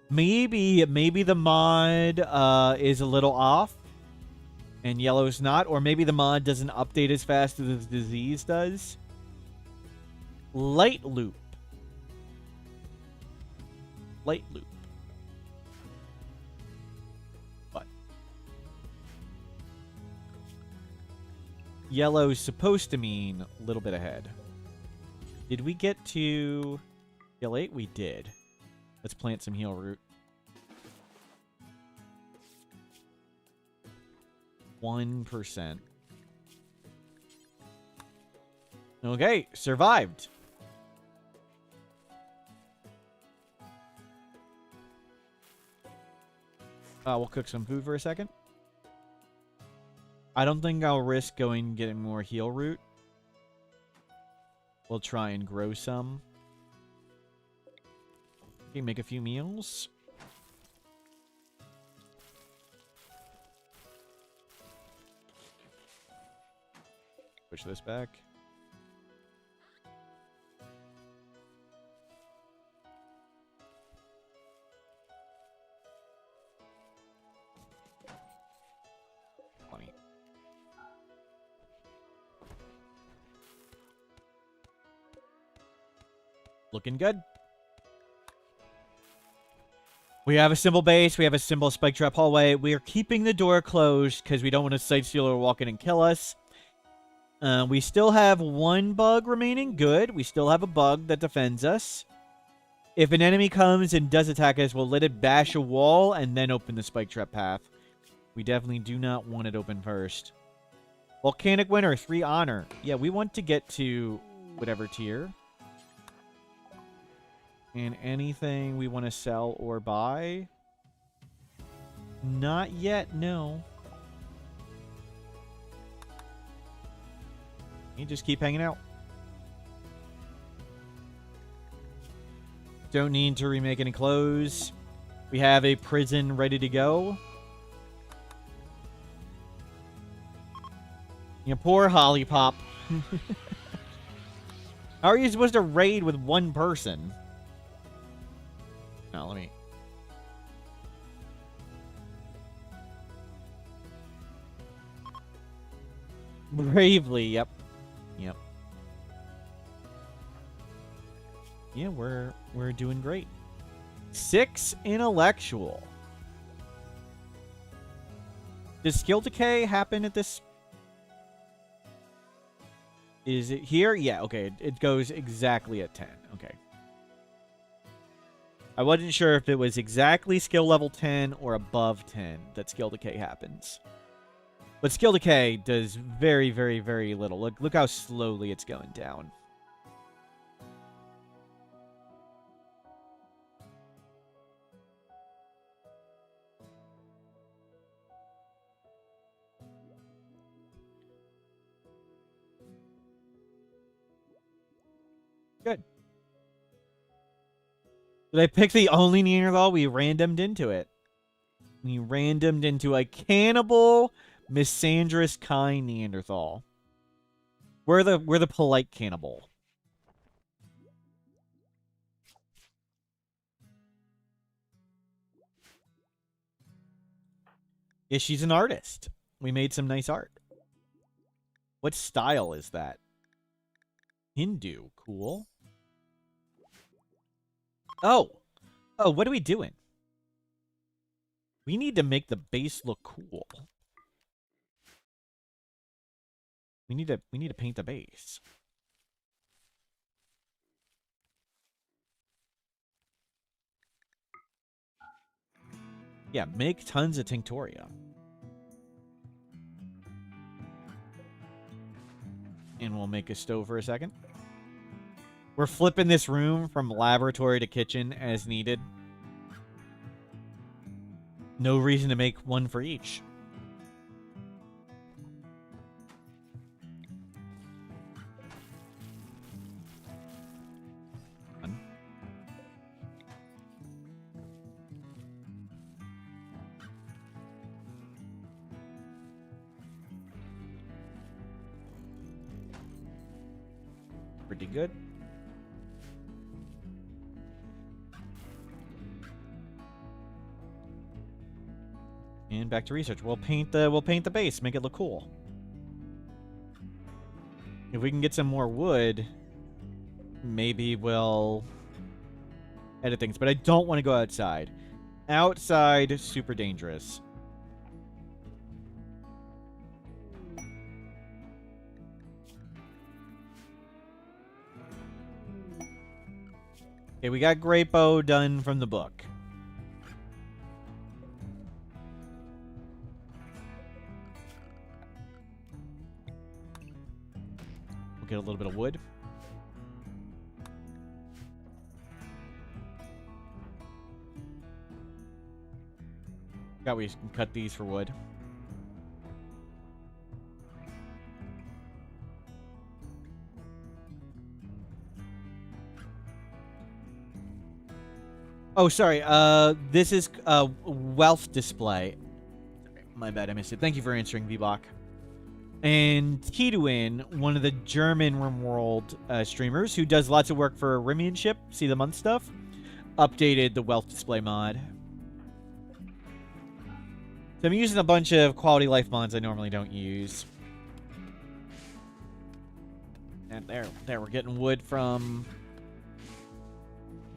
Maybe the mod is a little off. And yellow's not. Or maybe the mod doesn't update as fast as the disease does. Light loop. Light loop. What? Yellow is supposed to mean a little bit ahead. Did we get to heal 8? We did. Let's plant some heal root. 1%. Okay, survived. We'll cook some food for a second. I don't think I'll risk going and getting more heal root. We'll try and grow some. Okay, make a few meals. Push this back. Looking good. We have a symbol base. We have a symbol spike trap hallway. We are keeping the door closed because we don't want a Sight Stealer walk in and kill us. We still have one bug remaining. Good. We still have a bug that defends us. If an enemy comes and does attack us, we'll let it bash a wall and then open the spike trap path. We definitely do not want it open first. Volcanic Winter, 3 honor. Yeah, we want to get to whatever tier. And anything we want to sell or buy? Not yet, no. You just keep hanging out. Don't need to remake any clothes. We have a prison ready to go. You poor Hollipop. How are you supposed to raid with one person? Now, let me... Bravely, yep. Yep. Yeah, we're doing great. 6 intellectual. Does skill decay happen at this? Is it here? Yeah, okay. It goes exactly at 10. Okay. I wasn't sure if it was exactly skill level 10 or above 10 that skill decay happens. But skill decay does very, very, very little. Look how slowly it's going down. Good. Did I pick the only Neanderthal? We randomed into it. We randomed into a cannibal, misandrous kind Neanderthal. We're the polite cannibal. Yeah, she's an artist. We made some nice art. What style is that? Hindu. Cool. Oh. Oh, what are we doing? We need to make the base look cool. We need to paint the base. Yeah, make tons of Tinctoria. And we'll make a stove for a second. We're flipping this room from laboratory to kitchen as needed. No reason to make one for each. Pretty good. And back to research. We'll paint the base, make it look cool. If we can get some more wood, maybe we'll edit things. But I don't want to go outside. Outside, super dangerous. Okay, we got Grapo done from the book. We'll get a little bit of wood. We can cut these for wood. Oh, sorry. This is wealth display. My bad, I missed it. Thank you for answering, VBlock. And Kiduin, one of the German Rimworld streamers who does lots of work for Rimianship, See the Month stuff, updated the wealth display mod. So I'm using a bunch of quality life mods I normally don't use. And there, we're getting wood from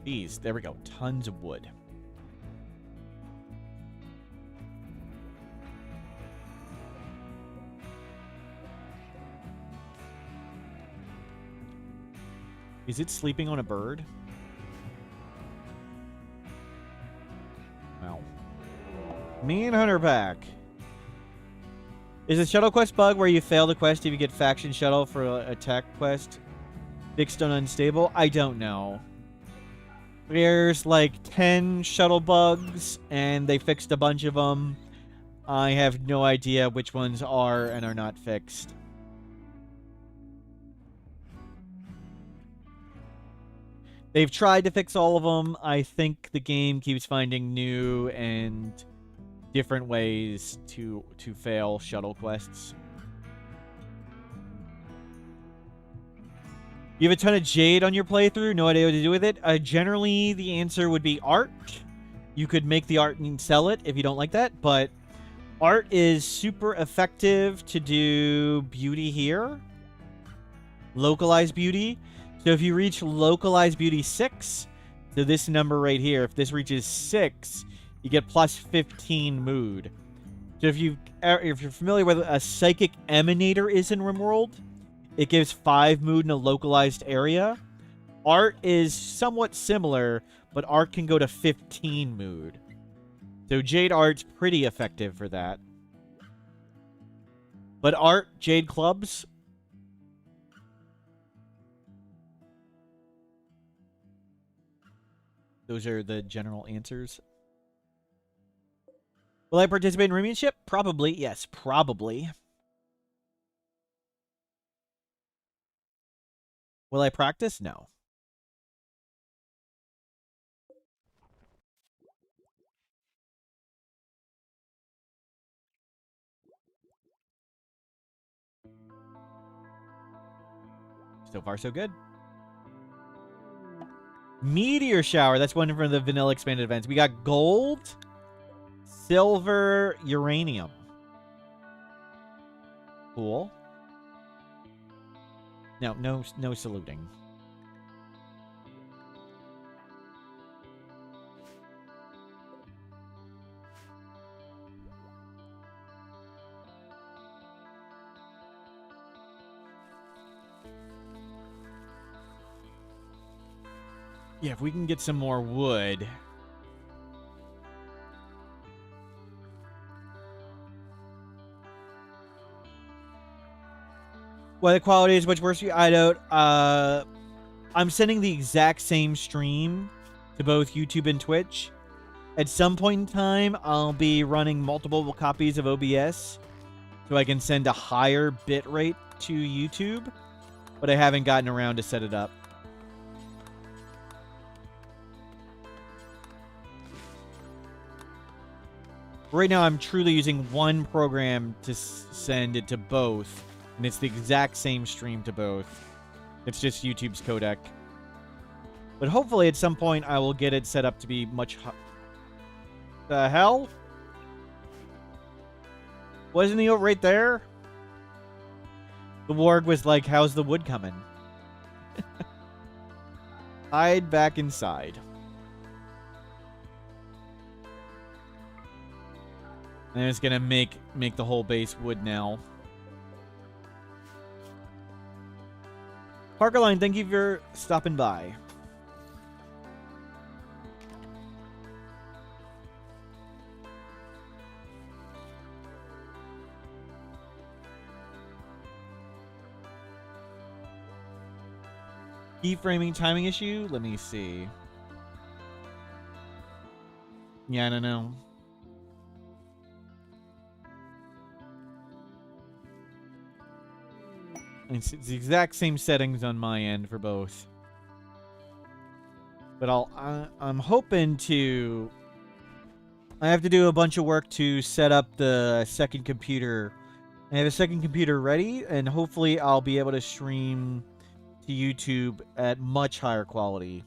these. There we go. Tons of wood. Is it sleeping on a bird? Wow. Manhunter pack. Is a shuttle quest bug where you fail the quest if you get faction shuttle for a tech quest fixed on unstable? I don't know. There's like 10 shuttle bugs, and they fixed a bunch of them. I have no idea which ones are and are not fixed. They've tried to fix all of them. I think the game keeps finding new and different ways to fail shuttle quests. You have a ton of jade on your playthrough, no idea what to do with it. Generally, the answer would be art. You could make the art and sell it if you don't like that, but art is super effective to do beauty here. Localized beauty. So if you reach localized beauty 6, so this number right here, if this reaches 6, you get plus 15 mood. So if you're familiar with a psychic emanator is in Rimworld, it gives 5 mood in a localized area. Art is somewhat similar, but art can go to 15 mood. So Jade Art's pretty effective for that. But art, Jade clubs. Those are the general answers. Will I participate in Remionship? Probably. Yes, probably. Will I practice? No. So far, so good. Meteor Shower. That's one from the vanilla expanded events. We got gold, silver, uranium. Cool. No saluting. Yeah, if we can get some more wood. Well, the quality is much worse for you. I don't. I'm sending the exact same stream to both YouTube and Twitch. At some point in time, I'll be running multiple copies of OBS so I can send a higher bit rate to YouTube, but I haven't gotten around to set it up. Right now, I'm truly using one program to send it to both, and it's the exact same stream to both. It's just YouTube's codec. But hopefully, at some point, I will get it set up to be much... The hell? Wasn't he right there? The warg was like, how's the wood coming? Hide back inside. And it's gonna make the whole base wood now. Parkerline, thank you for stopping by. Keyframing timing issue? Let me see. Yeah, I don't know. It's the exact same settings on my end for both. But I'm hoping to... I have to do a bunch of work to set up the second computer. I have a second computer ready, and hopefully I'll be able to stream to YouTube at much higher quality.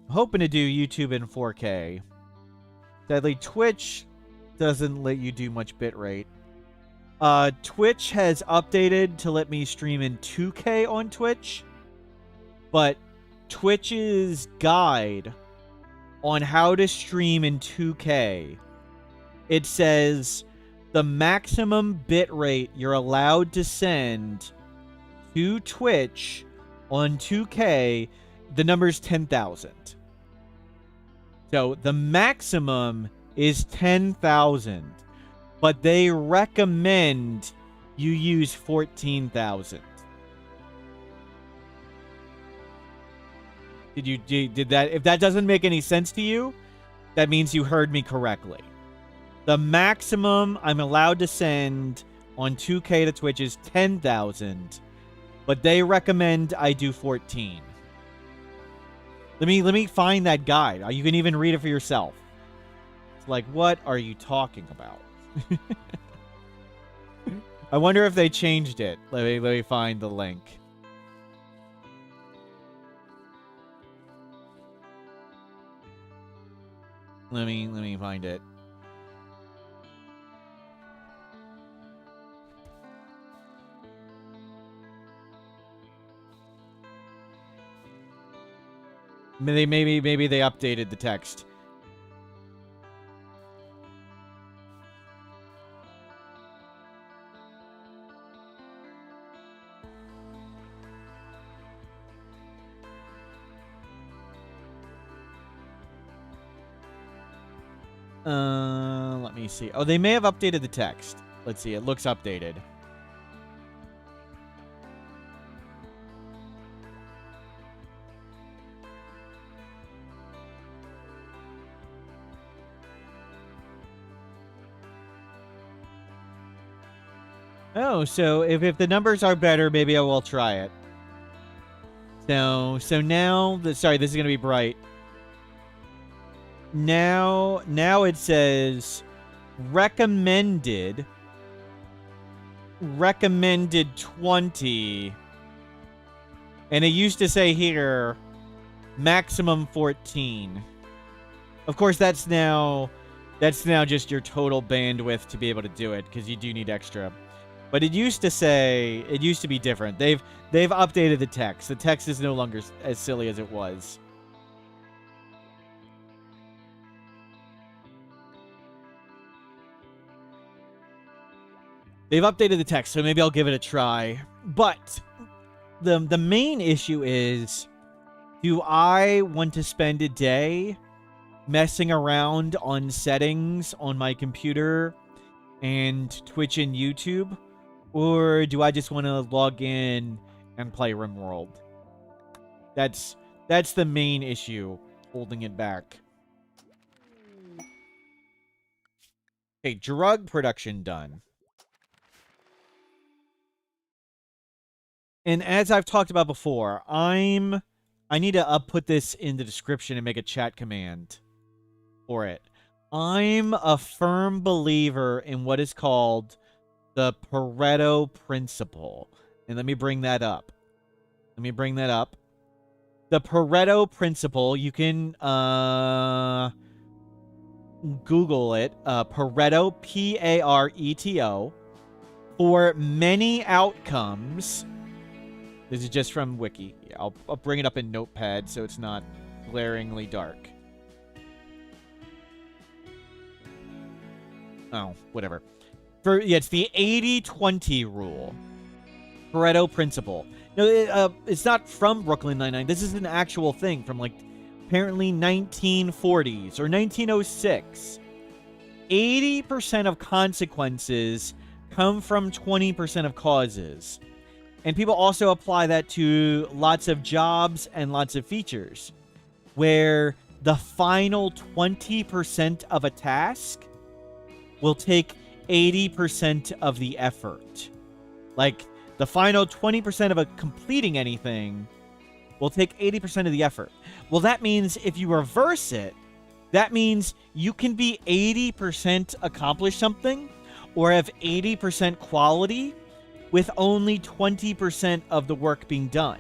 I'm hoping to do YouTube in 4K. Sadly, Twitch doesn't let you do much bitrate. Twitch has updated to let me stream in 2K on Twitch, but Twitch's guide on how to stream in 2K, it says the maximum bitrate you're allowed to send to Twitch on 2K, the number's 10,000. So the maximum is 10,000. But they recommend you use 14,000. Did that? If that doesn't make any sense to you, that means you heard me correctly. The maximum I'm allowed to send on 2K to Twitch is 10,000, but they recommend I do 14. Let me find that guide. You can even read it for yourself. It's like, what are you talking about? I wonder if they changed it. Let me find the link. Let me find it. Maybe they updated the text. Let me see. Oh, they may have updated the text. Let's see. It looks updated. Oh, so if the numbers are better, maybe I will try it. So now, sorry, this is going to be bright. Now it says recommended 20. And it used to say here maximum 14. Of course, that's now just your total bandwidth to be able to do it, because you do need extra. But it used to be different. They've updated the text. The text is no longer as silly as it was. They've updated the text, so maybe I'll give it a try. But the main issue is, do I want to spend a day messing around on settings on my computer and Twitch and YouTube? Or do I just want to log in and play Rimworld? That's the main issue holding it back. Okay, drug production done. And as I've talked about before, I need to put this in the description and make a chat command for it. I'm a firm believer in what is called the Pareto principle. And let me bring that up. The Pareto principle, you can Google it. Pareto, P-A-R-E-T-O. For many outcomes. This is just from Wiki. Yeah, I'll bring it up in Notepad so it's not glaringly dark. Oh, whatever. It's the 80-20 rule. Pareto principle. No, it's not from Brooklyn Nine-Nine. This is an actual thing from, like, apparently 1940s or 1906. 80% of consequences come from 20% of causes. And people also apply that to lots of jobs and lots of features, where the final 20% of a task will take 80% of the effort. Like, the final 20% of completing anything will take 80% of the effort. Well, that means if you reverse it, that means you can be 80% accomplish something or have 80% quality with only 20% of the work being done.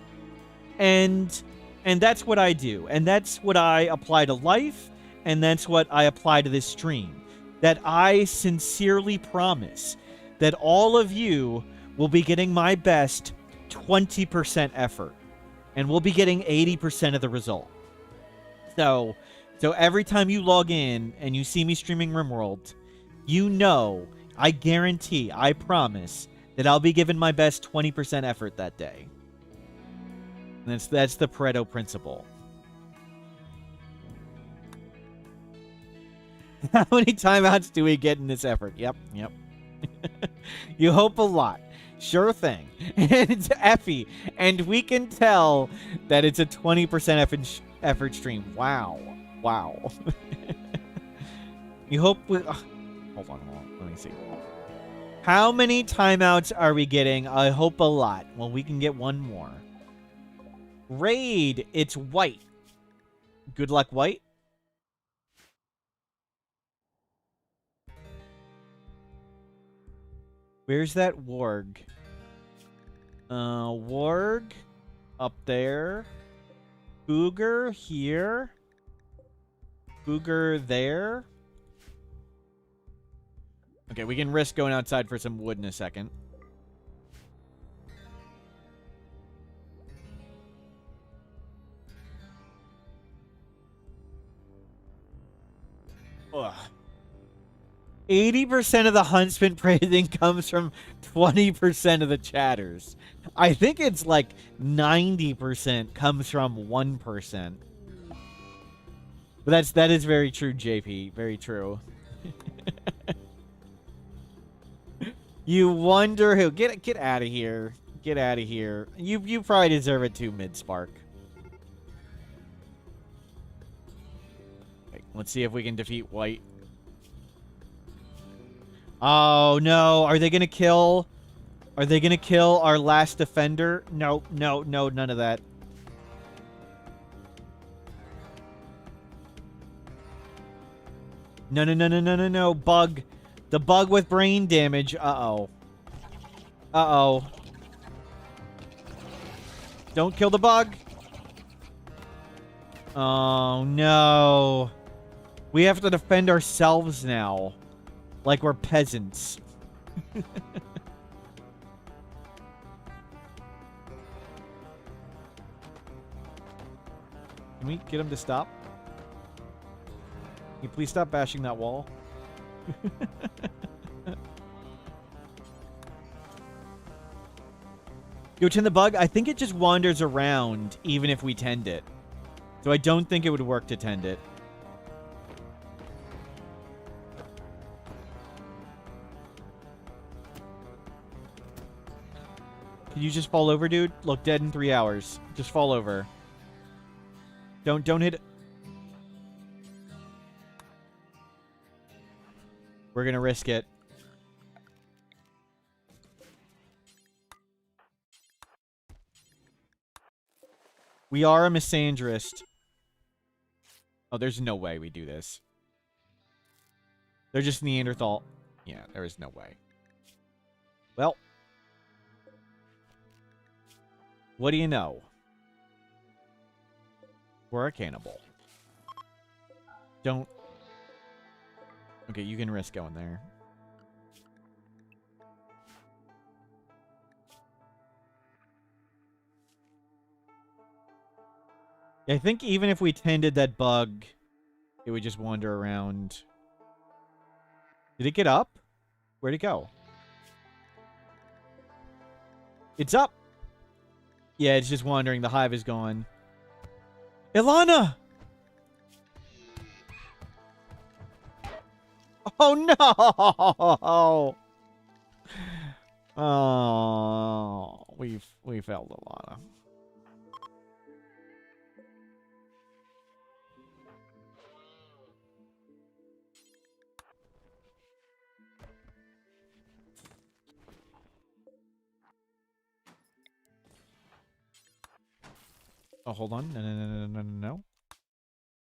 And that's what I do. And that's what I apply to life. And that's what I apply to this stream. That I sincerely promise that all of you will be getting my best 20% effort. And we'll be getting 80% of the result. So every time you log in and you see me streaming Rimworld, you know, I guarantee, I promise, that I'll be giving my best 20% effort that day. And that's the Pareto principle. How many timeouts do we get in this effort? Yep. You hope a lot. Sure thing. And it's Effie. And we can tell that it's a 20% effort stream. Wow. You hope we... Hold on. Let me see. How many timeouts are we getting? I hope a lot. Well, we can get one more. Raid, it's white. Good luck, white. Where's that warg? Warg up there. Booger here. Booger there. Okay, we can risk going outside for some wood in a second. Ugh. 80% of the Huntsman praising comes from 20% of the chatters. I think it's like 90% comes from 1%. But that is very true, JP. Very true. You wonder who. Get out of here. Get out of here. You probably deserve it too, Mid-Spark. Okay, let's see if we can defeat white. Oh, no. Are they going to kill... Are they going to kill our last defender? No, no, no, none of that. No, no, no, no, no, no, no. Bug. The bug with brain damage. Uh-oh. Uh-oh. Don't kill the bug. Oh, no. We have to defend ourselves now. Like we're peasants. Can we get him to stop? Can you please stop bashing that wall? Yo, tend the bug? I think it just wanders around even if we tend it. So I don't think it would work to tend it. Can you just fall over, dude? Look, dead in 3 hours. Just fall over. Don't hit it. We're gonna risk it. We are a misandrist. Oh, there's no way we do this. They're just Neanderthal. Yeah, there is no way. Well. What do you know? We're a cannibal. Don't... Okay, you can risk going there. I think even if we tended that bug, it would just wander around. Did it get up? Where'd it go? It's up! Yeah, it's just wandering. The hive is gone. Ilana! Oh, no! Oh, we failed Ilana. Oh, hold on. No, no, no, no, no, no, no.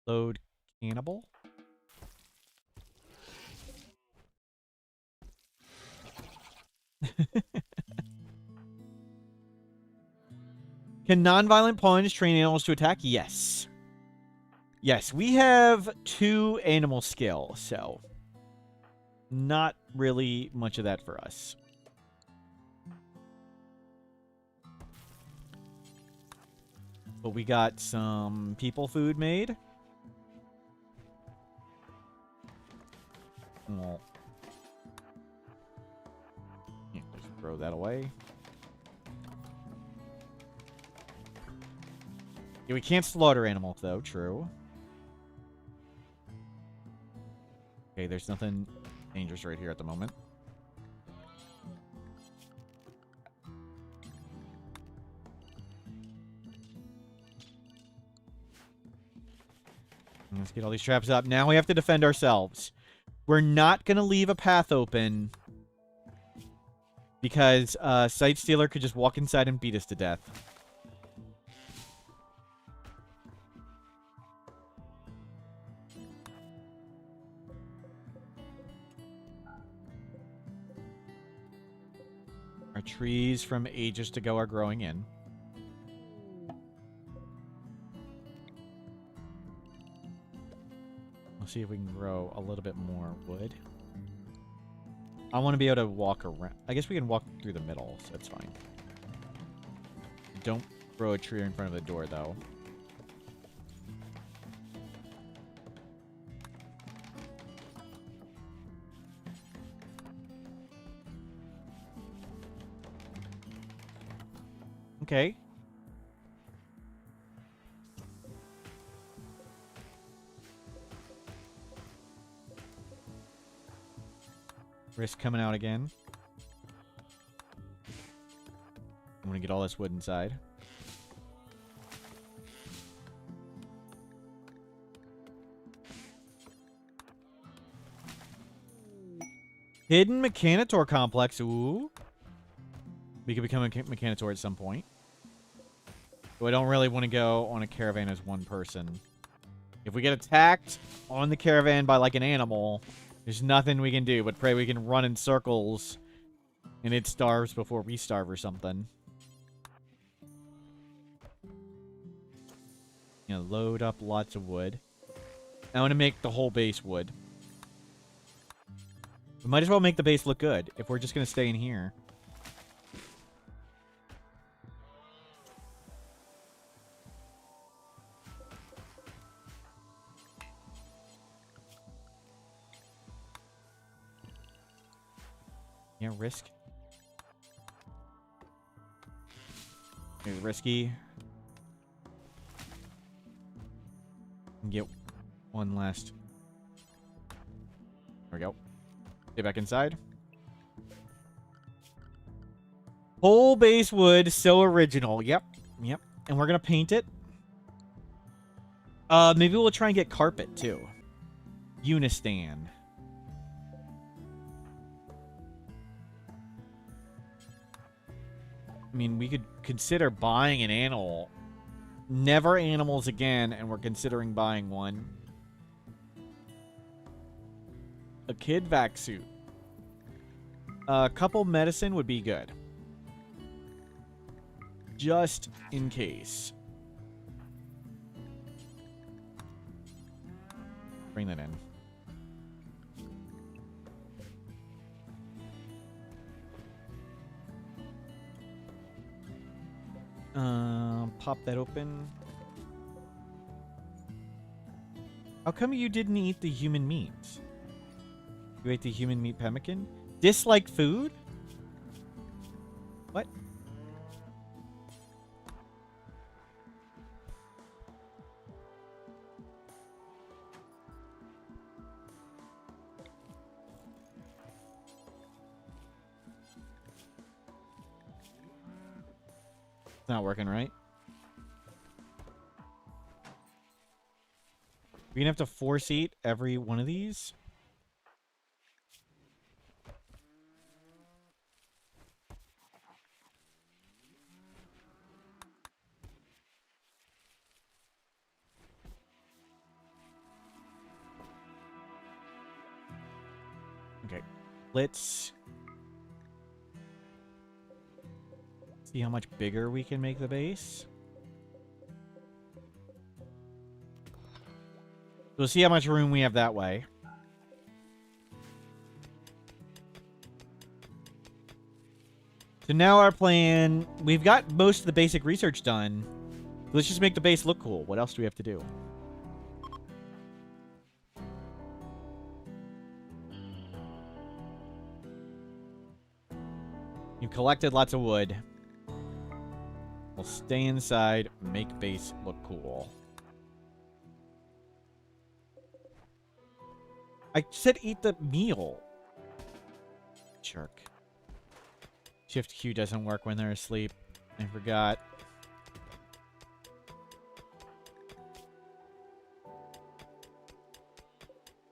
Load cannibal. Can non-violent pawns train animals to attack? Yes. Yes, we have 2 animal skill, so not really much of that for us. But we got some people food made. Well, yeah, just throw that away. Yeah, we can't slaughter animals, though. True. Okay, there's nothing dangerous right here at the moment. Let's get all these traps up. Now we have to defend ourselves. We're not going to leave a path open because Sight Stealer could just walk inside and beat us to death. trees from ages ago are growing in. Let's see if we can grow a little bit more wood. I want to be able to walk around. I guess we can walk through the middle, so that's fine. Don't grow a tree in front of the door, though. Okay. Risk coming out again. I'm gonna get all this wood inside. Hidden Mechanitor Complex. Ooh. We could become a Mechanitor at some point. So I don't really want to go on a caravan as one person. If we get attacked on the caravan by like an animal, there's nothing we can do but pray we can run in circles and it starves before we starve or something. You know, load up lots of wood. I want to make the whole base wood. We might as well make the base look good if we're just going to stay in here. Yeah, risk. Here's risky. Get one last. There we go. Get back inside. Whole base wood, so original. Yep, yep. And we're gonna paint it. Maybe we'll try and get carpet too. Unistan. I mean, we could consider buying an animal. Never animals again, and we're considering buying one. A kid vac suit. A couple medicine would be good. Just in case. Bring that in. Pop that open. How come you didn't eat the human meat? You ate the human meat pemmican? Dislike food? What? It's not working, right? We're gonna have to force eat every one of these? Okay, let's see how much bigger we can make the base. We'll see how much room we have that way. So now our plan, we've got most of the basic research done. Let's just make the base look cool. What else do we have to do? You've collected lots of wood. We'll stay inside, make base look cool. I said eat the meal. Jerk. Shift Q doesn't work when they're asleep. I forgot.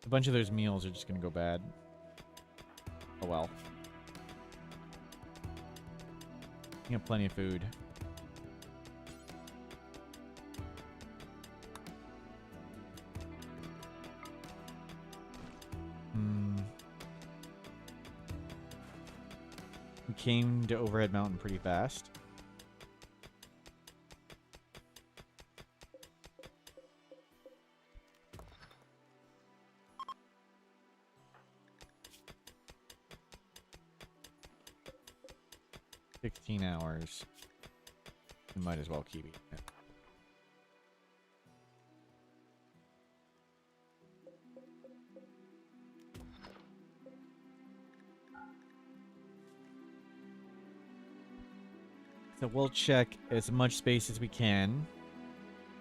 A bunch of those meals are just gonna go bad. Oh well. You have plenty of food. came to Overhead Mountain pretty fast. $16 hours. We might as well keep eating it. So we'll check as much space as we can.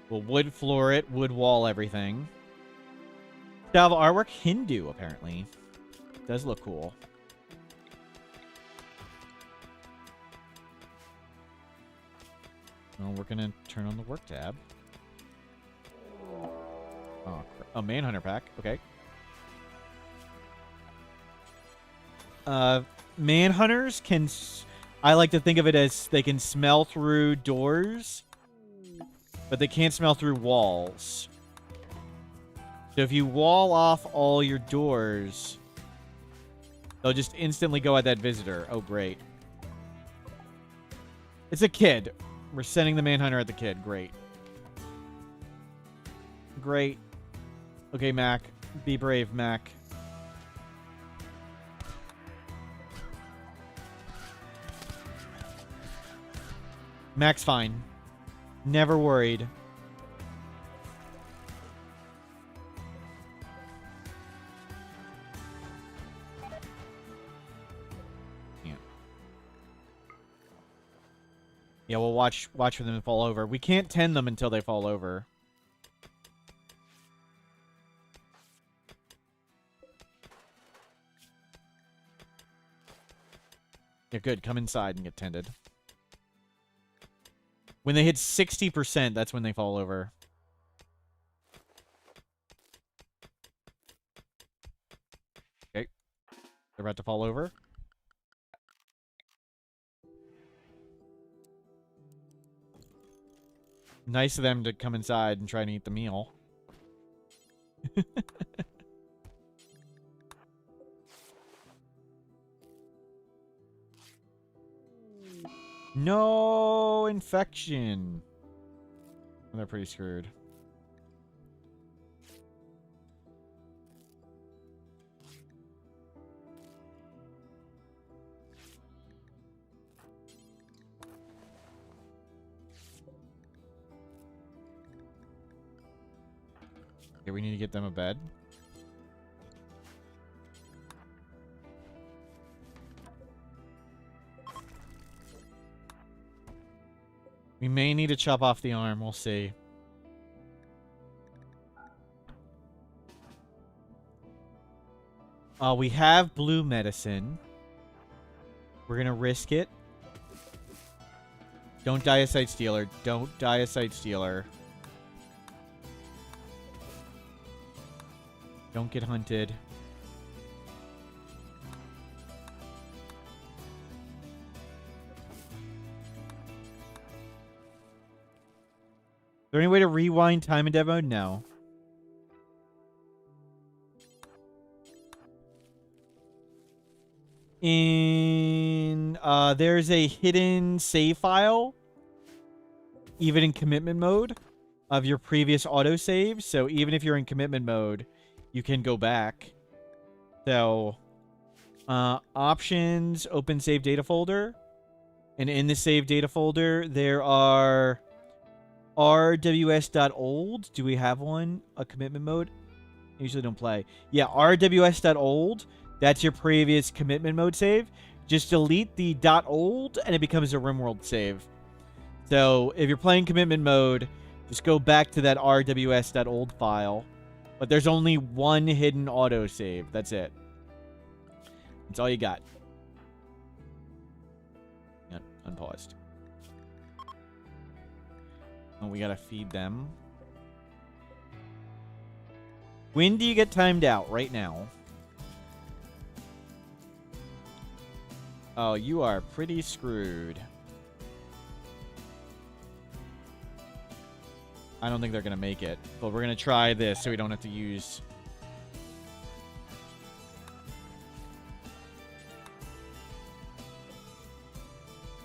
We'll wood floor it, wood wall everything. Style of artwork, Hindu, apparently. Does look cool. Well, we're gonna turn on the work tab. Oh, a Manhunter pack. Okay. Manhunters can... I like to think of it as they can smell through doors, but they can't smell through walls. So if you wall off all your doors, they'll just instantly go at that visitor. Oh, great. It's a kid. We're sending the Manhunter at the kid. Great. Great. Okay, Mac. Be brave, Mac. Mac's fine. Never worried. Yeah, we'll watch for them to fall over. We can't tend them until they fall over. Yeah, good. Come inside and get tended. When they hit 60%, that's when they fall over. Okay. They're about to fall over. Nice of them to come inside and try and eat the meal. No infection. They're pretty screwed. Okay, we need to get them a bed. We may need to chop off the arm. We'll see. We have blue medicine. We're going to risk it. Don't die a Sight Stealer. Don't die a Sight Stealer. Don't get hunted. Is there any way to rewind time in dev mode? No. There's a hidden save file, even in commitment mode, of your previous autosave. So even if you're in commitment mode, you can go back. So, options, open save data folder. And in the save data folder, there are rws.old. Do we have one? A commitment mode? I usually don't play. Yeah, rws.old. That's your previous commitment mode save. Just delete the .old and it becomes a Rimworld save. So if you're playing commitment mode, just go back to that rws.old file. But there's only one hidden autosave. That's it. That's all you got. Yeah, unpaused. Oh, we gotta feed them. When do you get timed out? Right now. Oh, you are pretty screwed. I don't think they're gonna make it, but we're gonna try this so we don't have to use...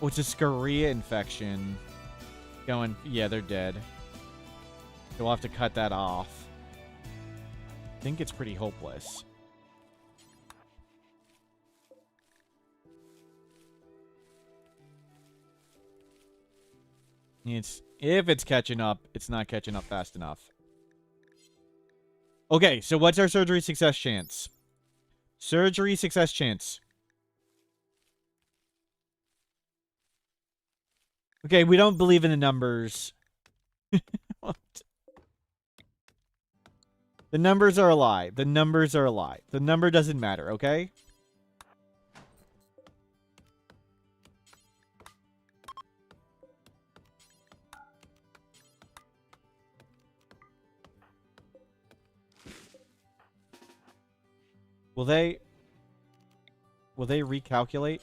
Oh, it's a Scoria infection. Going, yeah, they're dead. So we'll have to cut that off. I think it's pretty hopeless. If it's catching up, it's not catching up fast enough. Okay, so what's our surgery success chance? Surgery success chance. Okay, we don't believe in the numbers. What? The numbers are a lie. The numbers are a lie. The number doesn't matter, okay? Will they recalculate?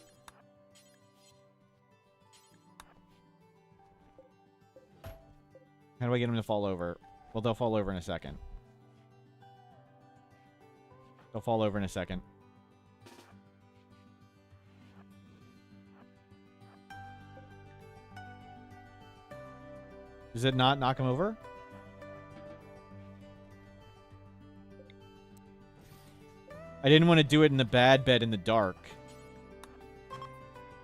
How do I get them to fall over? Well, they'll fall over in a second. They'll fall over in a second. Does it not knock them over? I didn't want to do it in the bad bed in the dark.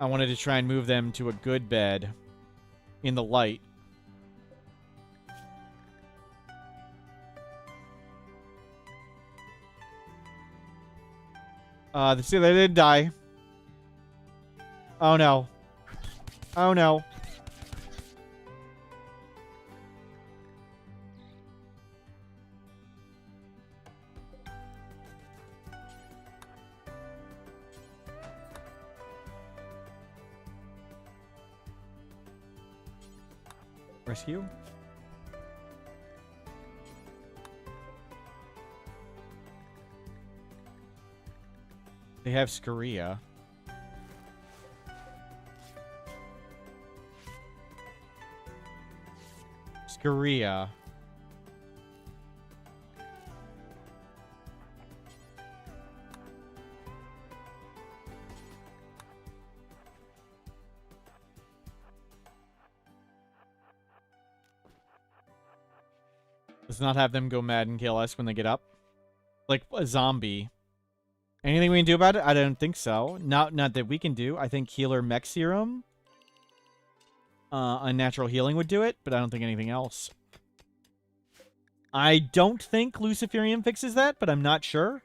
I wanted to try and move them to a good bed in the light. See, they didn't die. Oh no. Oh no. Rescue? They have Scoria. Scoria. Let's not have them go mad and kill us when they get up. Like a zombie. Anything we can do about it? I don't think so. Not that we can do. I think healer mech serum. Unnatural healing would do it, but I don't think anything else. I don't think Luciferium fixes that, but I'm not sure.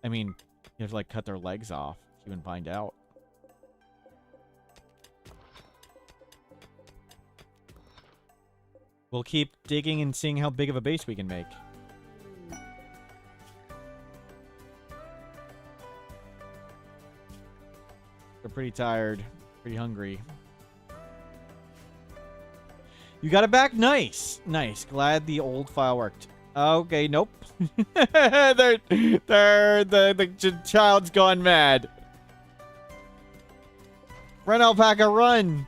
I mean, you have to like cut their legs off to even find out. We'll keep digging and seeing how big of a base we can make. We're pretty tired. Pretty hungry. You got it back? Nice. Nice. Glad the old file worked. Okay, nope. The child's gone mad. Run, alpaca, run!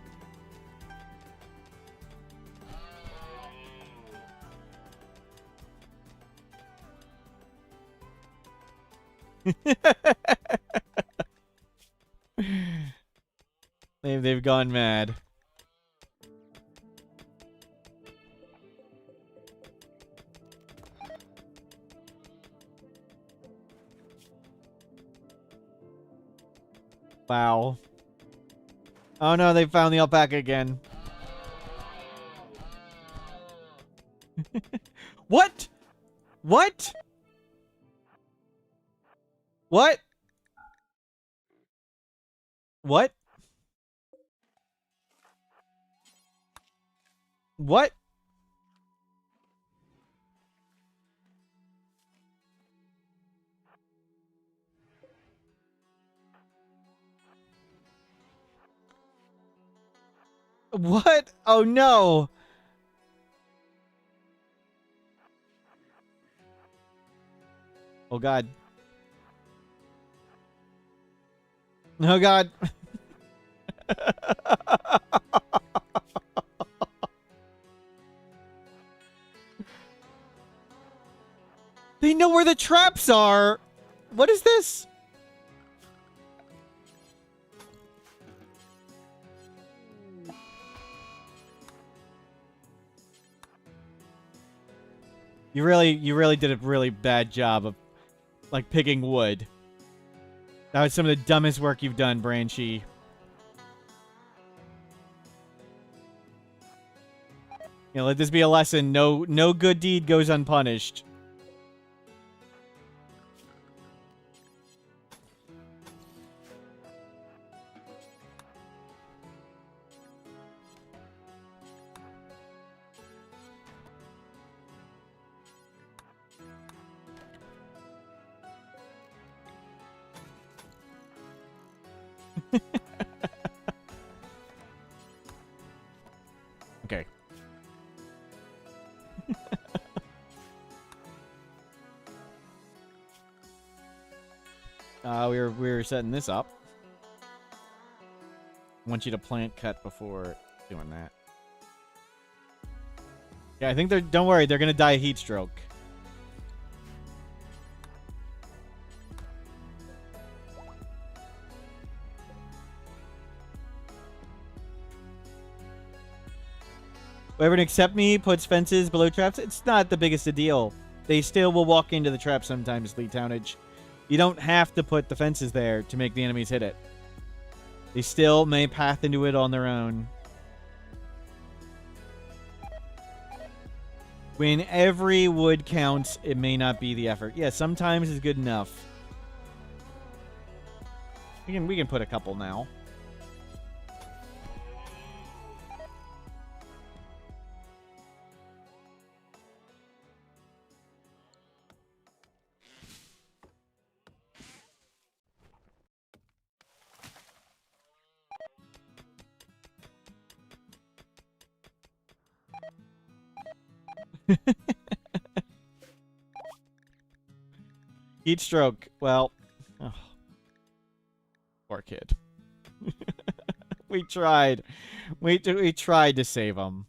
They've gone mad. Wow. Oh no, they found the alpaca again. What? What? What? What? What? What? Oh no. Oh god. Oh god. They know where the traps are. What is this? You really did a really bad job of, like, picking wood. That was some of the dumbest work you've done, Branchy. You know, let this be a lesson. No good deed goes unpunished. Okay. We were setting this up. I want you to plant cut before doing that. Yeah, I think they're. Don't worry, they're gonna die of heat stroke. Whoever can accept me puts fences below traps. It's not the biggest a deal. They still will walk into the trap sometimes, Lee Townage. You don't have to put the fences there to make the enemies hit it. They still may path into it on their own. When every wood counts, it may not be the effort. Yeah, sometimes it's good enough. We can put a couple now. Heat stroke. Well, oh, poor kid. We tried. We tried to save him.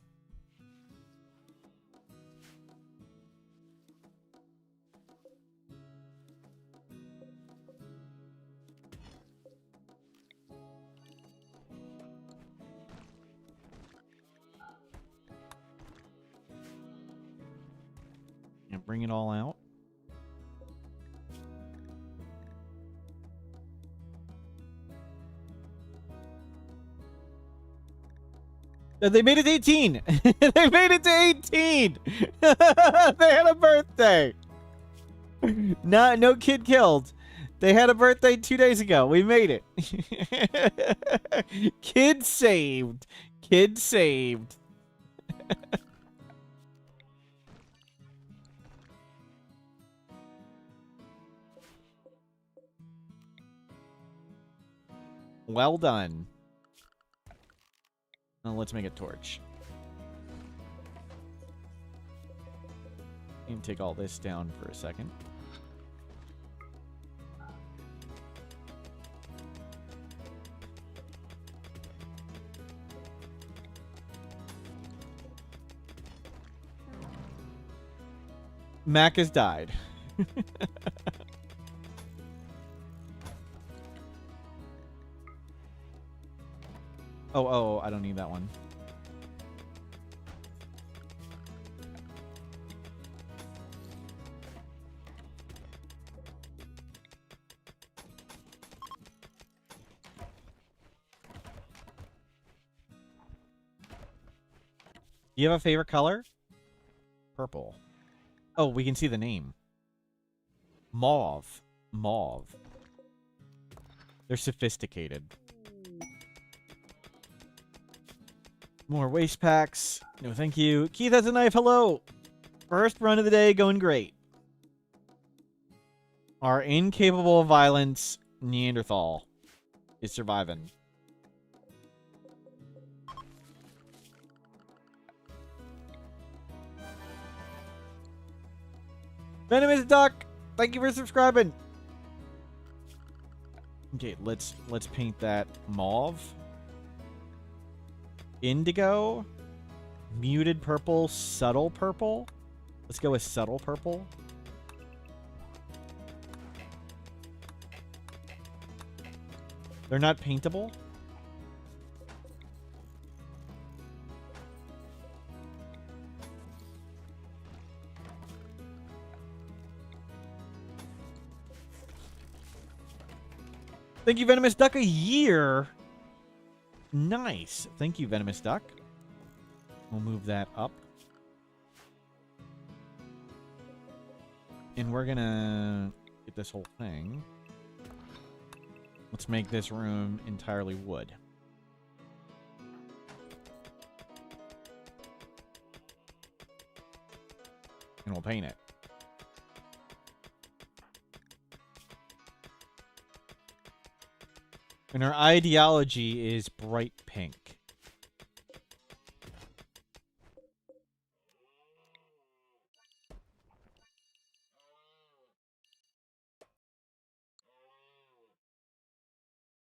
And bring it all out. They made it to 18. They made it to 18. They had a birthday. No kid killed. They had a birthday 2 days ago. We made it. Kid saved. Kid saved. Well done. Now let's make a torch. And take all this down for a second. Mac has died. Oh, I don't need that one. Do you have a favorite color? Purple. Oh, we can see the name. Mauve. Mauve. They're sophisticated. More waste packs. No, thank you. Keith has a knife. Hello. First run of the day going great. Our incapable of violence Neanderthal is surviving. Venomous Duck, thank you for subscribing. Okay, let's paint that mauve. Indigo, muted purple, subtle purple. Let's go with subtle purple. They're not paintable. Thank you, Venomous Duck, a year. Nice. Thank you, Venomous Duck. We'll move that up. And we're gonna get this whole thing. Let's make this room entirely wood. And we'll paint it. And our ideology is bright pink.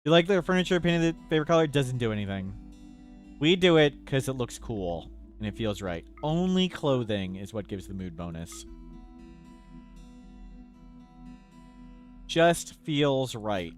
You like the furniture painted the favorite color? Doesn't do anything. We do it because it looks cool and it feels right. Only clothing is what gives the mood bonus. Just feels right.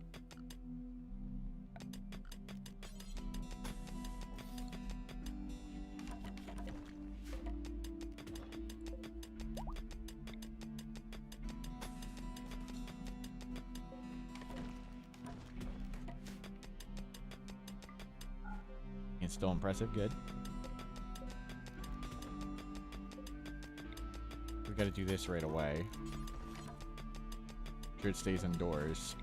It's still impressive. Good. We got to do this right away. Sure it stays indoors.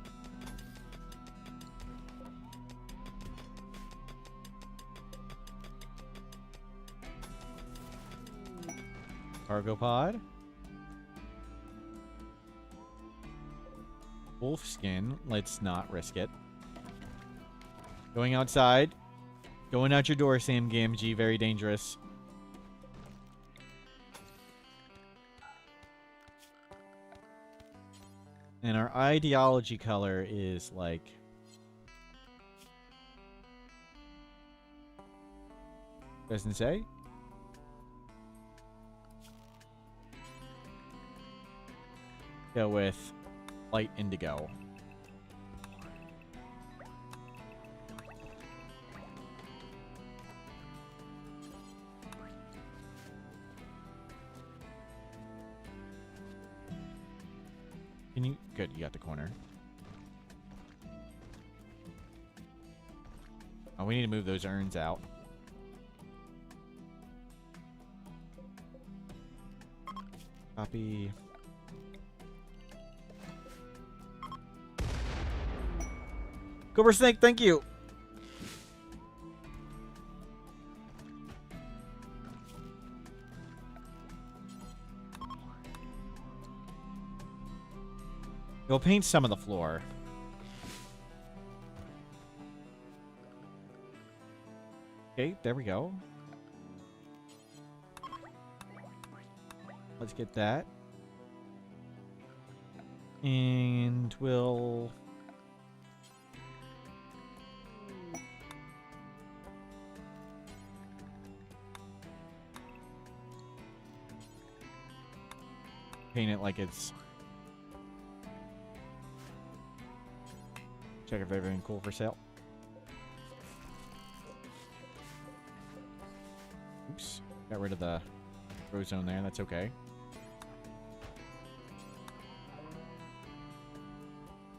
Cargo pod. Wolf skin. Let's not risk it. Going outside. Going out your door, Sam Gamgee. Very dangerous. And our ideology color is like... Doesn't say. Go with light indigo. Can you... Good, you got the corner. Oh, we need to move those urns out. Copy. Cobra Snake, thank you! We'll paint some of the floor. Okay, there we go. Let's get that. And we'll... paint it like it's... Check if everything cool for sale. Oops. Got rid of the row zone there. That's okay.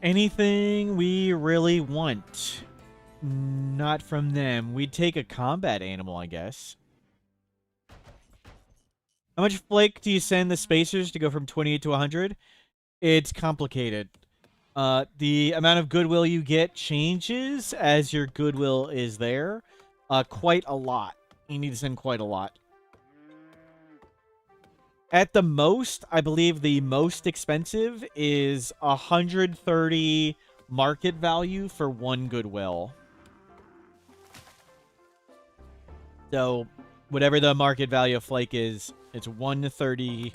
Anything we really want. Not from them. We'd take a combat animal, I guess. How much flake do you send the spacers to go from 28 to 100? It's complicated. The amount of goodwill you get changes as your goodwill is there. Quite a lot. You need to send quite a lot. At the most, I believe the most expensive is 130 market value for one goodwill. So, whatever the market value of flake is, it's 130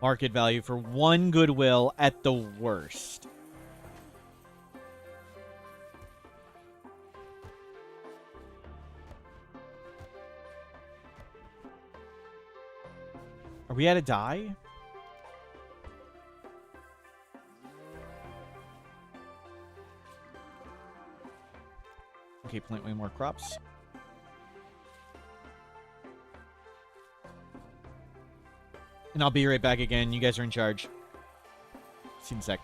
market value for one goodwill at the worst. Are we at a die? Okay, plant way more crops. And I'll be right back again. You guys are in charge. See you in a sec.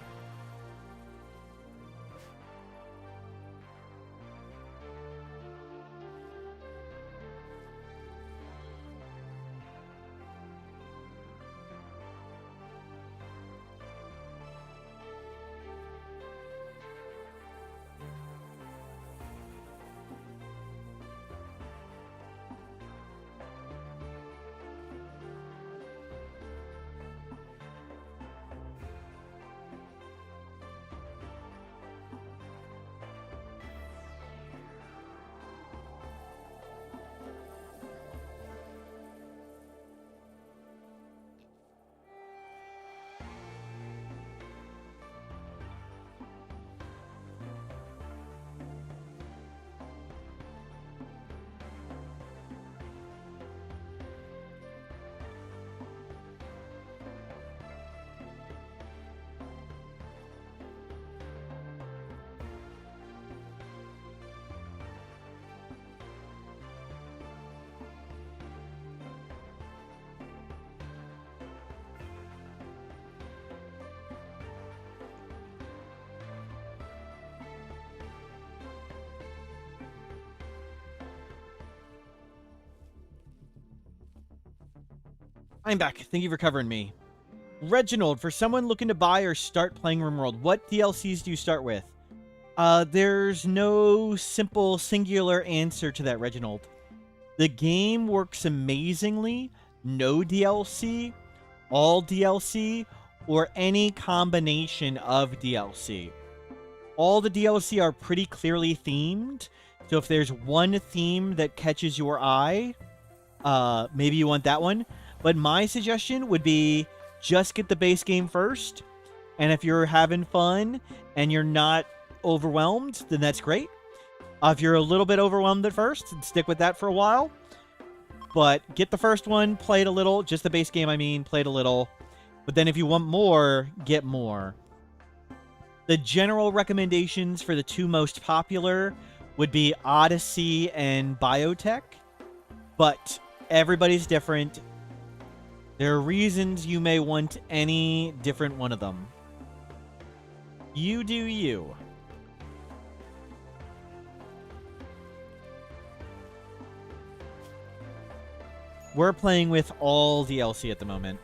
I'm back. Thank you for covering me. Reginald, for someone looking to buy or start playing Rimworld, what DLCs do you start with? There's no simple singular answer to that, Reginald. The game works amazingly. No DLC, all DLC, or any combination of DLC. All the DLC are pretty clearly themed. So if there's one theme that catches your eye, maybe you want that one. But my suggestion would be just get the base game first. And if you're having fun and you're not overwhelmed, then that's great. If you're a little bit overwhelmed at first, stick with that for a while. But get the first one, play it a little. Just the base game, I mean, play it a little. But then if you want more, get more. The general recommendations for the two most popular would be Odyssey and Biotech. But everybody's different. There are reasons you may want any different one of them. You do you. We're playing with all DLC at the moment.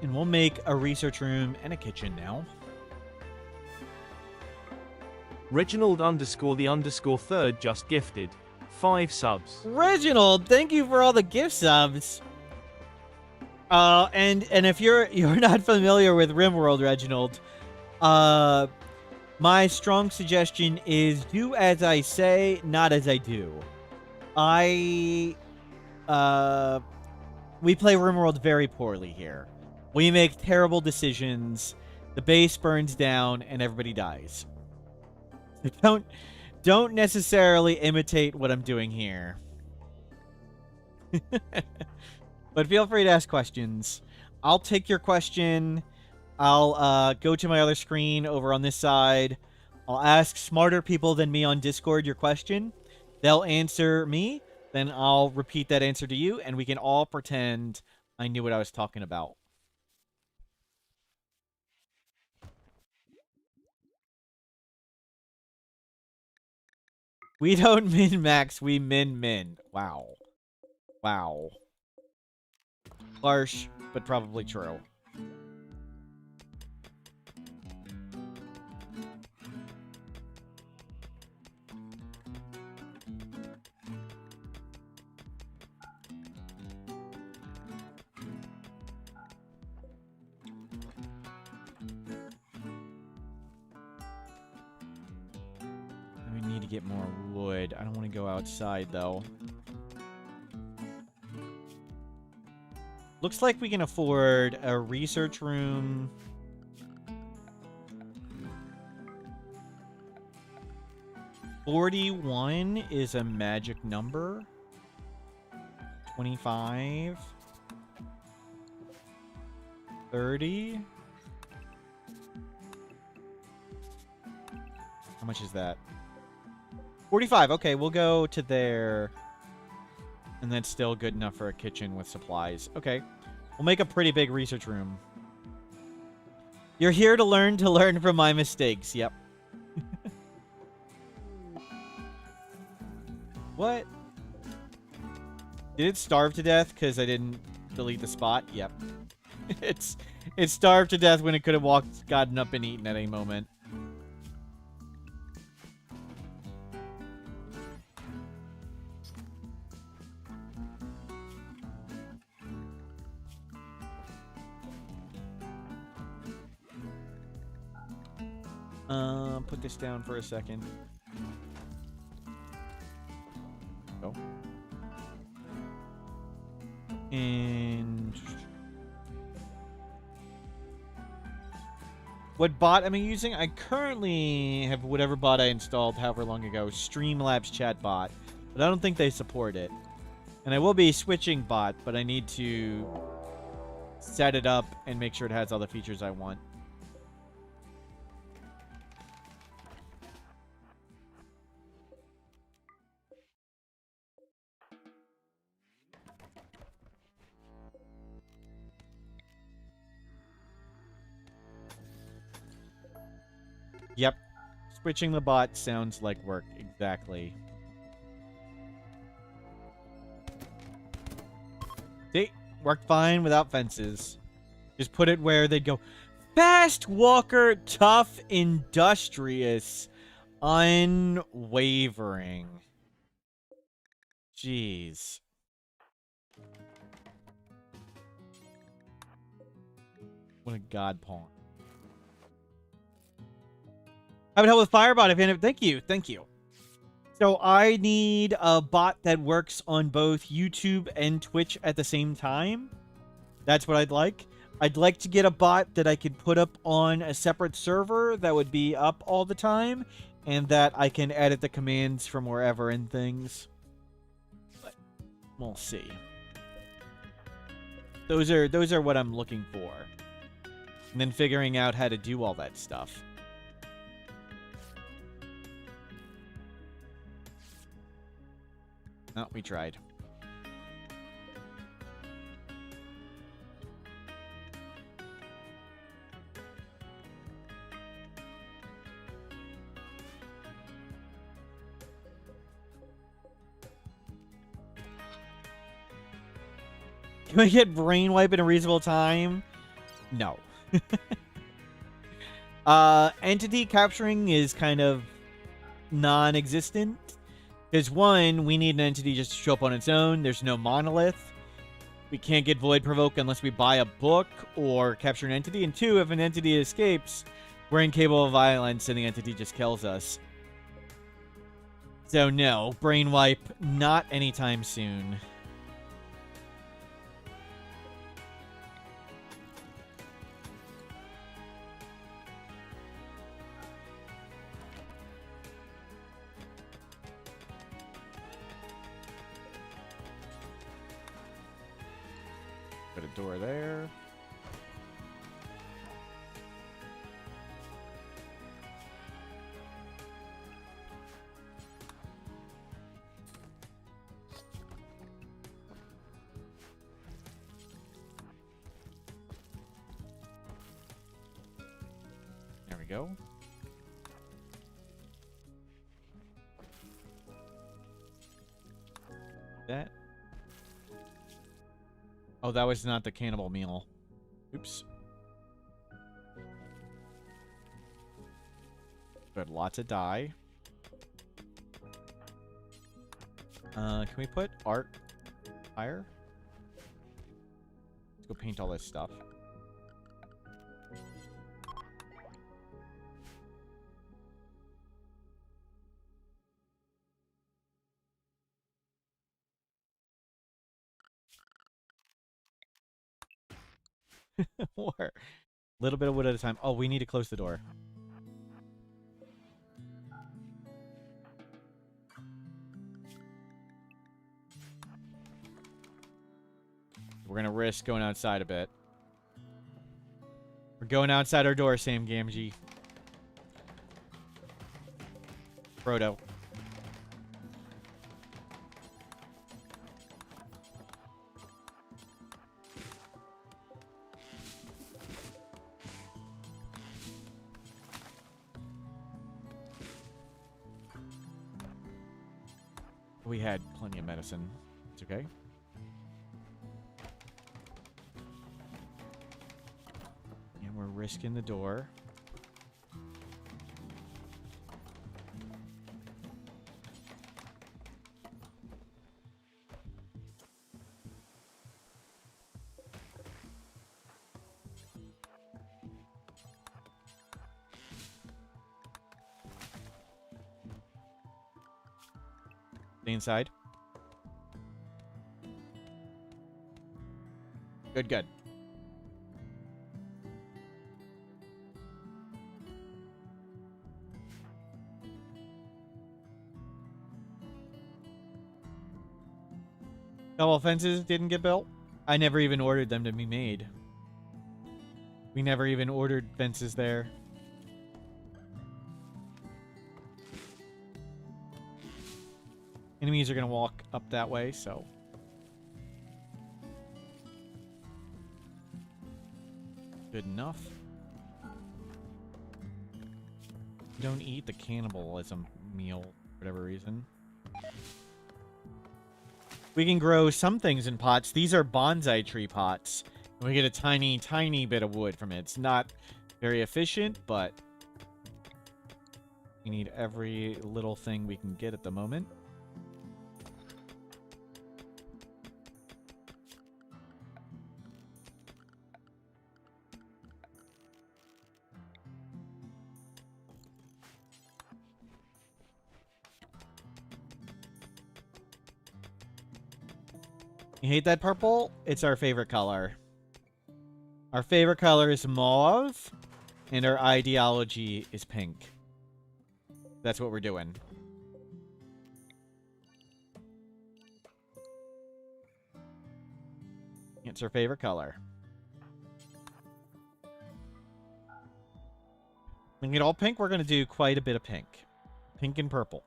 And we'll make a research room and a kitchen now. Reginald _the_3rd just gifted 5 subs. Reginald, thank you for all the gift subs. And if you're not familiar with Rimworld, Reginald, my strong suggestion is do as I say, not as I do. We play Rimworld very poorly here. We make terrible decisions. The base burns down and everybody dies. Don't necessarily imitate what I'm doing here. But feel free to ask questions. I'll take your question. I'll go to my other screen over on this side. I'll ask smarter people than me on Discord your question. They'll answer me. Then I'll repeat that answer to you, and we can all pretend I knew what I was talking about. We don't min-max, we min-min. Wow. Wow. Harsh, but probably true. We need to get more wood. I don't want to go outside, though. Looks like we can afford a research room. $41 is a magic number. 25. 30. How much is that? 45. Okay, we'll go to there. And that's still good enough for a kitchen with supplies. Okay. We'll make a pretty big research room. You're here to learn from my mistakes. Yep. What? Did it starve to death because I didn't delete the spot? Yep. It starved to death when it could have gotten up and eaten at any moment. Put this down for a second. Go. And what bot am I using? I currently have whatever bot I installed however long ago, Streamlabs chat bot, but I don't think they support it. And I will be switching bot, but I need to set it up and make sure it has all the features I want. Switching the bot sounds like work. Exactly. See? Worked fine without fences. Just put it where they'd go, fast walker, tough, industrious, unwavering. Jeez. What a god pawn. I would help with Firebot if you thank you. Thank you. So I need a bot that works on both YouTube and Twitch at the same time. That's what I'd like. I'd like to get a bot that I could put up on a separate server that would be up all the time, and that I can edit the commands from wherever and things. But we'll see. Those are what I'm looking for. And then figuring out how to do all that stuff. Oh, we tried. Can we get brain wipe in a reasonable time? No. Entity capturing is kind of non-existent. Because one, we need an entity just to show up on its own. There's no monolith. We can't get Void Provoke unless we buy a book or capture an entity. And two, if an entity escapes, we're incapable of violence and the entity just kills us. So no, brain wipe, not anytime soon. Put a door there. There we go. That. Oh, that was not the cannibal meal. Oops. But lots of dye. Can we put art higher? Let's go paint all this stuff. Or a little bit of wood at a time. Oh, we need to close the door. We're gonna risk going outside a bit. We're going outside our door, Sam Gamgee. Frodo. We had plenty of medicine. It's okay. And we're risking the door. Stay inside. Good, good. Double fences didn't get built? I never even ordered them to be made. We never even ordered fences there. Enemies are going to walk up that way, so... Good enough. Don't eat the cannibalism meal for whatever reason. We can grow some things in pots. These are bonsai tree pots. And we get a tiny, tiny bit of wood from it. It's not very efficient, but we need every little thing we can get at the moment. You hate that purple? It's our favorite color. Our favorite color is mauve, and our ideology is pink. That's what we're doing. It's our favorite color. We can get all pink. We're going to do quite a bit of pink. Pink and purple.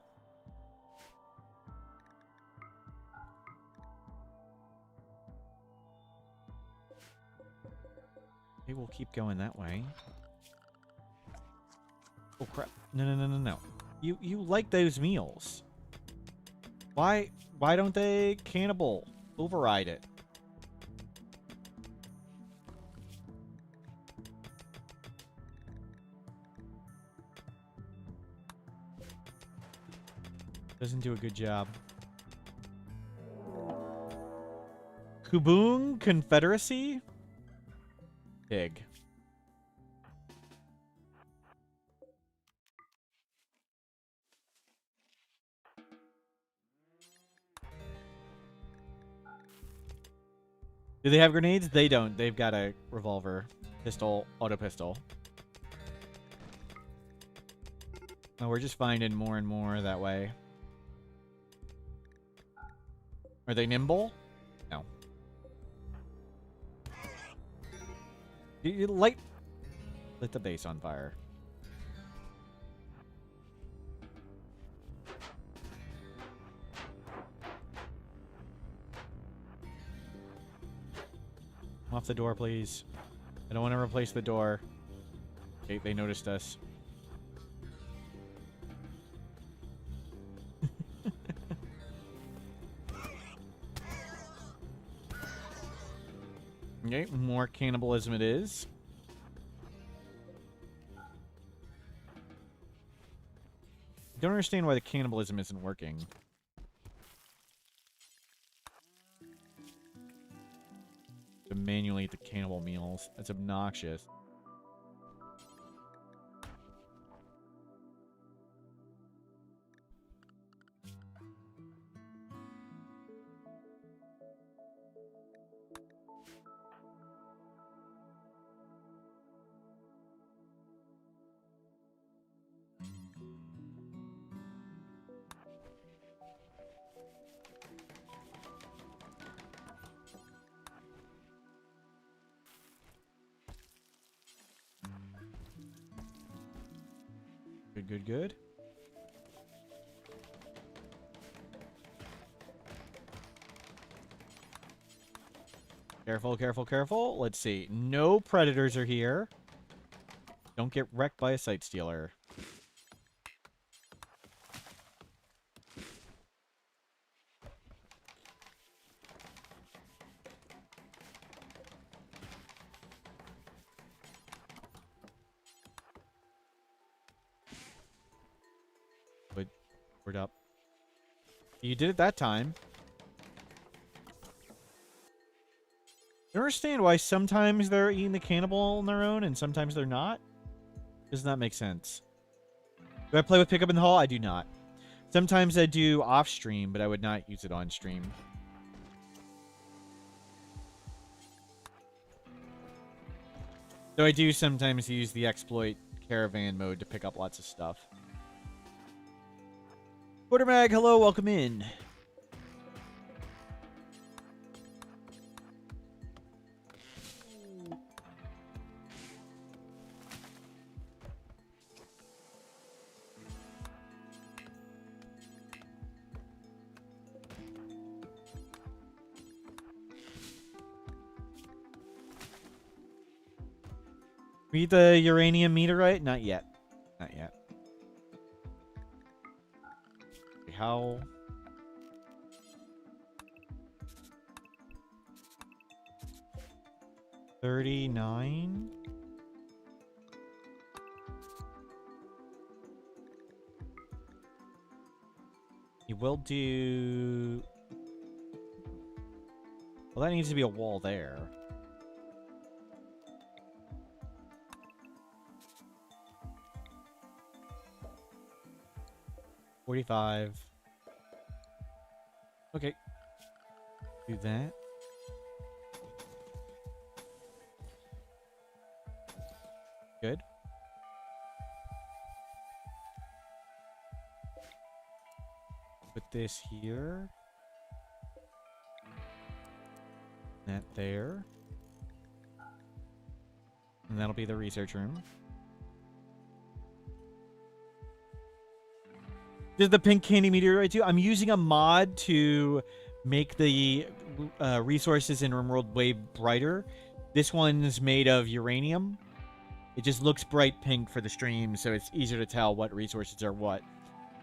Maybe we'll keep going that way. Oh crap. No. You like those meals. Why don't they cannibal override it? Doesn't do a good job. Kuboon Confederacy? Pig. Do they have grenades? They don't. They've got a revolver, pistol, auto pistol. Oh, we're just finding more and more that way. Are they nimble? No. You light the base on fire. Come off the door, please. I don't want to replace the door. Okay, they noticed us. Okay, more cannibalism it is. Don't understand why the cannibalism isn't working. To manually eat the cannibal meals. That's obnoxious. Good. Careful. Let's see. No predators are here. Don't get wrecked by a sight stealer. Word up. You did it that time. I don't understand why sometimes they're eating the cannibal on their own and sometimes they're not. Does not make sense. Do I play with pickup in the hall? I do not. Sometimes I do off stream, but I would not use it on stream. Though I do sometimes use the exploit caravan mode to pick up lots of stuff. Quartermag, hello, welcome in. We eat the uranium meteorite? Not yet. Not yet. how... $39? You will do... Well, that needs to be a wall there. $45. Okay. Do that. Good. Put this here. That there. And that'll be the research room. Did the pink candy meteorite do? I'm using a mod to make the resources in Rimworld way brighter. This one's made of uranium. It just looks bright pink for the stream, so it's easier to tell what resources are what.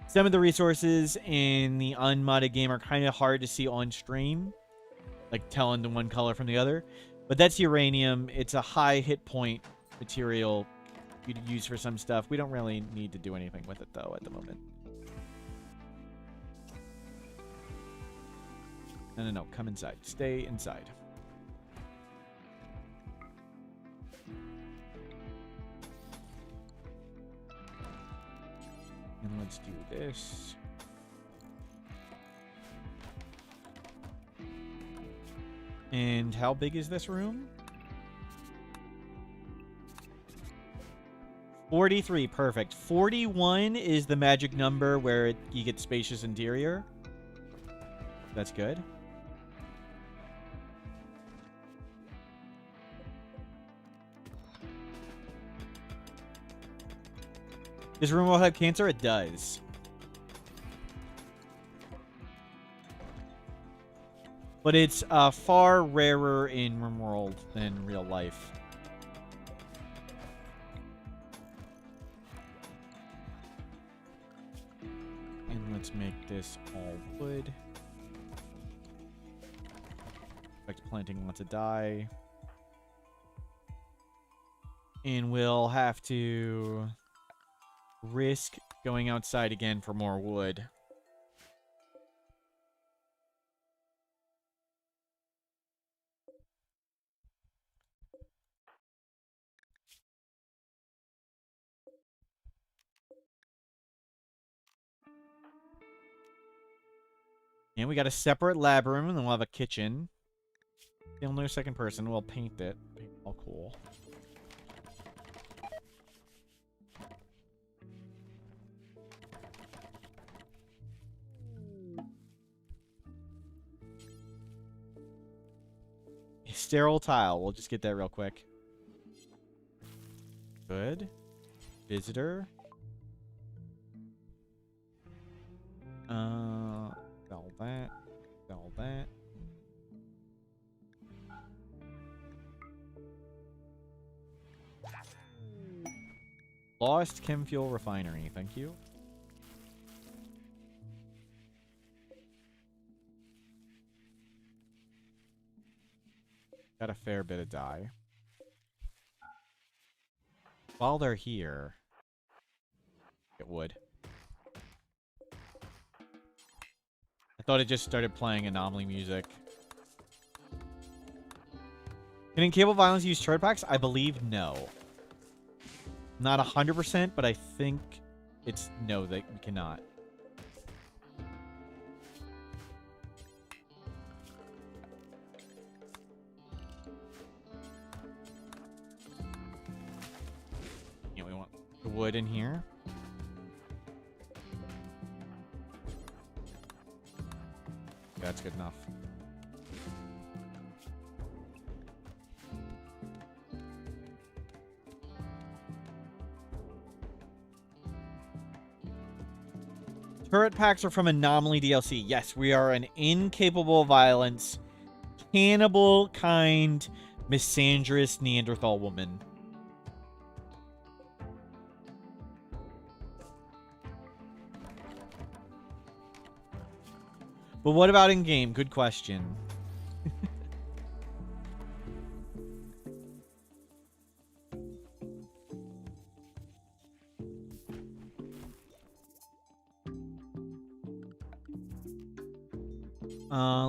Some of the resources in the unmodded game are kind of hard to see on stream, like telling the one color from the other. But that's uranium. It's a high hit point material you'd use for some stuff. We don't really need to do anything with it, though, at the moment. No. Come inside. Stay inside. And let's do this. And how big is this room? 43, perfect. 41 is the magic number where you get spacious interior. That's good. Does Rimworld have cancer? It does. But it's far rarer in Rimworld than real life. And let's make this all wood. Expect planting wants to die. And we'll have to risk going outside again for more wood. And we got a separate lab room, and then we'll have a kitchen. Still no second person. We'll paint it. Paint all cool. Sterile tile. We'll just get that real quick. Good. Visitor. Sell that. Sell that. Lost chem fuel refinery. Thank you. Got a fair bit of dye. While they're here, it would. I thought it just started playing anomaly music. Can Incapable Violence use turret packs? I believe no. Not 100%, but I think it's no, that we cannot. Wood in here. That's good enough. Turret packs are from Anomaly DLC. Yes, we are an incapable violence, cannibal kind, misandrous Neanderthal woman. But what about in game? Good question.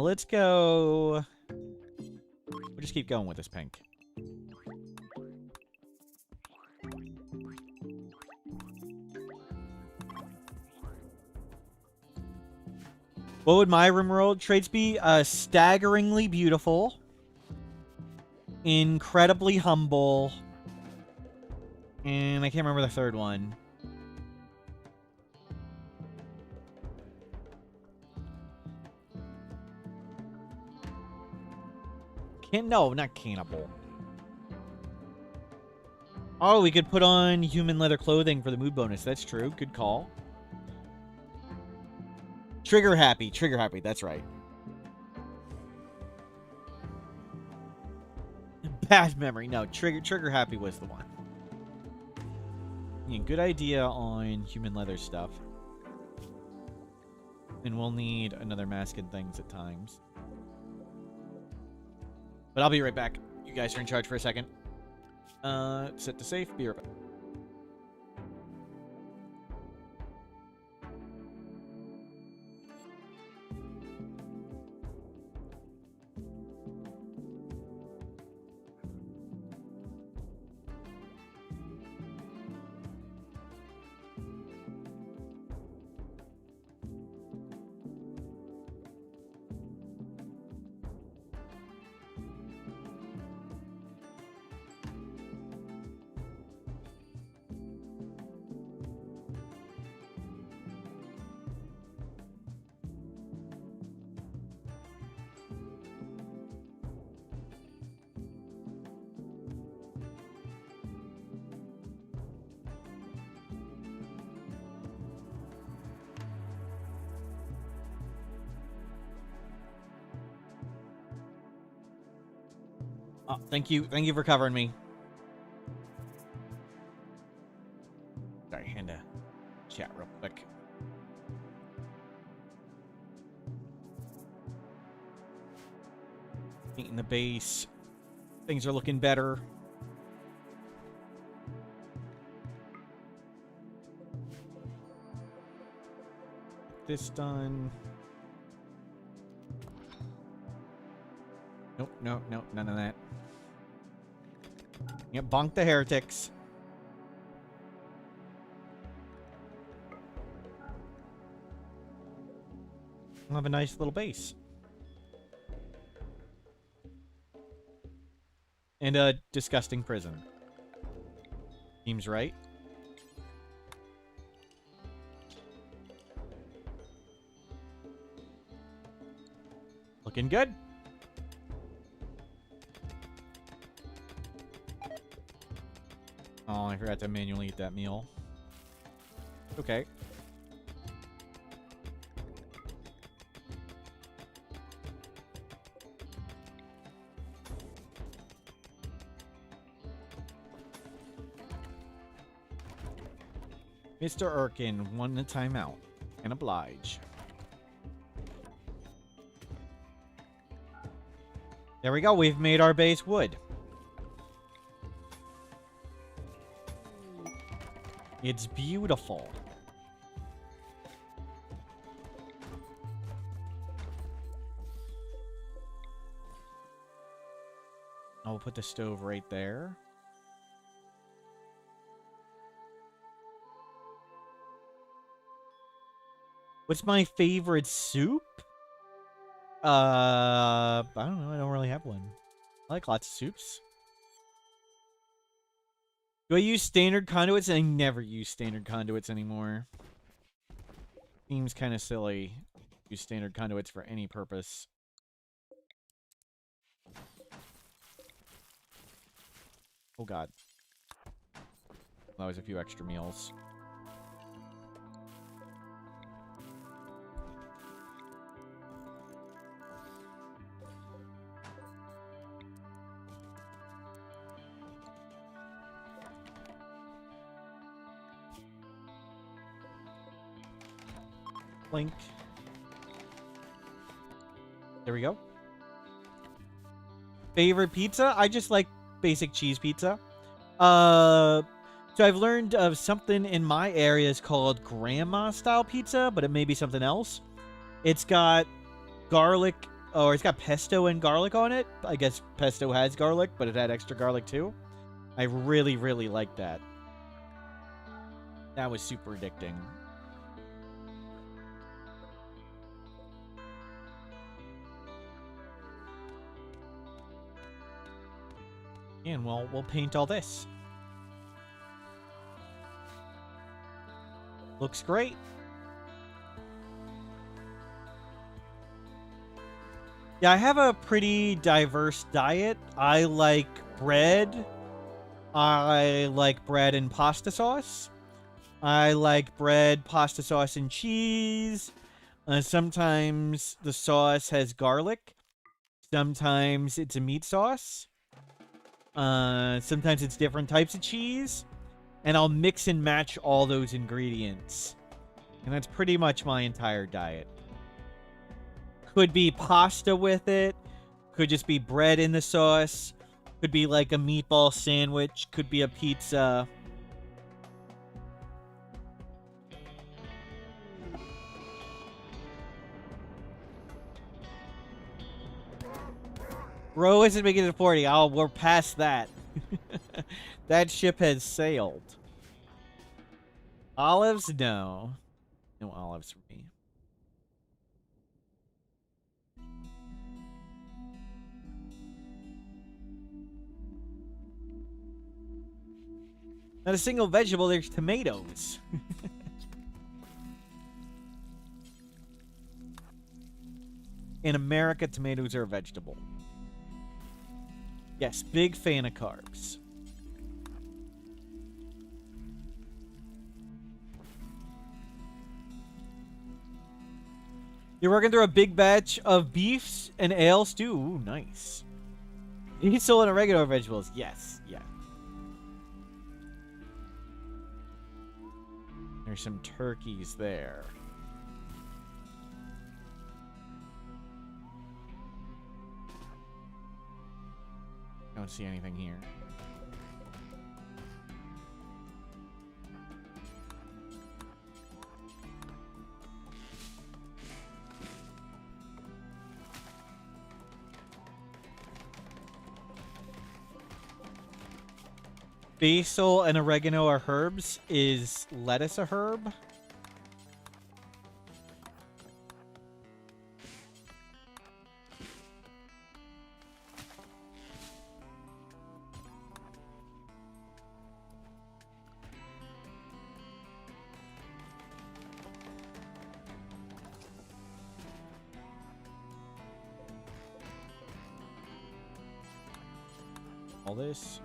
Let's go. We'll just keep going with this pink. What would my Rimworld traits be? Staggeringly beautiful, incredibly humble, and I can't remember the third one. No, not cannibal. Oh, we could put on human leather clothing for the mood bonus. That's true. Good call. Trigger happy. Trigger happy. That's right. Bad memory. No, trigger happy was the one. Yeah, good idea on human leather stuff. And we'll need another mask and things at times. But I'll be right back. You guys are in charge for a second. Set to safe. Be right back. Oh, thank you. Thank you for covering me. Sorry, hand to chat real quick. Painting the base. Things are looking better. Get this done. Nope, nope, nope, none of that. Yep, bonk the heretics. We'll have a nice little base. And a disgusting prison. Seems right. Looking good. Oh, I forgot to manually eat that meal. Okay. Mr. Erkin, one a timeout. Can oblige. There we go. We've made our base wood. It's beautiful. I'll put the stove right there. What's my favorite soup? I don't know. I don't really have one. I like lots of soups. Do I use standard conduits? I never use standard conduits anymore. Seems kind of silly. Use standard conduits for any purpose. Oh god. That was a few extra meals. Link. There we go. Favorite pizza? I just like basic cheese pizza. So I've learned of something in my area is called grandma style pizza, but it may be something else. It's got garlic, or it's got pesto and garlic on it. I guess pesto has garlic, but it had extra garlic too. I really, really like that. That was super addicting. And we'll paint all this. Looks great. Yeah, I have a pretty diverse diet. I like bread. I like bread and pasta sauce. I like bread, pasta sauce, and cheese. Sometimes the sauce has garlic. Sometimes it's a meat sauce. Sometimes it's different types of cheese. And I'll mix and match all those ingredients. And that's pretty much my entire diet. Could be pasta with it. Could just be bread in the sauce. Could be like a meatball sandwich. Could be a pizza. Bro isn't making it to 40. Oh, we're past that. That ship has sailed. Olives? No. No olives for me. Not a single vegetable, there's tomatoes. In America, tomatoes are a vegetable. Yes, big fan of carbs. You're working through a big batch of beefs and ale stew. Ooh, nice. You eat still in regular vegetables. Yes, yeah. There's some turkeys there. I don't see anything here. Basil and oregano are herbs. Is lettuce a herb? All this.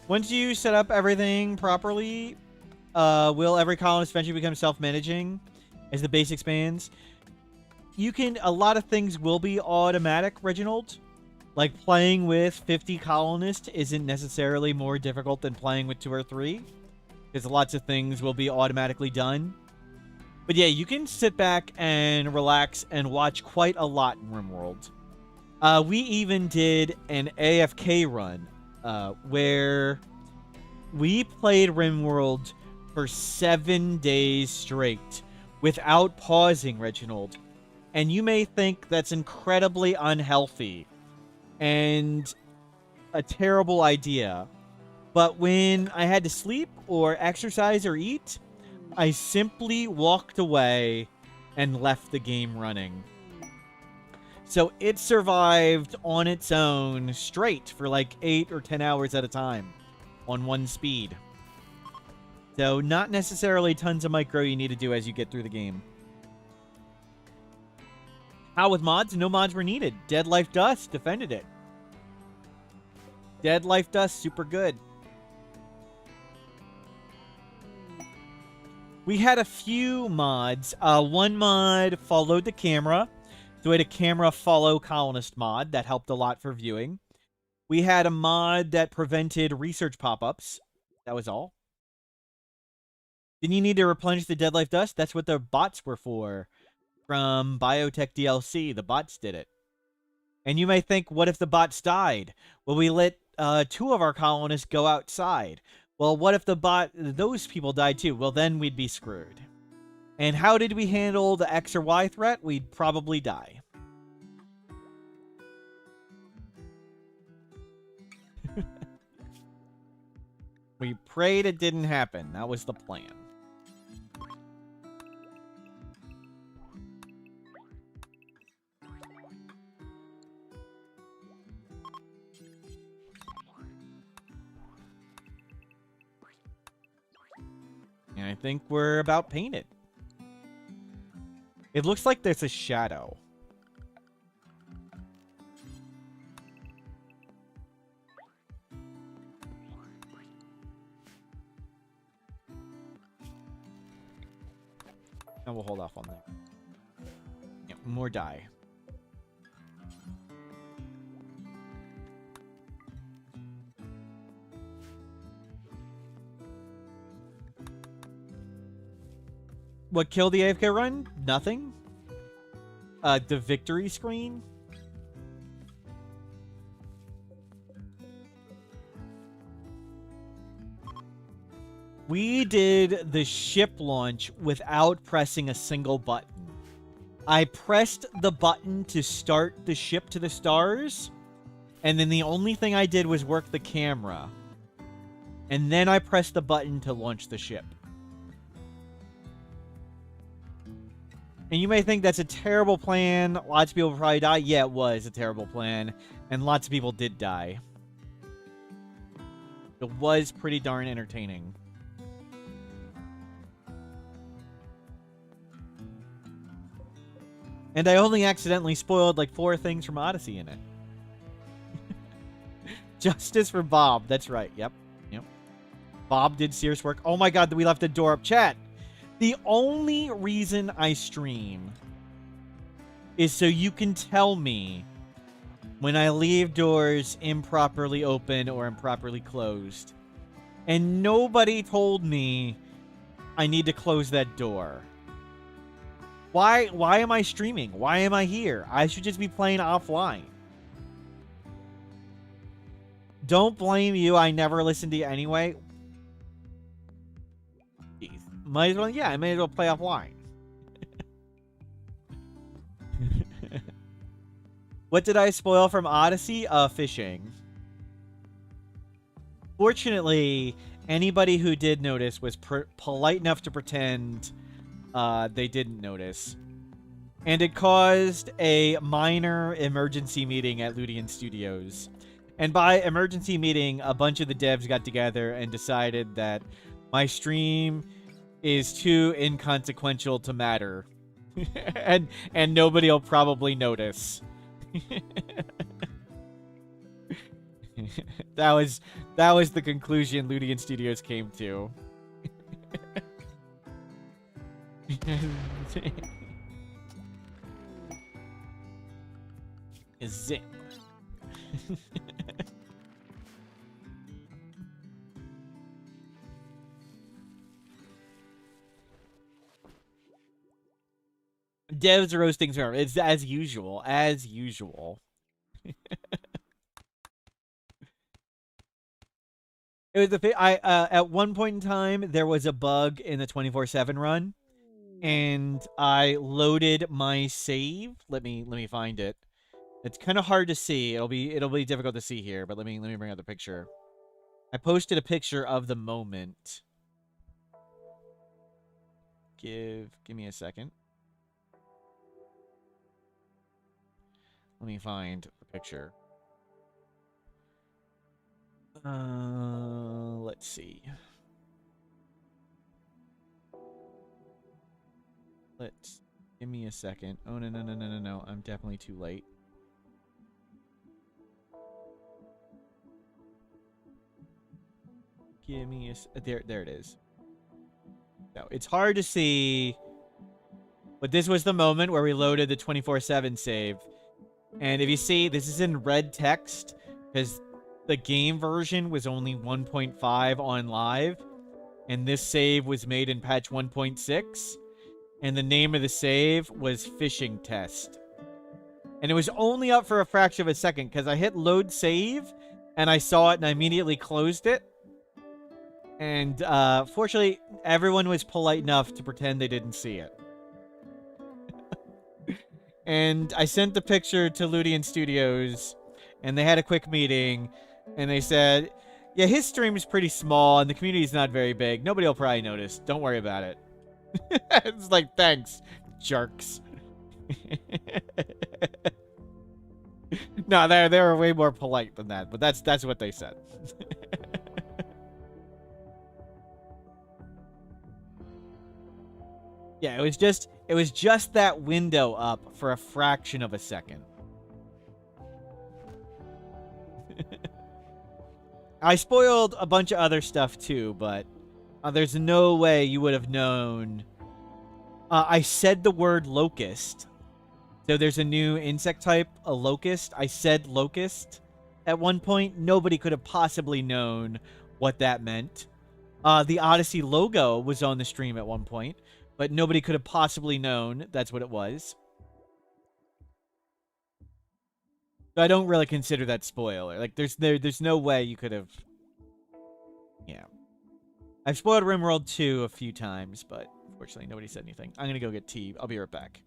Once you set up everything properly, will every colonist eventually become self-managing as the base expands? You can, a lot of things will be automatic, Reginald. Like playing with 50 colonists isn't necessarily more difficult than playing with 2 or 3. Because lots of things will be automatically done. But yeah, you can sit back and relax and watch quite a lot in Rimworld. We even did an AFK run. Where we played Rimworld for 7 days straight without pausing, Reginald. And you may think that's incredibly unhealthy and a terrible idea. But when I had to sleep or exercise or eat, I simply walked away and left the game running. So it survived on its own straight for like 8 or 10 hours at a time on one speed. So not necessarily tons of micro you need to do as you get through the game. How with mods? No mods were needed. Dead Life Dust defended it. Dead Life Dust, super good. We had a few mods. One mod followed the camera. So we had a camera follow colonist mod that helped a lot for viewing. We had a mod that prevented research pop-ups. That was all. Didn't you need to replenish the Dead Life Dust? That's what the bots were for from Biotech DLC. The bots did it. And you may think, what if the bots died? Well, we let 2 of our colonists go outside. Well, what if those people died too? Well, then we'd be screwed. And how did we handle the X or Y threat? We'd probably die. We prayed it didn't happen. That was the plan. And I think we're about painted. It looks like there's a shadow. And we'll hold off on that. Yeah, more dye. What killed the AFK run? Nothing. The victory screen. We did the ship launch without pressing a single button. I pressed the button to start the ship to the stars, and then the only thing I did was work the camera. And then I pressed the button to launch the ship. And you may think that's a terrible plan. Lots of people probably die. Yeah, it was a terrible plan. And lots of people did die. It was pretty darn entertaining. And I only accidentally spoiled like 4 things from Odyssey in it. Justice for Bob. That's right. Yep. Yep. Bob did serious work. Oh my god, we left the door up. Chat. The only reason I stream is so you can tell me when I leave doors improperly open or improperly closed. And nobody told me I need to close that door. Why am I streaming? Why am I here? I should just be playing offline. Don't blame you. I never listened to you anyway. Jeez. Might as well, yeah, I may as well play offline. What did I spoil from Odyssey? Fishing. Fortunately, anybody who did notice was polite enough to pretend they didn't notice. And it caused a minor emergency meeting at Ludian Studios. And by emergency meeting, a bunch of the devs got together and decided that my stream is too inconsequential to matter. and nobody will probably notice. that was the conclusion Ludian Studios came to. Zip. Devs roasting server. It's as usual. As usual. It was at one point in time there was a bug in the 24/7 run, and I loaded my save. Let me find it. It's kind of hard to see. It'll be difficult to see here, but let me bring out the picture. I posted a picture of the moment. Give me a second. Let me find the picture. Let's see. Give me a second. Oh, no. I'm definitely too late. Give me a... There it is. No, it's hard to see. But this was the moment where we loaded the 24/7 save. And if you see, this is in red text, because the game version was only 1.5 on live, and this save was made in patch 1.6. and the name of the save was Fishing Test. And it was only up for a fraction of a second because I hit load save and I saw it and I immediately closed it. And fortunately, everyone was polite enough to pretend they didn't see it. And I sent the picture to Ludian Studios, and they had a quick meeting, and they said, yeah, his stream is pretty small, and the community's not very big. Nobody will probably notice. Don't worry about it. It's like, thanks, jerks. No, they were way more polite than that, but that's what they said. Yeah, it was just that window up for a fraction of a second. I spoiled a bunch of other stuff too, but there's no way you would have known. I said the word locust. So there's a new insect type, a locust. I said locust at one point. Nobody could have possibly known what that meant. The Odyssey logo was on the stream at one point, but nobody could have possibly known that's what it was. So I don't really consider that spoiler. Like, there's no way you could have... Yeah. I've spoiled Rimworld 2 a few times, but unfortunately nobody said anything. I'm gonna go get tea. I'll be right back.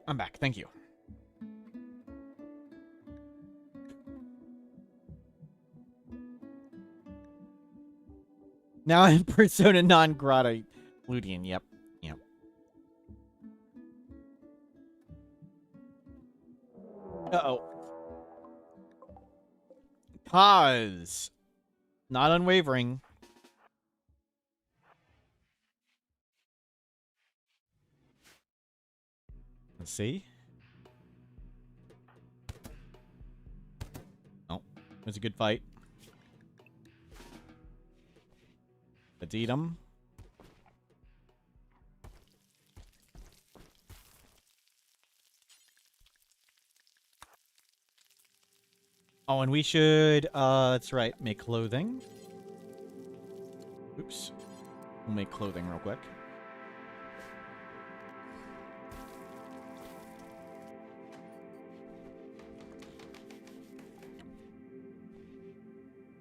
I'm back. Thank you. Now I'm persona non grata Ludian. Yep. Yep. Uh-oh. Pause. Not unwavering. Let's see. Oh, it was a good fight. Let's eat them. Oh, and we should, that's right, make clothing. Oops. We'll make clothing real quick.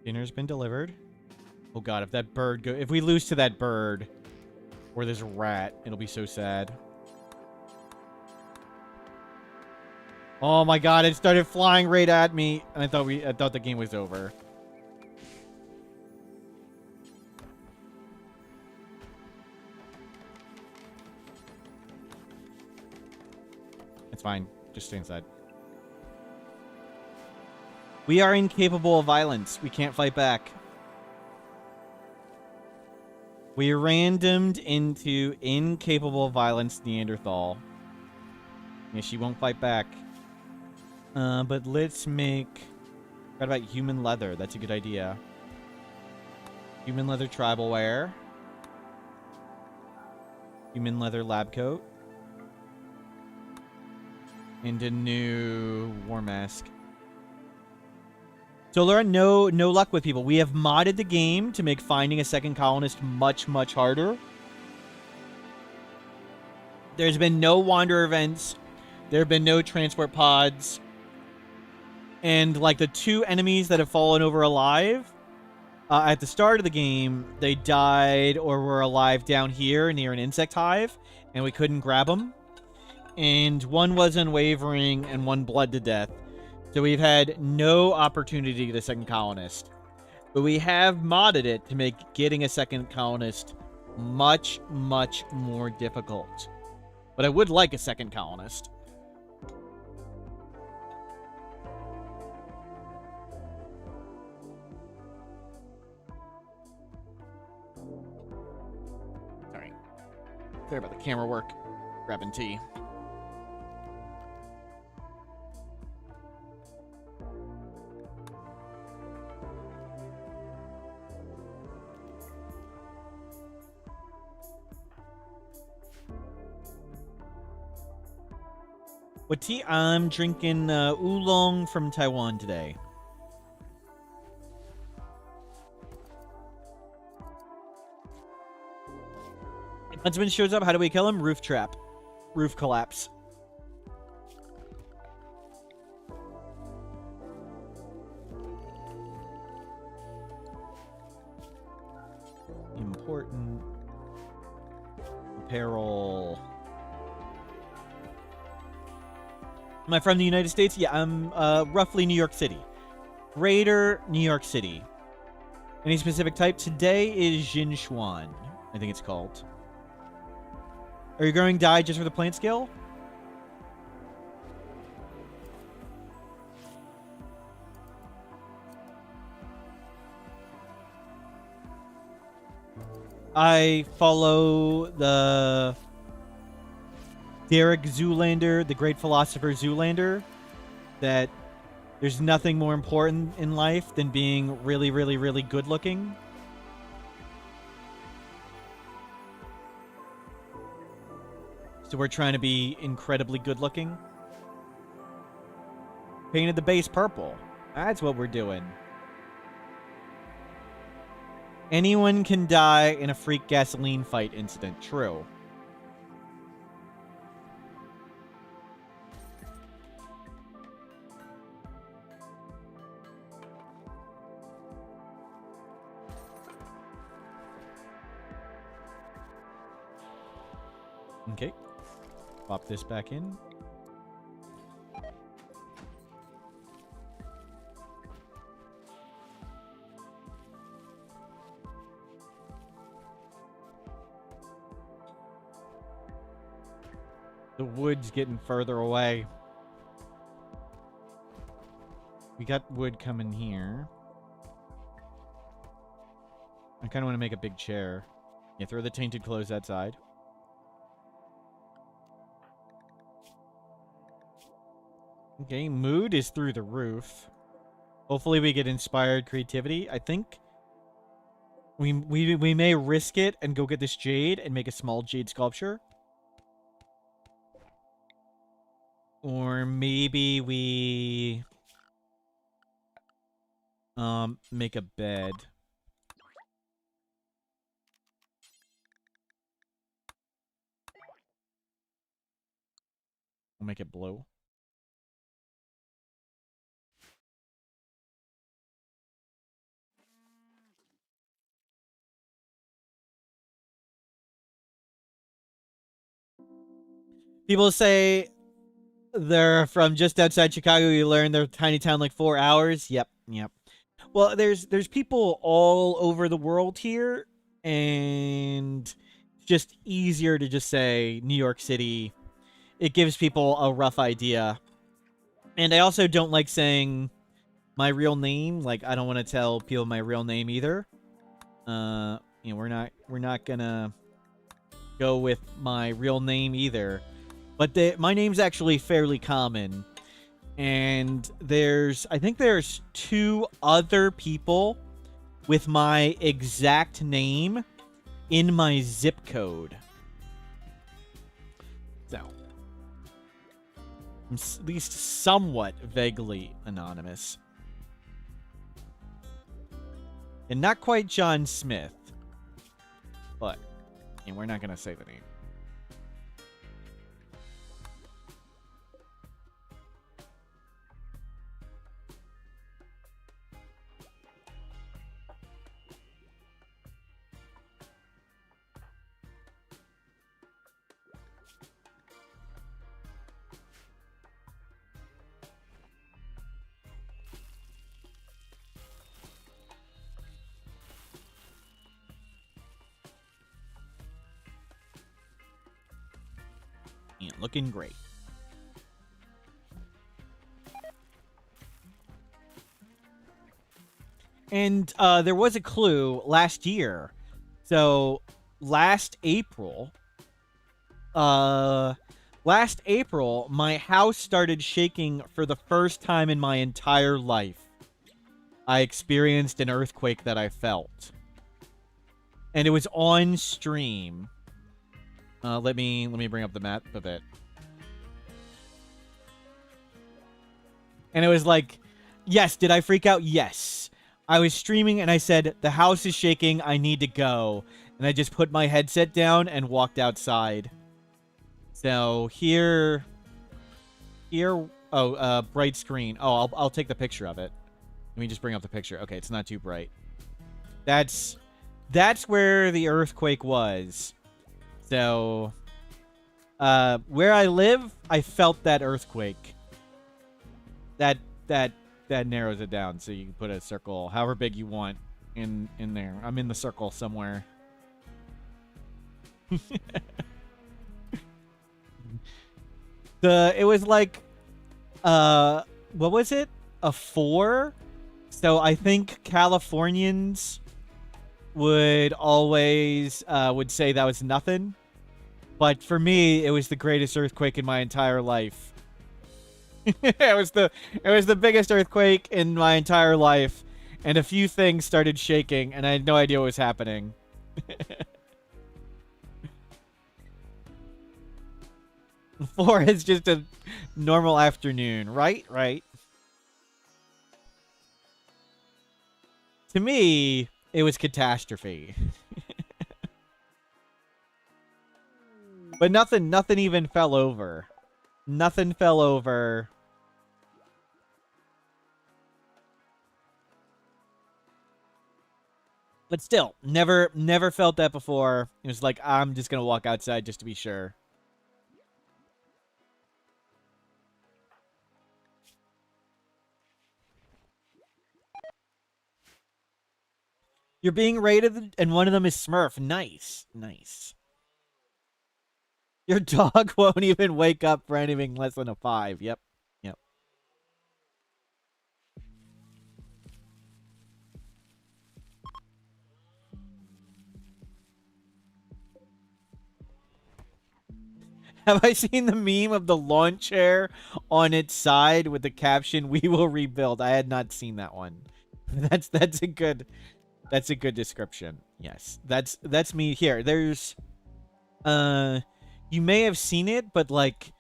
Dinner's been delivered. Oh god, if that bird if we lose to that bird or this rat, it'll be so sad. Oh my god, it started flying right at me and I thought the game was over. It's fine. Just stay inside. We are incapable of violence. We can't fight back. We are randomed into incapable of violence Neanderthal. Yeah, she won't fight back. But let's make... What about human leather? That's a good idea. Human leather tribal wear. Human leather lab coat. And a new war mask. So Lauren, no luck with people. We have modded the game to make finding a second colonist much, much harder. There's been no wander events. There have been no transport pods. And like the 2 enemies that have fallen over alive, at the start of the game, they died or were alive down here near an insect hive, and we couldn't grab them. And one was unwavering and one bled to death. So we've had no opportunity to get a second colonist. But we have modded it to make getting a second colonist much, much more difficult. But I would like a second colonist. Sorry. Sorry about the camera work. Grabbing tea. What tea? I'm drinking oolong from Taiwan today. If Huntsman shows up, how do we kill him? Roof trap. Roof collapse. Important. Apparel. Am I from the United States? Yeah, I'm roughly New York City. Greater New York City. Any specific type? Today is Jinchuan, I think it's called. Are you growing dye just for the plant skill? I follow the Derek Zoolander, the great philosopher Zoolander, that there's nothing more important in life than being really, really, really good looking. So we're trying to be incredibly good looking. Painted the base purple. That's what we're doing. Anyone can die in a freak gasoline fight incident. True. Okay. Pop this back in. The wood's getting further away. We got wood coming here. I kind of want to make a big chair. Yeah, throw the tainted clothes outside. Okay, mood is through the roof. Hopefully we get inspired creativity. I think we may risk it and go get this jade and make a small jade sculpture. Or maybe we make a bed. We'll make it blue. People say they're from just outside Chicago. You learn their tiny town like 4 hours. Yep, yep. Well, there's people all over the world here, and it's just easier to just say New York City. It gives people a rough idea. And I also don't like saying my real name. Like, I don't want to tell people my real name either. You know, we're not gonna go with my real name either. But my name's actually fairly common. And I think there's 2 other people with my exact name in my zip code. So, I'm at least somewhat vaguely anonymous. And not quite John Smith. But, and we're not going to say the name. Yeah, looking great. And there was a clue last year. So last April, my house started shaking for the first time in my entire life. I experienced an earthquake that I felt. And it was on stream. Let me bring up the map a bit. And it was like, yes, did I freak out? Yes. I was streaming and I said, the house is shaking, I need to go. And I just put my headset down and walked outside. So here, bright screen. Oh, I'll take the picture of it. Let me just bring up the picture. Okay, it's not too bright. That's where the earthquake was. So, where I live, I felt that earthquake. That narrows it down, so you can put a circle, however big you want, in there. I'm in the circle somewhere. It was like, what was it? A 4? So I think Californians would always would say that was nothing. But for me, it was the greatest earthquake in my entire life. it was the biggest earthquake in my entire life, and a few things started shaking, and I had no idea what was happening. 4 is just a normal afternoon, right? Right. To me, it was catastrophe. But nothing even fell over. Nothing fell over. But still, never felt that before. It was like, I'm just gonna walk outside just to be sure. You're being rated, and one of them is Smurf. Nice. Nice. Your dog won't even wake up for anything less than a 5. Yep. Yep. Have I seen the meme of the lawn chair on its side with the caption, "We will rebuild"? I had not seen that one. That's a good description. Yes. That's me here. There's you may have seen it, but like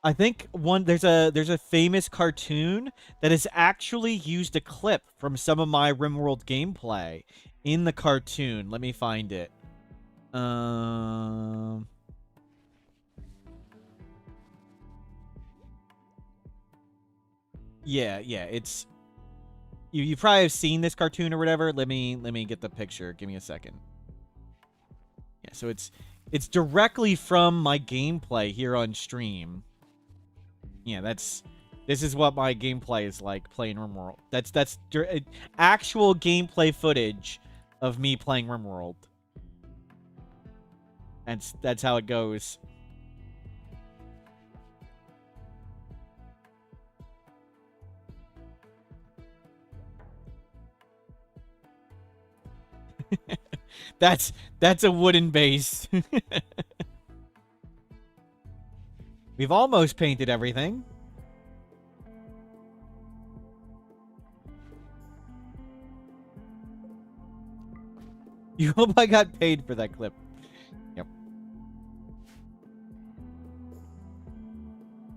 I think there's a famous cartoon that has actually used a clip from some of my Rimworld gameplay in the cartoon. Let me find it. Yeah, it's you probably have seen this cartoon or whatever. Let me get the picture. Give me a second. Yeah, so it's directly from my gameplay here on stream. Yeah, this is what my gameplay is like playing Rimworld. That's actual gameplay footage of me playing Rimworld. That's how it goes. That's a wooden base. We've almost painted everything. You hope I got paid for that clip. Yep.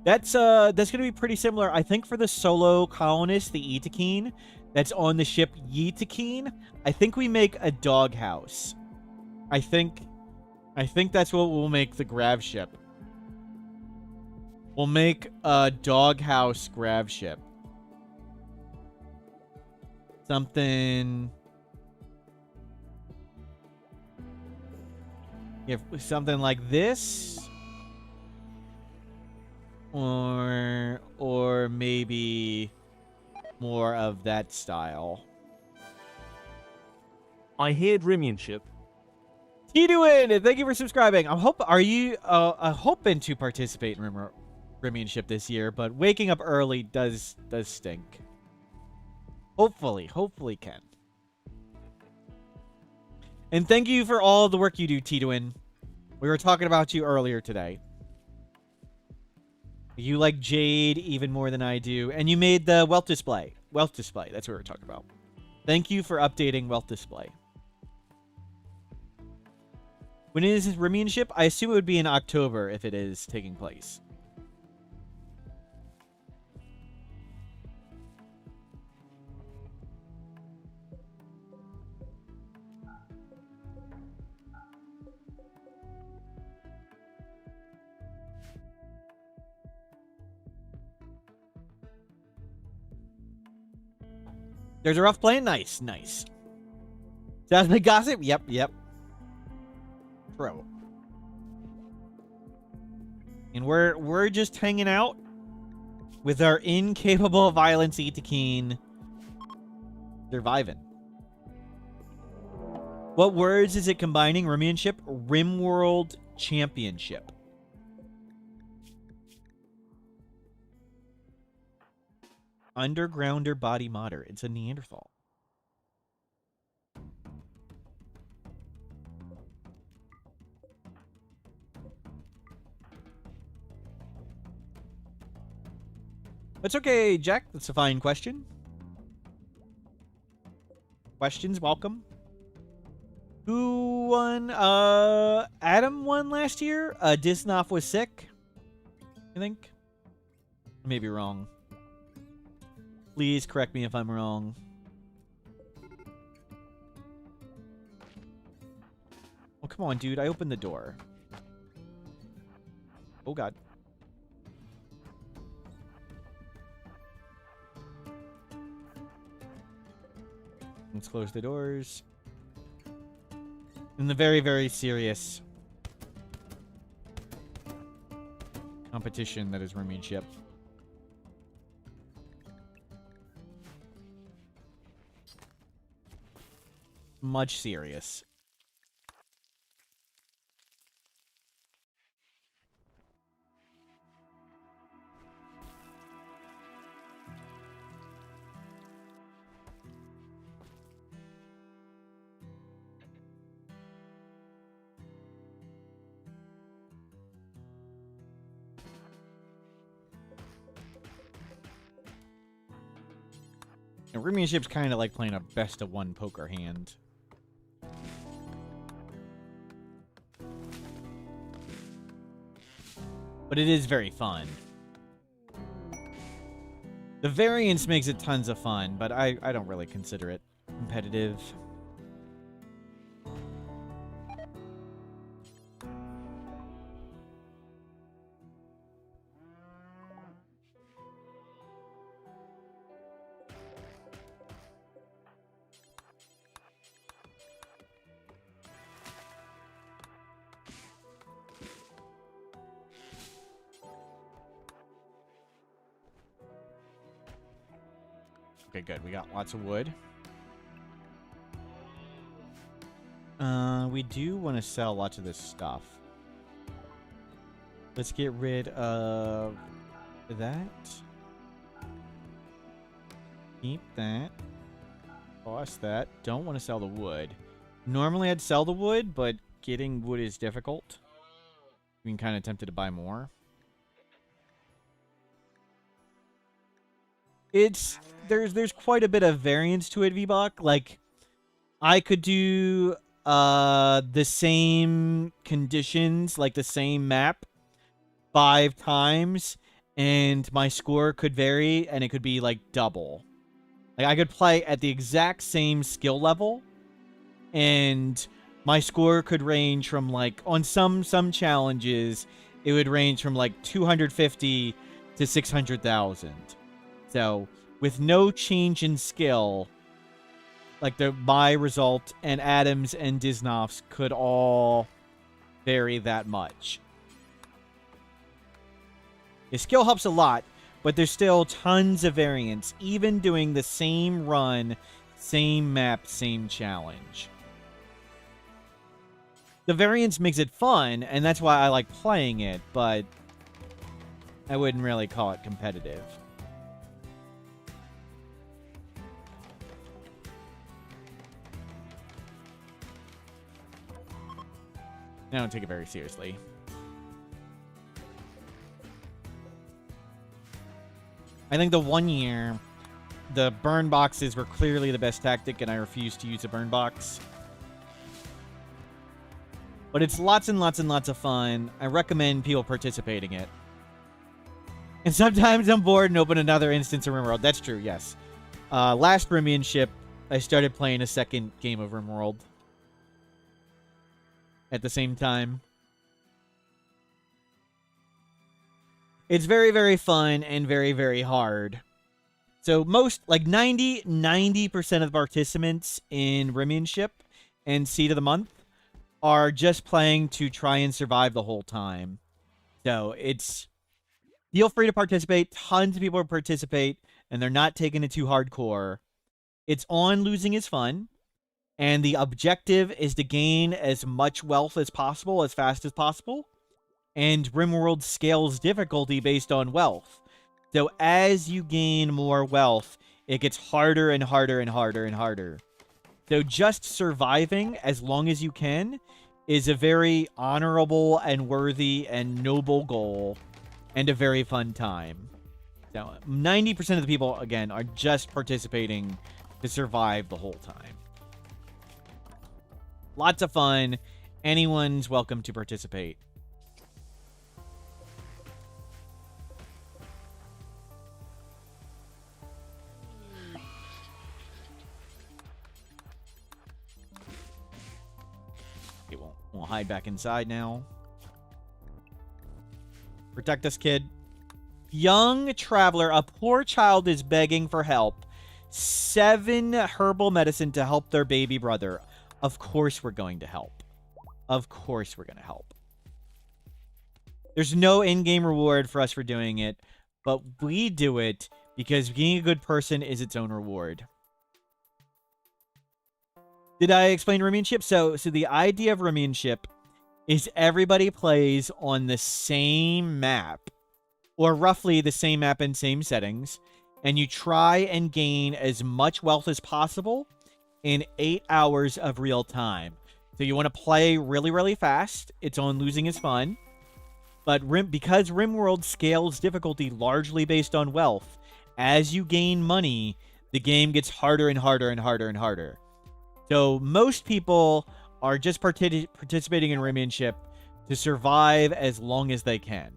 That's gonna be pretty similar. I think for the solo colonist, the Itakeen, that's on the ship Yitakeen, I think we make a doghouse. I think that's what we'll make the grav ship. We'll make a doghouse grav ship. Something. If something like this, or maybe more of that style. I heard Rimianship. Kiduin, thank you for subscribing. Are you hoping to participate in Rimworld this year? But waking up early does stink. Hopefully can. And thank you for all the work you do, Tituin. We were talking about you earlier today. You like Jade even more than I do, and you made the wealth display. Wealth display. That's what we were talking about. Thank you for updating wealth display. When is his Rimworld? I assume it would be in October if it is taking place. There's a rough plan? Nice. Sounds like gossip? Yep. Bro. And we're just hanging out with our incapable violence Itakeen surviving. What words is it combining? Rimworld Championship. Undergrounder body modder. It's a Neanderthal. That's okay, Jack. That's a fine question. Questions, welcome. Who won? Adam won last year. Disnoff was sick, I think. I may be wrong. Please correct me if I'm wrong. Oh, come on, dude. I opened the door. Oh, God. Let's close the doors. In the very, very serious competition that is Rimworld. Much serious. Rimworld's kind of like playing a best-of-one poker hand. But it is very fun. The variance makes it tons of fun, but I don't really consider it competitive. Okay, good. We got lots of wood. We do want to sell lots of this stuff. Let's get rid of that. Keep that. Toss that. Don't want to sell the wood. Normally I'd sell the wood, but getting wood is difficult. I'm kind of tempted to buy more. There's quite a bit of variance to it, V-Buck. Like, I could do the same conditions, like the same map, 5 times, and my score could vary, and it could be like double. Like, I could play at the exact same skill level, and my score could range from, like, on some challenges, it would range from like 250 to 600,000. So, with no change in skill, like my result and Adam's and Disnoff's could all vary that much. The skill helps a lot, but there's still tons of variance, even doing the same run, same map, same challenge. The variance makes it fun, and that's why I like playing it, but I wouldn't really call it competitive. I don't take it very seriously. I think the 1 year, the burn boxes were clearly the best tactic, and I refused to use a burn box. But it's lots and lots and lots of fun. I recommend people participating in it. And sometimes I'm bored and open another instance of Rimworld. That's true, yes. Last Rimianship, I started playing a second game of Rimworld at the same time. It's very, very fun and very, very hard. So most, like 90% of the participants in Rimianship and Seed of the Month are just playing to try and survive the whole time. So it's, feel free to participate. Tons of people participate, and they're not taking it too hardcore. It's on losing is fun, and the objective is to gain as much wealth as possible, as fast as possible. And Rimworld scales difficulty based on wealth. So as you gain more wealth, it gets harder and harder and harder and harder. So just surviving as long as you can is a very honorable and worthy and noble goal and a very fun time. So 90% of the people, again, are just participating to survive the whole time. Lots of fun. Anyone's welcome to participate. We'll hide back inside now. Protect us, kid. Young traveler, a poor child is begging for help. 7 herbal medicine to help their baby brother. Of course we're going to help. Of course we're going to help. There's no in-game reward for us for doing it, but we do it because being a good person is its own reward. Did I explain Rimianship? So the idea of Rimianship is everybody plays on the same map, or roughly the same map and same settings, and you try and gain as much wealth as possible in 8 hours of real time. So you want to play really, really fast. It's on losing is fun. But because Rimworld scales difficulty largely based on wealth, as you gain money, the game gets harder and harder and harder and harder. So most people are just participating in Rimianship to survive as long as they can.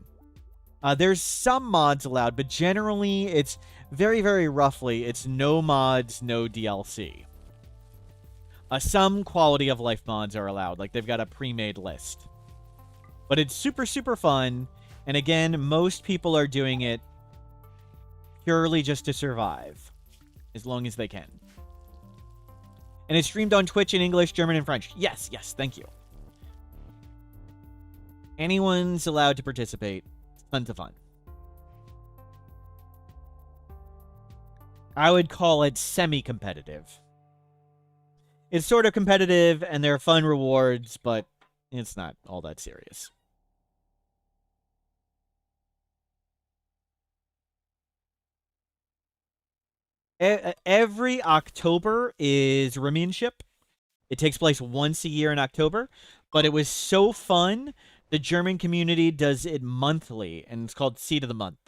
There's some mods allowed, but generally it's very, very roughly, it's no mods, no DLC. Some quality of life mods are allowed, like they've got a pre-made list. But it's super, super fun, and again, most people are doing it purely just to survive, as long as they can. And it's streamed on Twitch in English, German, and French. Yes, yes, thank you. Anyone's allowed to participate. Tons of fun. I would call it semi-competitive. It's sort of competitive, and there are fun rewards, but it's not all that serious. Every October is Rimianship. It takes place once a year in October, but it was so fun. The German community does it monthly, and it's called Seed of the Month.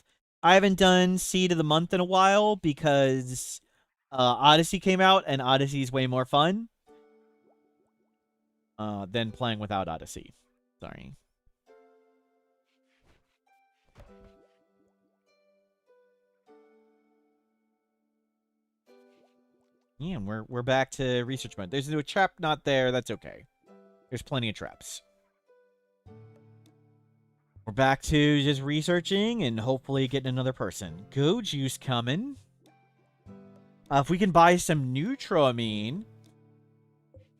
I haven't done Seed of the Month in a while because Odyssey came out, and Odyssey is way more fun than playing without Odyssey. Sorry. Yeah, we're back to research mode. There's a trap not there. That's okay. There's plenty of traps. We're back to just researching and hopefully getting another person. Go juice coming. If we can buy some neutroamine,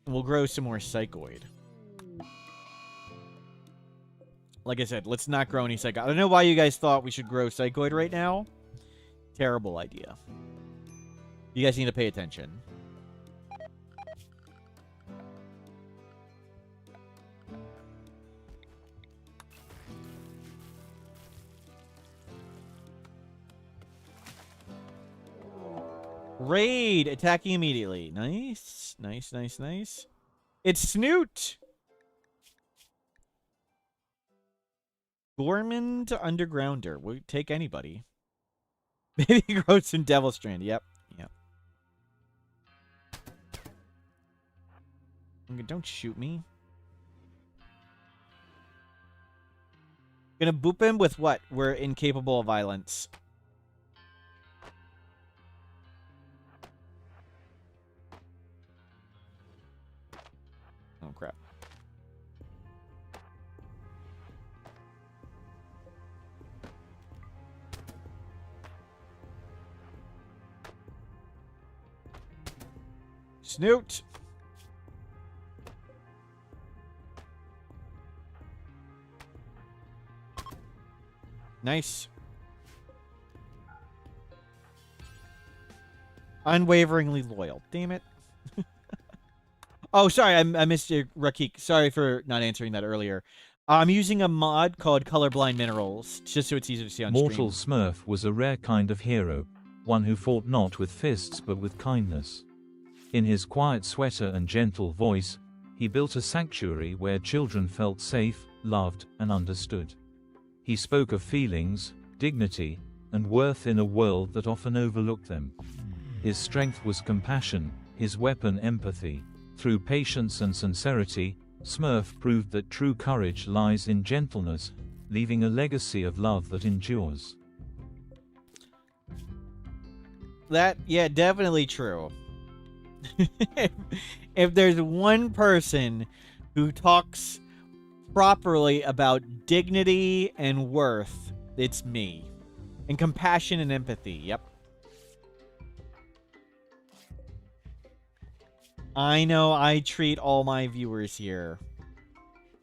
we'll grow some more psychoid. Like I said, let's not grow any psychoid. I don't know why you guys thought we should grow psychoid right now. Terrible idea. You guys need to pay attention. Raid, attacking immediately. Nice. Nice, nice, nice. It's Snoot! Gorman to Undergrounder. We'll take anybody. Maybe grow some Devil Strand. Yep. Yep. Don't shoot me. Gonna boop him with what? We're incapable of violence. Oh, crap. Snoot! Nice. Unwaveringly loyal. Damn it. Oh, sorry. I missed you, Rakik. Sorry for not answering that earlier. I'm using a mod called Colorblind Minerals, just so it's easier to see on Mortal stream. Smurf was a rare kind of hero, one who fought not with fists but with kindness. In his quiet sweater and gentle voice, he built a sanctuary where children felt safe, loved, and understood. He spoke of feelings, dignity, and worth in a world that often overlooked them. His strength was compassion, his weapon empathy. Through patience and sincerity, Smurf proved that true courage lies in gentleness, leaving a legacy of love that endures. That, yeah, definitely true. If there's one person who talks properly about dignity and worth, it's me. And compassion and empathy, yep. I know I treat all my viewers here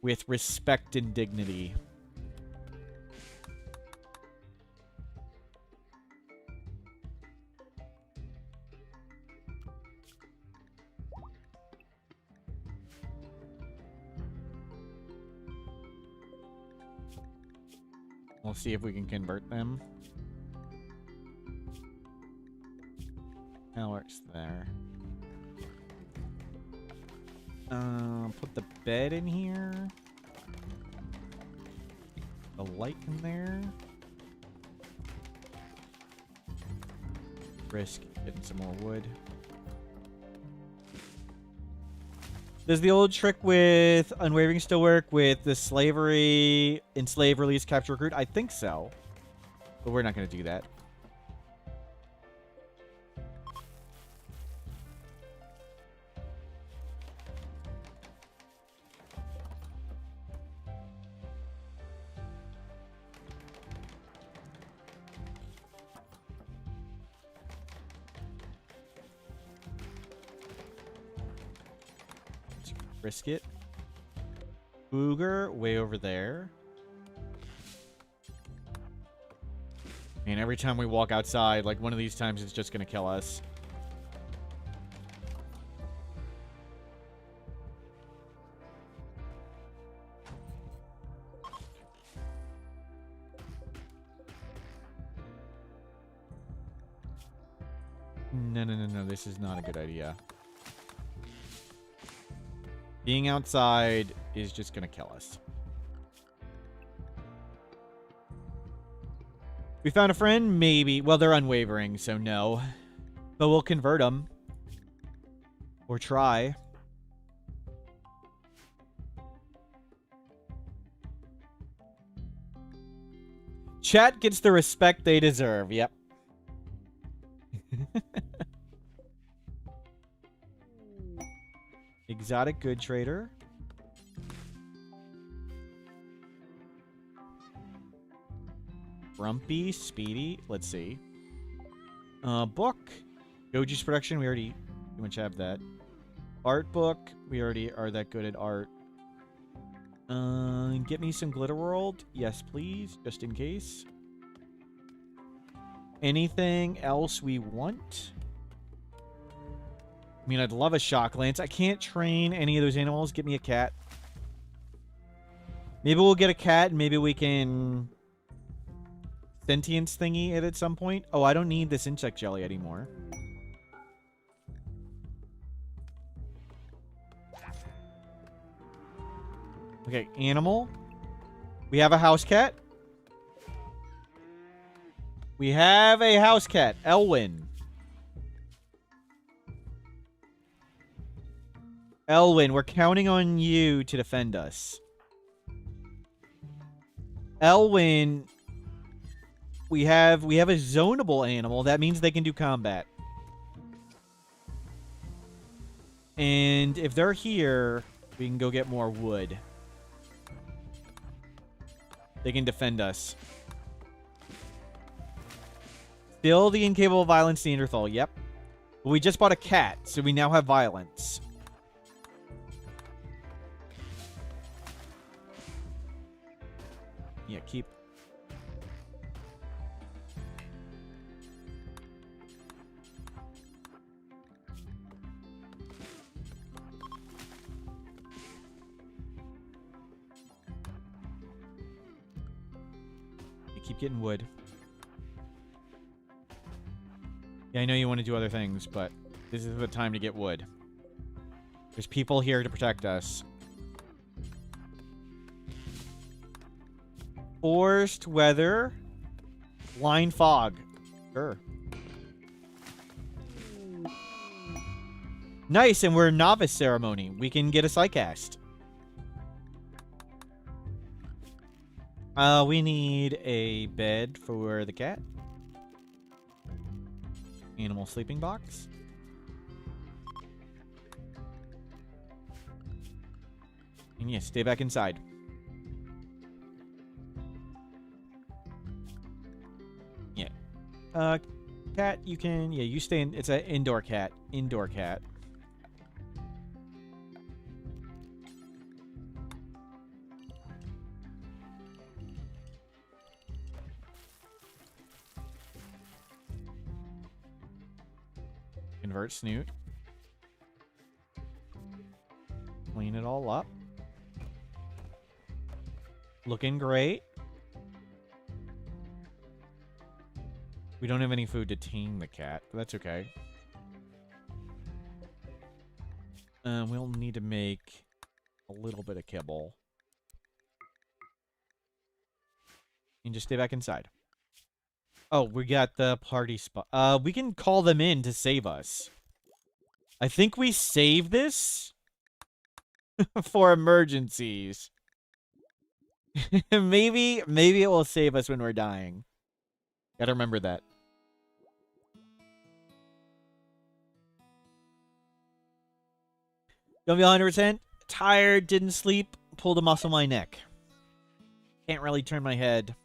with respect and dignity. We'll see if we can convert them. That works there. Put the bed in here. The light in there. Risk getting some more wood. Does the old trick with Unwavering still work with the slavery, enslave, release, capture, recruit? I think so. But we're not going to do that. Brisket. Booger, way over there. And every time we walk outside, like one of these times it's just going to kill us. No, no, no, no. This is not a good idea. Being outside is just going to kill us. We found a friend? Maybe. Well, they're unwavering, so no. But we'll convert them. Or try. Chat gets the respect they deserve. Yep. Exotic good trader. Grumpy, speedy. Let's see. Book. Goji's production. We already pretty much have that. Art book. We already are that good at art. Get me some Glitter World. Yes, please. Just in case. Anything else we want? I mean, I'd love a shock lance. I can't train any of those animals. Get me a cat. Maybe we'll get a cat and maybe we can sentience thingy it at some point. Oh, I don't need this insect jelly anymore. Okay, animal. We have a house cat. We have a house cat, Elwyn. Elwyn, we're counting on you to defend us. Elwyn, we have a zonable animal. That means they can do combat. And if they're here, we can go get more wood. They can defend us. Still the incapable violence Neanderthal, yep. But we just bought a cat, so we now have violence. Yeah, keep. You keep getting wood. Yeah, I know you want to do other things, but this is the time to get wood. There's people here to protect us. Forced weather. Blind fog. Sure. Nice, and we're a novice ceremony. We can get a psychcast. We need a bed for the cat. Animal sleeping box. And yeah, stay back inside. Yeah. Cat, you can... Yeah, you stay in... It's an indoor cat. Indoor cat. Convert Snoot. Clean it all up. Looking great. We don't have any food to tame the cat, but that's okay. We'll need to make a little bit of kibble. And just stay back inside. Oh, we got the party spot. We can call them in to save us. I think we save this for emergencies. maybe it will save us when we're dying. Gotta remember that. Don't be 100%. Tired, didn't sleep, pulled a muscle in my neck. Can't really turn my head.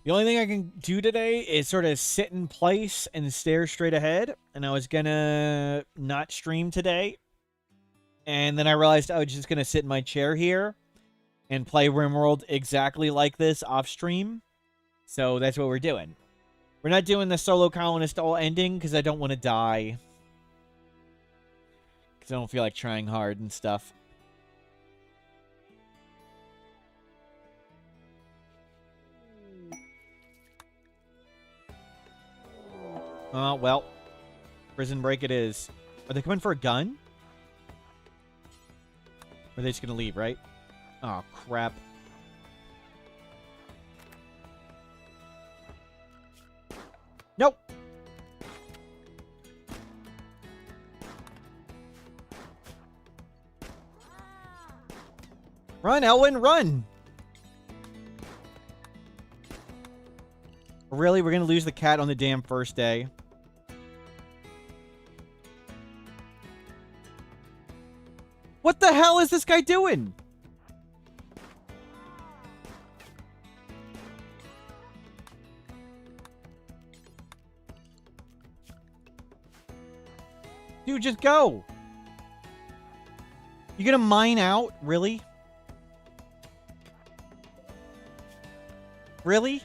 The only thing I can do today is sort of sit in place and stare straight ahead. And I was gonna not stream today. And then I realized I was just gonna sit in my chair here and play Rimworld exactly like this off stream. So that's what we're doing. We're not doing the solo colonist all ending because I don't want to die. Because I don't feel like trying hard and stuff. Well. Prison break it is. Are they coming for a gun? Or are they just going to leave, right? Oh, crap. Nope. Run, Elwyn, run! Really? We're going to lose the cat on the damn first day? What the hell is this guy doing? Dude, just go. You gonna mine out? Really? Really?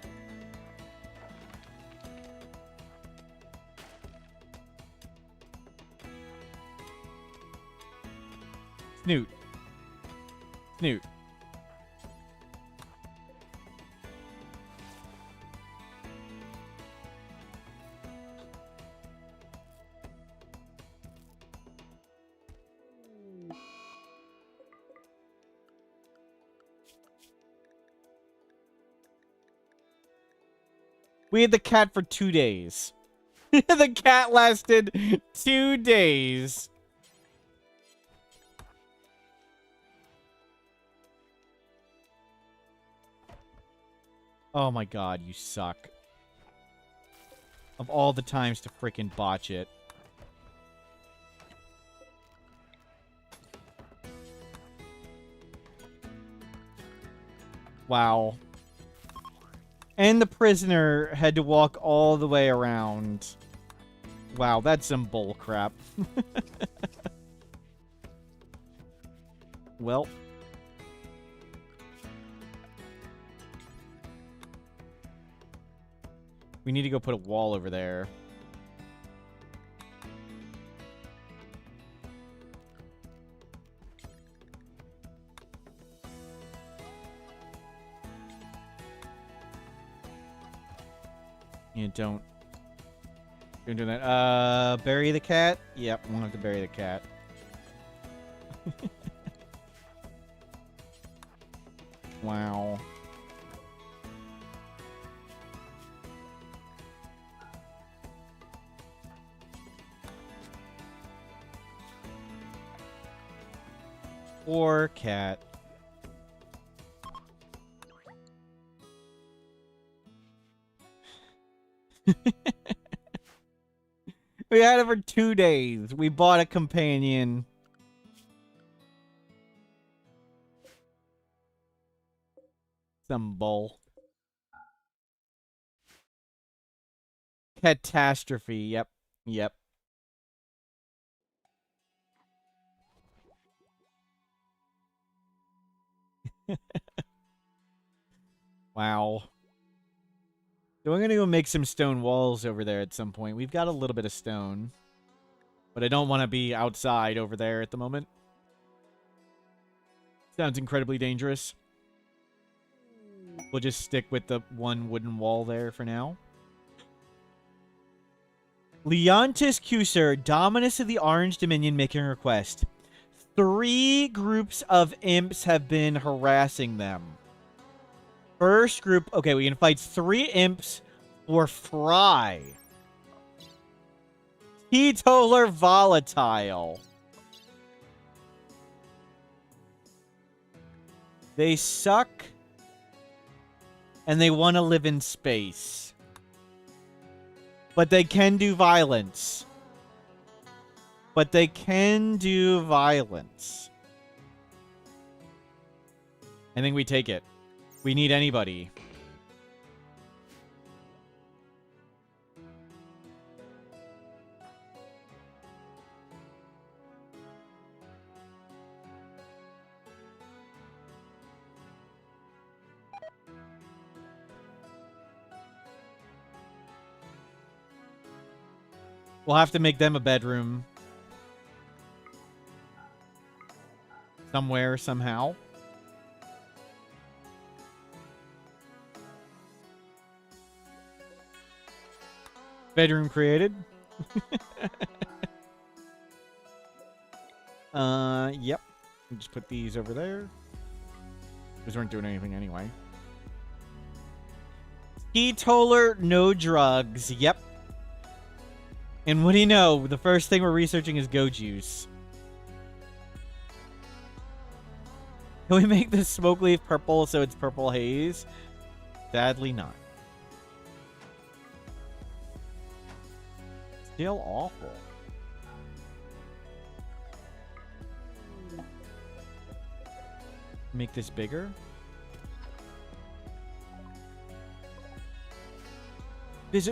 Snoot. Snoot. We had the cat for 2 days. The cat lasted 2 days. Oh my god, you suck. Of all the times to freaking botch it. Wow. And the prisoner had to walk all the way around. Wow, that's some bull crap. Well. We need to go put a wall over there. Yeah, don't do that. Bury the cat? Yep, we'll have to bury the cat. Wow. Poor cat. We had it for 2 days. We bought a companion. Some bull. Catastrophe. Yep. Yep. Wow. So I'm gonna go make some stone walls over there at some point. We've got a little bit of stone. But I don't want to be outside over there at the moment. Sounds incredibly dangerous. We'll just stick with the one wooden wall there for now. Leontis Cuser, Dominus of the Orange Dominion, making a request. 3 groups of imps have been harassing them. First group... Okay, we can fight 3 imps for Fry. Teetotaler Volatile. They suck. And they want to live in space. But they can do violence. But they can do violence. I think we take it. We need anybody. We'll have to make them a bedroom. Somewhere, somehow. Bedroom created. Yep. Just put these over there. These weren't doing anything anyway. Teetotaler, no drugs. Yep. And what do you know? The first thing we're researching is Go Juice. Can we make the smoke leaf purple so it's purple haze? Sadly not. Still awful. Make this bigger.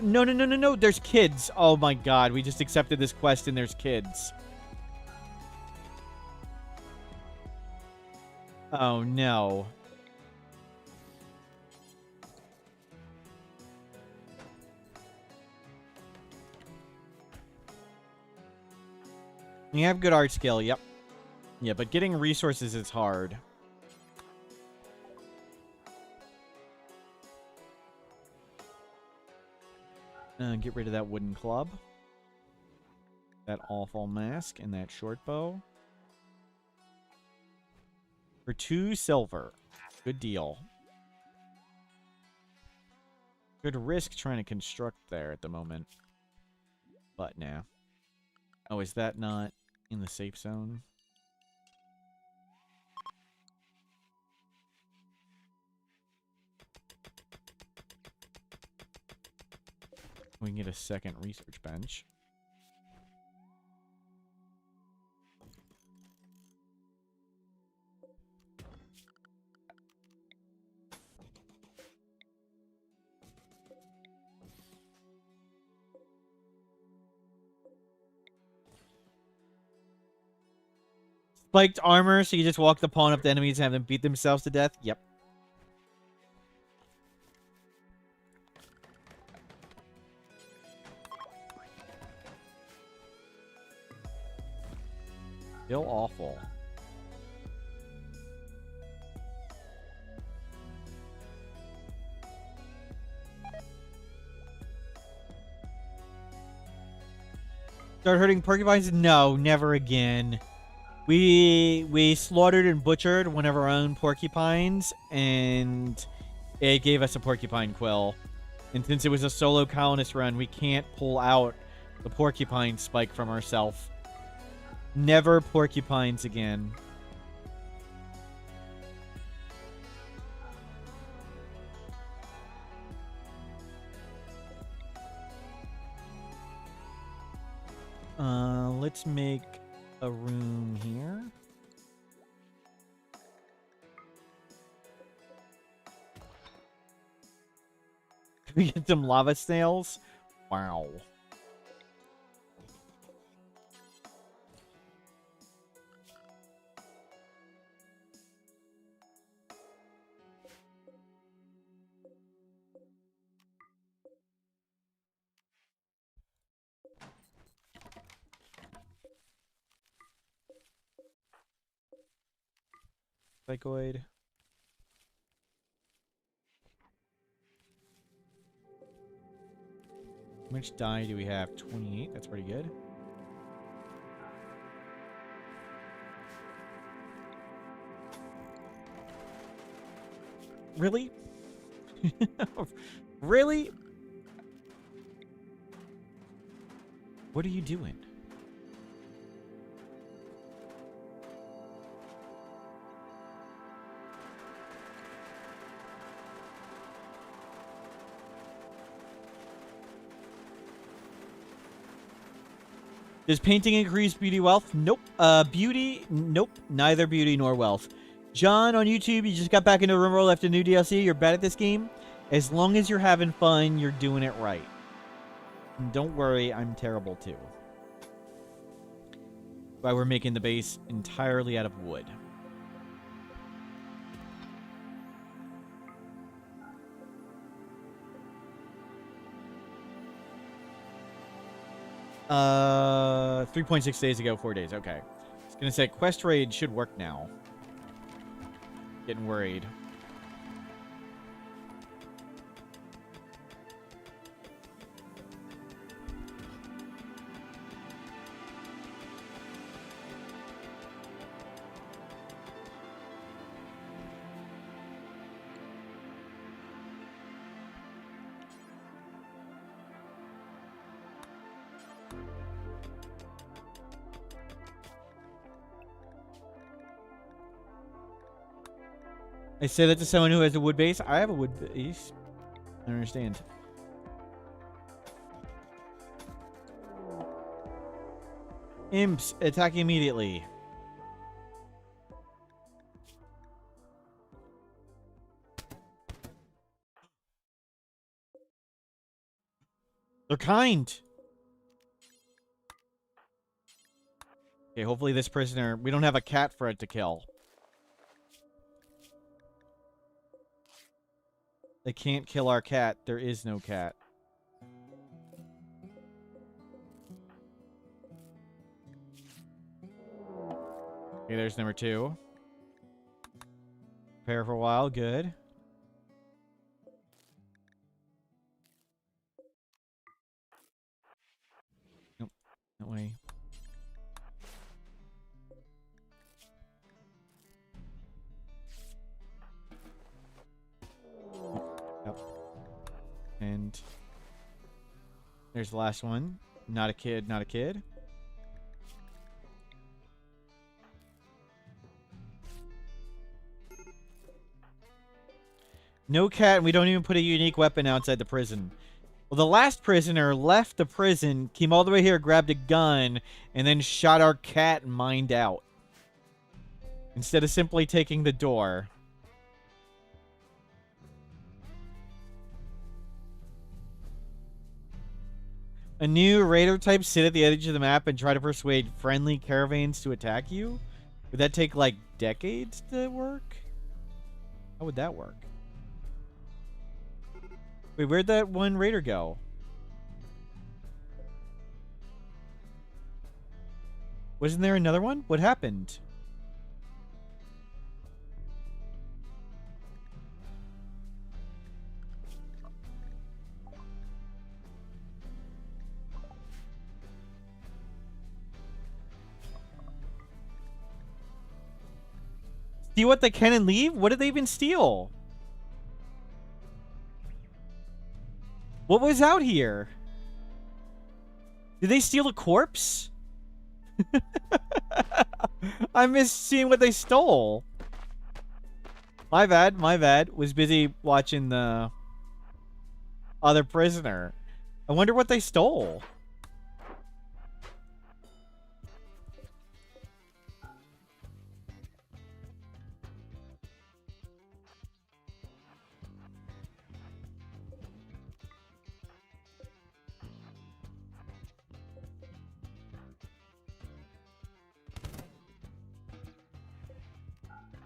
No. There's kids. Oh my god. We just accepted this quest and there's kids. Oh no. You have good art skill. Yep. Yeah, but getting resources is hard. Get rid of that wooden club. That awful mask and that short bow. For 2 silver. Good deal. Could risk trying to construct there at the moment. But nah. Oh, is that not in the safe zone? We can get a second research bench. Spiked armor, so you just walk the pawn up to enemies and have them beat themselves to death? Yep. Still awful. Start hurting porcupines? No, never again. We slaughtered and butchered one of our own porcupines, and it gave us a porcupine quill. And since it was a solo colonist run, we can't pull out the porcupine spike from ourselves. Never porcupines again. Let's make a room here. Can we get some lava snails? Wow. Psychoid. How much dye do we have? 28. That's pretty good. Really? Really? What are you doing? Does painting increase beauty wealth? Nope. Beauty? Nope. Neither beauty nor wealth. John on YouTube, you just got back into Rimworld after new DLC. You're bad at this game. As long as you're having fun, you're doing it right. And don't worry, I'm terrible too. Why we're making the base entirely out of wood. Uh, 3.6 days ago, 4 days. Okay. I was gonna say, quest raid should work now. Getting worried. I say that to someone who has a wood base. I have a wood base. I don't understand. Imps, attack immediately. They're kind. Okay, hopefully this prisoner... We don't have a cat for it to kill. They can't kill our cat. There is no cat. Okay, there's number 2. Prepare for a while. Good. Nope. That way. Yep. And There's the last one. Not a kid, not a kid. No cat, and we don't even put a unique weapon outside the prison. Well, the last prisoner left the prison, came all the way here, grabbed a gun, and then shot our cat and mined out. Instead of simply taking the door. A new raider type sit at the edge of the map and try to persuade friendly caravans to attack you? Would that take, like, decades to work? How would that work? Wait, where'd that one raider go? Wasn't there another one? What happened? Steal what they can and leave? What did they even steal? What was out here? Did they steal a corpse? I missed seeing what they stole. My bad, my bad. Was busy watching the other prisoner. I wonder what they stole.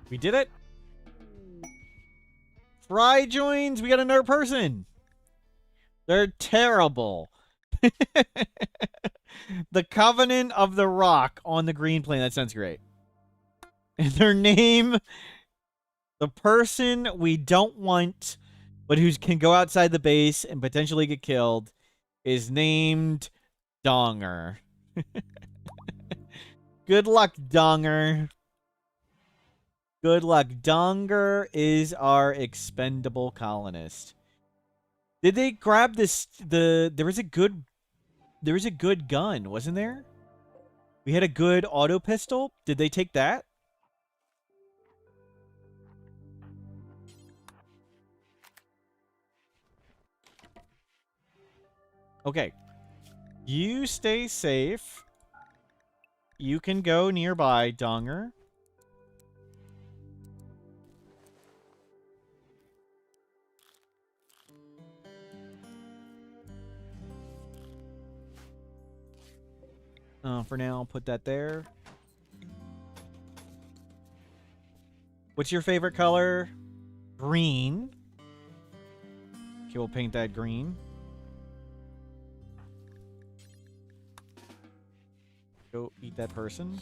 We did it. Fry joins. We got another person. They're terrible. The Covenant of the Rock on the green plane. That sounds great. And their name, the person we don't want, but who can go outside the base and potentially get killed, is named Donger. Good luck, Donger. Good luck. Donger is our expendable colonist. Did they grab this? There was a good gun, wasn't there? We had a good auto pistol. Did they take that? Okay. You stay safe. You can go nearby, Donger. For now, I'll put that there. What's your favorite color? Green. Okay, we'll paint that green. Go eat that person.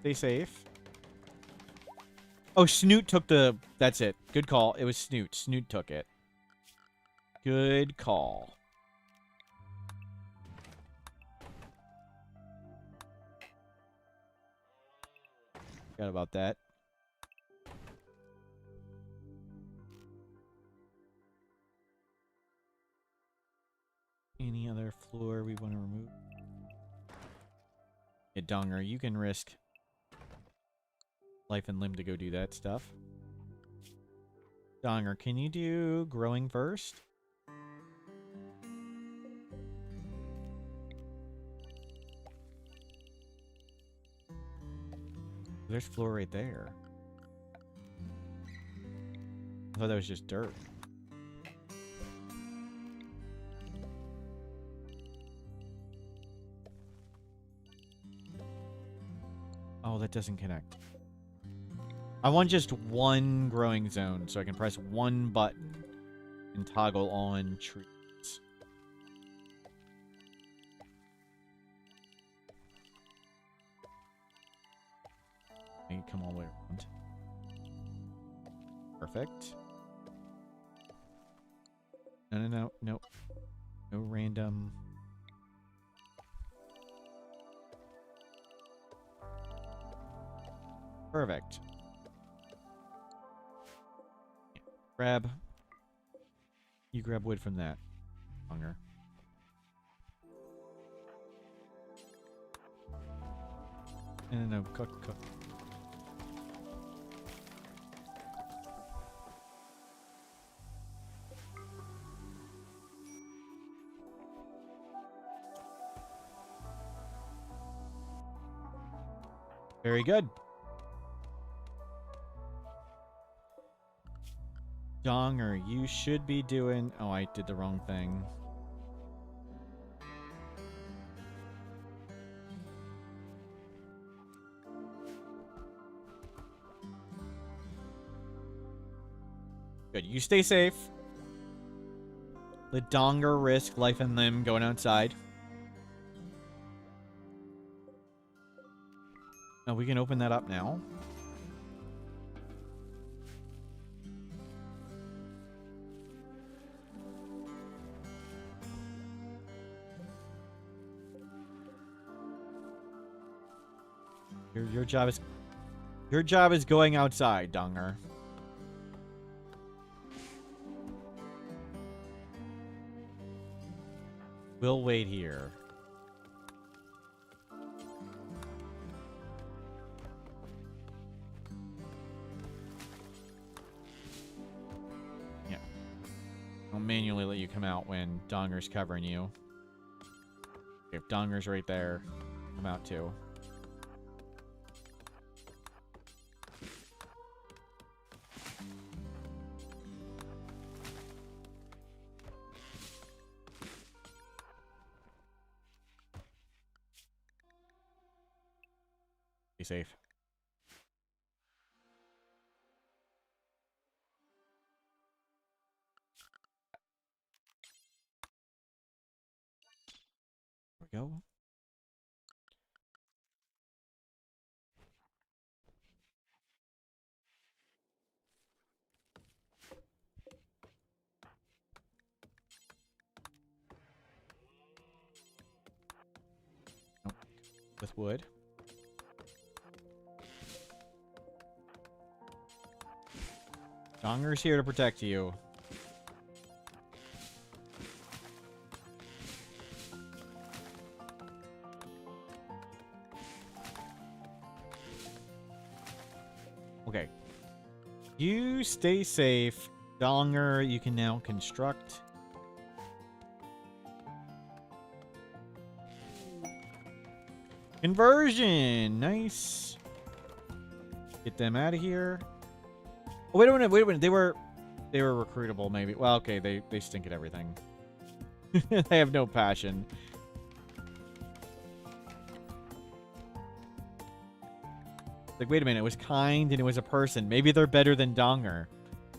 Stay safe. Oh, Snoot took the... That's it. Good call. It was Snoot. Snoot took it. Good call. Forgot about that. Any other floor we want to remove? Yeah, Donger, you can risk life and limb to go do that stuff. Donger, can you do growing first? There's floor right there. I thought that was just dirt. Oh, that doesn't connect. I want just one growing zone so I can press one button and toggle on trees. I can come all the way around. Perfect. No. No random. Perfect. Grab You grab wood from that. Hunger. No, cook, cook. Very good. Donger, you should be doing... Oh, I did the wrong thing. Good. You stay safe. Let Donger risk life and limb going outside. Now we can open that up now. Your job is going outside, Donger. We'll wait here. Yeah. I'll manually let you come out when Donger's covering you. If Donger's right there, come out too. Be safe. There we go. Nope. With wood. Donger's here to protect you. Okay. You stay safe. Donger, you can now construct. Conversion! Nice. Get them out of here. Oh, wait a minute, wait a minute. They were recruitable, maybe. Well, okay, they stink at everything. They have no passion. Like, wait a minute, it was kind and it was a person. Maybe they're better than Donger.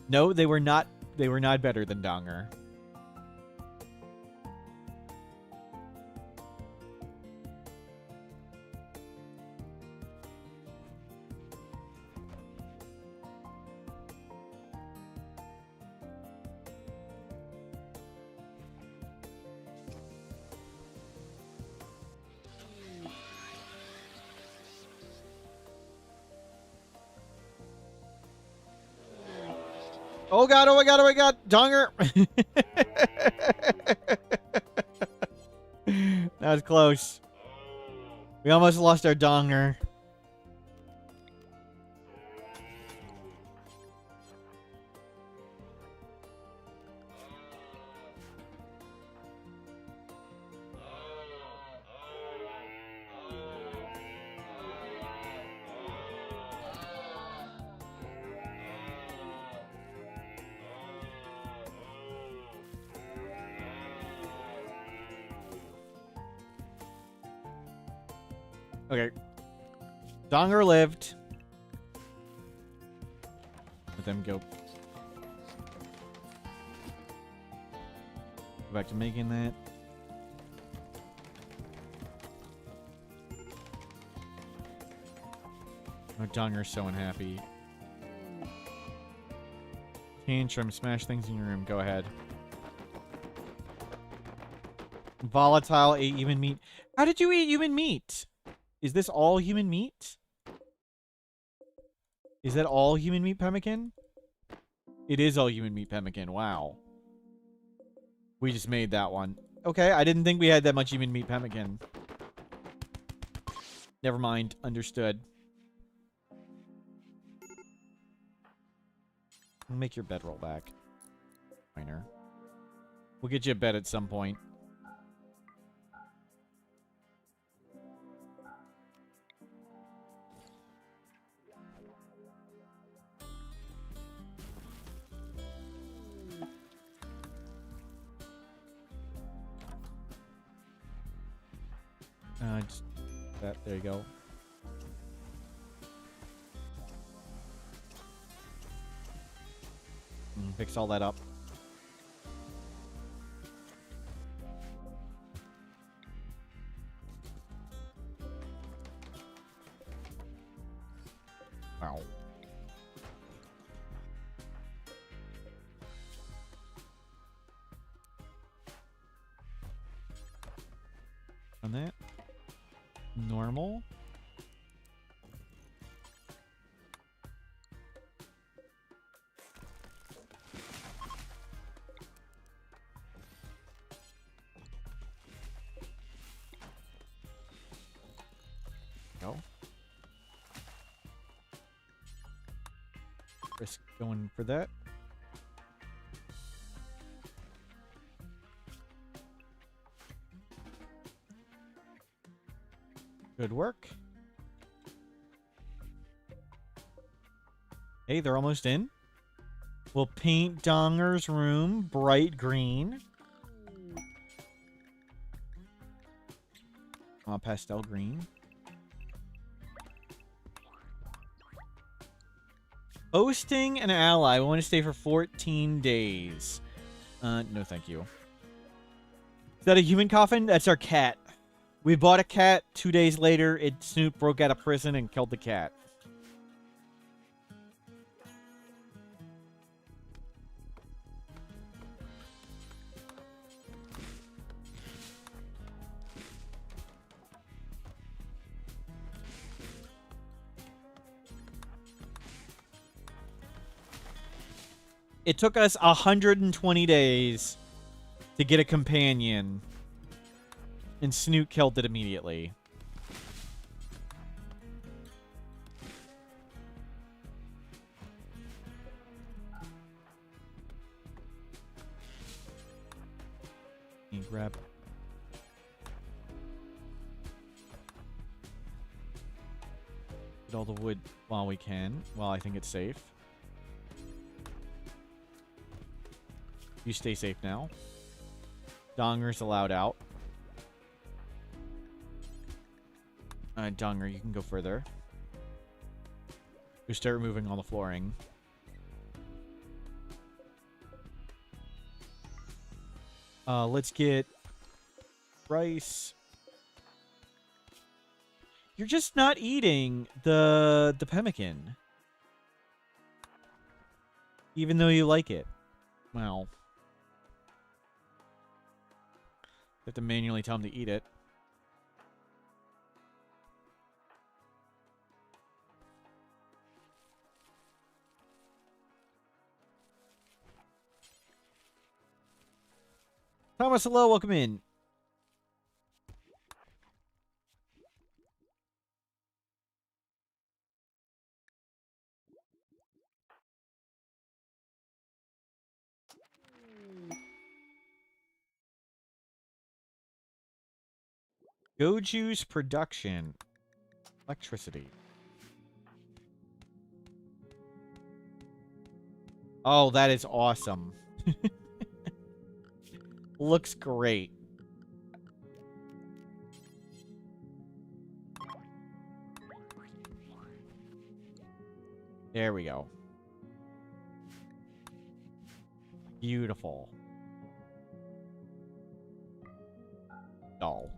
No, they were not better than Donger. Oh god, oh my god, oh my god, Donger! That was close. We almost lost our Donger. Okay. Donger lived. Let them go. Go back to making that. Oh, Donger's so unhappy. Tantrum, smash things in your room. Go ahead. Volatile, ate human meat. How did you eat human meat? Is this all human meat? Is that all human meat, Pemmican? It is all human meat, Pemmican. Wow. We just made that one. Okay, I didn't think we had that much human meat pemmican. Never mind. Understood. Make your bedroll back. Minor. We'll get you a bed at some point. Just that. There you go. Fix all that up. Wow. On that. Normal. Go. Risk going for that. Good work. Hey, they're almost in. We'll paint Donger's room bright green. Pastel green. Hosting an ally. We want to stay for 14 days. No, thank you. Is that a human coffin? That's our cat. We bought a cat. 2 days later, Snoop broke out of prison and killed the cat. It took us 120 days to get a companion. And Snoot killed it immediately. Let me grab. Get all the wood while we can, while I think it's safe. You stay safe now. Donger's allowed out. Donger, you can go further. We start removing all the flooring. Let's get rice. You're just not eating the pemmican. Even though you like it. Wow. You have to manually tell him to eat it. Thomas, hello, welcome in. Goju's production. Electricity. Oh, that is awesome. Looks great. There we go. Beautiful. Dull.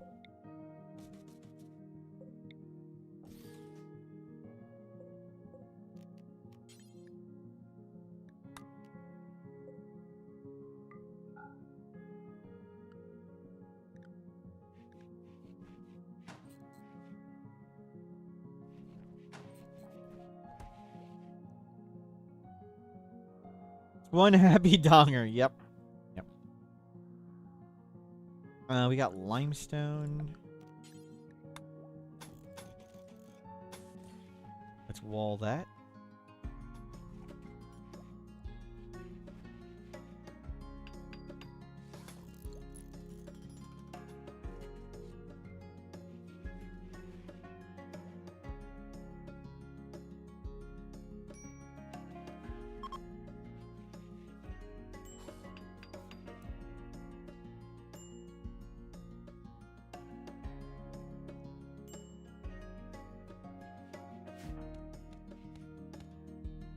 One happy donger. Yep. Yep. We got limestone. Let's wall that.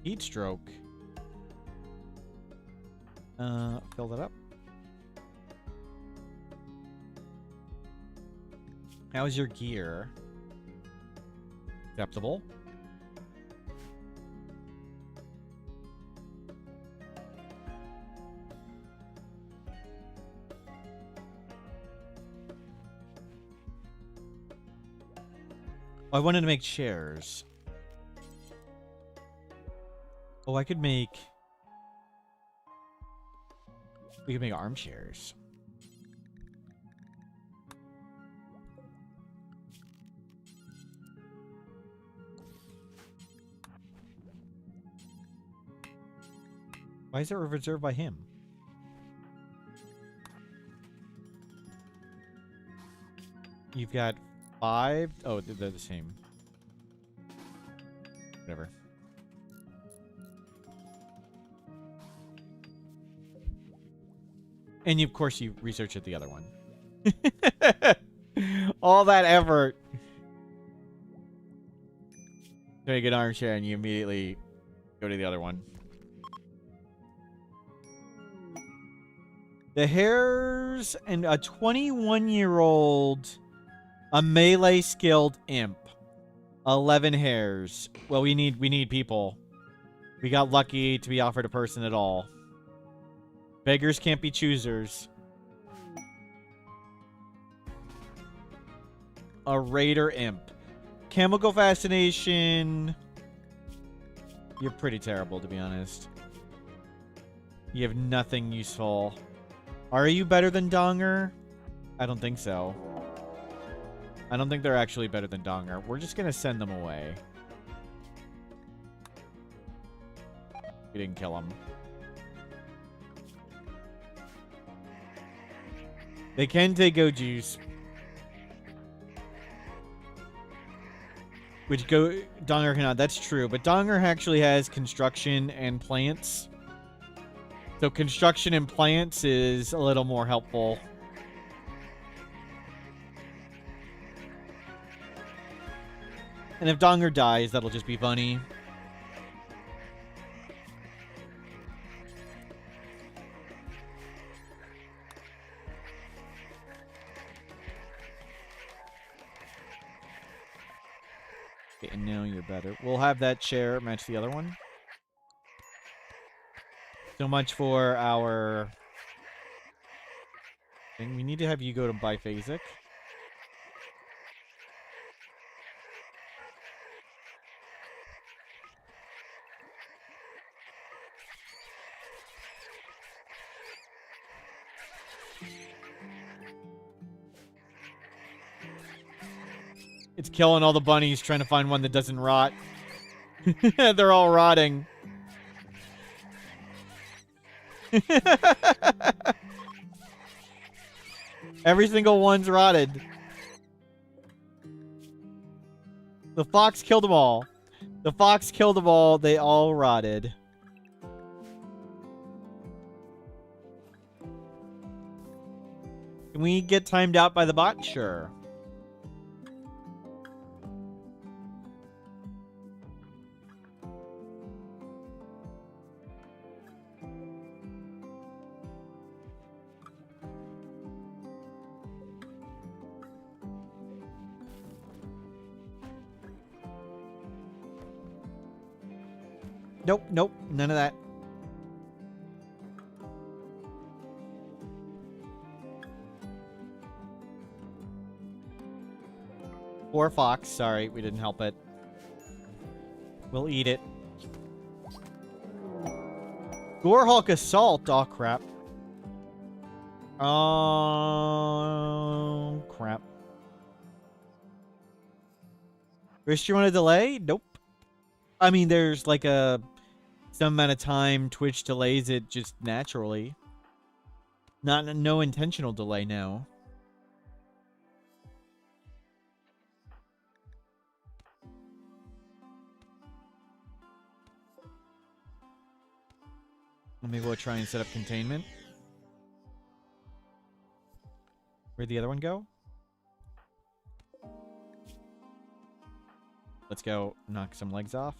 Heat stroke. Fill that up. How's your gear? Acceptable. Oh, I wanted to make chairs. Oh, I could make... We could make armchairs. Why is it reserved by him? You've got 5... Oh, they're the same. Whatever. And of course you research at the other one. All that effort to make an armchair and you immediately go to the other one. The hares and a 21-year-old, a melee skilled imp. 11 hares. Well, we need people. We got lucky to be offered a person at all. Beggars can't be choosers. A raider imp. Chemical fascination. You're pretty terrible, to be honest. You have nothing useful. Are you better than Donger? I don't think so. I don't think they're actually better than Donger. We're just gonna send them away. We didn't kill them. They can take Go Juice. Which Donger cannot. That's true. But Donger actually has construction and plants. So construction and plants is a little more helpful. And if Donger dies, that'll just be funny. Okay, and now you're better. We'll have that chair match the other one. So much for our thing. We need to have you go to biphasic. It's killing all the bunnies trying to find one that doesn't rot. They're all rotting. Every single one's rotted. The fox killed them all. The fox killed them all. They all rotted. Can we get timed out by the bot? Sure. Nope, nope, none of that. Poor fox, sorry, we didn't help it. We'll eat it. Gorehawk assault, oh crap. Oh, crap. Chris, you want to delay? Nope. I mean, there's like some amount of time Twitch delays it just naturally. No intentional delay now. Maybe we'll try and set up containment. Where'd the other one go? Let's go knock some legs off.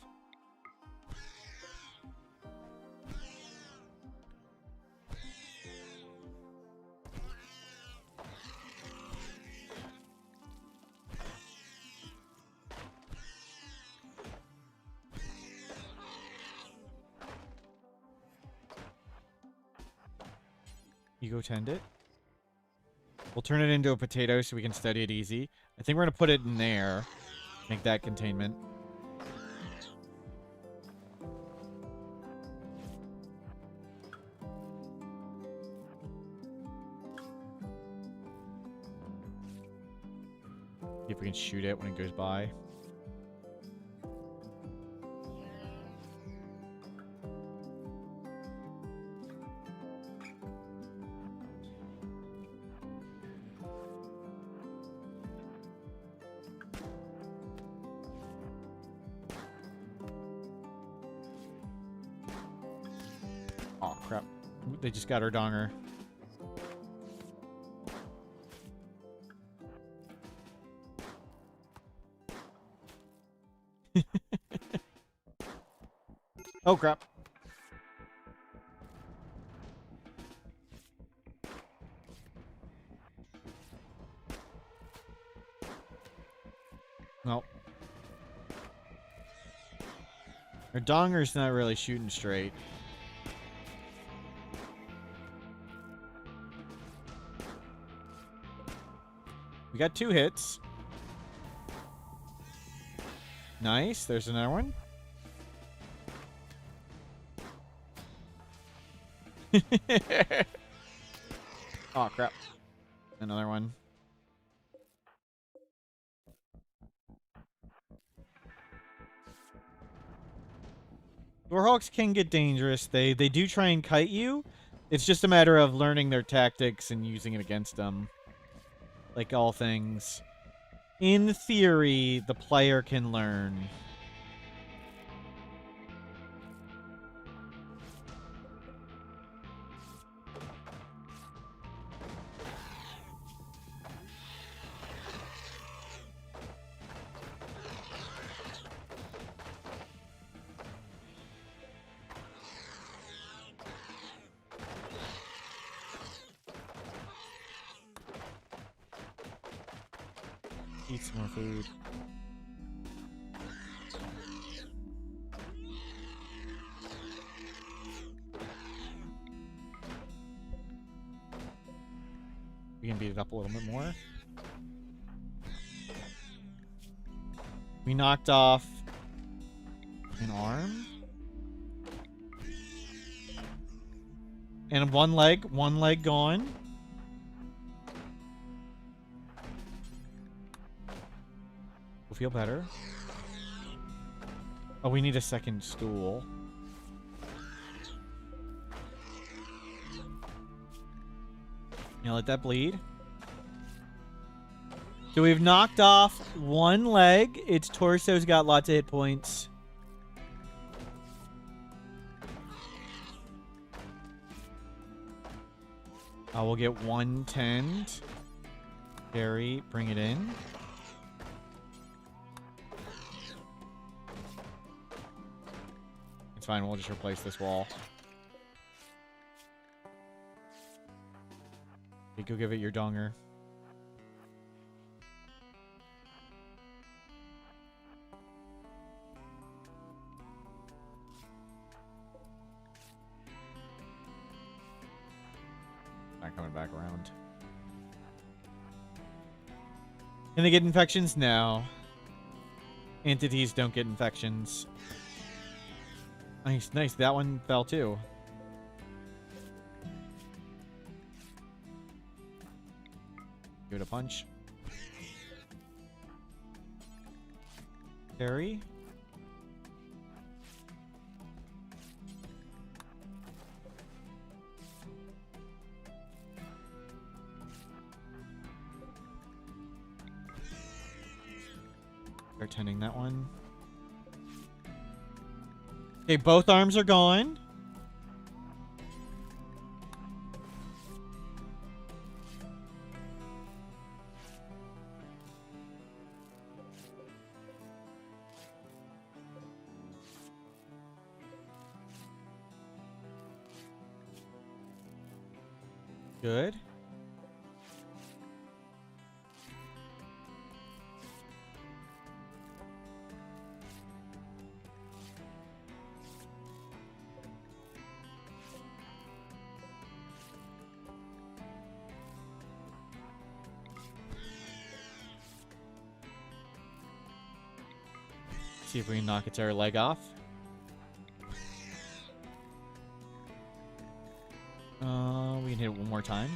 You go tend it. We'll turn it into a potato so we can study it easy. I think we're going to put it in there. Make that containment. See if we can shoot it when it goes by. Oh, crap. They just got our donger. Oh, crap. Nope. Our donger's not really shooting straight. We got 2 hits. Nice. There's another one. Oh, crap. Another one. Warhawks can get dangerous. They do try and kite you. It's just a matter of learning their tactics and using it against them. Like all things. In theory, the player can learn. Eat some more food. We can beat it up a little bit more. We knocked off an arm. And one leg gone. We'll feel better. Oh, we need a second stool. Now let that bleed. So we've knocked off one leg. Its torso's got lots of hit points. We'll get 110. Carry, bring it in. It's fine, we'll just replace this wall. Okay, go give it your donger. Not coming back around. Can they get infections? No. Entities don't get infections. Nice, nice. That one fell too. Give it a punch. Carry. Start tending that one. Okay, both arms are gone. Good. See if we can knock its other leg off. We can hit it one more time.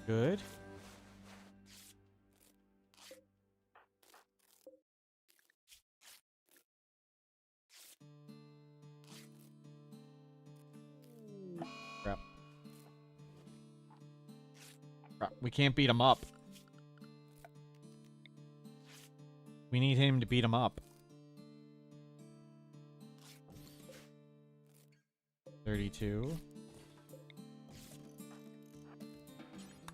Good. Crap. Crap. We can't beat him up. We need him to beat him up. 32.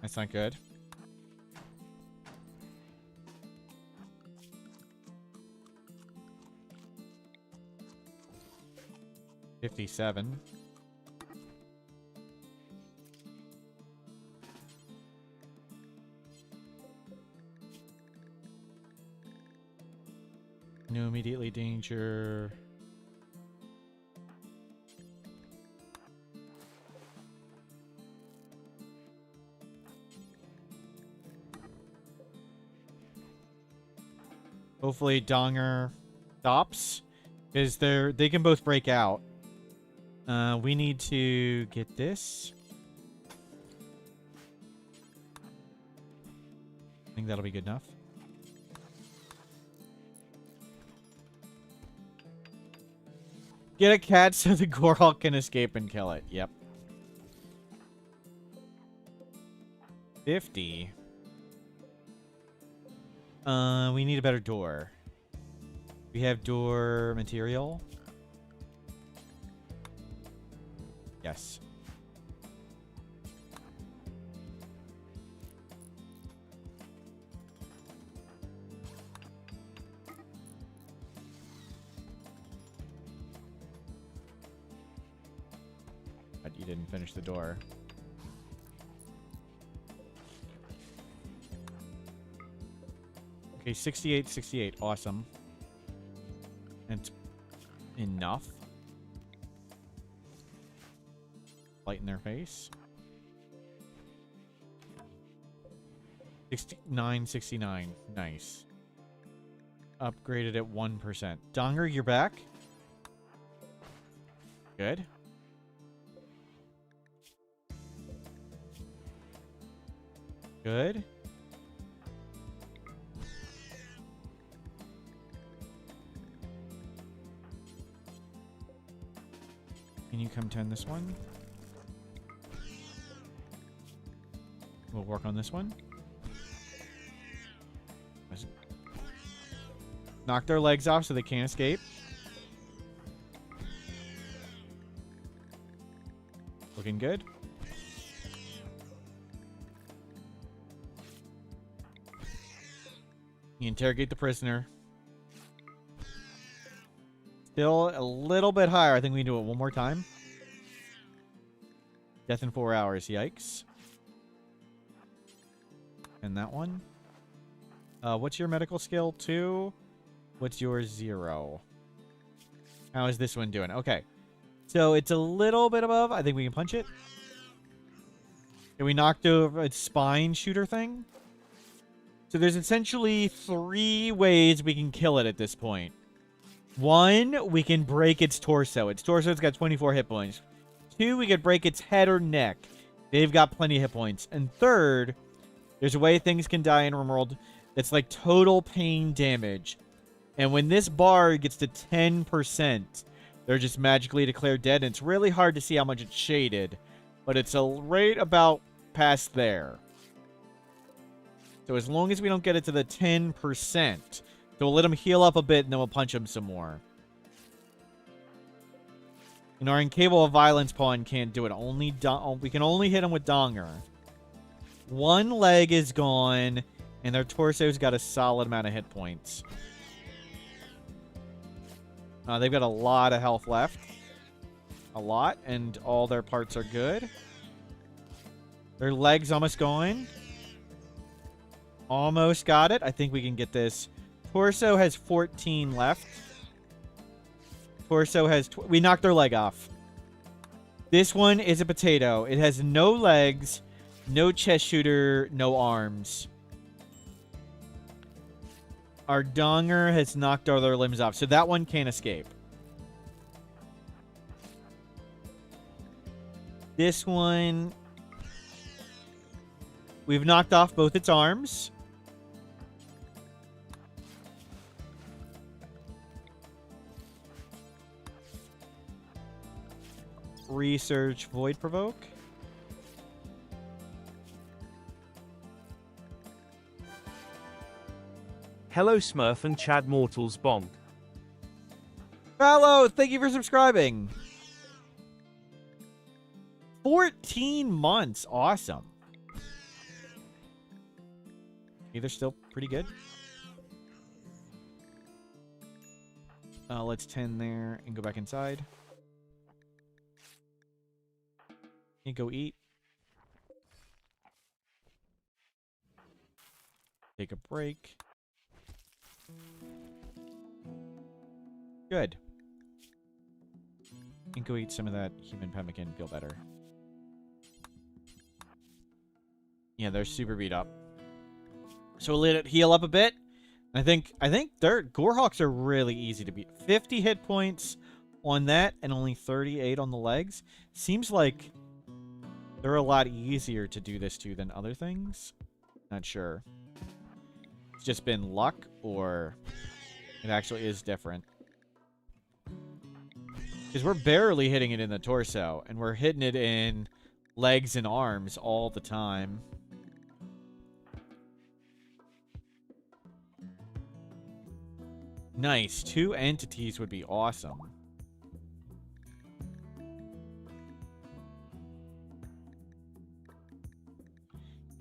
That's not good. $57. No immediately danger. Hopefully Donger stops, because they can both break out. We need to get this. I think that'll be good enough. Get a cat so the Gorehawk can escape and kill it. Yep. 50. We need a better door. We have door material. Yes. But you didn't finish the door. Okay, 68, 68. Awesome. And enough. Light in their face. 69, 69. Nice. Upgraded at 1%. Donger, you're back. Good. Good. Can you come tend this one? We'll work on this one. Knock their legs off so they can't escape. Looking good. You interrogate the prisoner. Still a little bit higher. I think we can do it one more time. Death in 4 hours. Yikes. And that one. What's your medical skill? 2. What's your 0? How is this one doing? Okay. So it's a little bit above. I think we can punch it. And we knocked over its spine shooter thing. So there's essentially 3 ways we can kill it at this point. 1, we can break its torso. Its torso's got 24 hit points. 2, we could break its head or neck. They've got plenty of hit points. And third, there's a way things can die in Rimworld that's like total pain damage. And when this bar gets to 10%, they're just magically declared dead. And it's really hard to see how much it's shaded. But it's right about past there. So as long as we don't get it to the 10%, so we'll let him heal up a bit and then we'll punch him some more. And our Incapable of Violence pawn can't do it. We can only hit him with Donger. One leg is gone, and their torso's got a solid amount of hit points. They've got a lot of health left. A lot, and all their parts are good. Their leg's almost gone. Almost got it. I think we can get this. Torso has 14 left. Torso has... we knocked their leg off. This one is a potato. It has no legs, no chest shooter, no arms. Our Donger has knocked all their limbs off, so that one can't escape. This one... we've knocked off both its arms. Research Void Provoke. Hello Smurf and Chad Mortals Bonk. Hello, thank you for subscribing. 14 months, awesome. They're still pretty good. Let's 10 there and go back inside. You go eat. Take a break. Good. And go eat some of that human pemmican. Feel better. Yeah, they're super beat up. So we'll let it heal up a bit. I think their Gorehawks are really easy to beat. 50 hit points on that and only 38 on the legs. Seems like they're a lot easier to do this to than other things. Not sure. It's just been luck, or it actually is different. Because we're barely hitting it in the torso, and we're hitting it in legs and arms all the time. Nice. 2 entities would be awesome.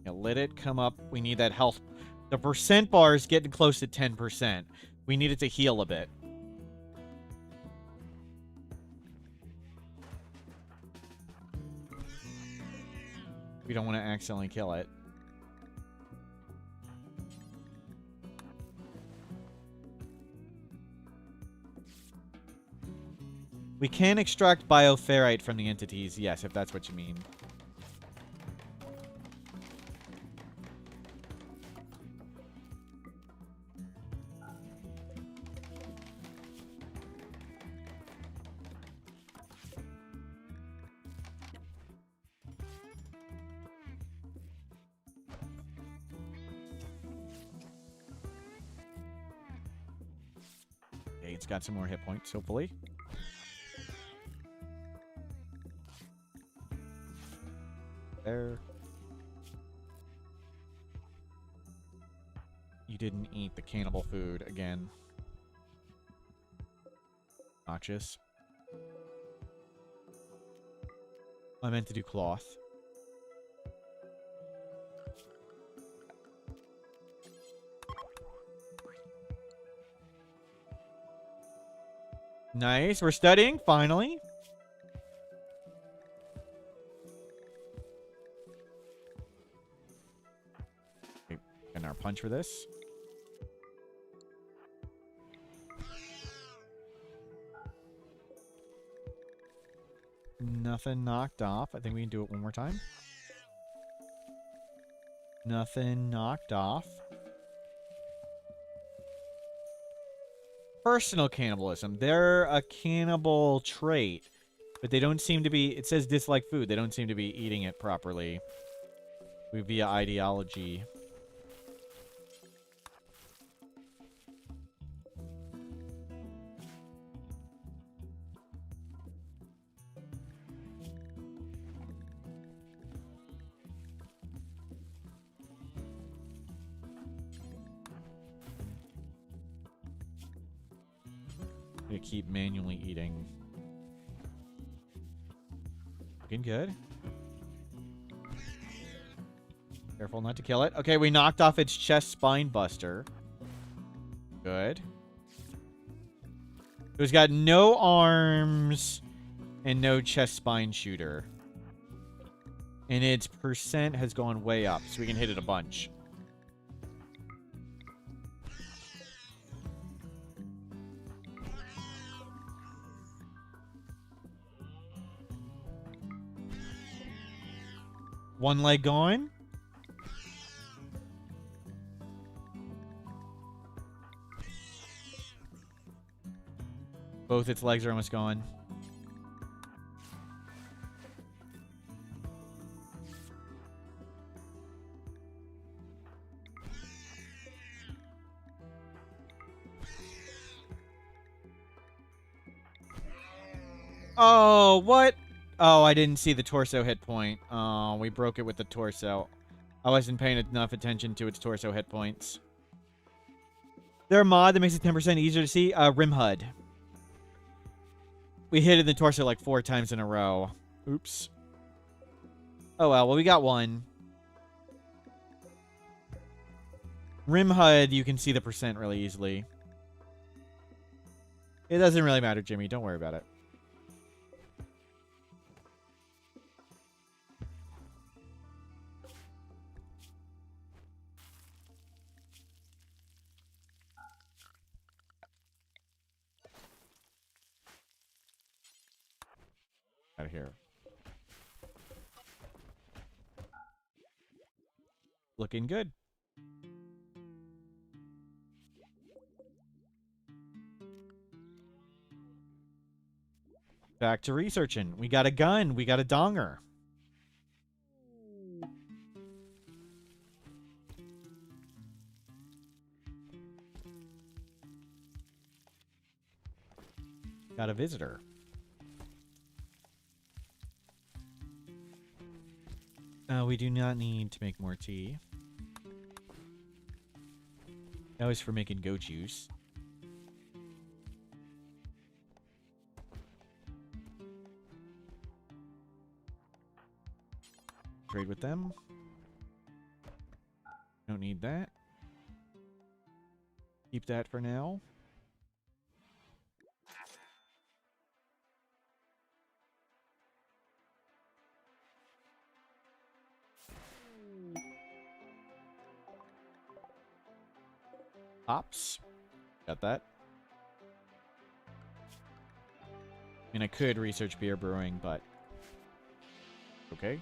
Yeah, let it come up. We need that health. The percent bar is getting close to 10%. We need it to heal a bit. We don't want to accidentally kill it. We can extract bioferrite from the entities, yes, if that's what you mean. Okay, it's got some more hit points, hopefully. There. You didn't eat the cannibal food again. Obnoxious. I meant to do cloth. Nice. We're studying, finally. Our punch for this. Nothing knocked off. I think we can do it one more time. Nothing knocked off. Personal cannibalism. They're a cannibal trait. But they don't seem to be... It says dislike food. They don't seem to be eating it properly. Via ideology. To keep manually eating. Looking good. Careful not to kill it. Okay, we knocked off its chest spine buster. Good. It's got no arms and no chest spine shooter. And its percent has gone way up, so we can hit it a bunch. One leg gone. Both its legs are almost gone. Oh, what? Oh, I didn't see the torso hit point. Oh, we broke it with the torso. I wasn't paying enough attention to its torso hit points. There a mod that makes it 10% easier to see? Rim HUD. We hit it in the torso like 4 times in a row. Oops. Oh well, we got one. Rim HUD, you can see the percent really easily. It doesn't really matter, Jimmy. Don't worry about it. Out of here. Looking good. Back to researching. We got a gun. We got a donger. Got a visitor. We do not need to make more tea. That was for making goat juice. Trade with them. Don't need that. Keep that for now. Hops. Got that. I mean, I could research beer brewing, but... Okay.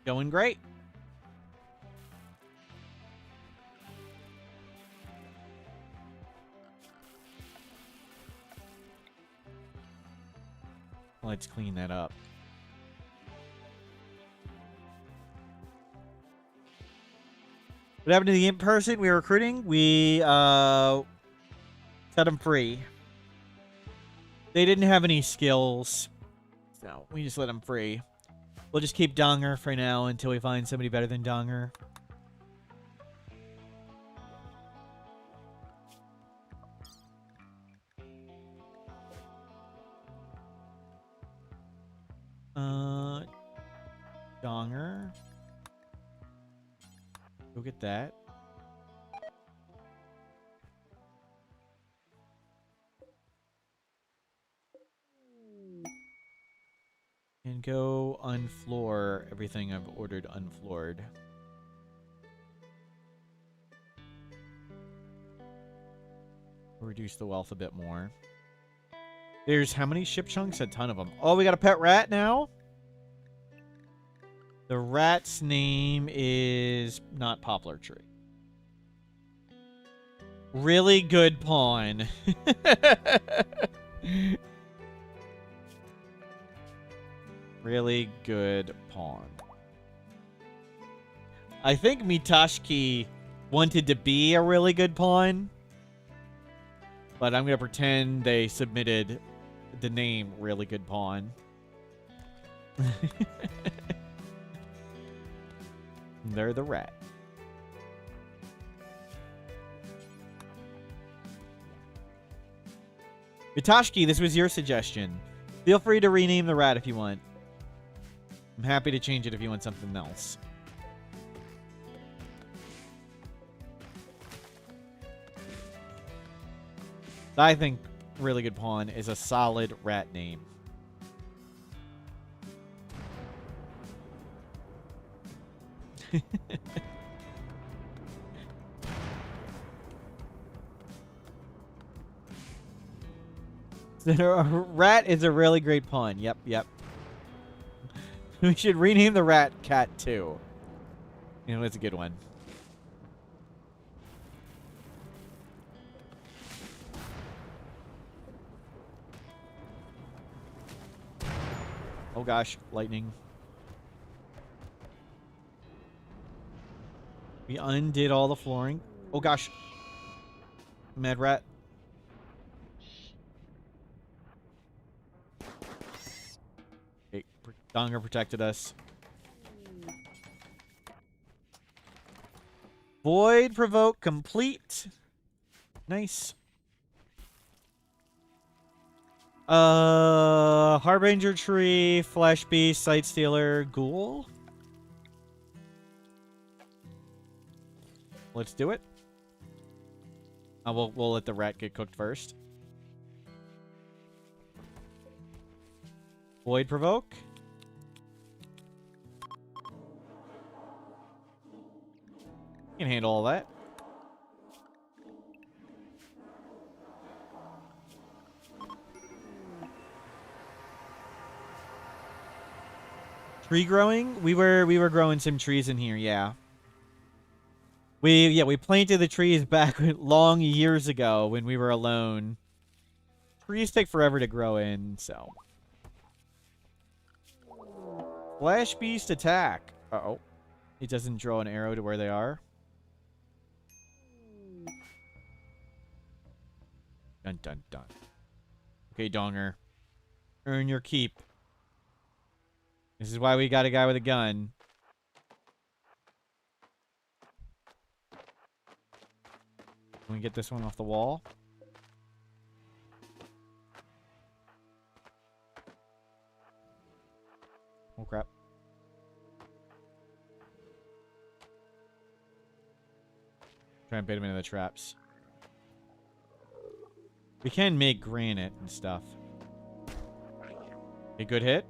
Going great. Let's clean that up. What happened to the imp person we were recruiting? We set them free. They didn't have any skills, so we just let them free. We'll just keep Donger for now until we find somebody better than Donger. Donger. Go get that. And go unfloor everything I've ordered unfloored. Reduce the wealth a bit more. There's how many ship chunks? A ton of them. Oh, we got a pet rat now? The rat's name is not Poplar Tree. Really good pawn. Really good pawn. I think Mitashki wanted to be a really good pawn, but I'm going to pretend they submitted the name Really Good Pawn. They're the rat. Mitashki, this was your suggestion. Feel free to rename the rat if you want. I'm happy to change it if you want something else. I think Really Good Pawn is a solid rat name. Rat is a really great pawn. Yep, yep. We should rename the rat Cat too. You know, it's a good one. Oh gosh, lightning. We undid all the flooring. Oh gosh. Mad rat. Okay, Donger protected us. Void provoke complete. Nice. Harbinger tree, flesh beast, sight stealer, ghoul. Let's do it. We'll let the rat get cooked first. Void provoke. Can handle all that. Tree growing? We were growing some trees in here, yeah. We planted the trees back long years ago when we were alone. Trees take forever to grow in, so. Flash beast attack. Uh-oh. It doesn't draw an arrow to where they are. Dun dun dun. Okay, Donger. Earn your keep. This is why we got a guy with a gun. Can we get this one off the wall? Oh, crap. Try and bait him into the traps. We can make granite and stuff. A good hit.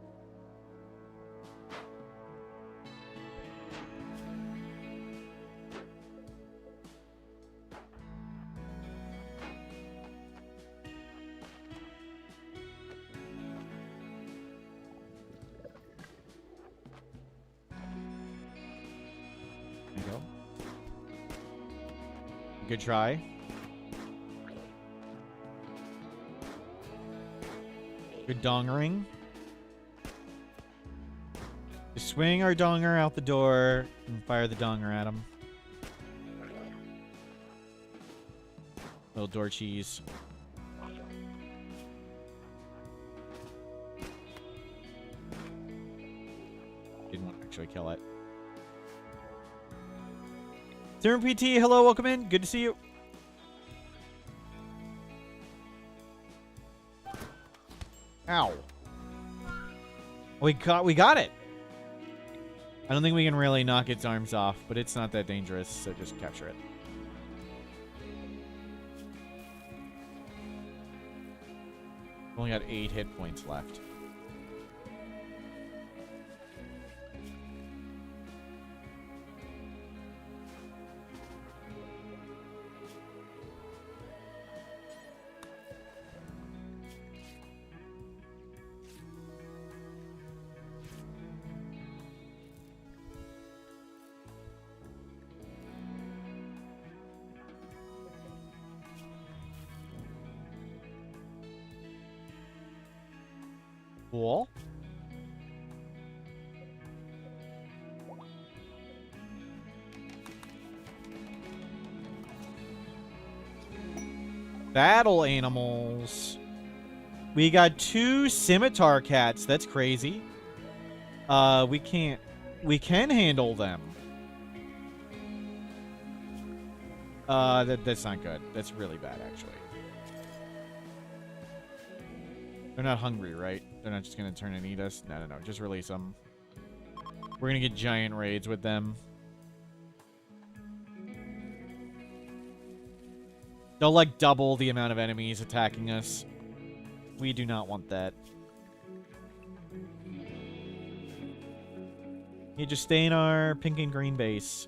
There you go. Good try. Good dongering. Just swing our donger out the door and fire the donger at him. Little door cheese. Didn't actually kill it. Serum PT, hello, welcome in. Good to see you. Ow. We got it. I don't think we can really knock its arms off, but it's not that dangerous, so just capture it. Only got 8 hit points left. Cool. Battle animals. We got 2 scimitar cats. That's crazy. We can't... We can handle them. That's not good. That's really bad, actually. They're not hungry, right? They're not just gonna turn and eat us? No, no, no. Just release them. We're gonna get giant raids with them. They'll, like, double the amount of enemies attacking us. We do not want that. You just stay in our pink and green base.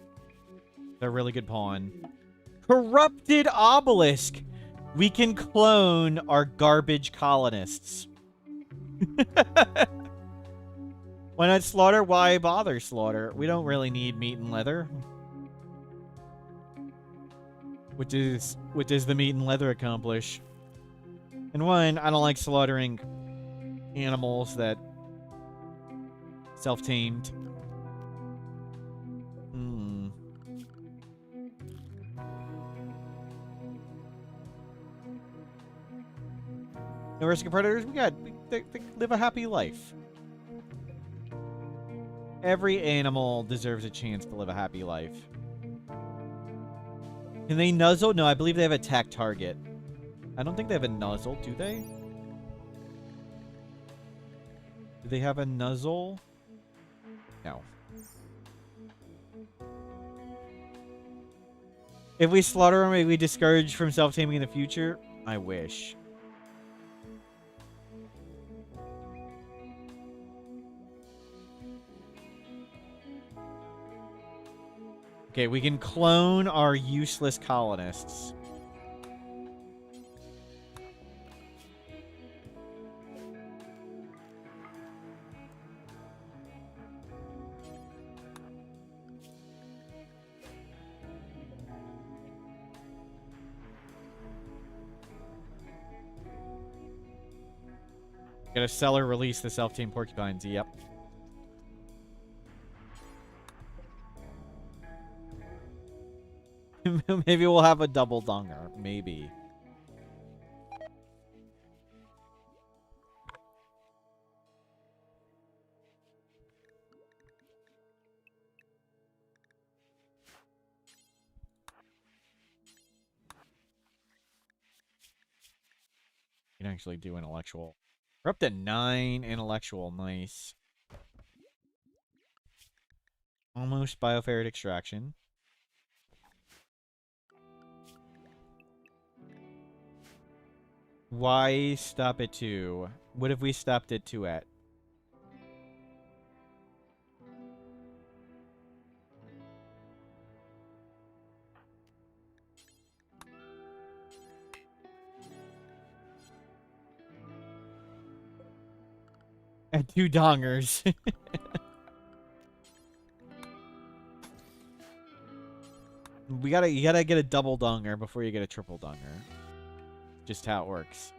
They're a really good pawn. Corrupted obelisk! We can clone our garbage colonists. Why not slaughter? Why bother slaughter? We don't really need meat and leather. What does the meat and leather accomplish? And one, I don't like slaughtering animals that self-tamed. No risk of predators. They live a happy life. Every animal deserves a chance to live a happy life. Can they nuzzle? No, I believe they have attack target. I don't think they have a nuzzle, do they? Do they have a nuzzle? No. If we slaughter them, may we discourage from self-taming in the future? I wish. Okay, we can clone our useless colonists. Gotta sell or release the self-tamed porcupines. Yep. Maybe we'll have a double donger. Maybe. You can actually do intellectual. We're up to 9 intellectual. Nice. Almost bioferret extraction. Why stop at 2? What if we stopped at 2 at? At 2 dongers. You gotta get a double donger before you get a triple donger. Just how it works.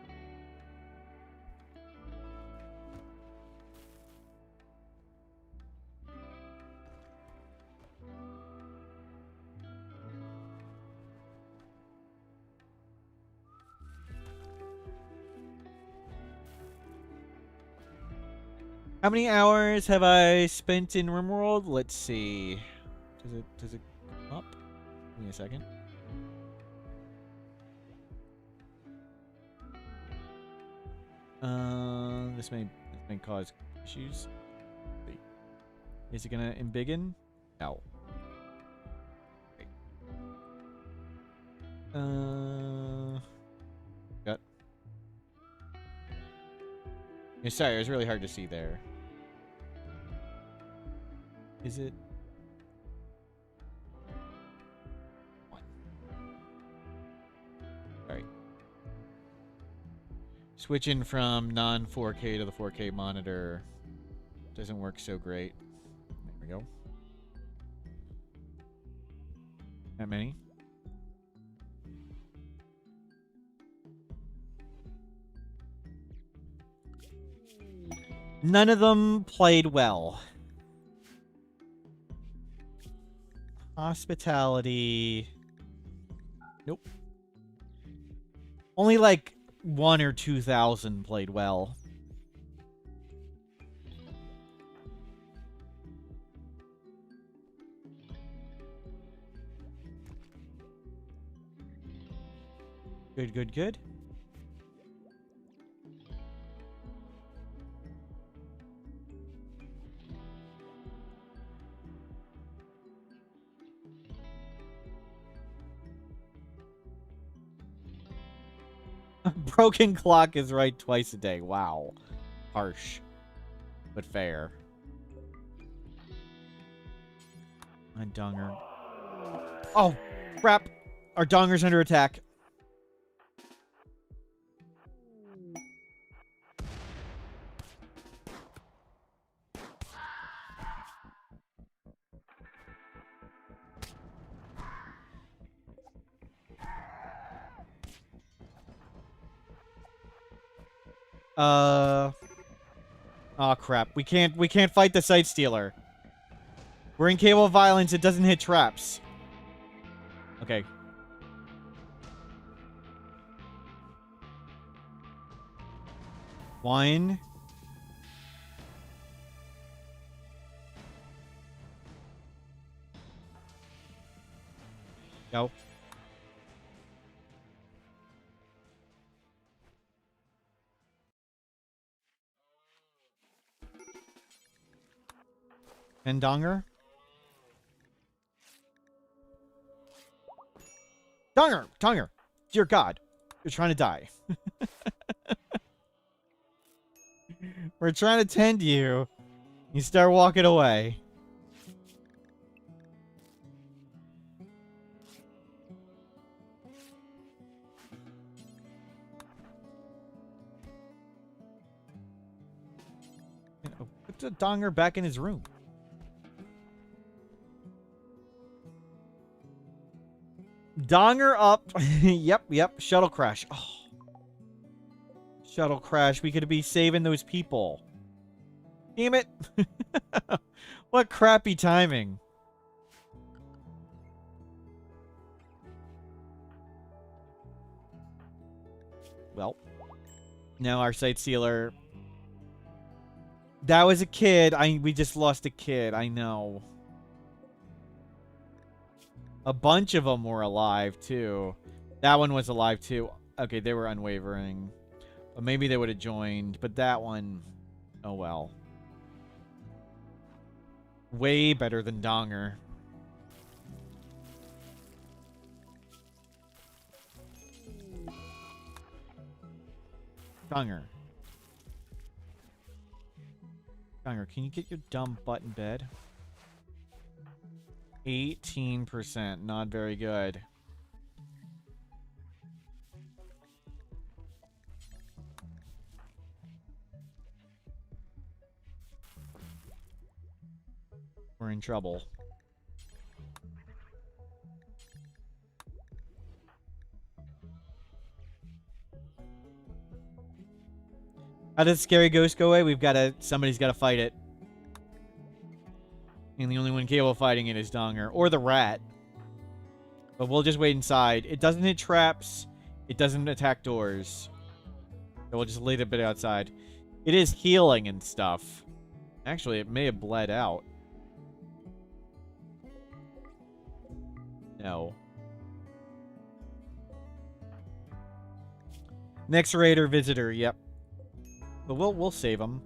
How many hours have I spent in Rimworld? Let's see. Does it come up? Give me a second. This may cause issues. Wait. Is it gonna embiggen? No. Wait. Got. Yeah, sorry, it was really hard to see there. Is it? Sorry. Switching from non-4K to the 4K monitor doesn't work so great. There we go. That many? None of them played well. Hospitality. Nope. Only like 1 or 2,000 played well. Good, good, good. Broken clock is right twice a day. Wow. Harsh. But fair. My donger. Oh, crap. Our donger's under attack. Oh crap. We can't fight the Sight Stealer. We're in Cable of Violence, it doesn't hit traps. Okay. One. Go. And Donger. Donger! Donger! Dear God. You're trying to die. We're trying to tend you. You start walking away. Put the Donger back in his room. Donger up. Yep. Shuttle crash. Oh. Shuttle crash. We could be saving those people. Damn it. What crappy timing. Well. Now our Sight Stealer. That was a kid. We just lost a kid. I know. A bunch of them were alive, too. That one was alive, too. Okay, they were unwavering. But maybe they would have joined. But that one... Oh, well. Way better than Donger. Donger. Donger, can you get your dumb butt in bed? 18%. Not very good. We're in trouble. How does Scary Ghost go away? Somebody's gotta fight it. And the only one capable of fighting it is Donger. Or the rat. But we'll just wait inside. It doesn't hit traps. It doesn't attack doors. So we'll just leave it a bit outside. It is healing and stuff. Actually, it may have bled out. No. Next raider visitor, yep. But we'll save him.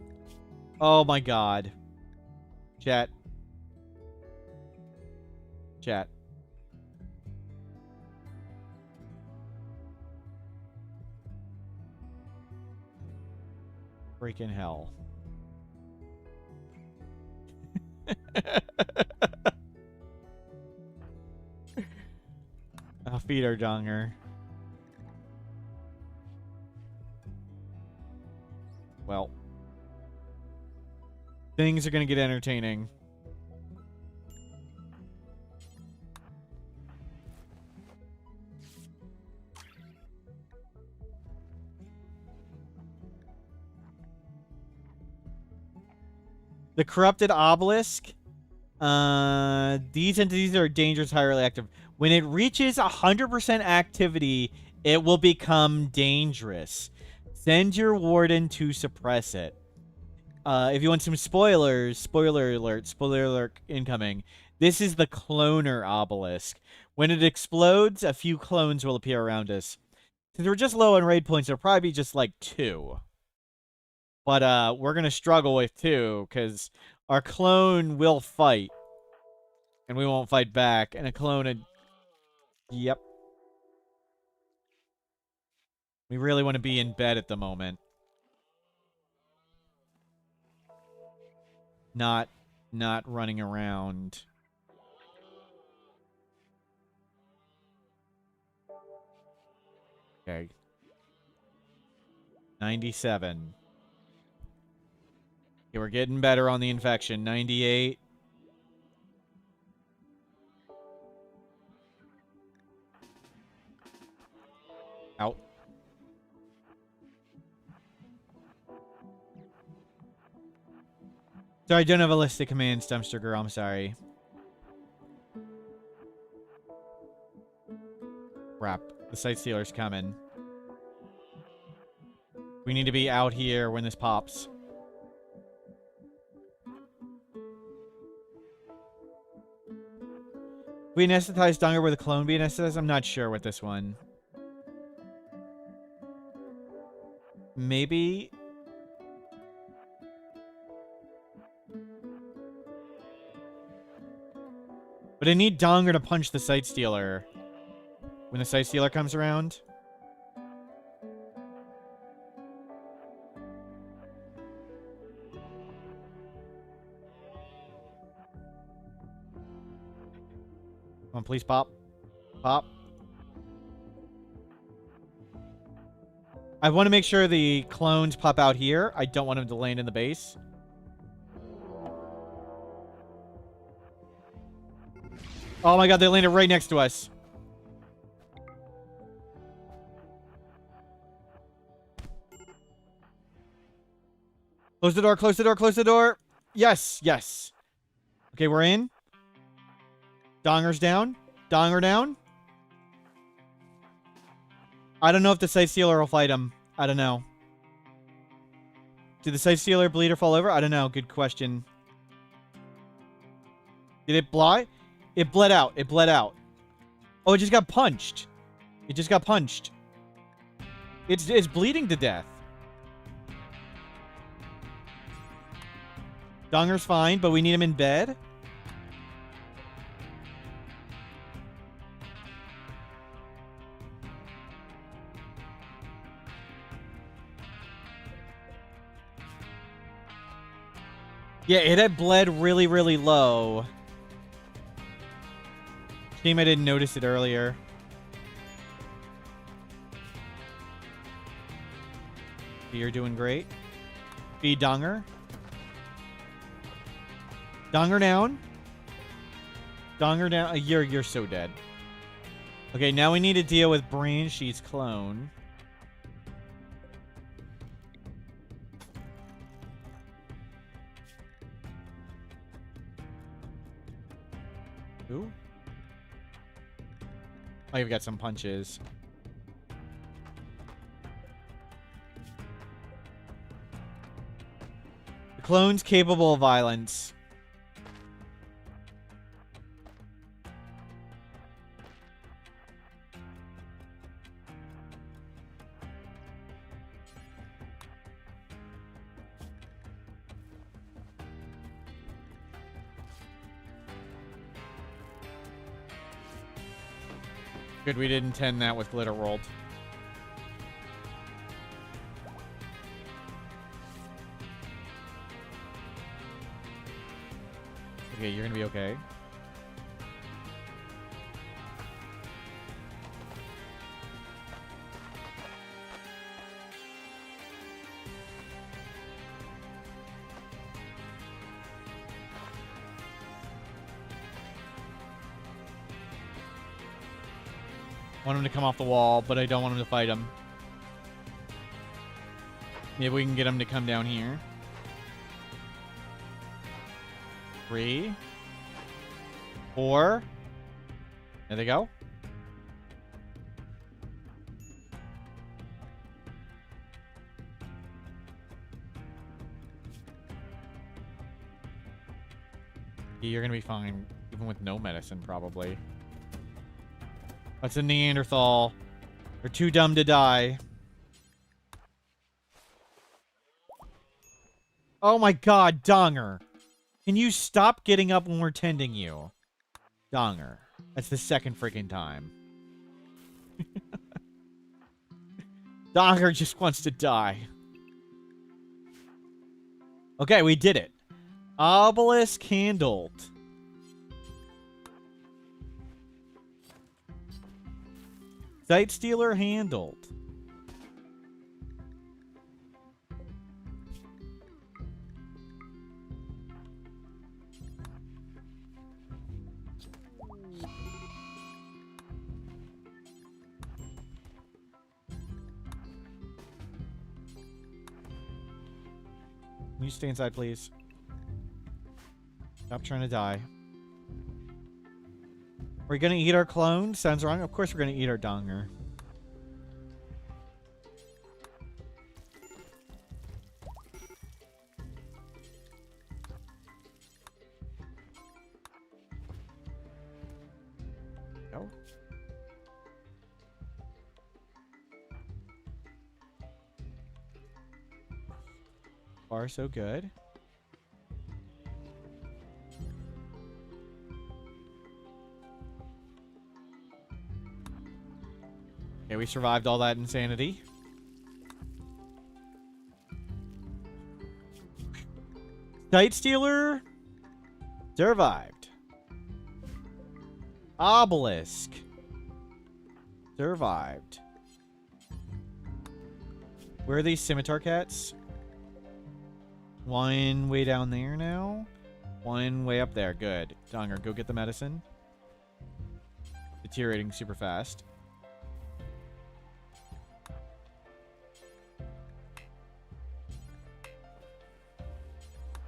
Oh my god. Chat. Chat. Freaking hell. I'll feed our Donger. Well. Things are gonna get entertaining. The corrupted obelisk. These entities are dangerous, highly active. When it reaches 100% activity, it will become dangerous. Send your warden to suppress it. If you want some spoilers, spoiler alert incoming. This is the cloner obelisk. When it explodes, a few clones will appear around us. Since we're just low on raid points, it'll probably be just like 2. But we're gonna struggle with 2, because our clone will fight. And we won't fight back. And a clone... Yep. We really want to be in bed at the moment. Not running around. Okay. 97. Okay, we're getting better on the infection. 98. Out. Sorry, I don't have a list of commands, Dumpster Girl. I'm sorry. Crap. The Sight Stealer's coming. We need to be out here when this pops. We anesthetized Donger with a clone be anesthetized? I'm not sure with this one. Maybe... But I need Donger to punch the Sight Stealer when the Sight Stealer comes around. Come on, please pop. Pop. I want to make sure the clones pop out here. I don't want them to land in the base. Oh my god, they landed right next to us. Close the door, close the door, close the door. Yes, yes. Okay, we're in. Donger's down. Donger down. I don't know if the Sight Stealer will fight him. I don't know. Did the Sight Stealer bleed or fall over? I don't know. Good question. Did it fly? It bled out. It bled out. Oh, it just got punched. It just got punched. It's bleeding to death. Donger's fine, but we need him in bed. Yeah, it had bled really, really low. Shame I didn't notice it earlier. You're doing great. Feed Donger. Donger down. Donger down. You're so dead. Okay, now we need to deal with Brain She's clone. Ooh. Oh, you've got some punches. The clone's capable of violence. Good, we didn't tend that with Glitter World. Okay, you're gonna be okay. I want him to come off the wall, but I don't want him to fight him. Maybe we can get him to come down here. 3, 4. There they go. You're gonna be fine, even with no medicine, probably. That's a Neanderthal. They're too dumb to die. Oh my god, Donger. Can you stop getting up when we're tending you? Donger. That's the second freaking time. Donger just wants to die. Okay, we did it. Obelisk handled. Sight Stealer handled. Can you stay inside, please? Stop trying to die. Are we gonna eat our clone? Sounds wrong. Of course we're gonna eat our Donger. Go. Far so good. Okay, we survived all that insanity. Sight Stealer survived. Obelisk survived. Where are these scimitar cats? One way down there now. One way up there. Good. Donger, go get the medicine. Deteriorating super fast.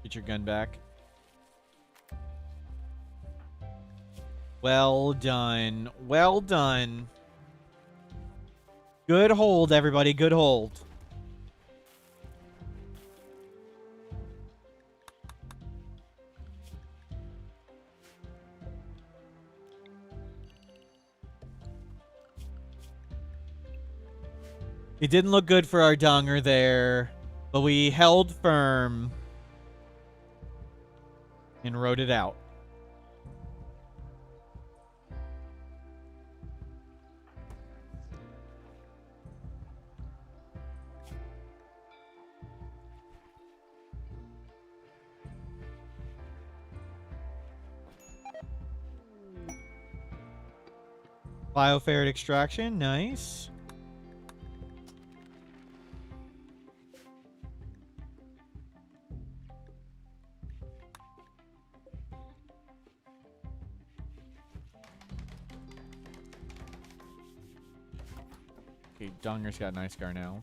Get your gun back. Well done. Well done. Good hold, everybody. Good hold. It didn't look good for our Donger there, but we held firm and rode it out. Bioferret extraction, nice. Okay, Donger's got nice scar now.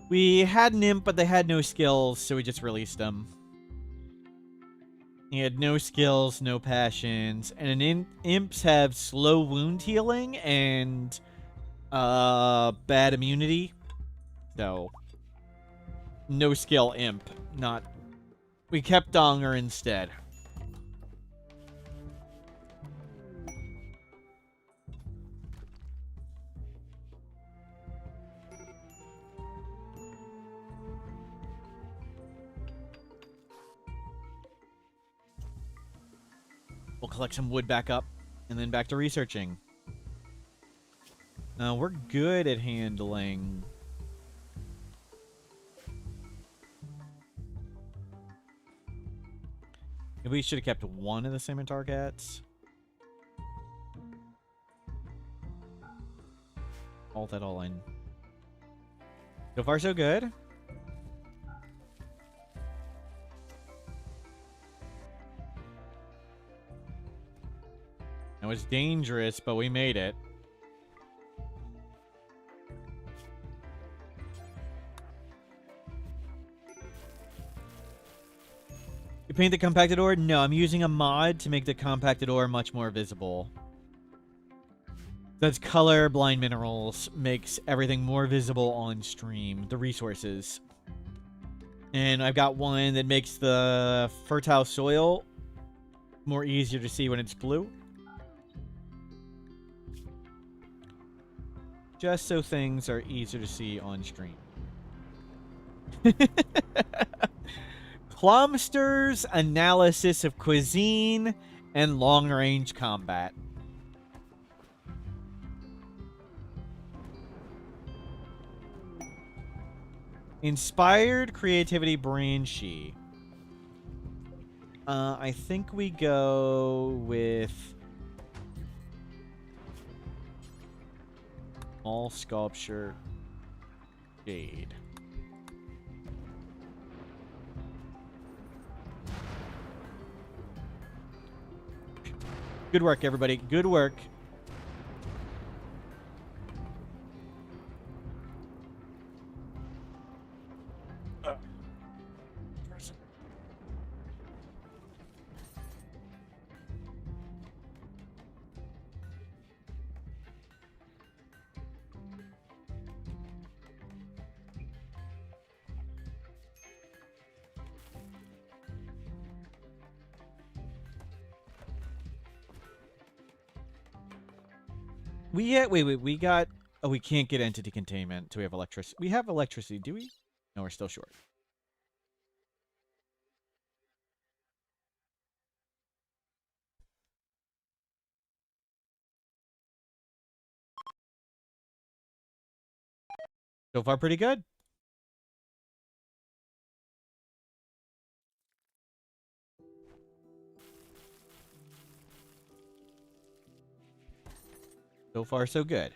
We had an imp, but they had no skills, so we just released them. He had no skills, no passions, and imps have slow wound healing and bad immunity. So, no skill imp. Not. We kept Donger instead. We'll collect some wood back up, and then back to researching. We're good at handling. Maybe we should have kept one of the scimitar cats. Alt that all in. So far, so good. It was dangerous, but we made it. You paint the compacted ore? No, I'm using a mod to make the compacted ore much more visible. That's colorblind minerals, makes everything more visible on stream, the resources. And I've got one that makes the fertile soil more easier to see when it's blue. Just so things are easier to see on stream. Plumster's analysis of cuisine and long-range combat. Inspired creativity brain she. I think we go with small sculpture jade. Good work, everybody. Good work. we got... Oh, we can't get entity containment until we have electricity. We have electricity, do we? No, we're still short. So far, pretty good. So far, so good.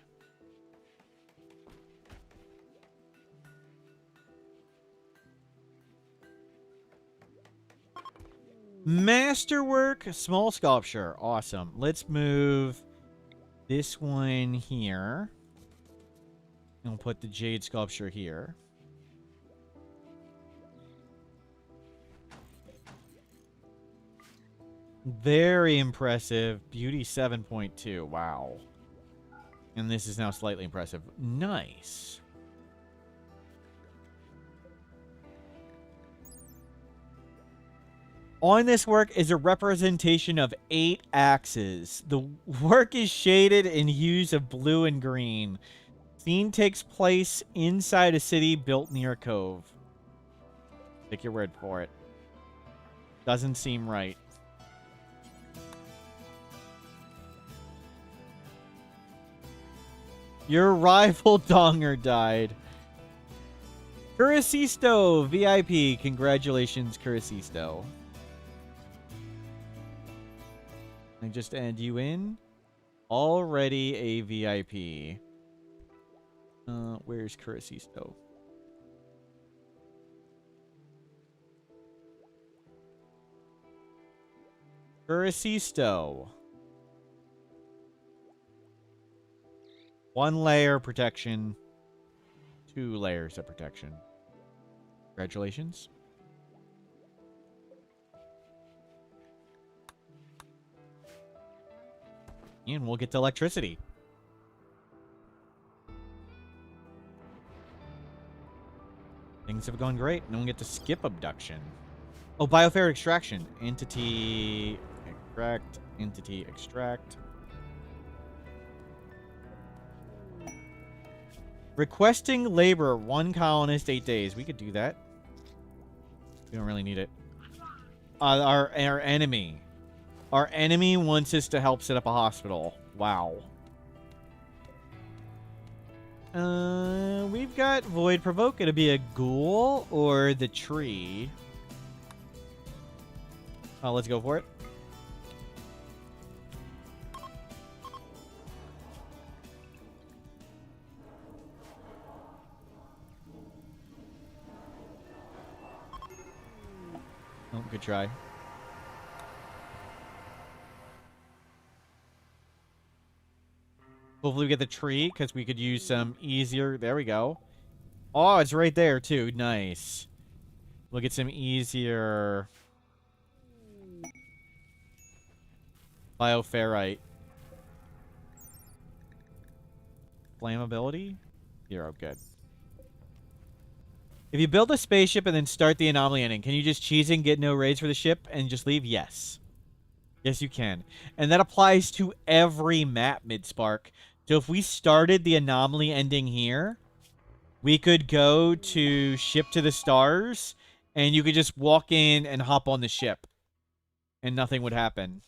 Masterwork, small sculpture. Awesome. Let's move this one here. And we'll put the jade sculpture here. Very impressive. Beauty 7.2. Wow. And this is now slightly impressive. Nice. On this work is a representation of 8 axes. The work is shaded in hues of blue and green. Scene takes place inside a city built near a cove. Take your word for it. Doesn't seem right. Your rival donger died. Curasisto VIP. Congratulations, Curasisto. I just add you in. Already a VIP. Where's Curasisto? Curasisto. 1 layer protection. 2 layers of protection. Congratulations. And we'll get to electricity. Things have gone great. No one get to skip abduction. Oh, bioferret extraction. Entity extract. Entity extract. Requesting labor. 1 colonist, 8 days. We could do that. We don't really need it. Our enemy. Our enemy wants us to help set up a hospital. Wow. We've got Void Provoke. It'll be a ghoul or the tree. Oh, let's go for it. Good try. Hopefully we get the tree, because we could use some easier... There we go. Oh, it's right there, too. Nice. We'll get some easier... Bioferrite. Flammability? 0, good. If you build a spaceship and then start the anomaly ending, can you just cheese and get no raids for the ship and just leave? Yes. Yes, you can. And that applies to every map, Midspark. So if we started the anomaly ending here, we could go to Ship to the Stars, and you could just walk in and hop on the ship. And nothing would happen.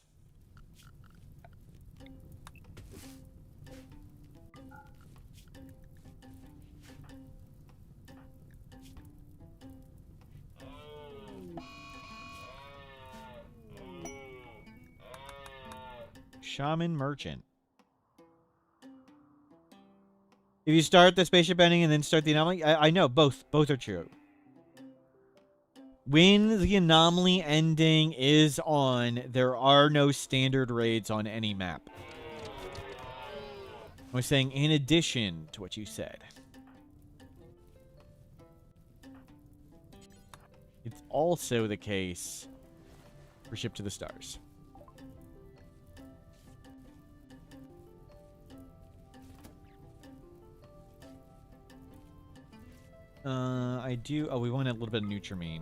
Shaman Merchant. If you start the spaceship ending and then start the anomaly, I know, both are true. When the anomaly ending is on, there are no standard raids on any map. I was saying in addition to what you said. It's also the case for Ship to the Stars. I do... Oh, we want a little bit of Nutrimine.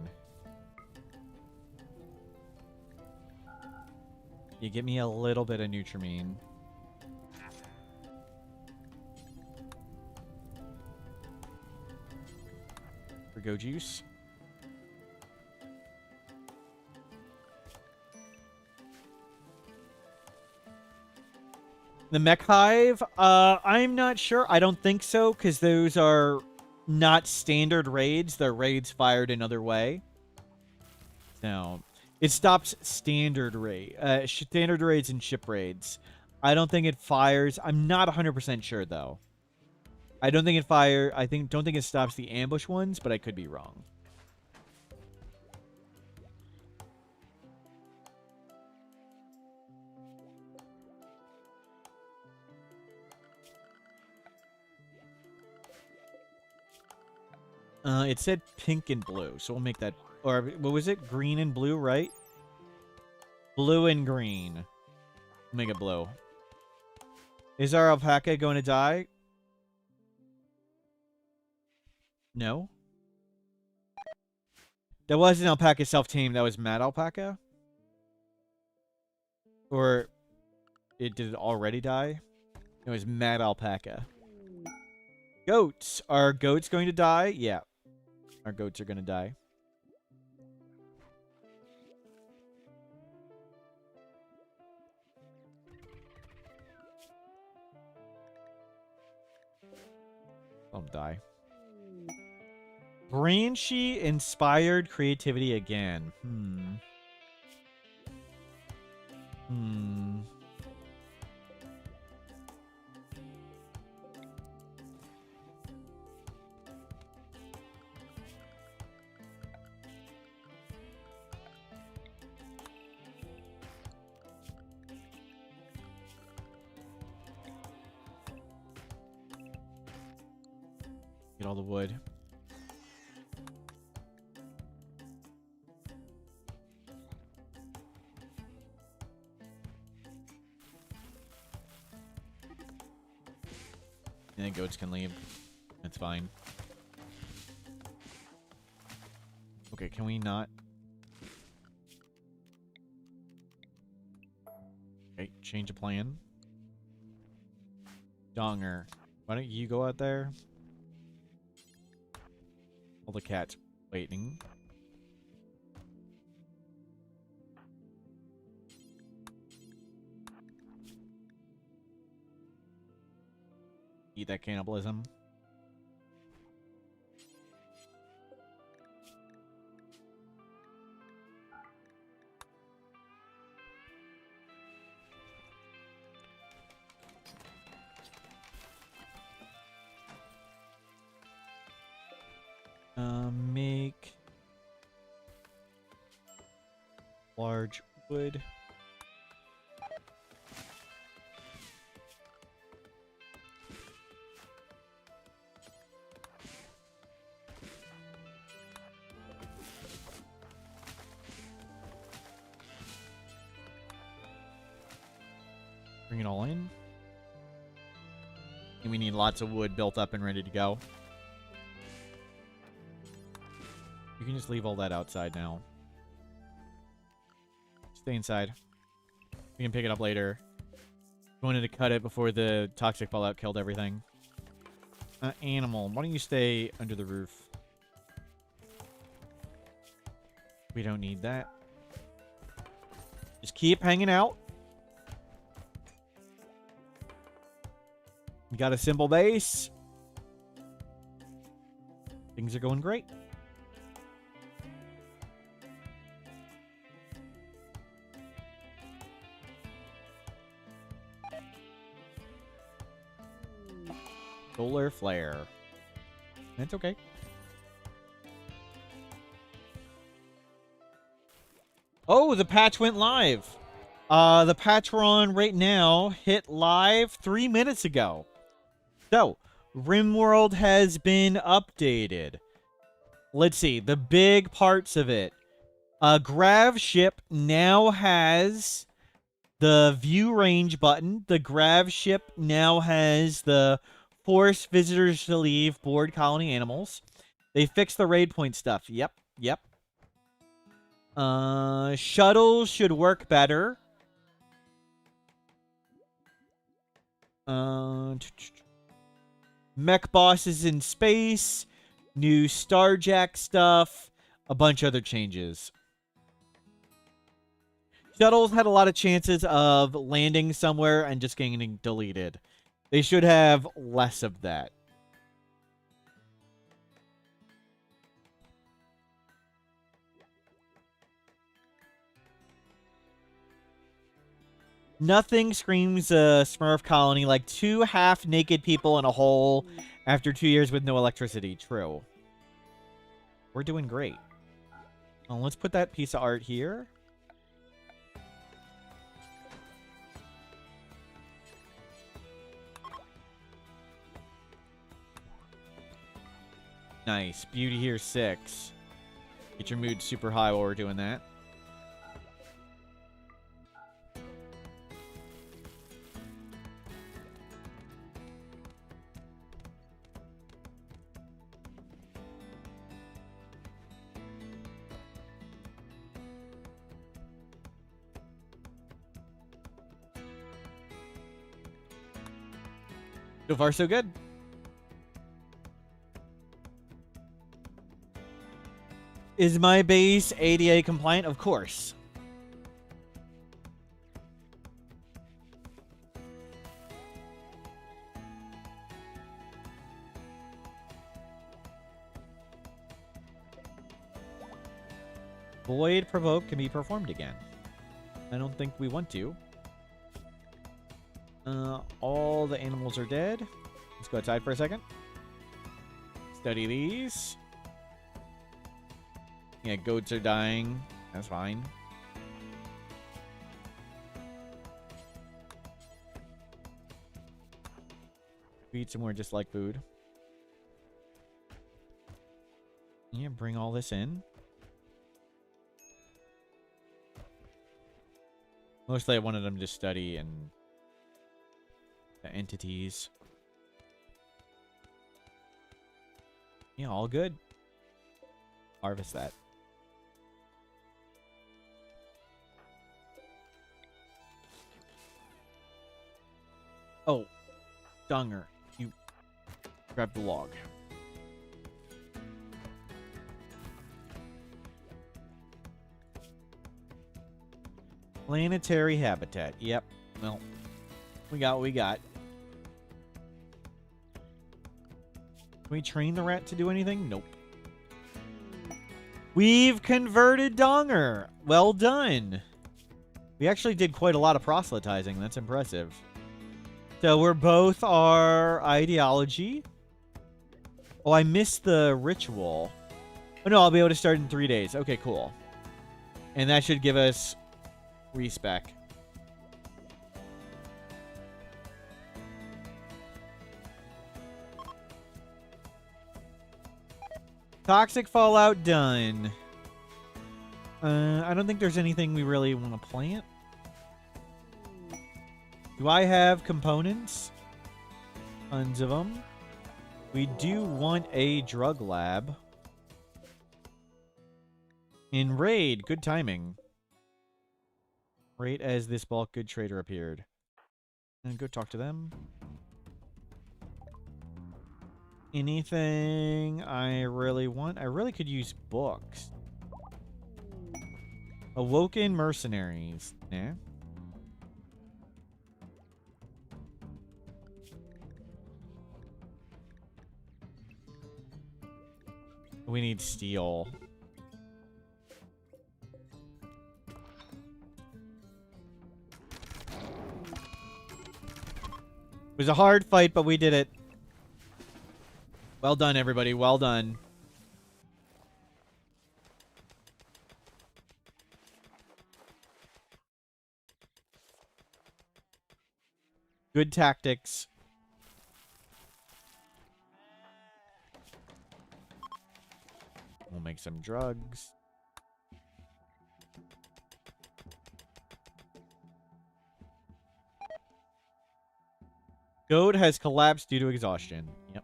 You give me a little bit of Nutrimine. For Go Juice. The Mech Hive? I'm not sure. I don't think so, because those are not standard raids. They're raids fired another way. So, it stops standard standard raids and ship raids. I don't think it fires. I'm not 100% sure, though. I don't think it don't think it stops the ambush ones, but I could be wrong. It said pink and blue, so we'll make that... Or, what was it? Green and blue, right? Blue and green. We'll make it blue. Is our alpaca going to die? No. That wasn't alpaca self-tamed. That was mad alpaca? Or... Did it already die? It was mad alpaca. Goats. Are goats going to die? Yeah. Our goats are going to die. Don't die. Branchy inspired creativity again. Get all the wood. And then goats can leave. That's fine. Okay, can we not? Okay, change of plan. Donger, why don't you go out there? All the cats waiting. Eat that cannibalism. Make Large wood. Bring it all in. And we need lots of wood built up and ready to go. You can just leave all that outside now. Stay inside. We can pick it up later. We wanted to cut it before the toxic fallout killed everything. Animal, why don't you stay under the roof? We don't need that. Just keep hanging out. We got a simple base. Things are going great. Solar flare. That's okay. Oh, the patch went live. The patch we're on right now hit live 3 minutes ago. So, Rimworld has been updated. Let's see, the big parts of it. Grav ship now has the view range button. The Grav ship now has the force visitors to leave board colony animals. They fixed the raid point stuff. Yep. Shuttles should work better. Mech bosses in space, new Starjack stuff, a bunch of other changes. Shuttles had a lot of chances of landing somewhere and just getting deleted. They should have less of that. Nothing screams a Smurf colony like 2 half-naked people in a hole after 2 years with no electricity. True. We're doing great. Let's put that piece of art here. Nice. Beauty here 6. Get your mood super high while we're doing that. So far, so good. Is my base ADA compliant? Of course. Void Provoke can be performed again. I don't think we want to. All the animals are dead. Let's go outside for a second. Study these. Yeah, goats are dying. That's fine. We eat some more just like food. Yeah, bring all this in. Mostly I wanted them to study and the entities. Yeah, all good. Harvest that. Oh, Dunger, you grab the log. Planetary habitat. Yep. Well, we got what we got. Can we train the rat to do anything? Nope. We've converted Donger. Well done. We actually did quite a lot of proselytizing. That's impressive. So we're both our ideology. Oh, I missed the ritual. Oh, no, I'll be able to start in 3 days. Okay, cool. And that should give us respec. Toxic Fallout done. I don't think there's anything we really want to plant. Do I have components? Tons of them. We do want a drug lab. In raid, good timing. Right as this bulk good trader appeared. And go talk to them. Anything I really want? I really could use books. Awoken Mercenaries. Yeah. We need steel. It was a hard fight, but we did it. Well done, everybody. Well done. Good tactics. We'll make some drugs. Goat has collapsed due to exhaustion. Yep.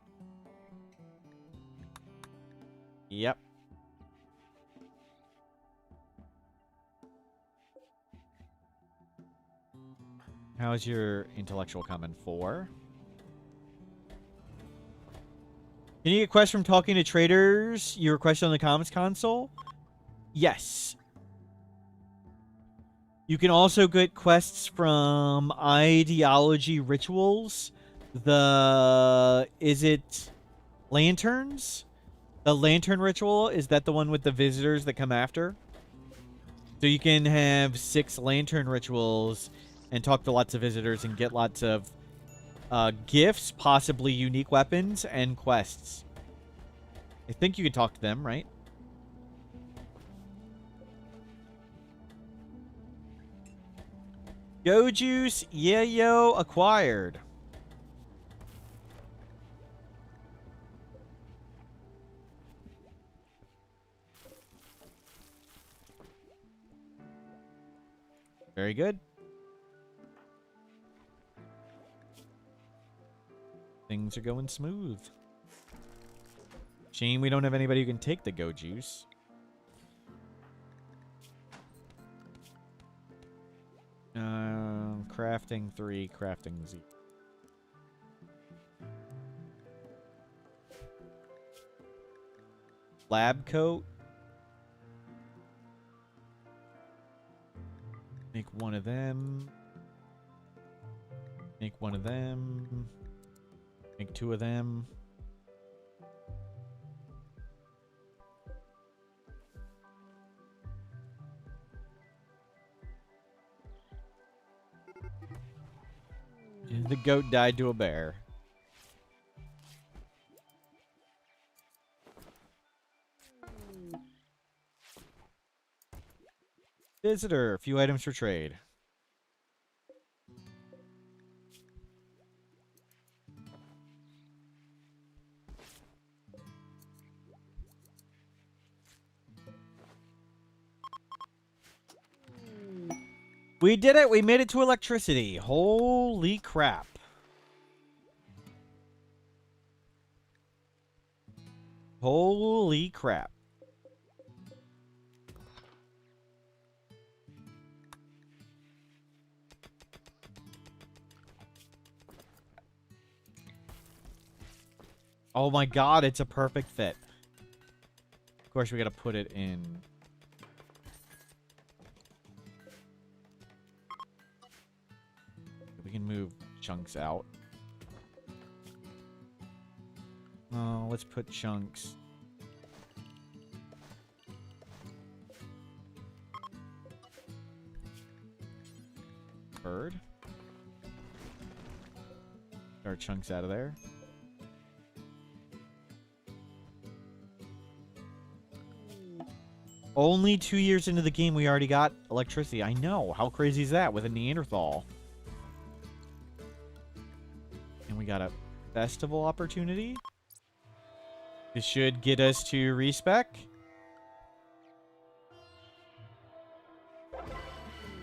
Yep. How's your intellectual common 4? Can you get quests from talking to traders you requested on the comments console? Yes. You can also get quests from ideology rituals. Is it lanterns? The lantern ritual, is that the one with the visitors that come after? So you can have 6 lantern rituals and talk to lots of visitors and get lots of gifts, possibly unique weapons, and quests. I think you can talk to them, right? Go Juice, yeah, yo, acquired. Very good. Things are going smooth. Shame we don't have anybody who can take the Go Juice. Crafting 3, crafting Z. Lab coat. Make one of them. Make one of them. Make 2 of them. The goat died to a bear. Visitor, a few items for trade. We did it! We made it to electricity. Holy crap. Holy crap. Oh my god, it's a perfect fit. Of course, we gotta put it in. We can move chunks out. Oh, let's put chunks. Bird. Get our chunks out of there. Only 2 years into the game, we already got electricity. I know. How crazy is that with a Neanderthal? And we got a festival opportunity. This should get us to respec.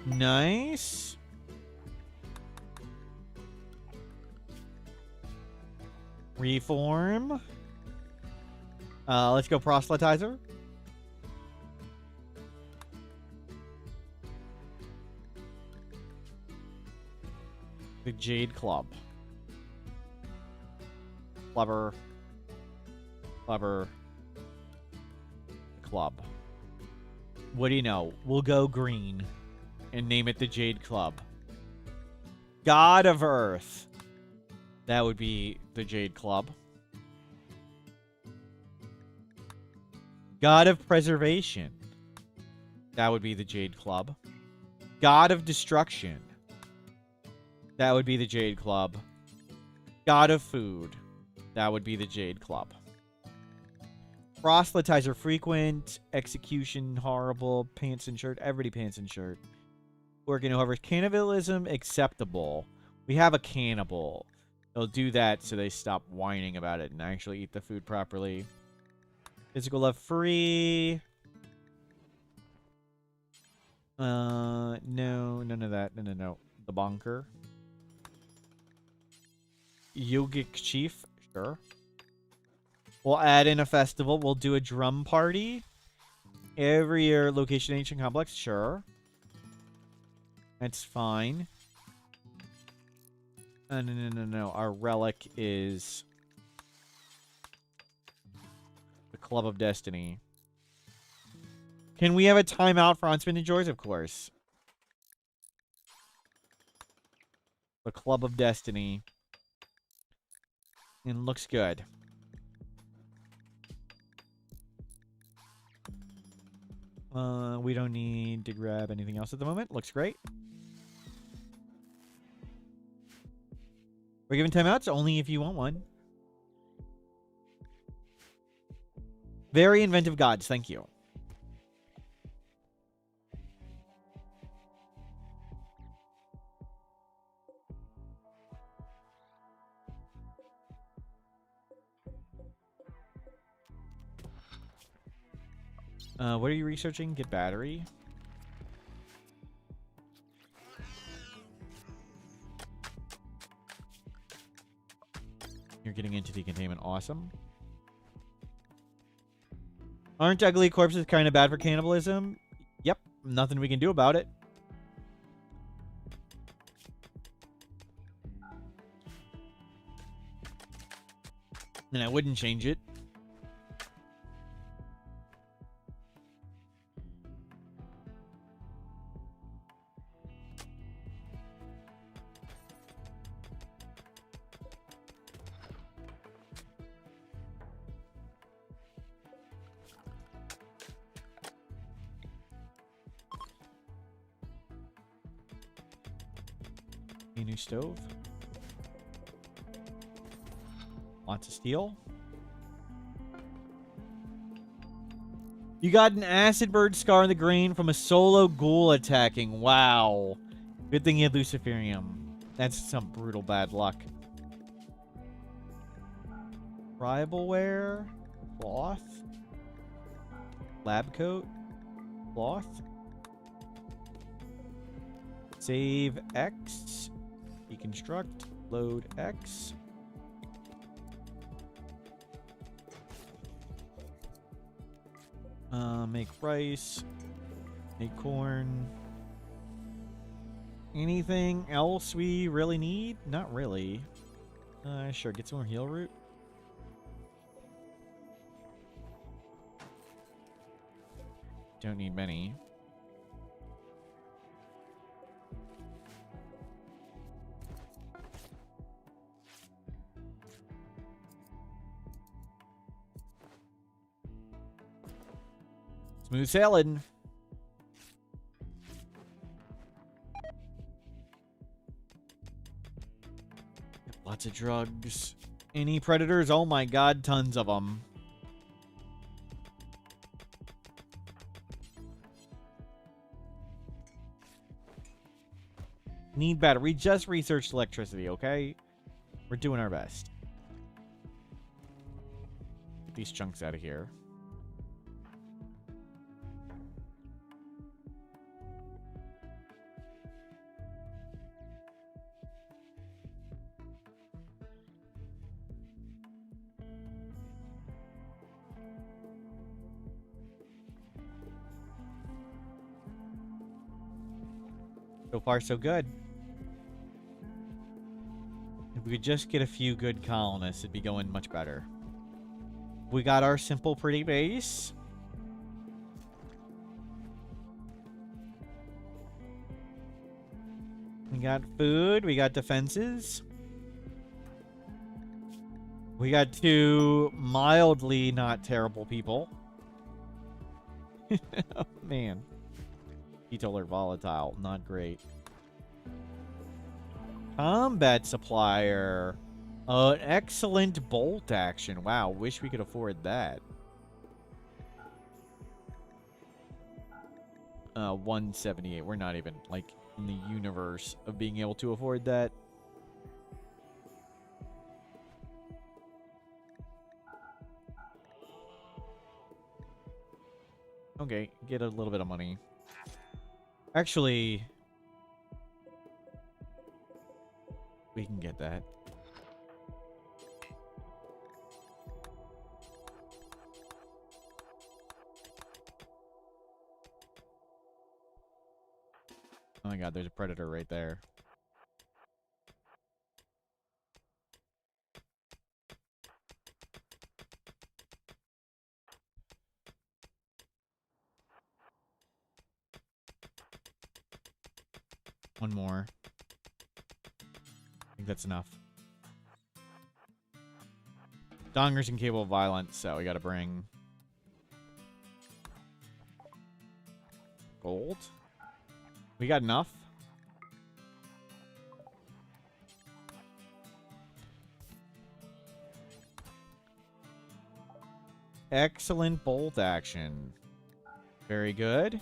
Nice. Reform. Let's go proselytizer. The Jade Club. Clever. Clever. Club. What do you know? We'll go green and name it the Jade Club. God of Earth. That would be the Jade Club. God of Preservation. That would be the Jade Club. God of Destruction. That would be the Jade Club. God of Food. That would be the Jade Club. Proselytizer frequent. Execution horrible. Pants and shirt. Everybody pants and shirt. Working, however, cannibalism acceptable. We have a cannibal. They'll do that so they stop whining about it and actually eat the food properly. Physical love free. No, none of that. No. The bonker. Yogic chief, sure. We'll add in a festival. We'll do a drum party. Every year, location ancient complex, sure. That's fine. No. Our relic is the Club of Destiny. Can we have a timeout for Unspent Joys? Of course. The Club of Destiny. And looks good. We don't need to grab anything else at the moment. Looks great. We're giving timeouts only if you want one. Very inventive gods. Thank you. What are you researching? Get battery. You're getting entity containment. Awesome. Aren't ugly corpses kind of bad for cannibalism? Yep. Nothing we can do about it. And I wouldn't change it. A new stove. Lots of steel. You got an acid bird scar in the grain from a solo ghoul attacking. Wow. Good thing you had Luciferium. That's some brutal bad luck. Tribalware. Cloth. Lab coat. Cloth. Save X. Deconstruct. Load X. Make rice. Make corn. Anything else we really need? Not really. Sure. Get some more heal root. Don't need many. Smooth sailing. Lots of drugs. Any predators? Oh my god, tons of them. Need better. We just researched electricity, okay? We're doing our best. Get these chunks out of here. So far, so good. If we could just get a few good colonists, it'd be going much better. We got our simple, pretty base. We got food. We got defenses. We got 2 mildly not terrible people. Oh, man. Detail are volatile. Not great. Combat supplier. An excellent bolt action. Wow, wish we could afford that. 178. We're not even, like, in the universe of being able to afford that. Okay, get a little bit of money. Actually, we can get that. Oh my god, there's a predator right there. One more. I think that's enough. Donger's incapable of violence, so we gotta bring gold. We got enough. Excellent bolt action. Very good.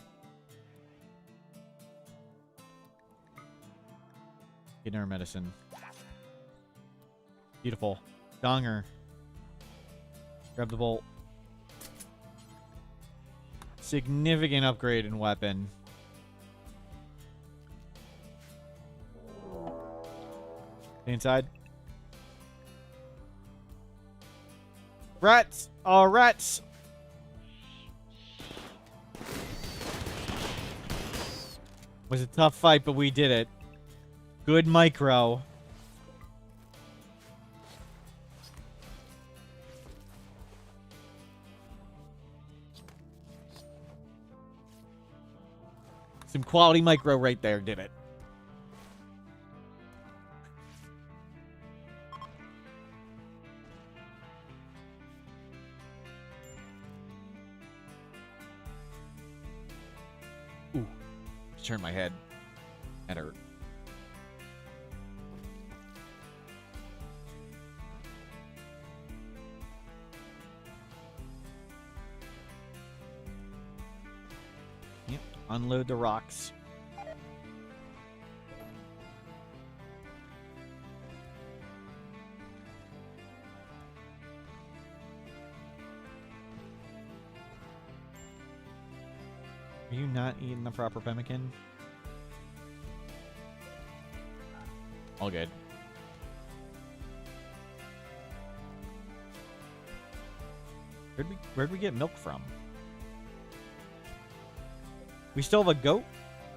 Getting our medicine. Beautiful. Donger. Grab the bolt. Significant upgrade in weapon. Stay inside. Rats! Oh, rats! Was a tough fight, but we did it. Good micro. Some quality micro right there did it. Ooh. Just turned my head. That hurt. Yep. Unload the rocks. Are you not eating the proper pemmican? All good. Where'd we get milk from? We still have a goat?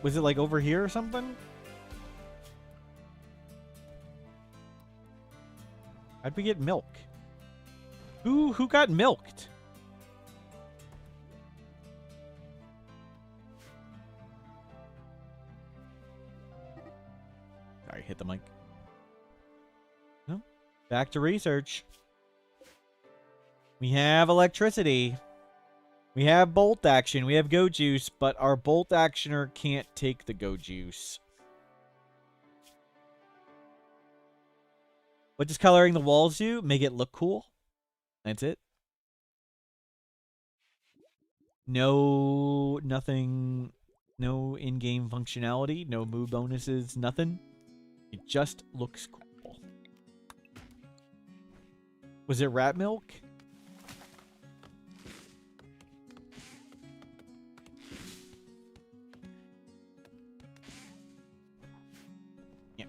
Was it like over here or something? How'd we get milk? Who got milked? Sorry, hit the mic. No. Back to research. We have electricity. We have bolt action. We have go juice, but our bolt actioner can't take the go juice. What does coloring the walls do? Make it look cool. That's it. No, nothing. No in-game functionality. No move bonuses. Nothing. It just looks cool. Was it rat milk? Yeah,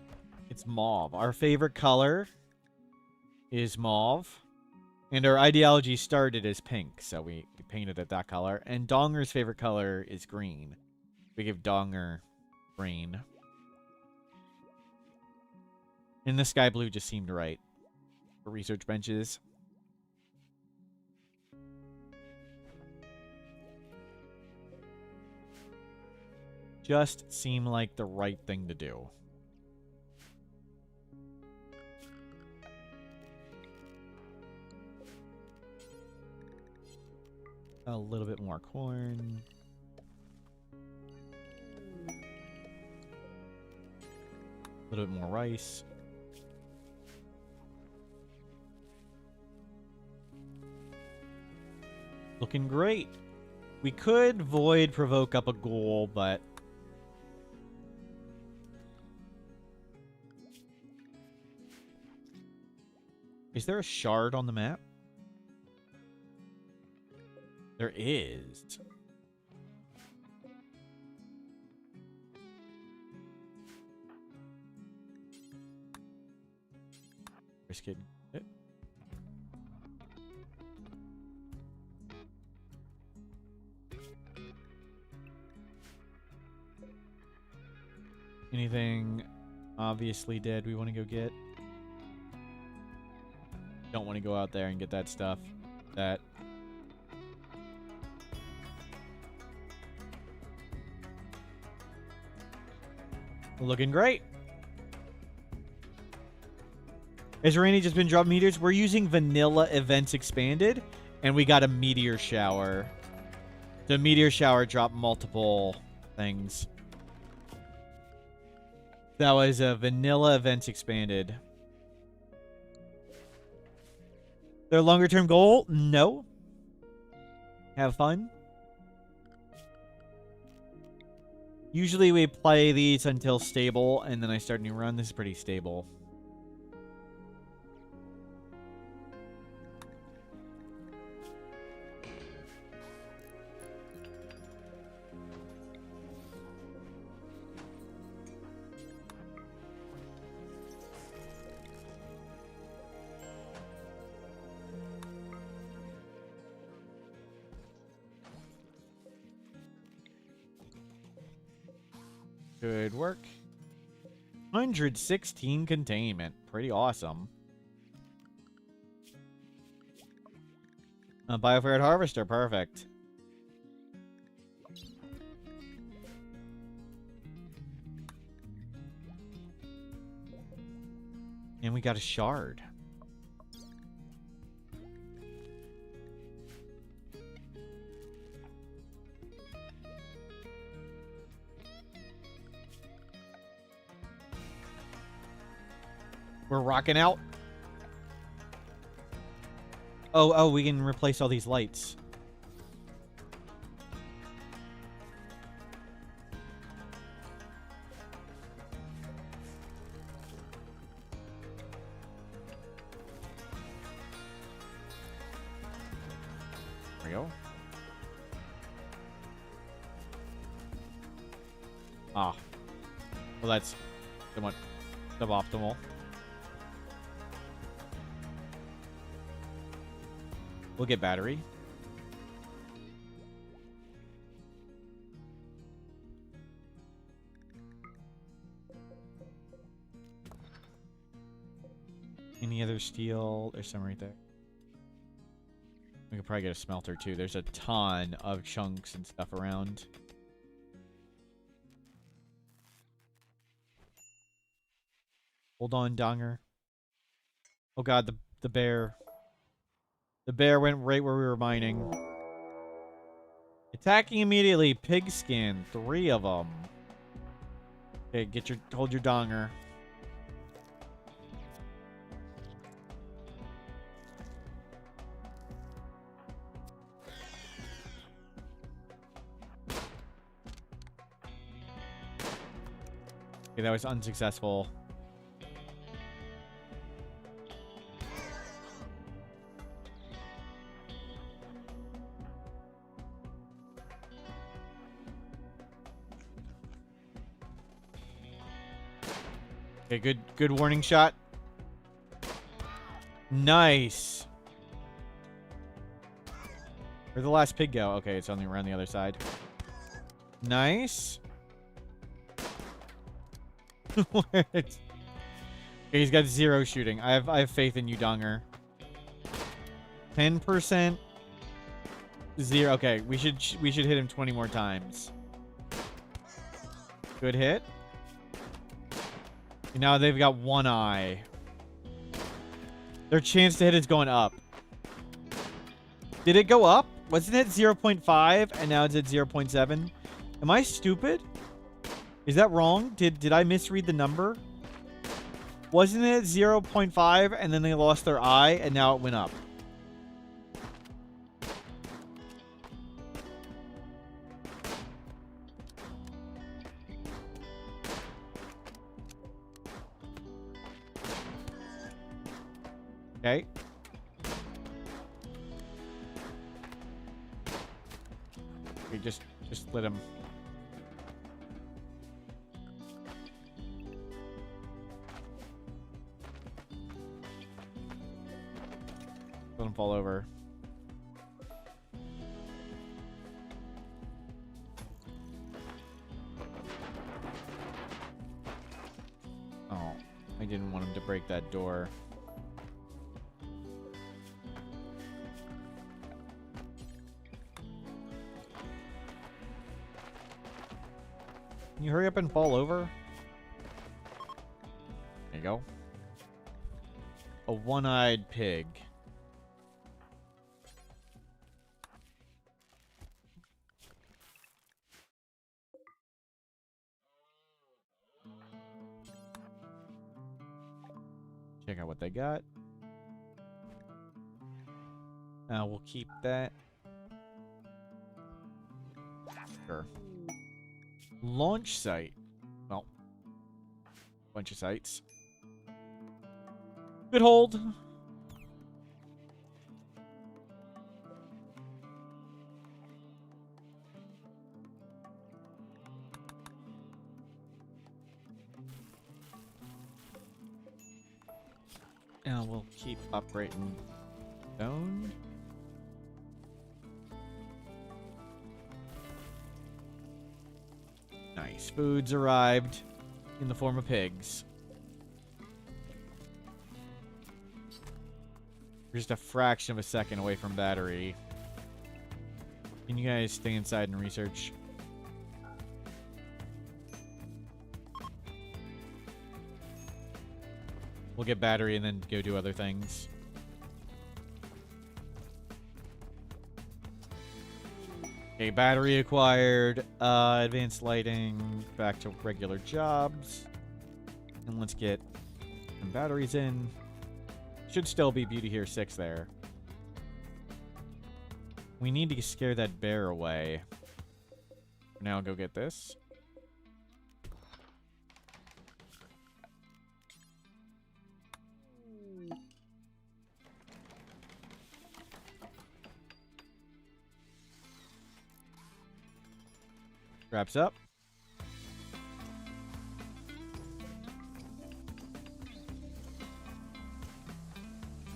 it's mauve. Our favorite color is mauve. And our ideology started as pink, so we painted it that color. And Donger's favorite color is green. We give Donger green. And the sky blue just seemed right for research benches. Just seemed like the right thing to do. A little bit more corn. A little bit more rice. Looking great. We could void provoke up a ghoul, but is there a shard on the map? There is. Risk it. Anything obviously dead we want to go get? Don't want to go out there and get that stuff. That. Looking great. Has Rainy just been dropping meteors? We're using vanilla events expanded, and we got a meteor shower. The meteor shower dropped multiple things. That was a vanilla events expanded. Their longer term goal? No. Have fun. Usually we play these until stable, and then I start a new run. This is pretty stable. Good work. 116 containment. Pretty awesome. Bioferret Harvester. Perfect. And we got a shard. We're rocking out. Oh, we can replace all these lights. There we go. Ah. Well, that's somewhat suboptimal. We'll get battery. Any other steel? There's some right there. We could probably get a smelter too. There's a ton of chunks and stuff around. Hold on, Donger. Oh god, the bear. The bear went right where we were mining. Attacking immediately. Pigskin. 3 of them. Okay, hold your Donger. Okay, that was unsuccessful. Okay, good warning shot. Nice. Where'd the last pig go? Okay, it's on the around the other side. Nice. Okay, he's got 0 shooting. I have faith in you, Donger. 10%. 0. Okay, we should hit him 20 more times. Good hit. And now they've got 1 eye. Their chance to hit is going up. Did it go up? Wasn't it 0.5 and now it's at 0.7? Am I stupid? Is that wrong? Did I misread the number? Wasn't it 0.5 and then they lost their eye and now it went up? Okay. Okay, just let him. Let him fall over. Oh, I didn't want him to break that door. Can you hurry up and fall over? There you go. A one-eyed pig. Check out what they got. We'll keep that. Sure. Launch site. Well, bunch of sites. Good hold. And we'll keep upgrading stone. Nice. Food's arrived in the form of pigs. We're just a fraction of a second away from battery. Can you guys stay inside and research? We'll get battery and then go do other things. Okay, battery acquired. Advanced lighting. Back to regular jobs. And let's get some batteries in. Should still be Beauty Here 6 there. We need to scare that bear away. Now go get this. Wraps up.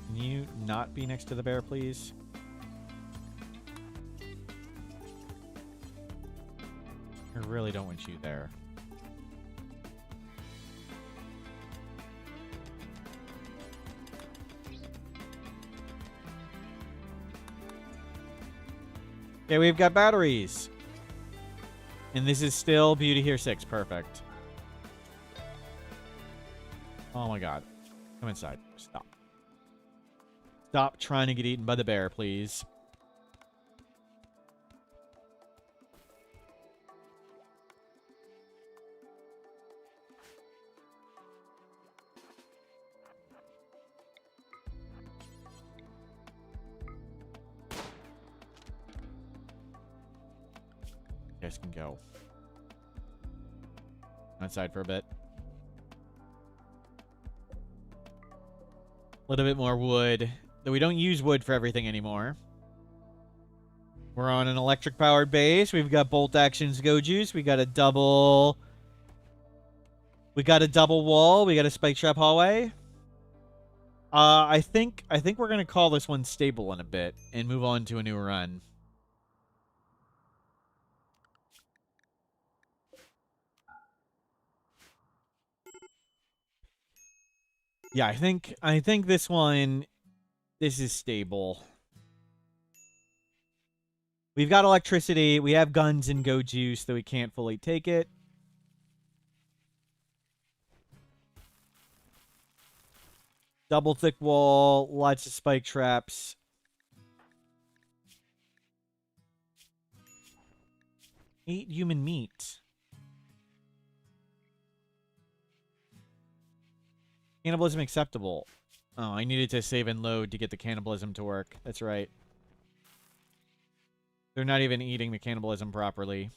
Can you not be next to the bear, please? I really don't want you there. Okay, we've got batteries. And this is still Beauty Here 6. Perfect. Oh my god. Come inside. Stop. Stop trying to get eaten by the bear, please. You guys can go outside for a bit. A little bit more wood. Though we don't use wood for everything anymore. We're on an electric powered base. We've got bolt actions go juice. We got a double We got a double wall. We got a spike trap hallway. I think we're gonna call this one stable in a bit and move on to a new run. Yeah, I think this one, this is stable. We've got electricity. We have guns and go juice, though we can't fully take it. Double thick wall, lots of spike traps. Eat human meat. Cannibalism acceptable. Oh, I needed to save and load to get the cannibalism to work. That's right. They're not even eating the cannibalism properly.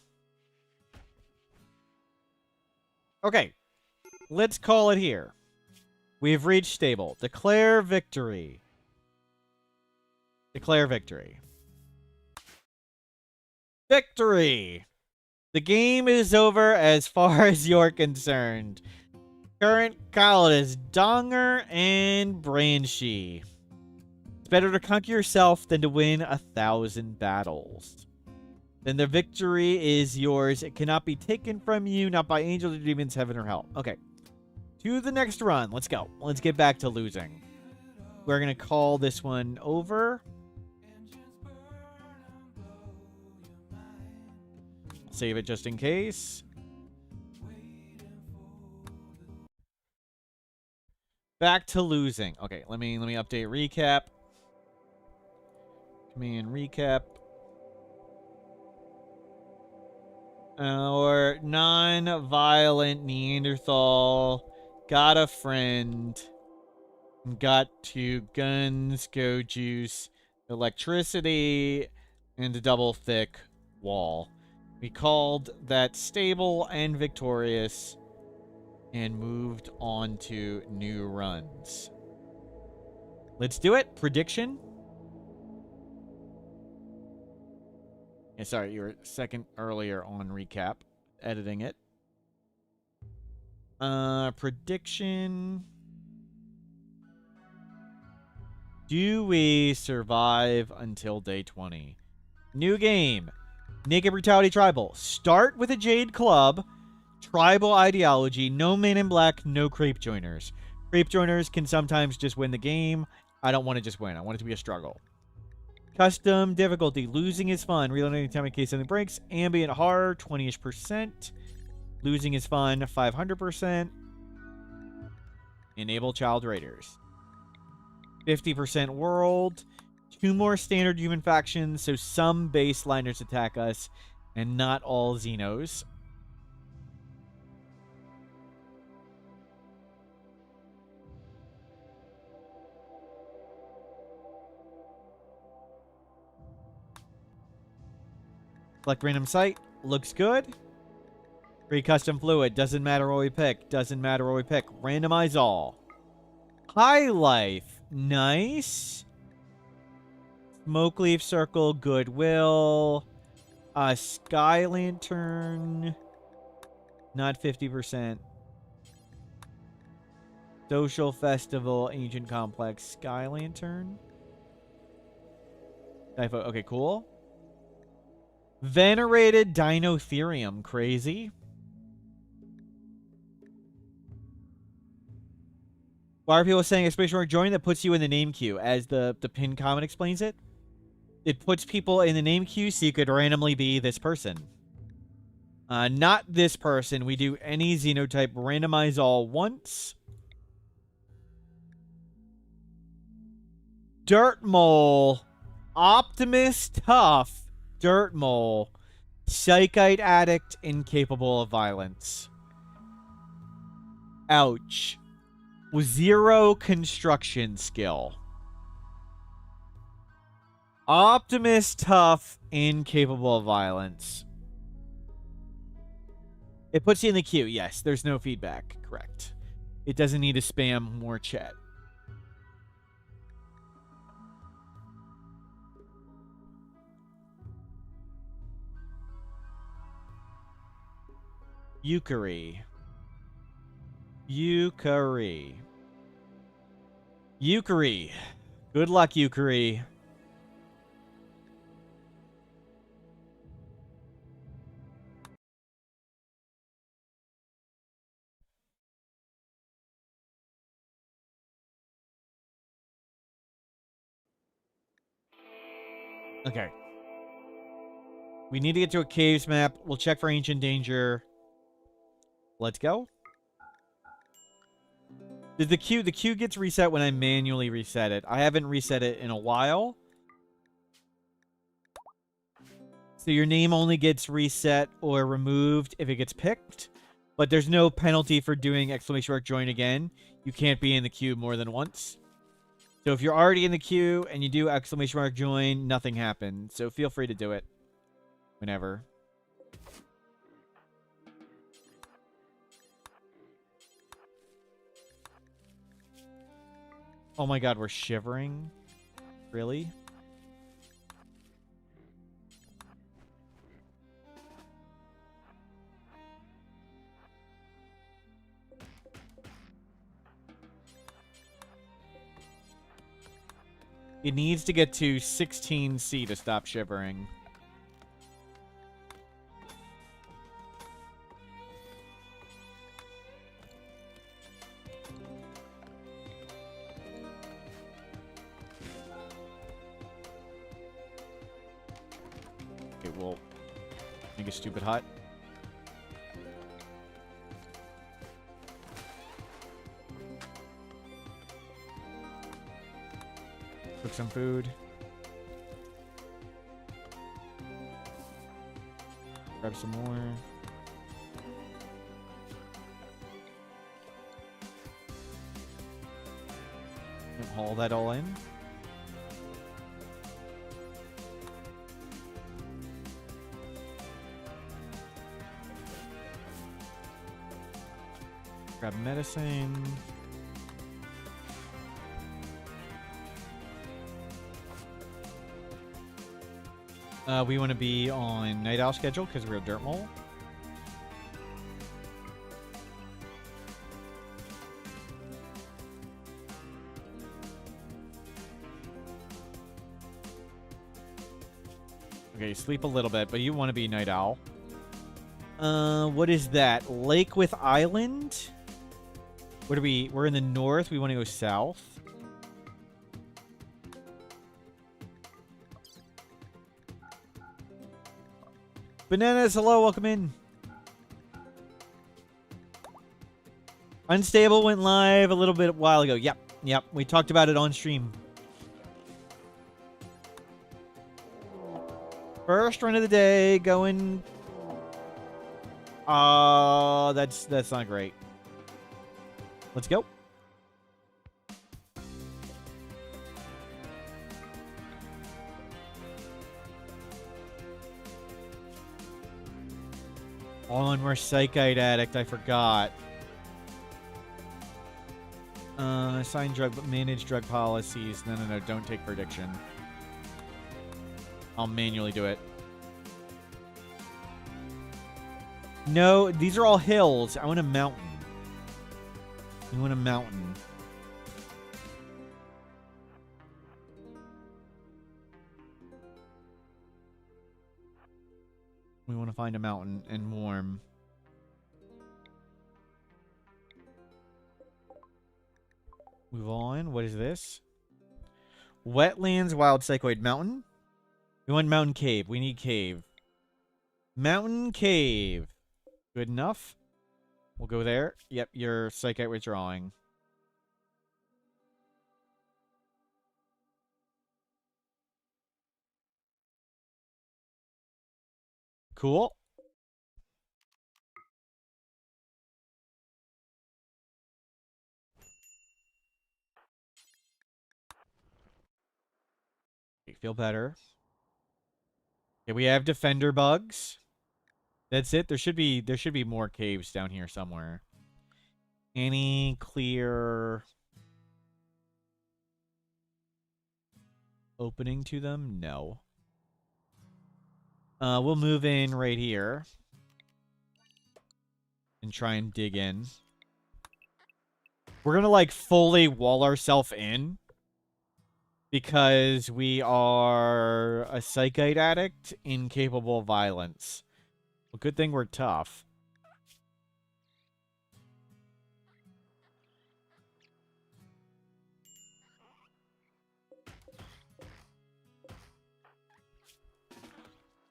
Okay. Let's call it here. We've reached stable. Declare victory. Declare victory. Victory! The game is over as far as you're concerned. Current colonists Donger and Branshi. It's better to conquer yourself than to win 1,000 battles. Then the victory is yours. It cannot be taken from you, not by angels or demons, heaven or hell. Okay. To the next run. Let's go. Let's get back to losing. We're going to call this one over. Save it just in case. Back to losing. Okay, let me update recap. Command recap. Our non-violent Neanderthal got a friend. Got 2 guns, go juice, electricity, and a double thick wall. We called that stable and victorious and moved on to new runs. Let's do it. Prediction. Yeah, sorry, you were second earlier on recap. Editing it. Prediction. Do we survive until day 20? New game. Naked Brutality Tribal. Start with a Jade Club. Tribal ideology. No Man in Black. No Creep Joiners. Creep Joiners can sometimes just win the game. I don't want to just win. I want it to be a struggle. Custom difficulty. Losing is fun. Reloading anytime in case something breaks. Ambient horror. 20-ish%. Losing is fun. 500%. Enable child raiders. 50% world. 2 more standard human factions, so some baseliners attack us, and not all Xenos. Select random site. Looks good. Free custom fluid. Doesn't matter what we pick. Doesn't matter what we pick. Randomize all. High life. Nice. Smoke leaf circle. Goodwill. Sky lantern. Not 50%. Social festival. Ancient complex. Sky lantern. Okay, cool. Venerated Dinotherium. Crazy. Why are people saying a space mark join that puts you in the name queue? As the pinned comment explains it. It puts people in the name queue so you could randomly be this person. Not this person. We do any xenotype. Randomize all once. Dirt Mole. Optimus Tough. Dirt Mole. Psychite Addict. Incapable of violence. Ouch. 0 construction skill. Optimus Tough. Incapable of violence. It puts you in the queue. Yes, there's no feedback. Correct. It doesn't need to spam more chat. Euchary. Yukari. Yukari. Good luck, Yukari. Okay. We need to get to a caves map. We'll check for ancient danger. Let's go. The queue gets reset when I manually reset it. I haven't reset it in a while. So your name only gets reset or removed if it gets picked. But there's no penalty for doing ! join again. You can't be in the queue more than once. So if you're already in the queue and you do ! join, nothing happens. So feel free to do it whenever. Oh my god, we're shivering? Really? It needs to get to 16C to stop shivering. Okay, we'll make a stupid hut. Cook some food. Grab some more. And haul that all in. Grab medicine. We want to be on Night Owl schedule because we're a dirt mole. Okay, sleep a little bit, but you want to be Night Owl. What is that? Lake with Island? Where do we... We're in the north. We want to go south. Bananas, hello, welcome in. Unstable went live a little bit while ago. Yep. We talked about it on stream. First run of the day, going... that's not great. Let's go. Oh, and we're Psychite Addict. I forgot. Assign drug, but manage drug policies. No. Don't take prediction. I'll manually do it. No, these are all hills. I want a mountain. You want a mountain. We want to find a mountain and warm. Move on. What is this? Wetlands, Wild Psychoid Mountain. We want Mountain Cave. We need cave. Mountain Cave. Good enough. We'll go there. Yep, your Psychite withdrawing. Cool. Feel better. Okay, we have defender bugs. That's it. There should be more caves down here somewhere. Any clear opening to them? No. We'll move in right here and try and dig in. We're gonna, like, fully wall ourselves in. Because we are a psychite addict incapable of violence. Well, good thing we're tough.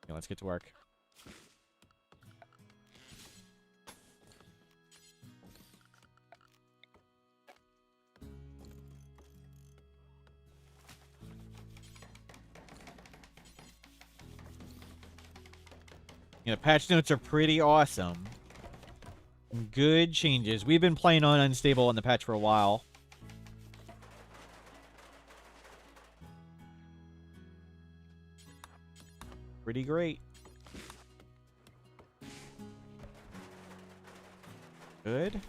Okay, let's get to work. You know, patch notes are pretty awesome. Good changes. We've been playing on Unstable on the patch for a while. Pretty great. Good.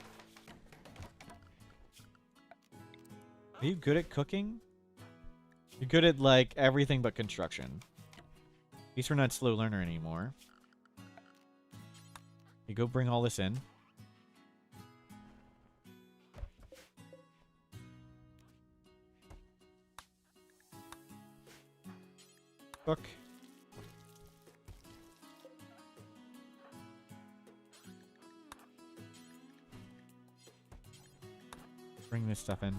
Are you good at cooking? You're good at, like, everything but construction. At least we're not slow learner anymore. You go bring all this in. Cook. Bring this stuff in.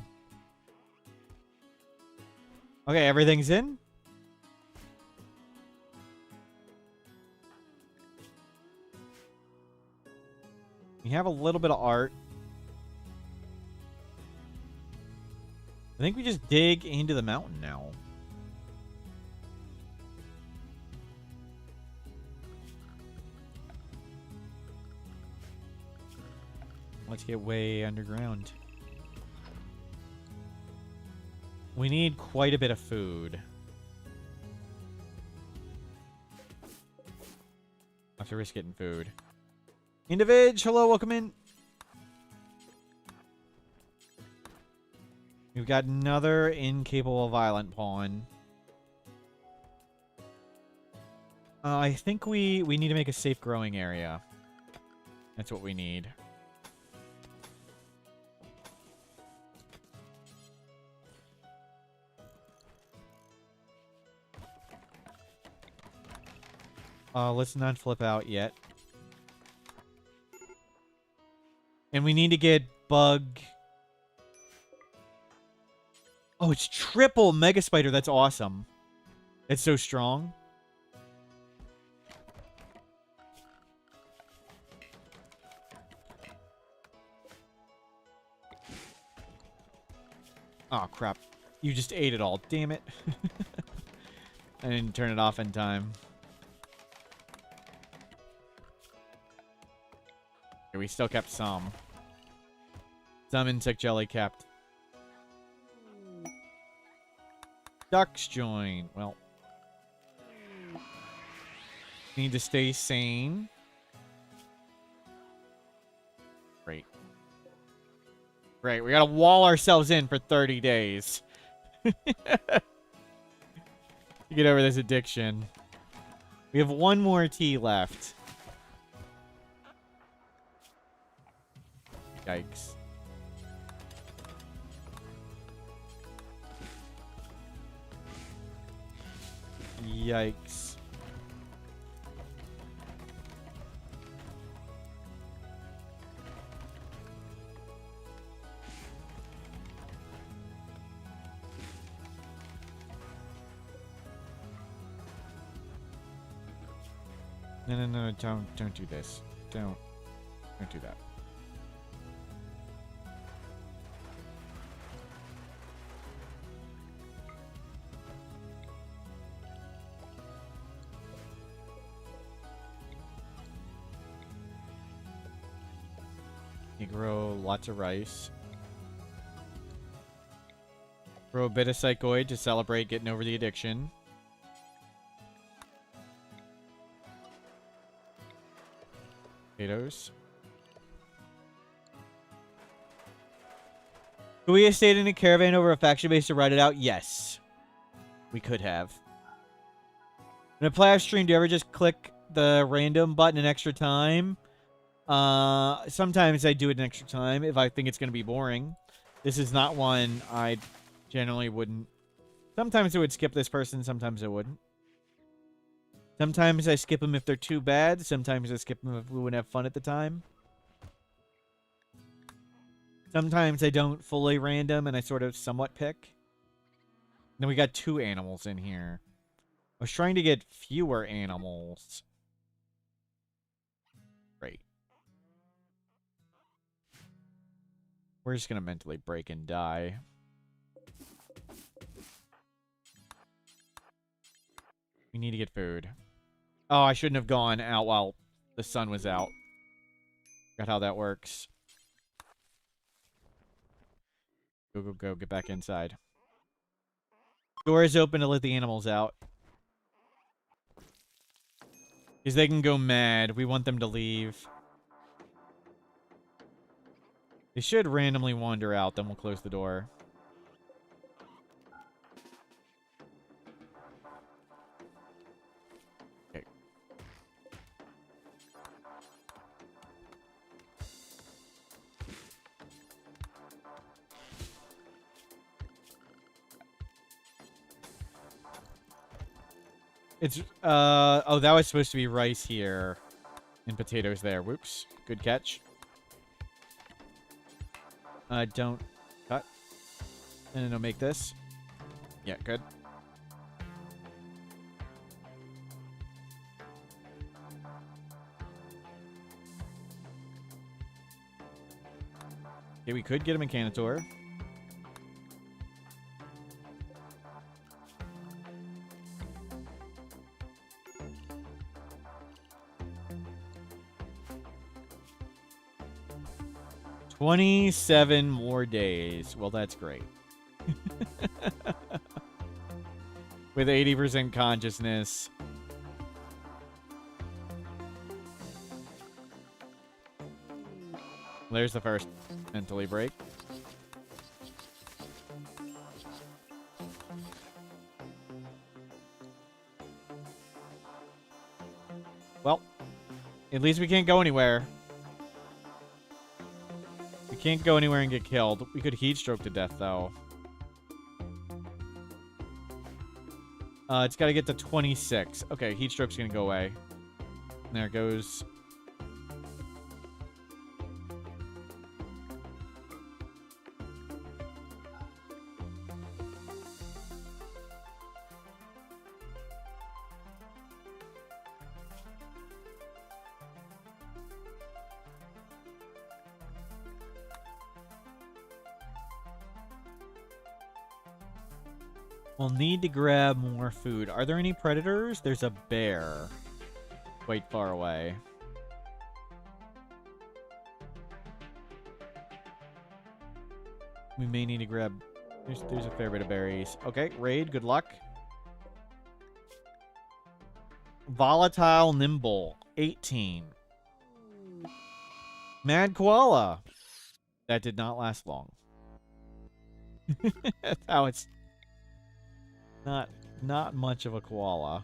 Okay, everything's in. We have a little bit of art. I think we just dig into the mountain now. Let's get way underground. We need quite a bit of food. I have to risk getting food. Individ, hello, welcome in. We've got another incapable violent pawn. I think we need to make a safe growing area. That's what we need. Let's not flip out yet. And we need to get bug. Oh, it's triple Mega Spider. That's awesome. It's so strong. Oh, crap. You just ate it all. Damn it. I didn't turn it off in time. Okay, we still kept some. Some insect jelly kept. Ducks join. Well. Need to stay sane. Great. Great. We gotta wall ourselves in for 30 days. To get over this addiction. We have one more tea left. Yikes. Yikes. No, don't do this. Don't do that. You grow lots of rice. Grow a bit of psychoid to celebrate getting over the addiction. Potatoes. Could we have stayed in a caravan over a faction base to ride it out? Yes. We could have. In a playoff stream, do you ever just click the random button an extra time? Sometimes I do it an extra time if I think it's going to be boring. This is not one I generally wouldn't. Sometimes it would skip this person, sometimes it wouldn't. Sometimes I skip them if they're too bad. Sometimes I skip them if we wouldn't have fun at the time. Sometimes I don't fully random and I sort of somewhat pick. Then we got 2 animals in here. I was trying to get fewer animals. Great. We're just going to mentally break and die. We need to get food. Oh, I shouldn't have gone out while the sun was out. Forgot how that works. Go, go, go. Get back inside. Door is open to let the animals out. Because they can go mad. We want them to leave. They should randomly wander out, then we'll close the door. Okay. It's, oh, that was supposed to be rice here. And potatoes there. Whoops. Good catch. Don't cut. And then I'll make this. Yeah, good. Okay, we could get a Mechanitor. "27 more days." Well, that's great. With 80% consciousness. There's the first mentally break. Well, at least we can't go anywhere. We can't go anywhere and get killed. We could heat stroke to death, though. It's got to get to 26. Okay, heat stroke's going to go away. There it goes. We'll need to grab more food. Are there any predators? There's a bear quite far away. We may need to grab... There's a fair bit of berries. Okay, raid. Good luck. Volatile Nimble. 18. Mad Koala. That did not last long. That's how it's... Not much of a koala.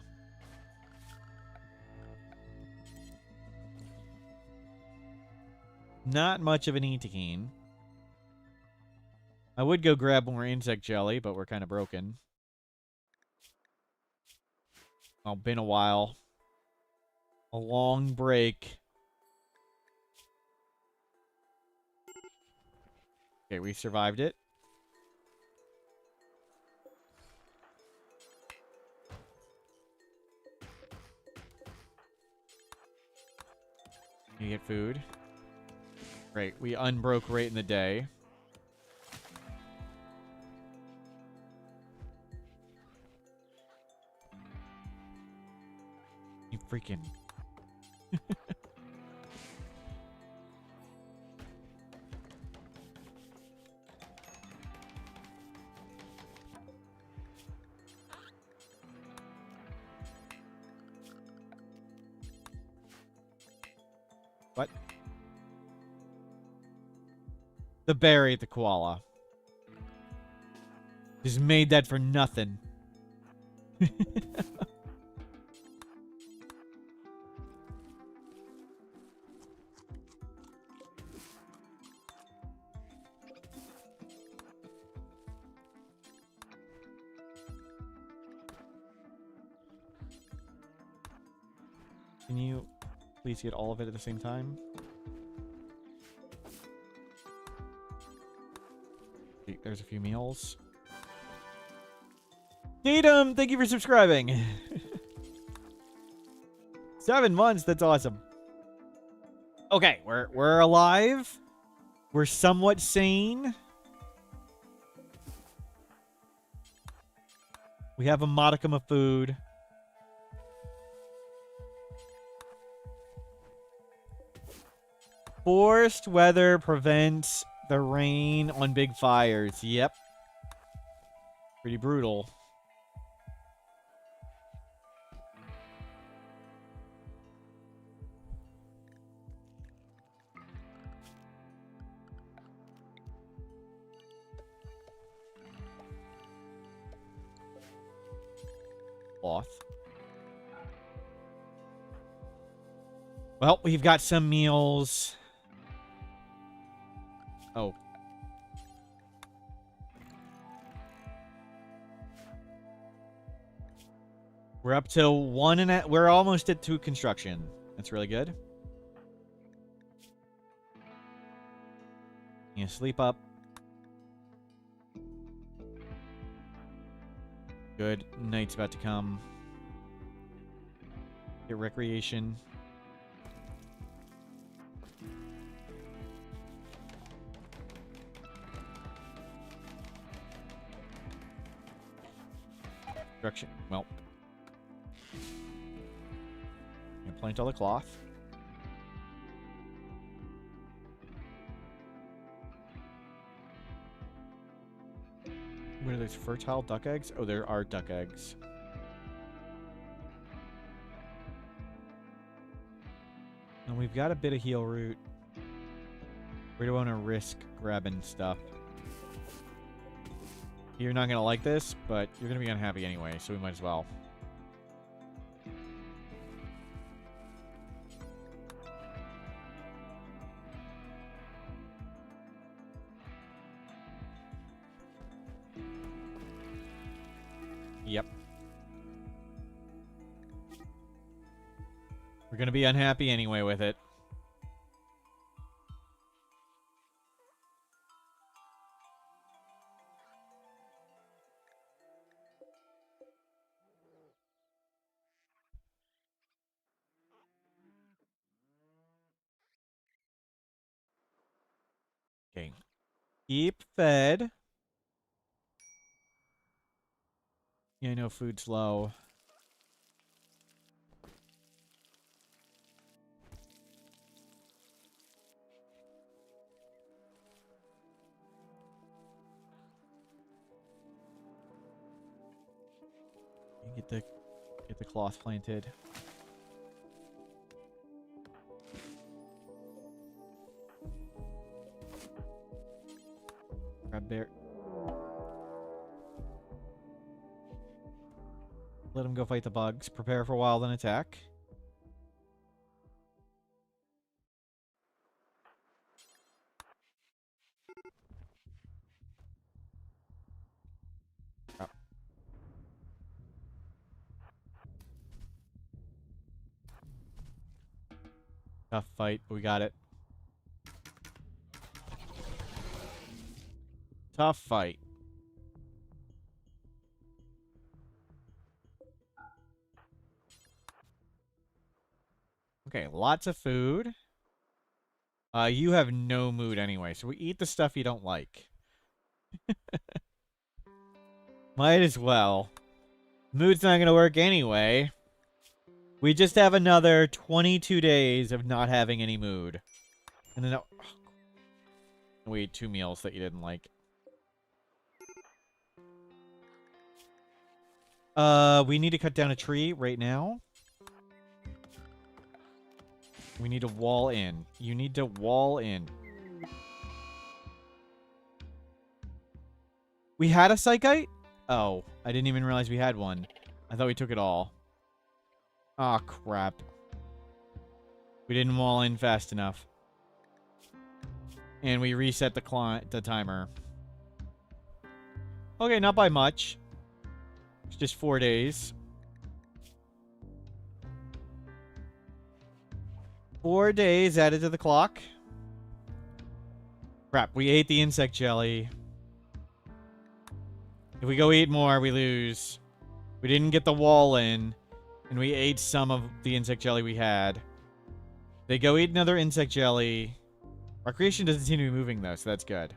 Not much of an Etekeen. I would go grab more insect jelly, but we're kind of broken. Oh, been a while. A long break. Okay, we survived it. You get food. Great. We unbroke right in the day. You freaking... What? The bear ate the koala. Just made that for nothing. Can you please get all of it at the same time? There's a few meals. Tatum, thank you for subscribing. 7 months, that's awesome. Okay, we're alive. We're somewhat sane. We have a modicum of food. Forced weather prevents the rain on big fires. Yep. Pretty brutal. Cloth. Well, we've got some meals. Oh. We're up to we're almost at 2 construction. That's really good. Yeah, sleep up. Good. Night's about to come. Get recreation. Construction. Well. Gonna plant all the cloth. What are those fertile duck eggs? Oh, there are duck eggs. And we've got a bit of heal root. We don't want to risk grabbing stuff. You're not going to like this, but you're going to be unhappy anyway, so we might as well. Yep. We're going to be unhappy anyway with it. Okay. Keep fed. Yeah, I know food's low. Get the cloth planted. Grab bear. Let him go fight the bugs. Prepare for wild and attack. Oh. Tough fight, but we got it. Tough fight. Okay, lots of food. You have no mood anyway, so we eat the stuff you don't like. Might as well. Mood's not gonna work anyway. We just have another 22 days of not having any mood. And then we ate 2 meals that you didn't like. We need to cut down a tree right now. We need to wall in. You need to wall in. We had a psychite? Oh, I didn't even realize we had one. I thought we took it all. Aw, crap. We didn't wall in fast enough. And we reset the timer. Okay, not by much. It's just 4 days. 4 days added to the clock. Crap, we ate the insect jelly. If we go eat more, we lose. We didn't get the wall in, and we ate some of the insect jelly we had. They go eat another insect jelly. Our creation doesn't seem to be moving, though, so that's good.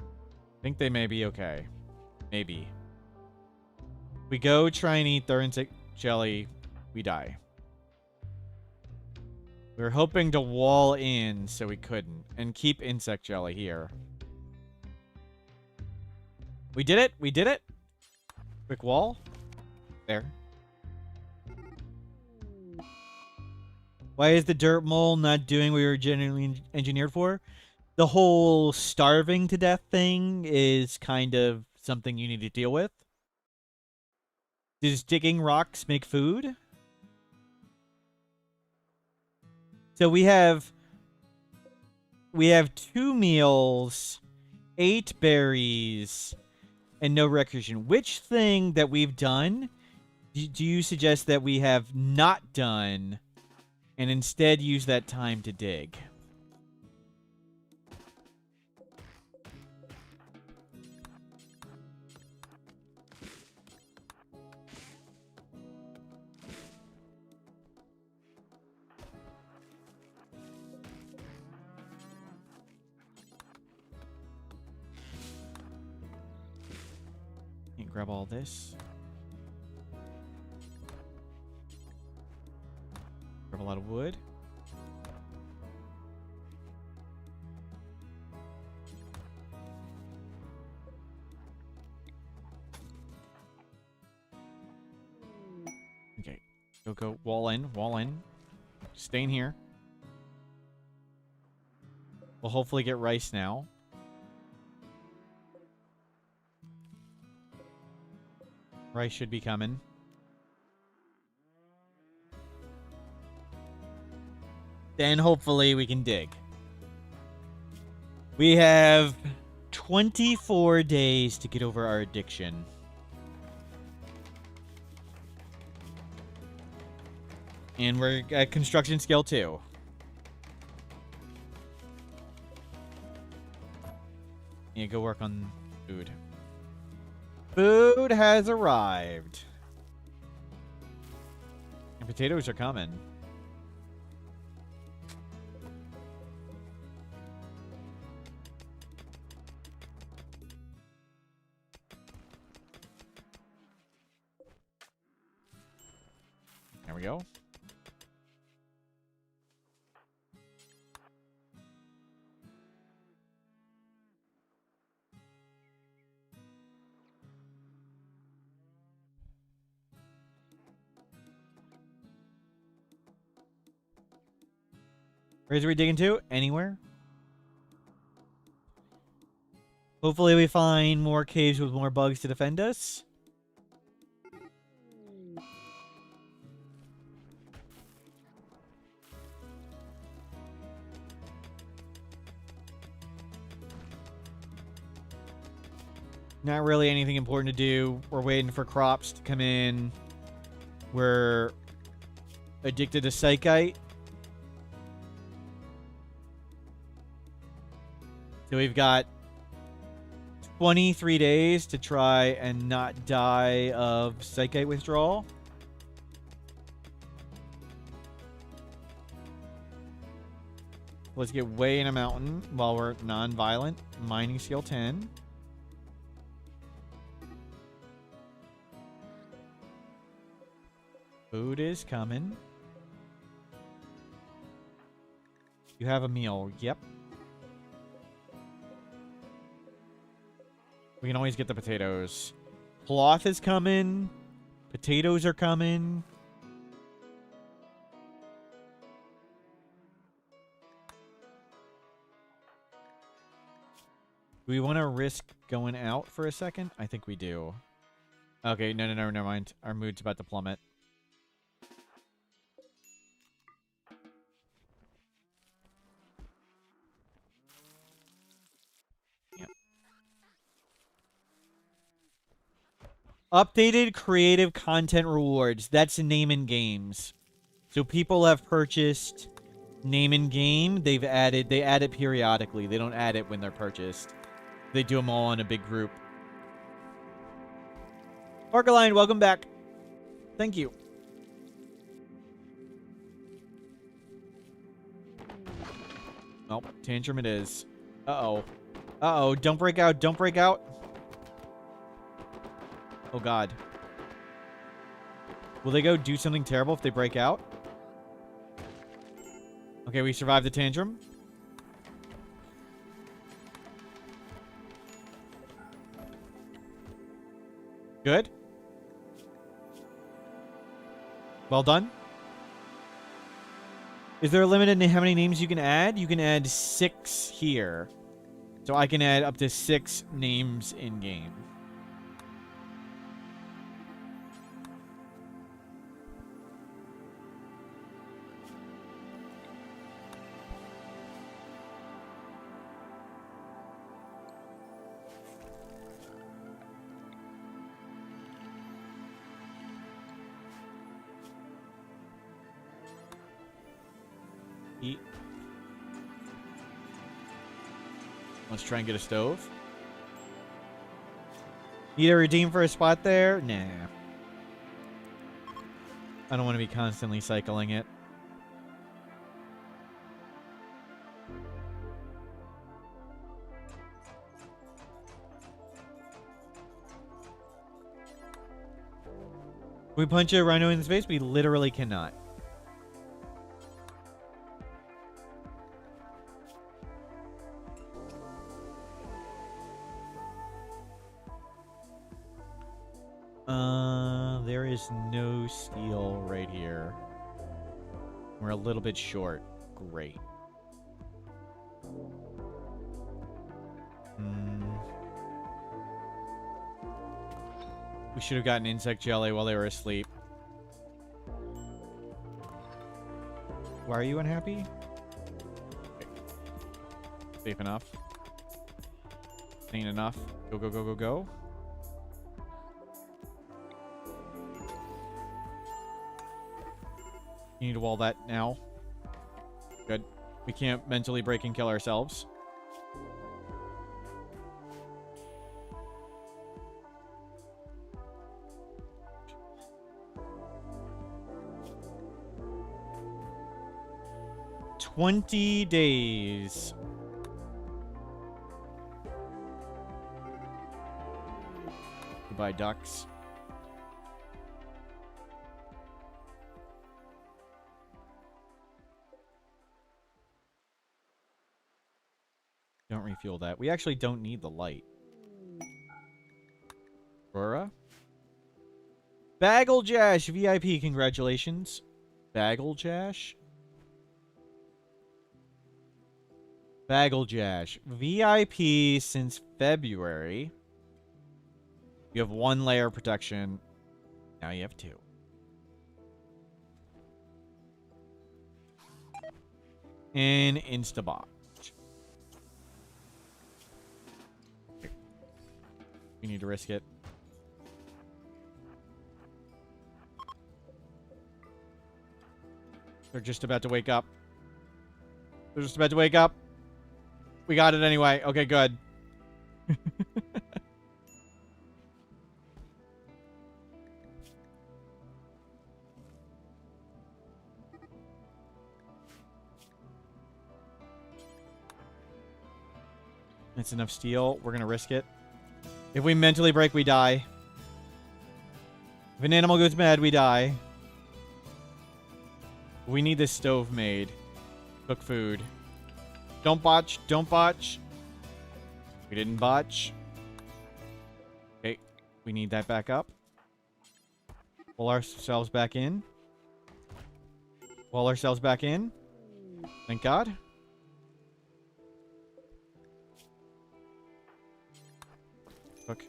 I think they may be okay. Maybe. We go try and eat their insect jelly, we die. We were hoping to wall in, so we couldn't. And keep insect jelly here. We did it! We did it! Quick wall. There. Why is the dirt mole not doing what we were genuinely engineered for? The whole starving to death thing is kind of something you need to deal with. Does digging rocks make food? So we have 2 meals, 8 berries, and no recreation. Which thing that we've done do you suggest that we have not done and instead use that time to dig? Grab all this. Grab a lot of wood. Okay. Go. Wall in. Wall in. Stay in here. We'll hopefully get rice now. Rice should be coming. Then hopefully we can dig. We have 24 days to get over our addiction. And we're at construction scale 2. Yeah, go work on food. Food has arrived. And potatoes are coming. There we go. Where's we digging to? Anywhere? Hopefully we find more caves with more bugs to defend us. Not really anything important to do. We're waiting for crops to come in. We're addicted to psychite. So we've got 23 days to try and not die of psychite withdrawal. Let's get way in a mountain while we're non-violent. Mining skill 10. Food is coming. You have a meal. Yep. We can always get the potatoes. Cloth is coming. Potatoes are coming. Do we want to risk going out for a second? I think we do. Okay, no, never mind. Our mood's about to plummet. Updated creative content rewards. That's name and games. So people have purchased name and game. They add it periodically. They don't add it when they're purchased. They do them all in a big group. Parkerline, welcome back. Thank you. Nope, tantrum it is. Uh-oh. Uh-oh, don't break out, don't break out. Oh, God. Will they go do something terrible if they break out? Okay, we survived the tantrum. Good. Well done. Is there a limit in how many names you can add? You can add 6 here. So I can add up to 6 names in-game. Eat. Let's try and get a stove. Need a redeem for a spot there? Nah. I don't want to be constantly cycling it. Can we punch a rhino in the face? We literally cannot. There is no steel right here. We're a little bit short. Great. We should have gotten insect jelly while they were asleep. Why are you unhappy? Okay. Safe enough. Ain't enough. Go, go, go, go, go. You need to wall that now. Good. We can't mentally break and kill ourselves. $20 days. Goodbye, ducks. Don't refuel that. We actually don't need the light. Aurora? Bagglejash VIP, congratulations. Bagglejash? Bagglejash. VIP since February. You have 1 layer of protection. Now you have 2. And Instabot. We need to risk it. They're just about to wake up. They're just about to wake up. We got it anyway. Okay, good. That's enough steel. We're going to risk it. If we mentally break, we die. If an animal goes mad, we die. We need this stove made. Cook food. Don't botch. Don't botch. We didn't botch. Okay. We need that back up. Pull ourselves back in. Pull ourselves back in. Thank God. Cook.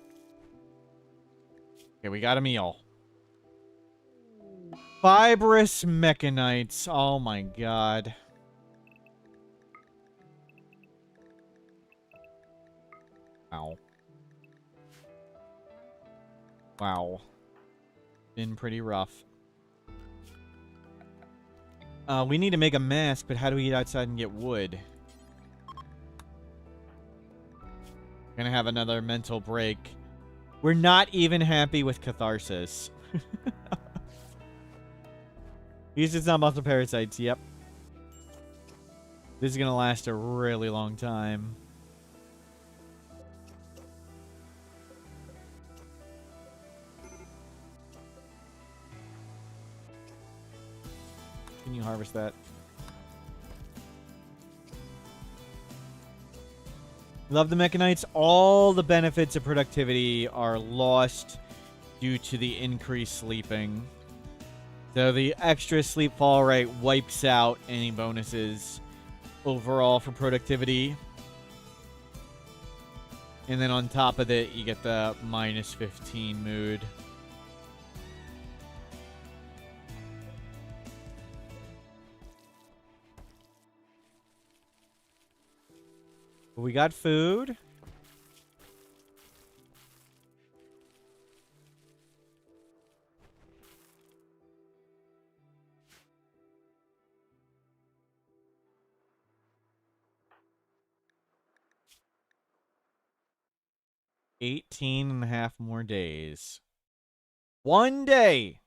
Okay, we got a meal. Fibrous mechanites. Oh my God. Ow. Wow. Been pretty rough. We need to make a mask, but how do we get outside and get wood? Gonna have another mental break. We're not even happy with catharsis. Uses non-muscle parasites, yep. This is gonna last a really long time. Can you harvest that? Love the Mechanites. All the benefits of productivity are lost due to the increased sleeping. So the extra sleep fall rate wipes out any bonuses overall for productivity. And then on top of it, you get the minus 15 mood. We got food. $18 and a half more days. 1 day.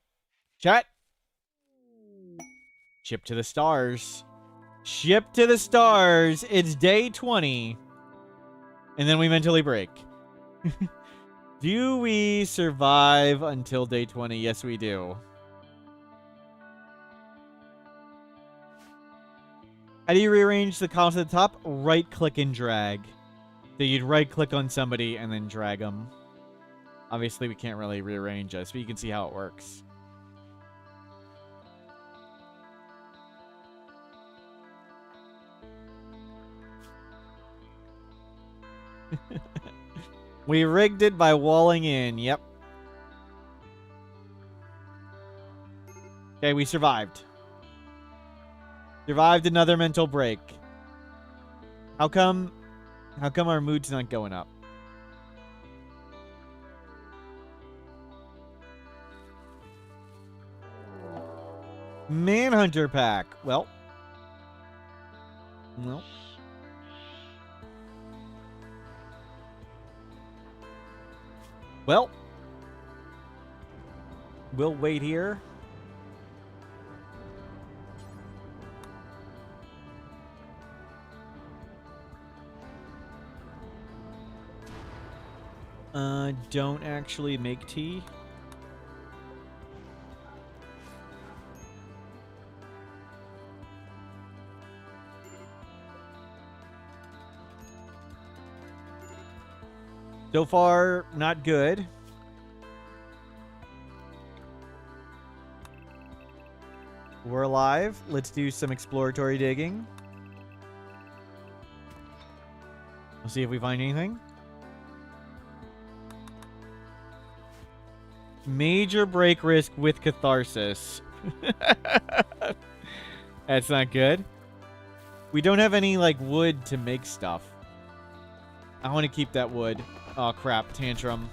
Chat. Ship to the stars. Ship to the stars. It's day 20. And then we mentally break. Do we survive until day 20? Yes, we do. How do you rearrange the columns at the top? Right-click and drag. So you'd right-click on somebody and then drag them. Obviously, we can't really rearrange this, but you can see how it works. We rigged it by walling in. Yep. Okay, we survived. Survived another mental break. How come our mood's not going up? Manhunter pack. Well. No. Well. We'll wait here. Don't actually make tea. So far, not good. We're alive. Let's do some exploratory digging. We'll see if we find anything. Major break risk with catharsis. That's not good. We don't have any, like, wood to make stuff. I want to keep that wood. Oh, crap. Tantrum.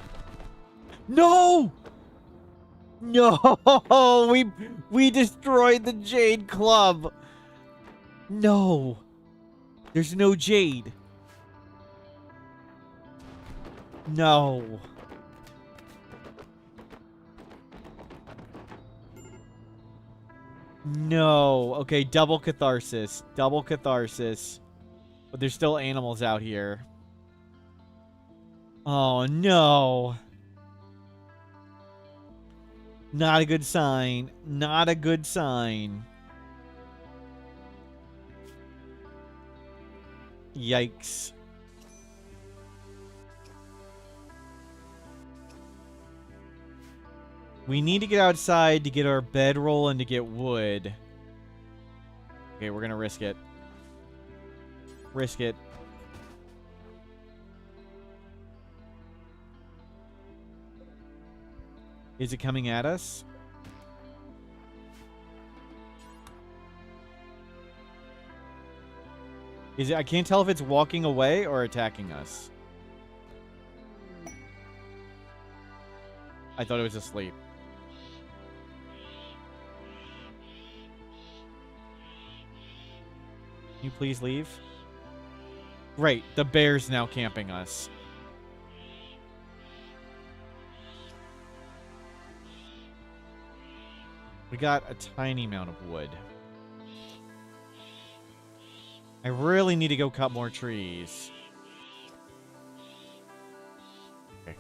No! No! We destroyed the Jade Club. No. There's no Jade. No. No. Okay, double catharsis. Double catharsis. But there's still animals out here. Oh, no. Not a good sign. Not a good sign. Yikes. We need to get outside to get our bedroll and to get wood. Okay, we're gonna risk it. Risk it. Is it coming at us? Is it? I can't tell if it's walking away or attacking us. I thought it was asleep. Can you please leave? Great, the bear's now camping us. We got a tiny amount of wood. I really need to go cut more trees. Okay.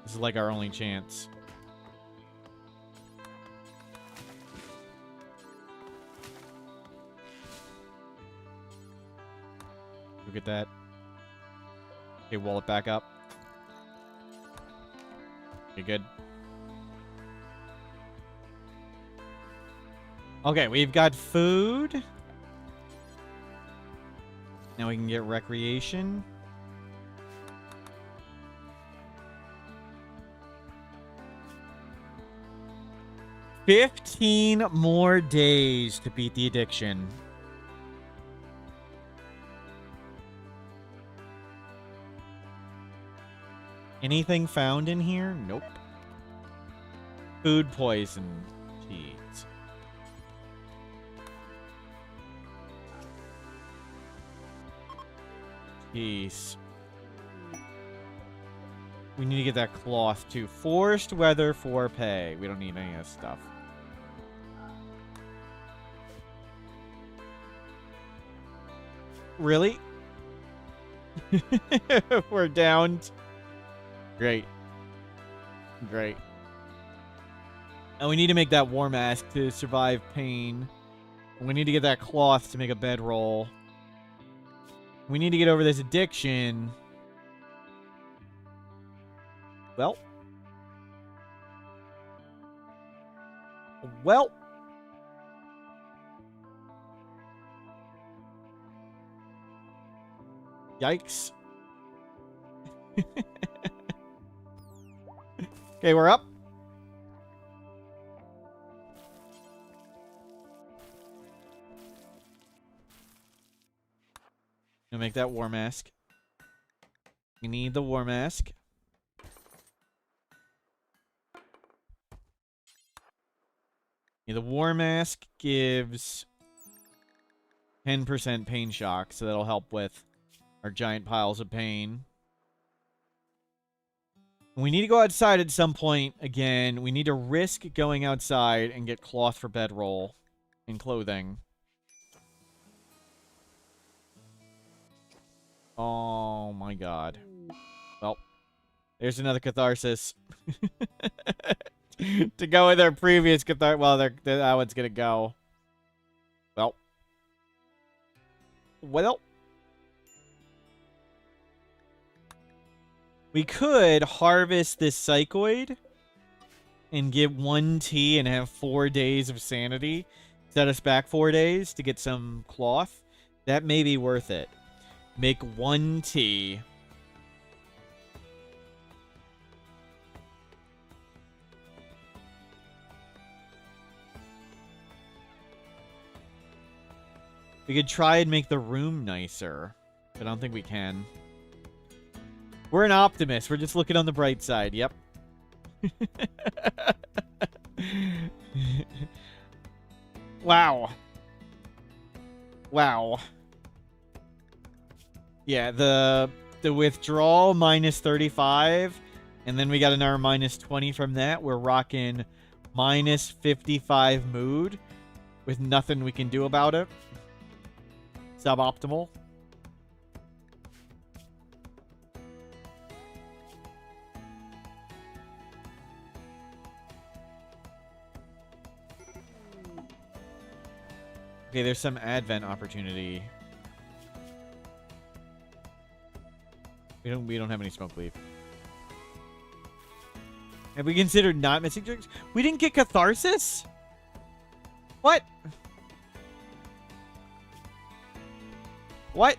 This is like our only chance. Look at that. Okay, wall it back up. Okay, good. Okay, we've got food. Now we can get recreation. "15 more days to beat the addiction." Anything found in here? Nope. Food poison. Jeez. Jeez. We need to get that cloth too. Forced weather for pay. We don't need any of this stuff. Really? We're down. Great. Great. And we need to make that war mask to survive pain. We need to get that cloth to make a bedroll. We need to get over this addiction. Well. Well. Yikes. Okay, we're up. Gonna make that war mask. We need the war mask. Yeah, the war mask gives 10% pain shock, so that'll help with our giant piles of pain. We need to go outside at some point again. We need to risk going outside and get cloth for bedroll and clothing. Oh my god. Well, there's another catharsis. To go with our previous catharsis. Well, that one's gonna go. Well. Well. We could harvest this psychoid and get 1 tea and have 4 days of sanity. Set us back 4 days to get some cloth. That may be worth it. Make 1 tea. We could try and make the room nicer, but I don't think we can. We're an optimist. We're just looking on the bright side. Yep. Wow. Wow. Yeah, the withdrawal minus 35, and then we got another minus 20 from that. We're rocking minus 55 mood with nothing we can do about it. Suboptimal. Okay, there's some advent opportunity. We don't have any smoke leaf. Have we considered not missing drinks? We didn't get catharsis? What? What?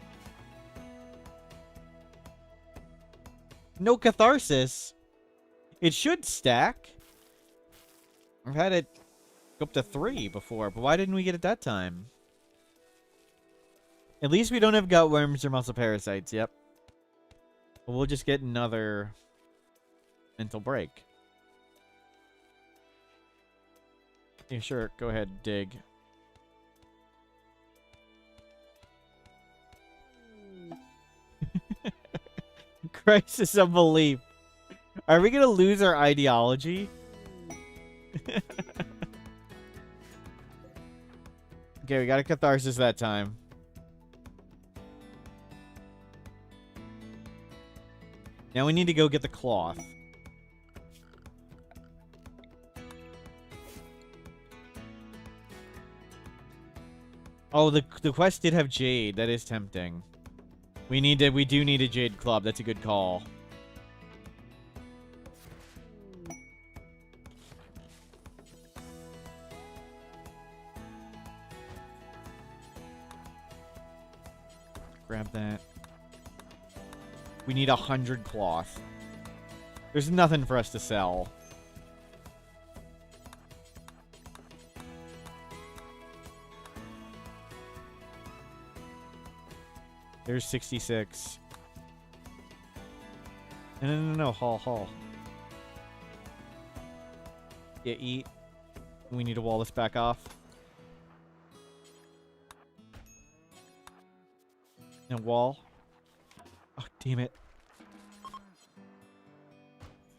No catharsis. It should stack. I've had it go up to 3 before, but why didn't we get it that time? At least we don't have gutworms or muscle parasites. Yep. But we'll just get another mental break. Yeah, sure. Go ahead, dig. Crisis of belief. Are we gonna lose our ideology? Okay, we got a catharsis that time. Now we need to go get the cloth. Oh, the quest did have jade. That is tempting. We do need a jade club. That's a good call. Grab that. We need 100 cloth. There's nothing for us to sell. There's 66. No. Haul. Yeah, eat. We need to wall this back off. And wall. Oh, damn it.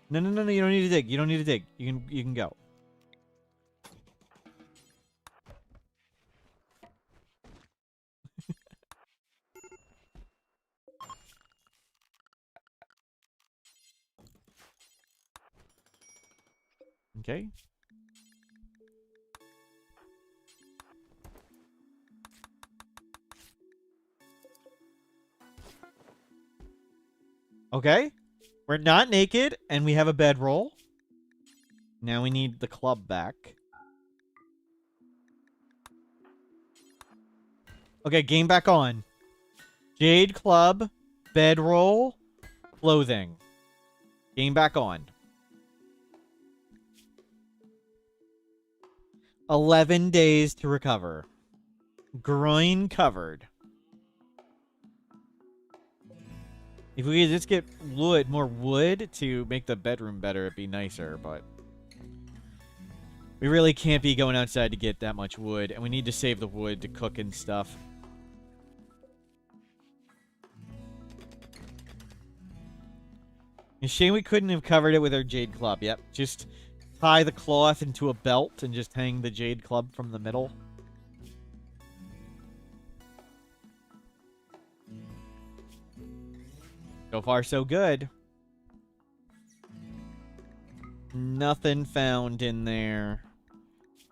No, you don't need to dig. You don't need to dig. You can go. Okay. Okay. We're not naked, and we have a bedroll. Now we need the club back. Okay, game back on. Jade club, bedroll, clothing. Game back on. 11 days to recover. Groin covered. If we could just get more wood to make the bedroom better, it'd be nicer, but we really can't be going outside to get that much wood, and we need to save the wood to cook and stuff. It's a shame we couldn't have covered it with our jade club. Yep, just tie the cloth into a belt and just hang the jade club from the middle. So far, so good. Nothing found in there.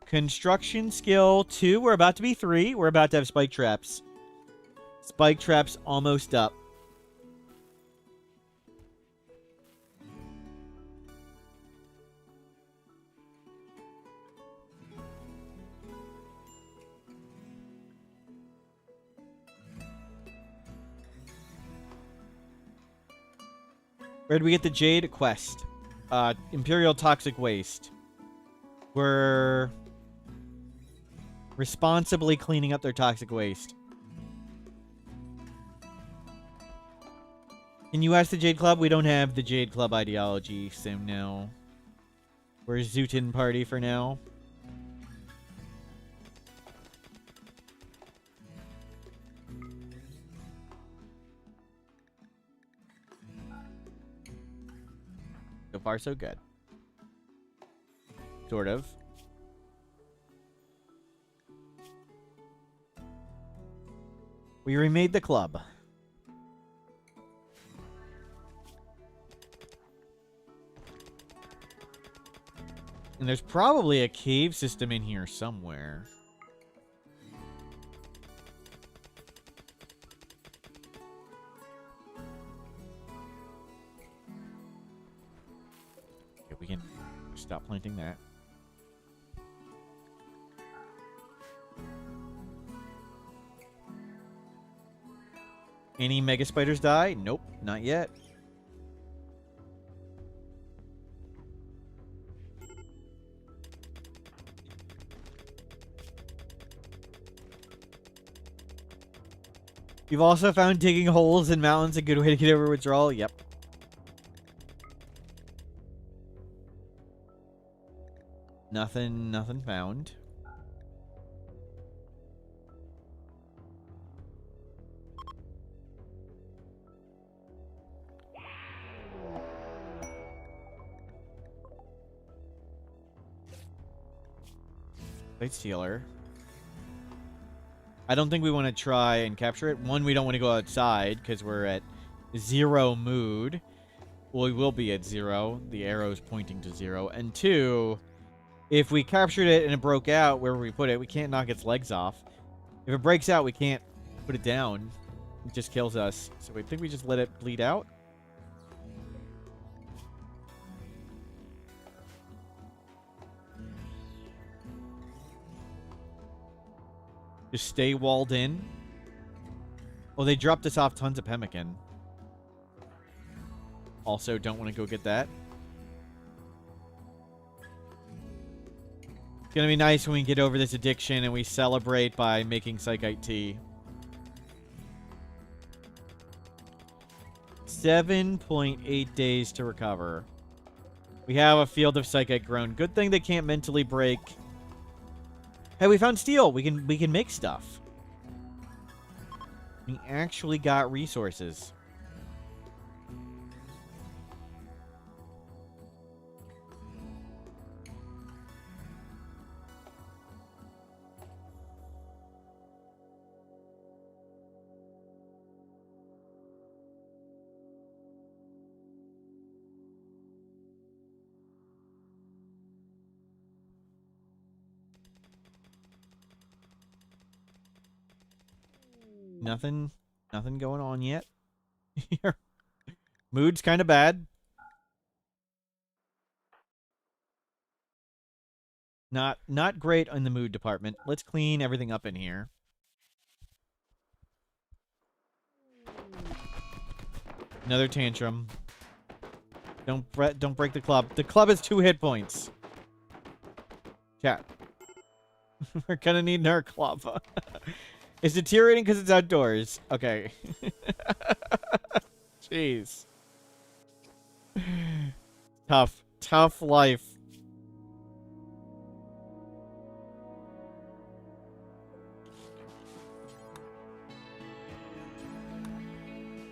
Construction skill 2. We're about to be 3. We're about to have spike traps. Spike traps almost up. Where did we get the Jade quest? Imperial Toxic Waste. We're responsibly cleaning up their toxic waste. Can you ask the Jade Club? We don't have the Jade Club ideology, so no. We're Zootin party for now. So far, so good. Sort of. We remade the club. And there's probably a cave system in here somewhere. Okay, we can stop planting that. Any mega spiders die? Nope, not yet. You've also found digging holes in mountains a good way to get over withdrawal? Yep. Nothing found. Plate stealer. I don't think we want to try and capture it. One, we don't want to go outside because we're at 0 mood. Well, we will be at 0. The arrow's pointing to 0. And 2, if we captured it and it broke out wherever we put it, we can't knock its legs off. If it breaks out, we can't put it down. It just kills us. So I think we just let it bleed out. Just stay walled in. Oh, they dropped us off tons of pemmican. Also, don't want to go get that. It's going to be nice when we get over this addiction and we celebrate by making Psychite tea. 7.8 days to recover. We have a field of Psychite grown. Good thing they can't mentally break. Hey, we found steel. We can make stuff. We actually got resources. Nothing going on yet. Mood's kind of bad. Not great in the mood department. Let's clean everything up in here. Another tantrum. Don't break the club. The club has 2 hit points. Chat. We're gonna need another club. It's deteriorating because it's outdoors. Okay. Jeez. Tough life.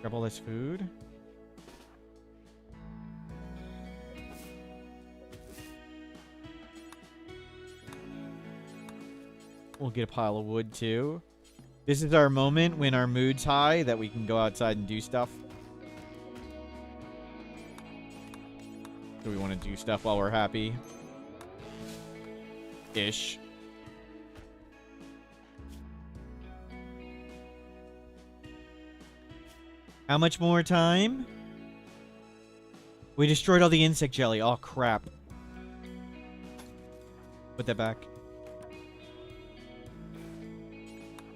Grab all this food. We'll get a pile of wood too. This is our moment when our mood's high that we can go outside and do stuff. Do we want to do stuff while we're happy? Ish. How much more time? We destroyed all the insect jelly. Oh, crap. Put that back.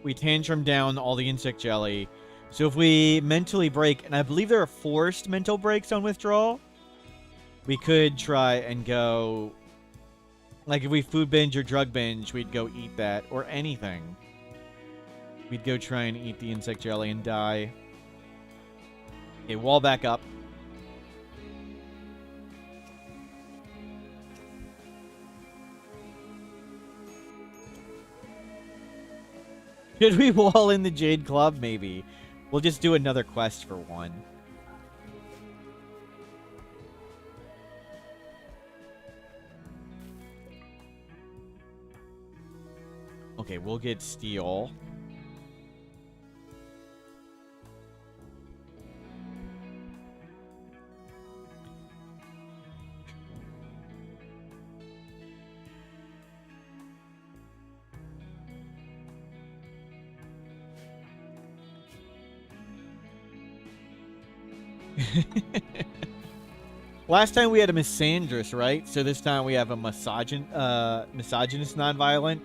We tantrum down all the insect jelly. So if we mentally break, and I believe there are forced mental breaks on withdrawal, we could try and go... Like if we food binge or drug binge, we'd go eat that. Or anything. We'd go try and eat the insect jelly and die. Okay, wall back up. Should we wall in the Jade Club? Maybe. We'll just do another quest for one. Okay, we'll get steel. Last time we had a misandrous, right? So this time we have a misogynist nonviolent.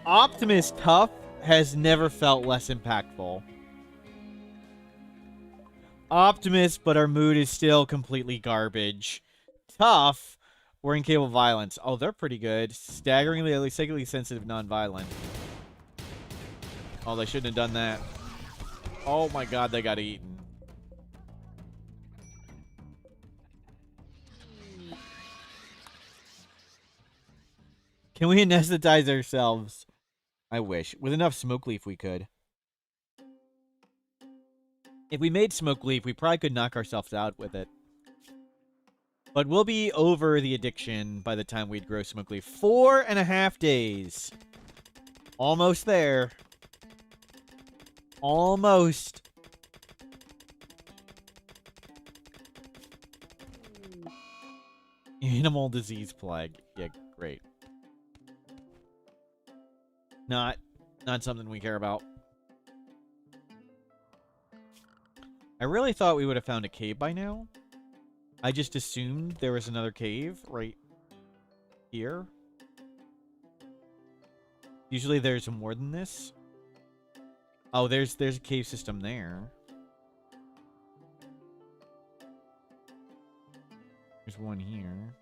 Optimus Tough has never felt less impactful. Optimus, but our mood is still completely garbage. Tough, we're incapable of violence. Oh, they're pretty good. Staggeringly, psychically sensitive, nonviolent. Oh, they shouldn't have done that. Oh my god, they got eaten. Can we anesthetize ourselves? I wish. With enough smoke leaf, we could. If we made smoke leaf, we probably could knock ourselves out with it. But we'll be over the addiction by the time we'd grow smoke leaf. 4.5 days. Almost there. Almost. Animal disease plague. Yeah, great. Not something we care about. I really thought we would have found a cave by now. I just assumed there was another cave right here. Usually there's more than this. Oh, there's a cave system there. There's one here.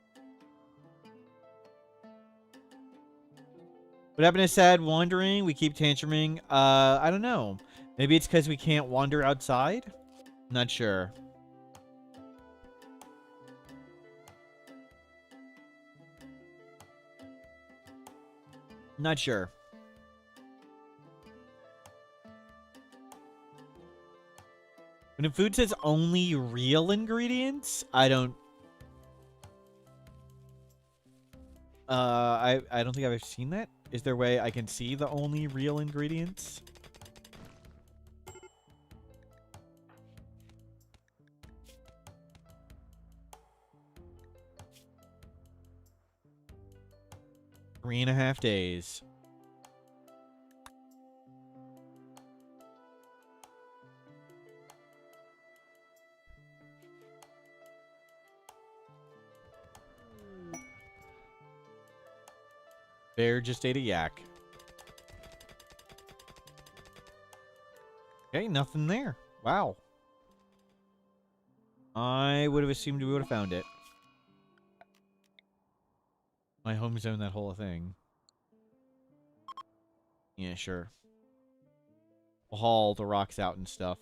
What happened to sad wandering? We keep tantruming. I don't know. Maybe it's because we can't wander outside? Not sure. Not sure. When a food says only real ingredients, I don't... I don't think I've ever seen that. Is there a way I can see the only real ingredients? Three and a half days. Bear just ate a yak. Okay, nothing there. Wow. I would have assumed we would have found it. My home zone, that whole thing. Yeah, sure. We'll haul the rocks out and stuff.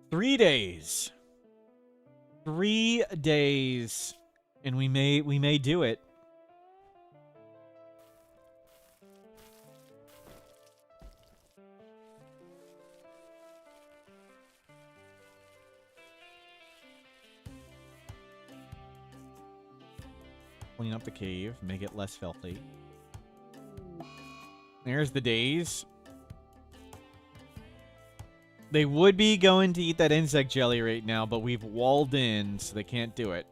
Three days. 3 days. And we may do it. Clean up the cave, make it less filthy. There's the days. They would be going to eat that insect jelly right now, but we've walled in, so they can't do it.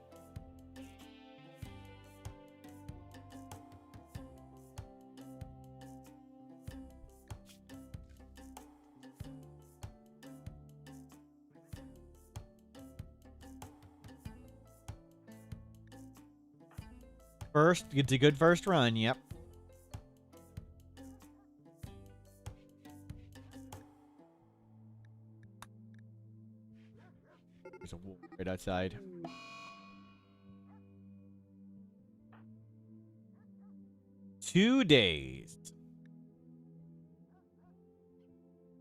First, it's a good first run, yep. There's a wolf right outside. Two days.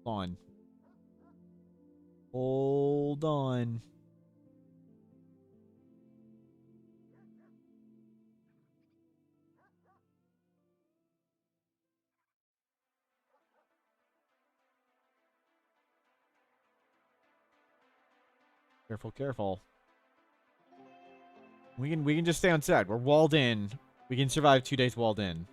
Hold on. Hold on. Careful, careful. We can just stay on set. We're walled in. We can survive 2 days walled in.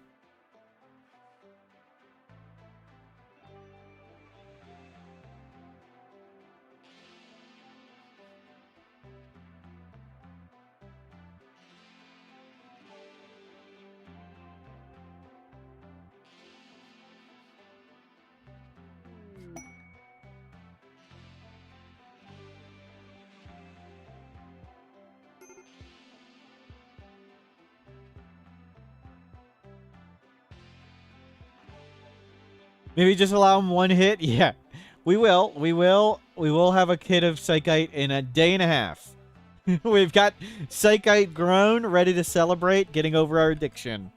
Maybe just allow him one hit? Yeah. We will. We will have a kit of Psychite in a day and a half. We've got Psychite grown, ready to celebrate getting over our addiction.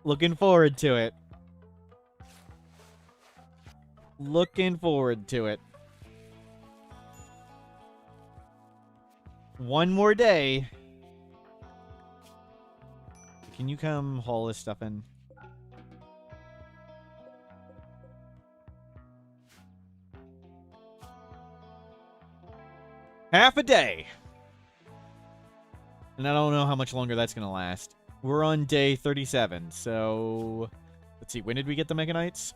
Looking forward to it. Looking forward to it. One more day. Can you come haul this stuff in? Half a day. And I don't know how much longer that's going to last. We're on day 37, so... Let's see, when did we get the Mechanites?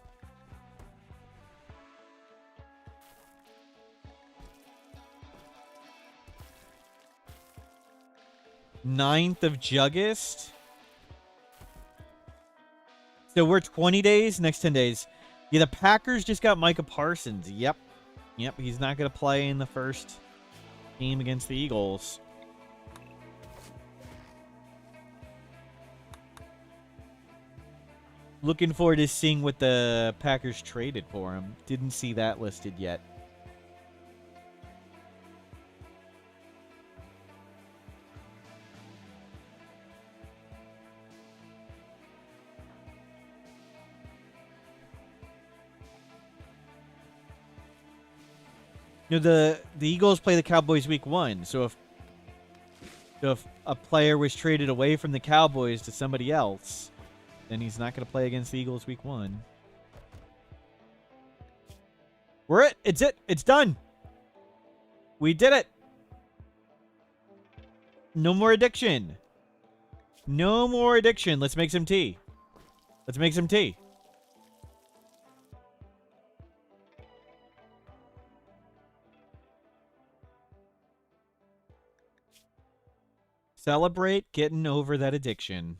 9th of Juggist. So we're 20 days, next 10 days. Yeah, the Packers just got Micah Parsons. Yep. Yep, he's not going to play in the first game against the Eagles. Looking forward to seeing what the Packers traded for him. Didn't see that listed yet. You know, the Eagles play the Cowboys week 1, so if a player was traded away from the Cowboys to somebody else, then he's not going to play against the Eagles week 1. We're it. It's it. It's done. We did it. No more addiction. No more addiction. Let's make some tea. Let's make some tea. Celebrate getting over that addiction.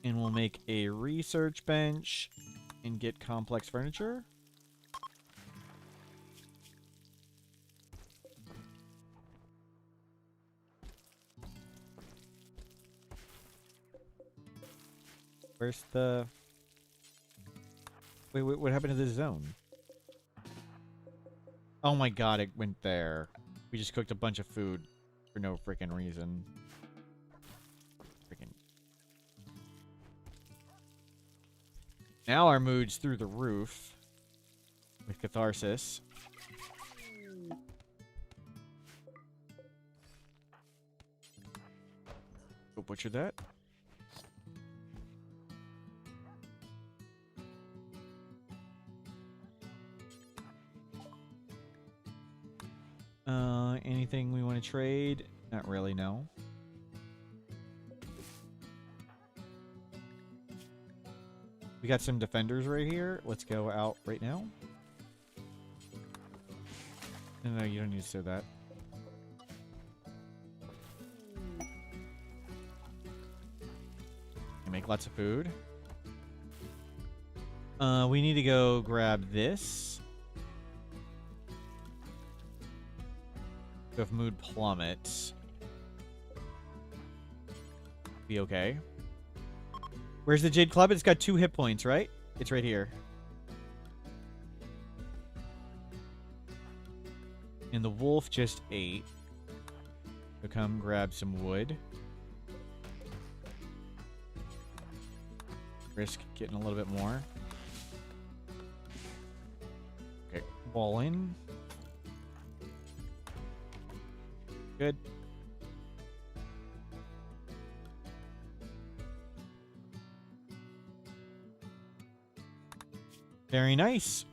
And we'll make a research bench and get complex furniture. Where's the... Wait, what happened to this zone? Oh my god, it went there. We just cooked a bunch of food for no freaking reason. Freaking. Now our mood's through the roof with catharsis. Go butcher that. Anything we want to trade? Not really, no. We got some defenders right here. Let's go out right now. No, you don't need to say that. You make lots of food. We need to go grab this. If mood plummets, be okay. Where's the Jade Club? It's got 2 hit points, right? It's right here. And the wolf just ate. So come grab some wood. Risk getting a little bit more. Okay, ball in. Good. Very nice.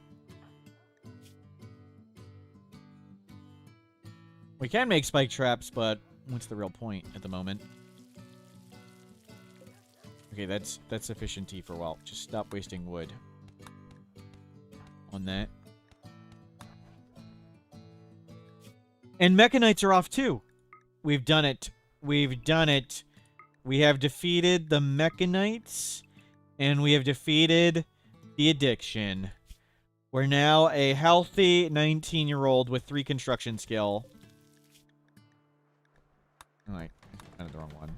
We can make spike traps, but what's the real point at the moment? Okay, that's sufficient tea for a while. Just stop wasting wood on that. And Mechanites are off too. We've done it. We've done it. We have defeated the Mechanites. And we have defeated the addiction. We're now a healthy 19-year-old with 3 construction skill. Alright, kind of the wrong one.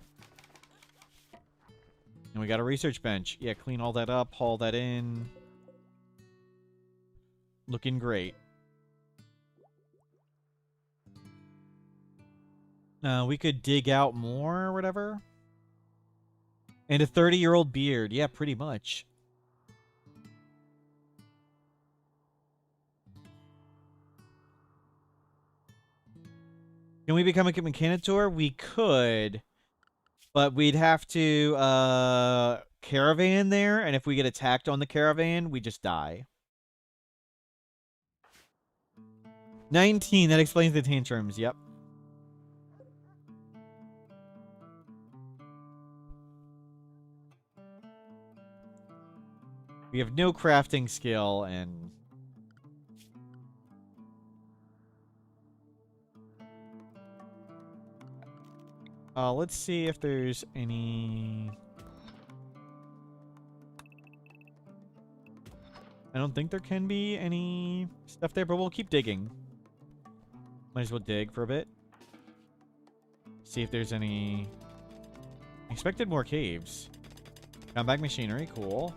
And we got a research bench. Yeah, clean all that up, haul that in. Looking great. We could dig out more or whatever. And a 30-year-old beard. Yeah, pretty much. Can we become a mechanitor? We could. But we'd have to caravan there, and if we get attacked on the caravan, we just die. 19, that explains the tantrums, yep. We have no crafting skill, and... let's see if there's any... I don't think there can be any stuff there, but we'll keep digging. Might as well dig for a bit. See if there's any... Expected more caves. Found back machinery, cool.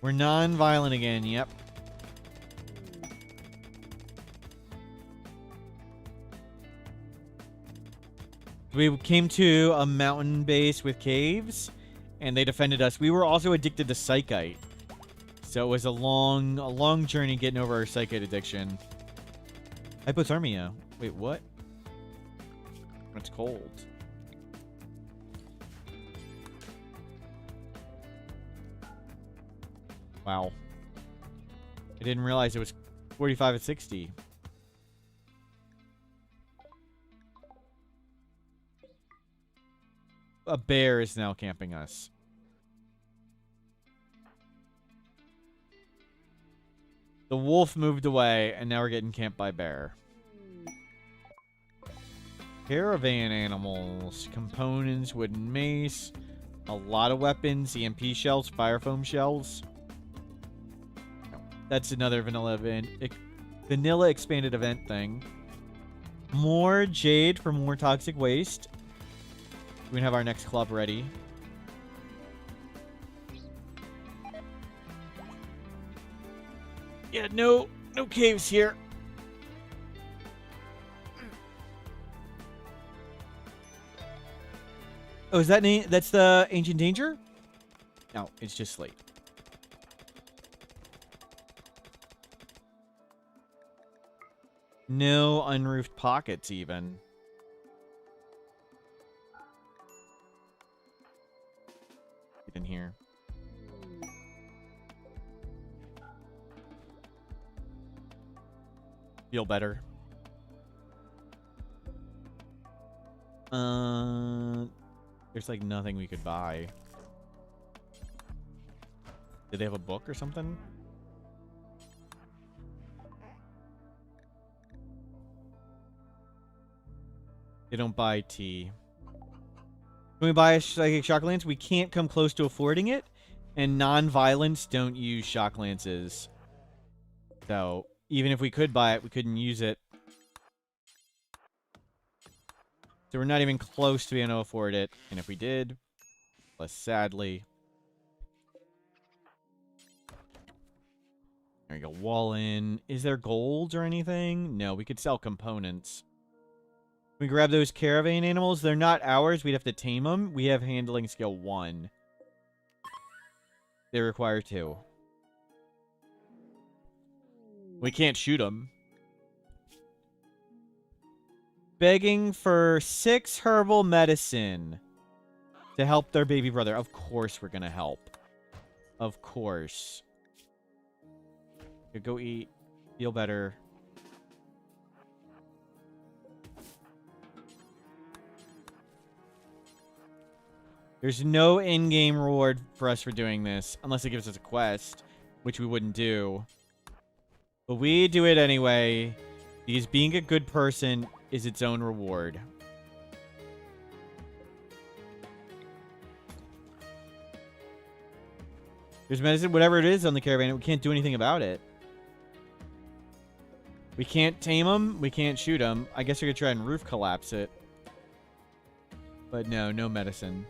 We're non-violent again, yep. We came to a mountain base with caves, and they defended us. We were also addicted to psychite. So it was a long journey getting over our psychite addiction. Hypothermia. Wait, what? It's cold. Wow. I didn't realize it was 45 and 60. A bear is now camping us. The wolf moved away, and now we're getting camped by bear. Caravan animals. Components, wooden mace. A lot of weapons. EMP shells, fire foam shells. That's another vanilla event. Vanilla expanded event thing. More jade for more toxic waste. We can have our next club ready. Yeah, no caves here. Oh, is that that's the Ancient Danger? No, it's just slate. No unroofed pockets, even. Get in here. Feel better. There's like nothing we could buy. Did they have a book or something? They don't buy tea. Can we buy a psychic shock lance? We can't come close to affording it, and non-violents don't use shock lances. So even if we could buy it, we couldn't use it. So we're not even close to being able to afford it. And if we did, less sadly. There you go. Wall in. Is there gold or anything? No, we could sell components. We grab those caravan animals. They're not ours. We'd have to tame them. We have handling skill 1. They require 2. We can't shoot them. Begging for 6 herbal medicine to help their baby brother. Of course we're going to help. Of course. Go eat. Feel better. There's no in-game reward for us for doing this, unless it gives us a quest, which we wouldn't do. But we do it anyway, because being a good person is its own reward. There's medicine, whatever it is on the caravan, we can't do anything about it. We can't tame them, we can't shoot them. I guess we could try and roof collapse it. But no medicine.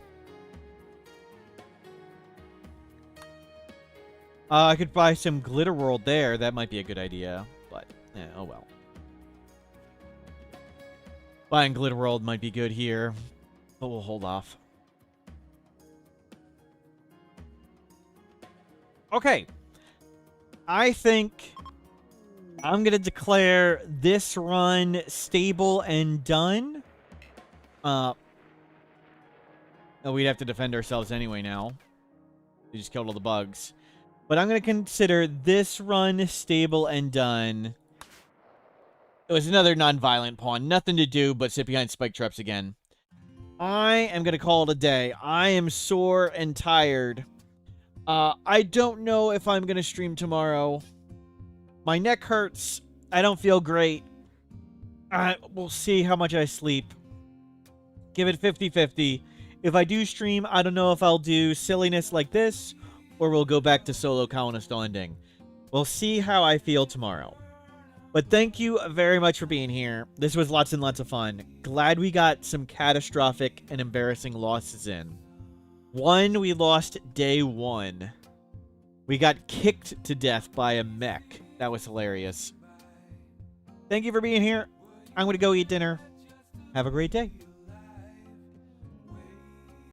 I could buy some Glitter World there. That might be a good idea. But, oh well. Buying Glitter World might be good here. But we'll hold off. Okay. I think I'm going to declare this run stable and done. Oh, we'd have to defend ourselves anyway now. We just killed all the bugs. But I'm going to consider this run stable and done. It was another non-violent pawn. Nothing to do but sit behind spike traps again. I am going to call it a day. I am sore and tired. I don't know if I'm going to stream tomorrow. My neck hurts. I don't feel great. We'll see how much I sleep. Give it 50-50. If I do stream, I don't know if I'll do silliness like this, or we'll go back to solo Colonist ending. We'll see how I feel tomorrow. But thank you very much for being here. This was lots and lots of fun. Glad we got some catastrophic and embarrassing losses in. One, we lost day 1. We got kicked to death by a mech. That was hilarious. Thank you for being here. I'm going to go eat dinner. Have a great day.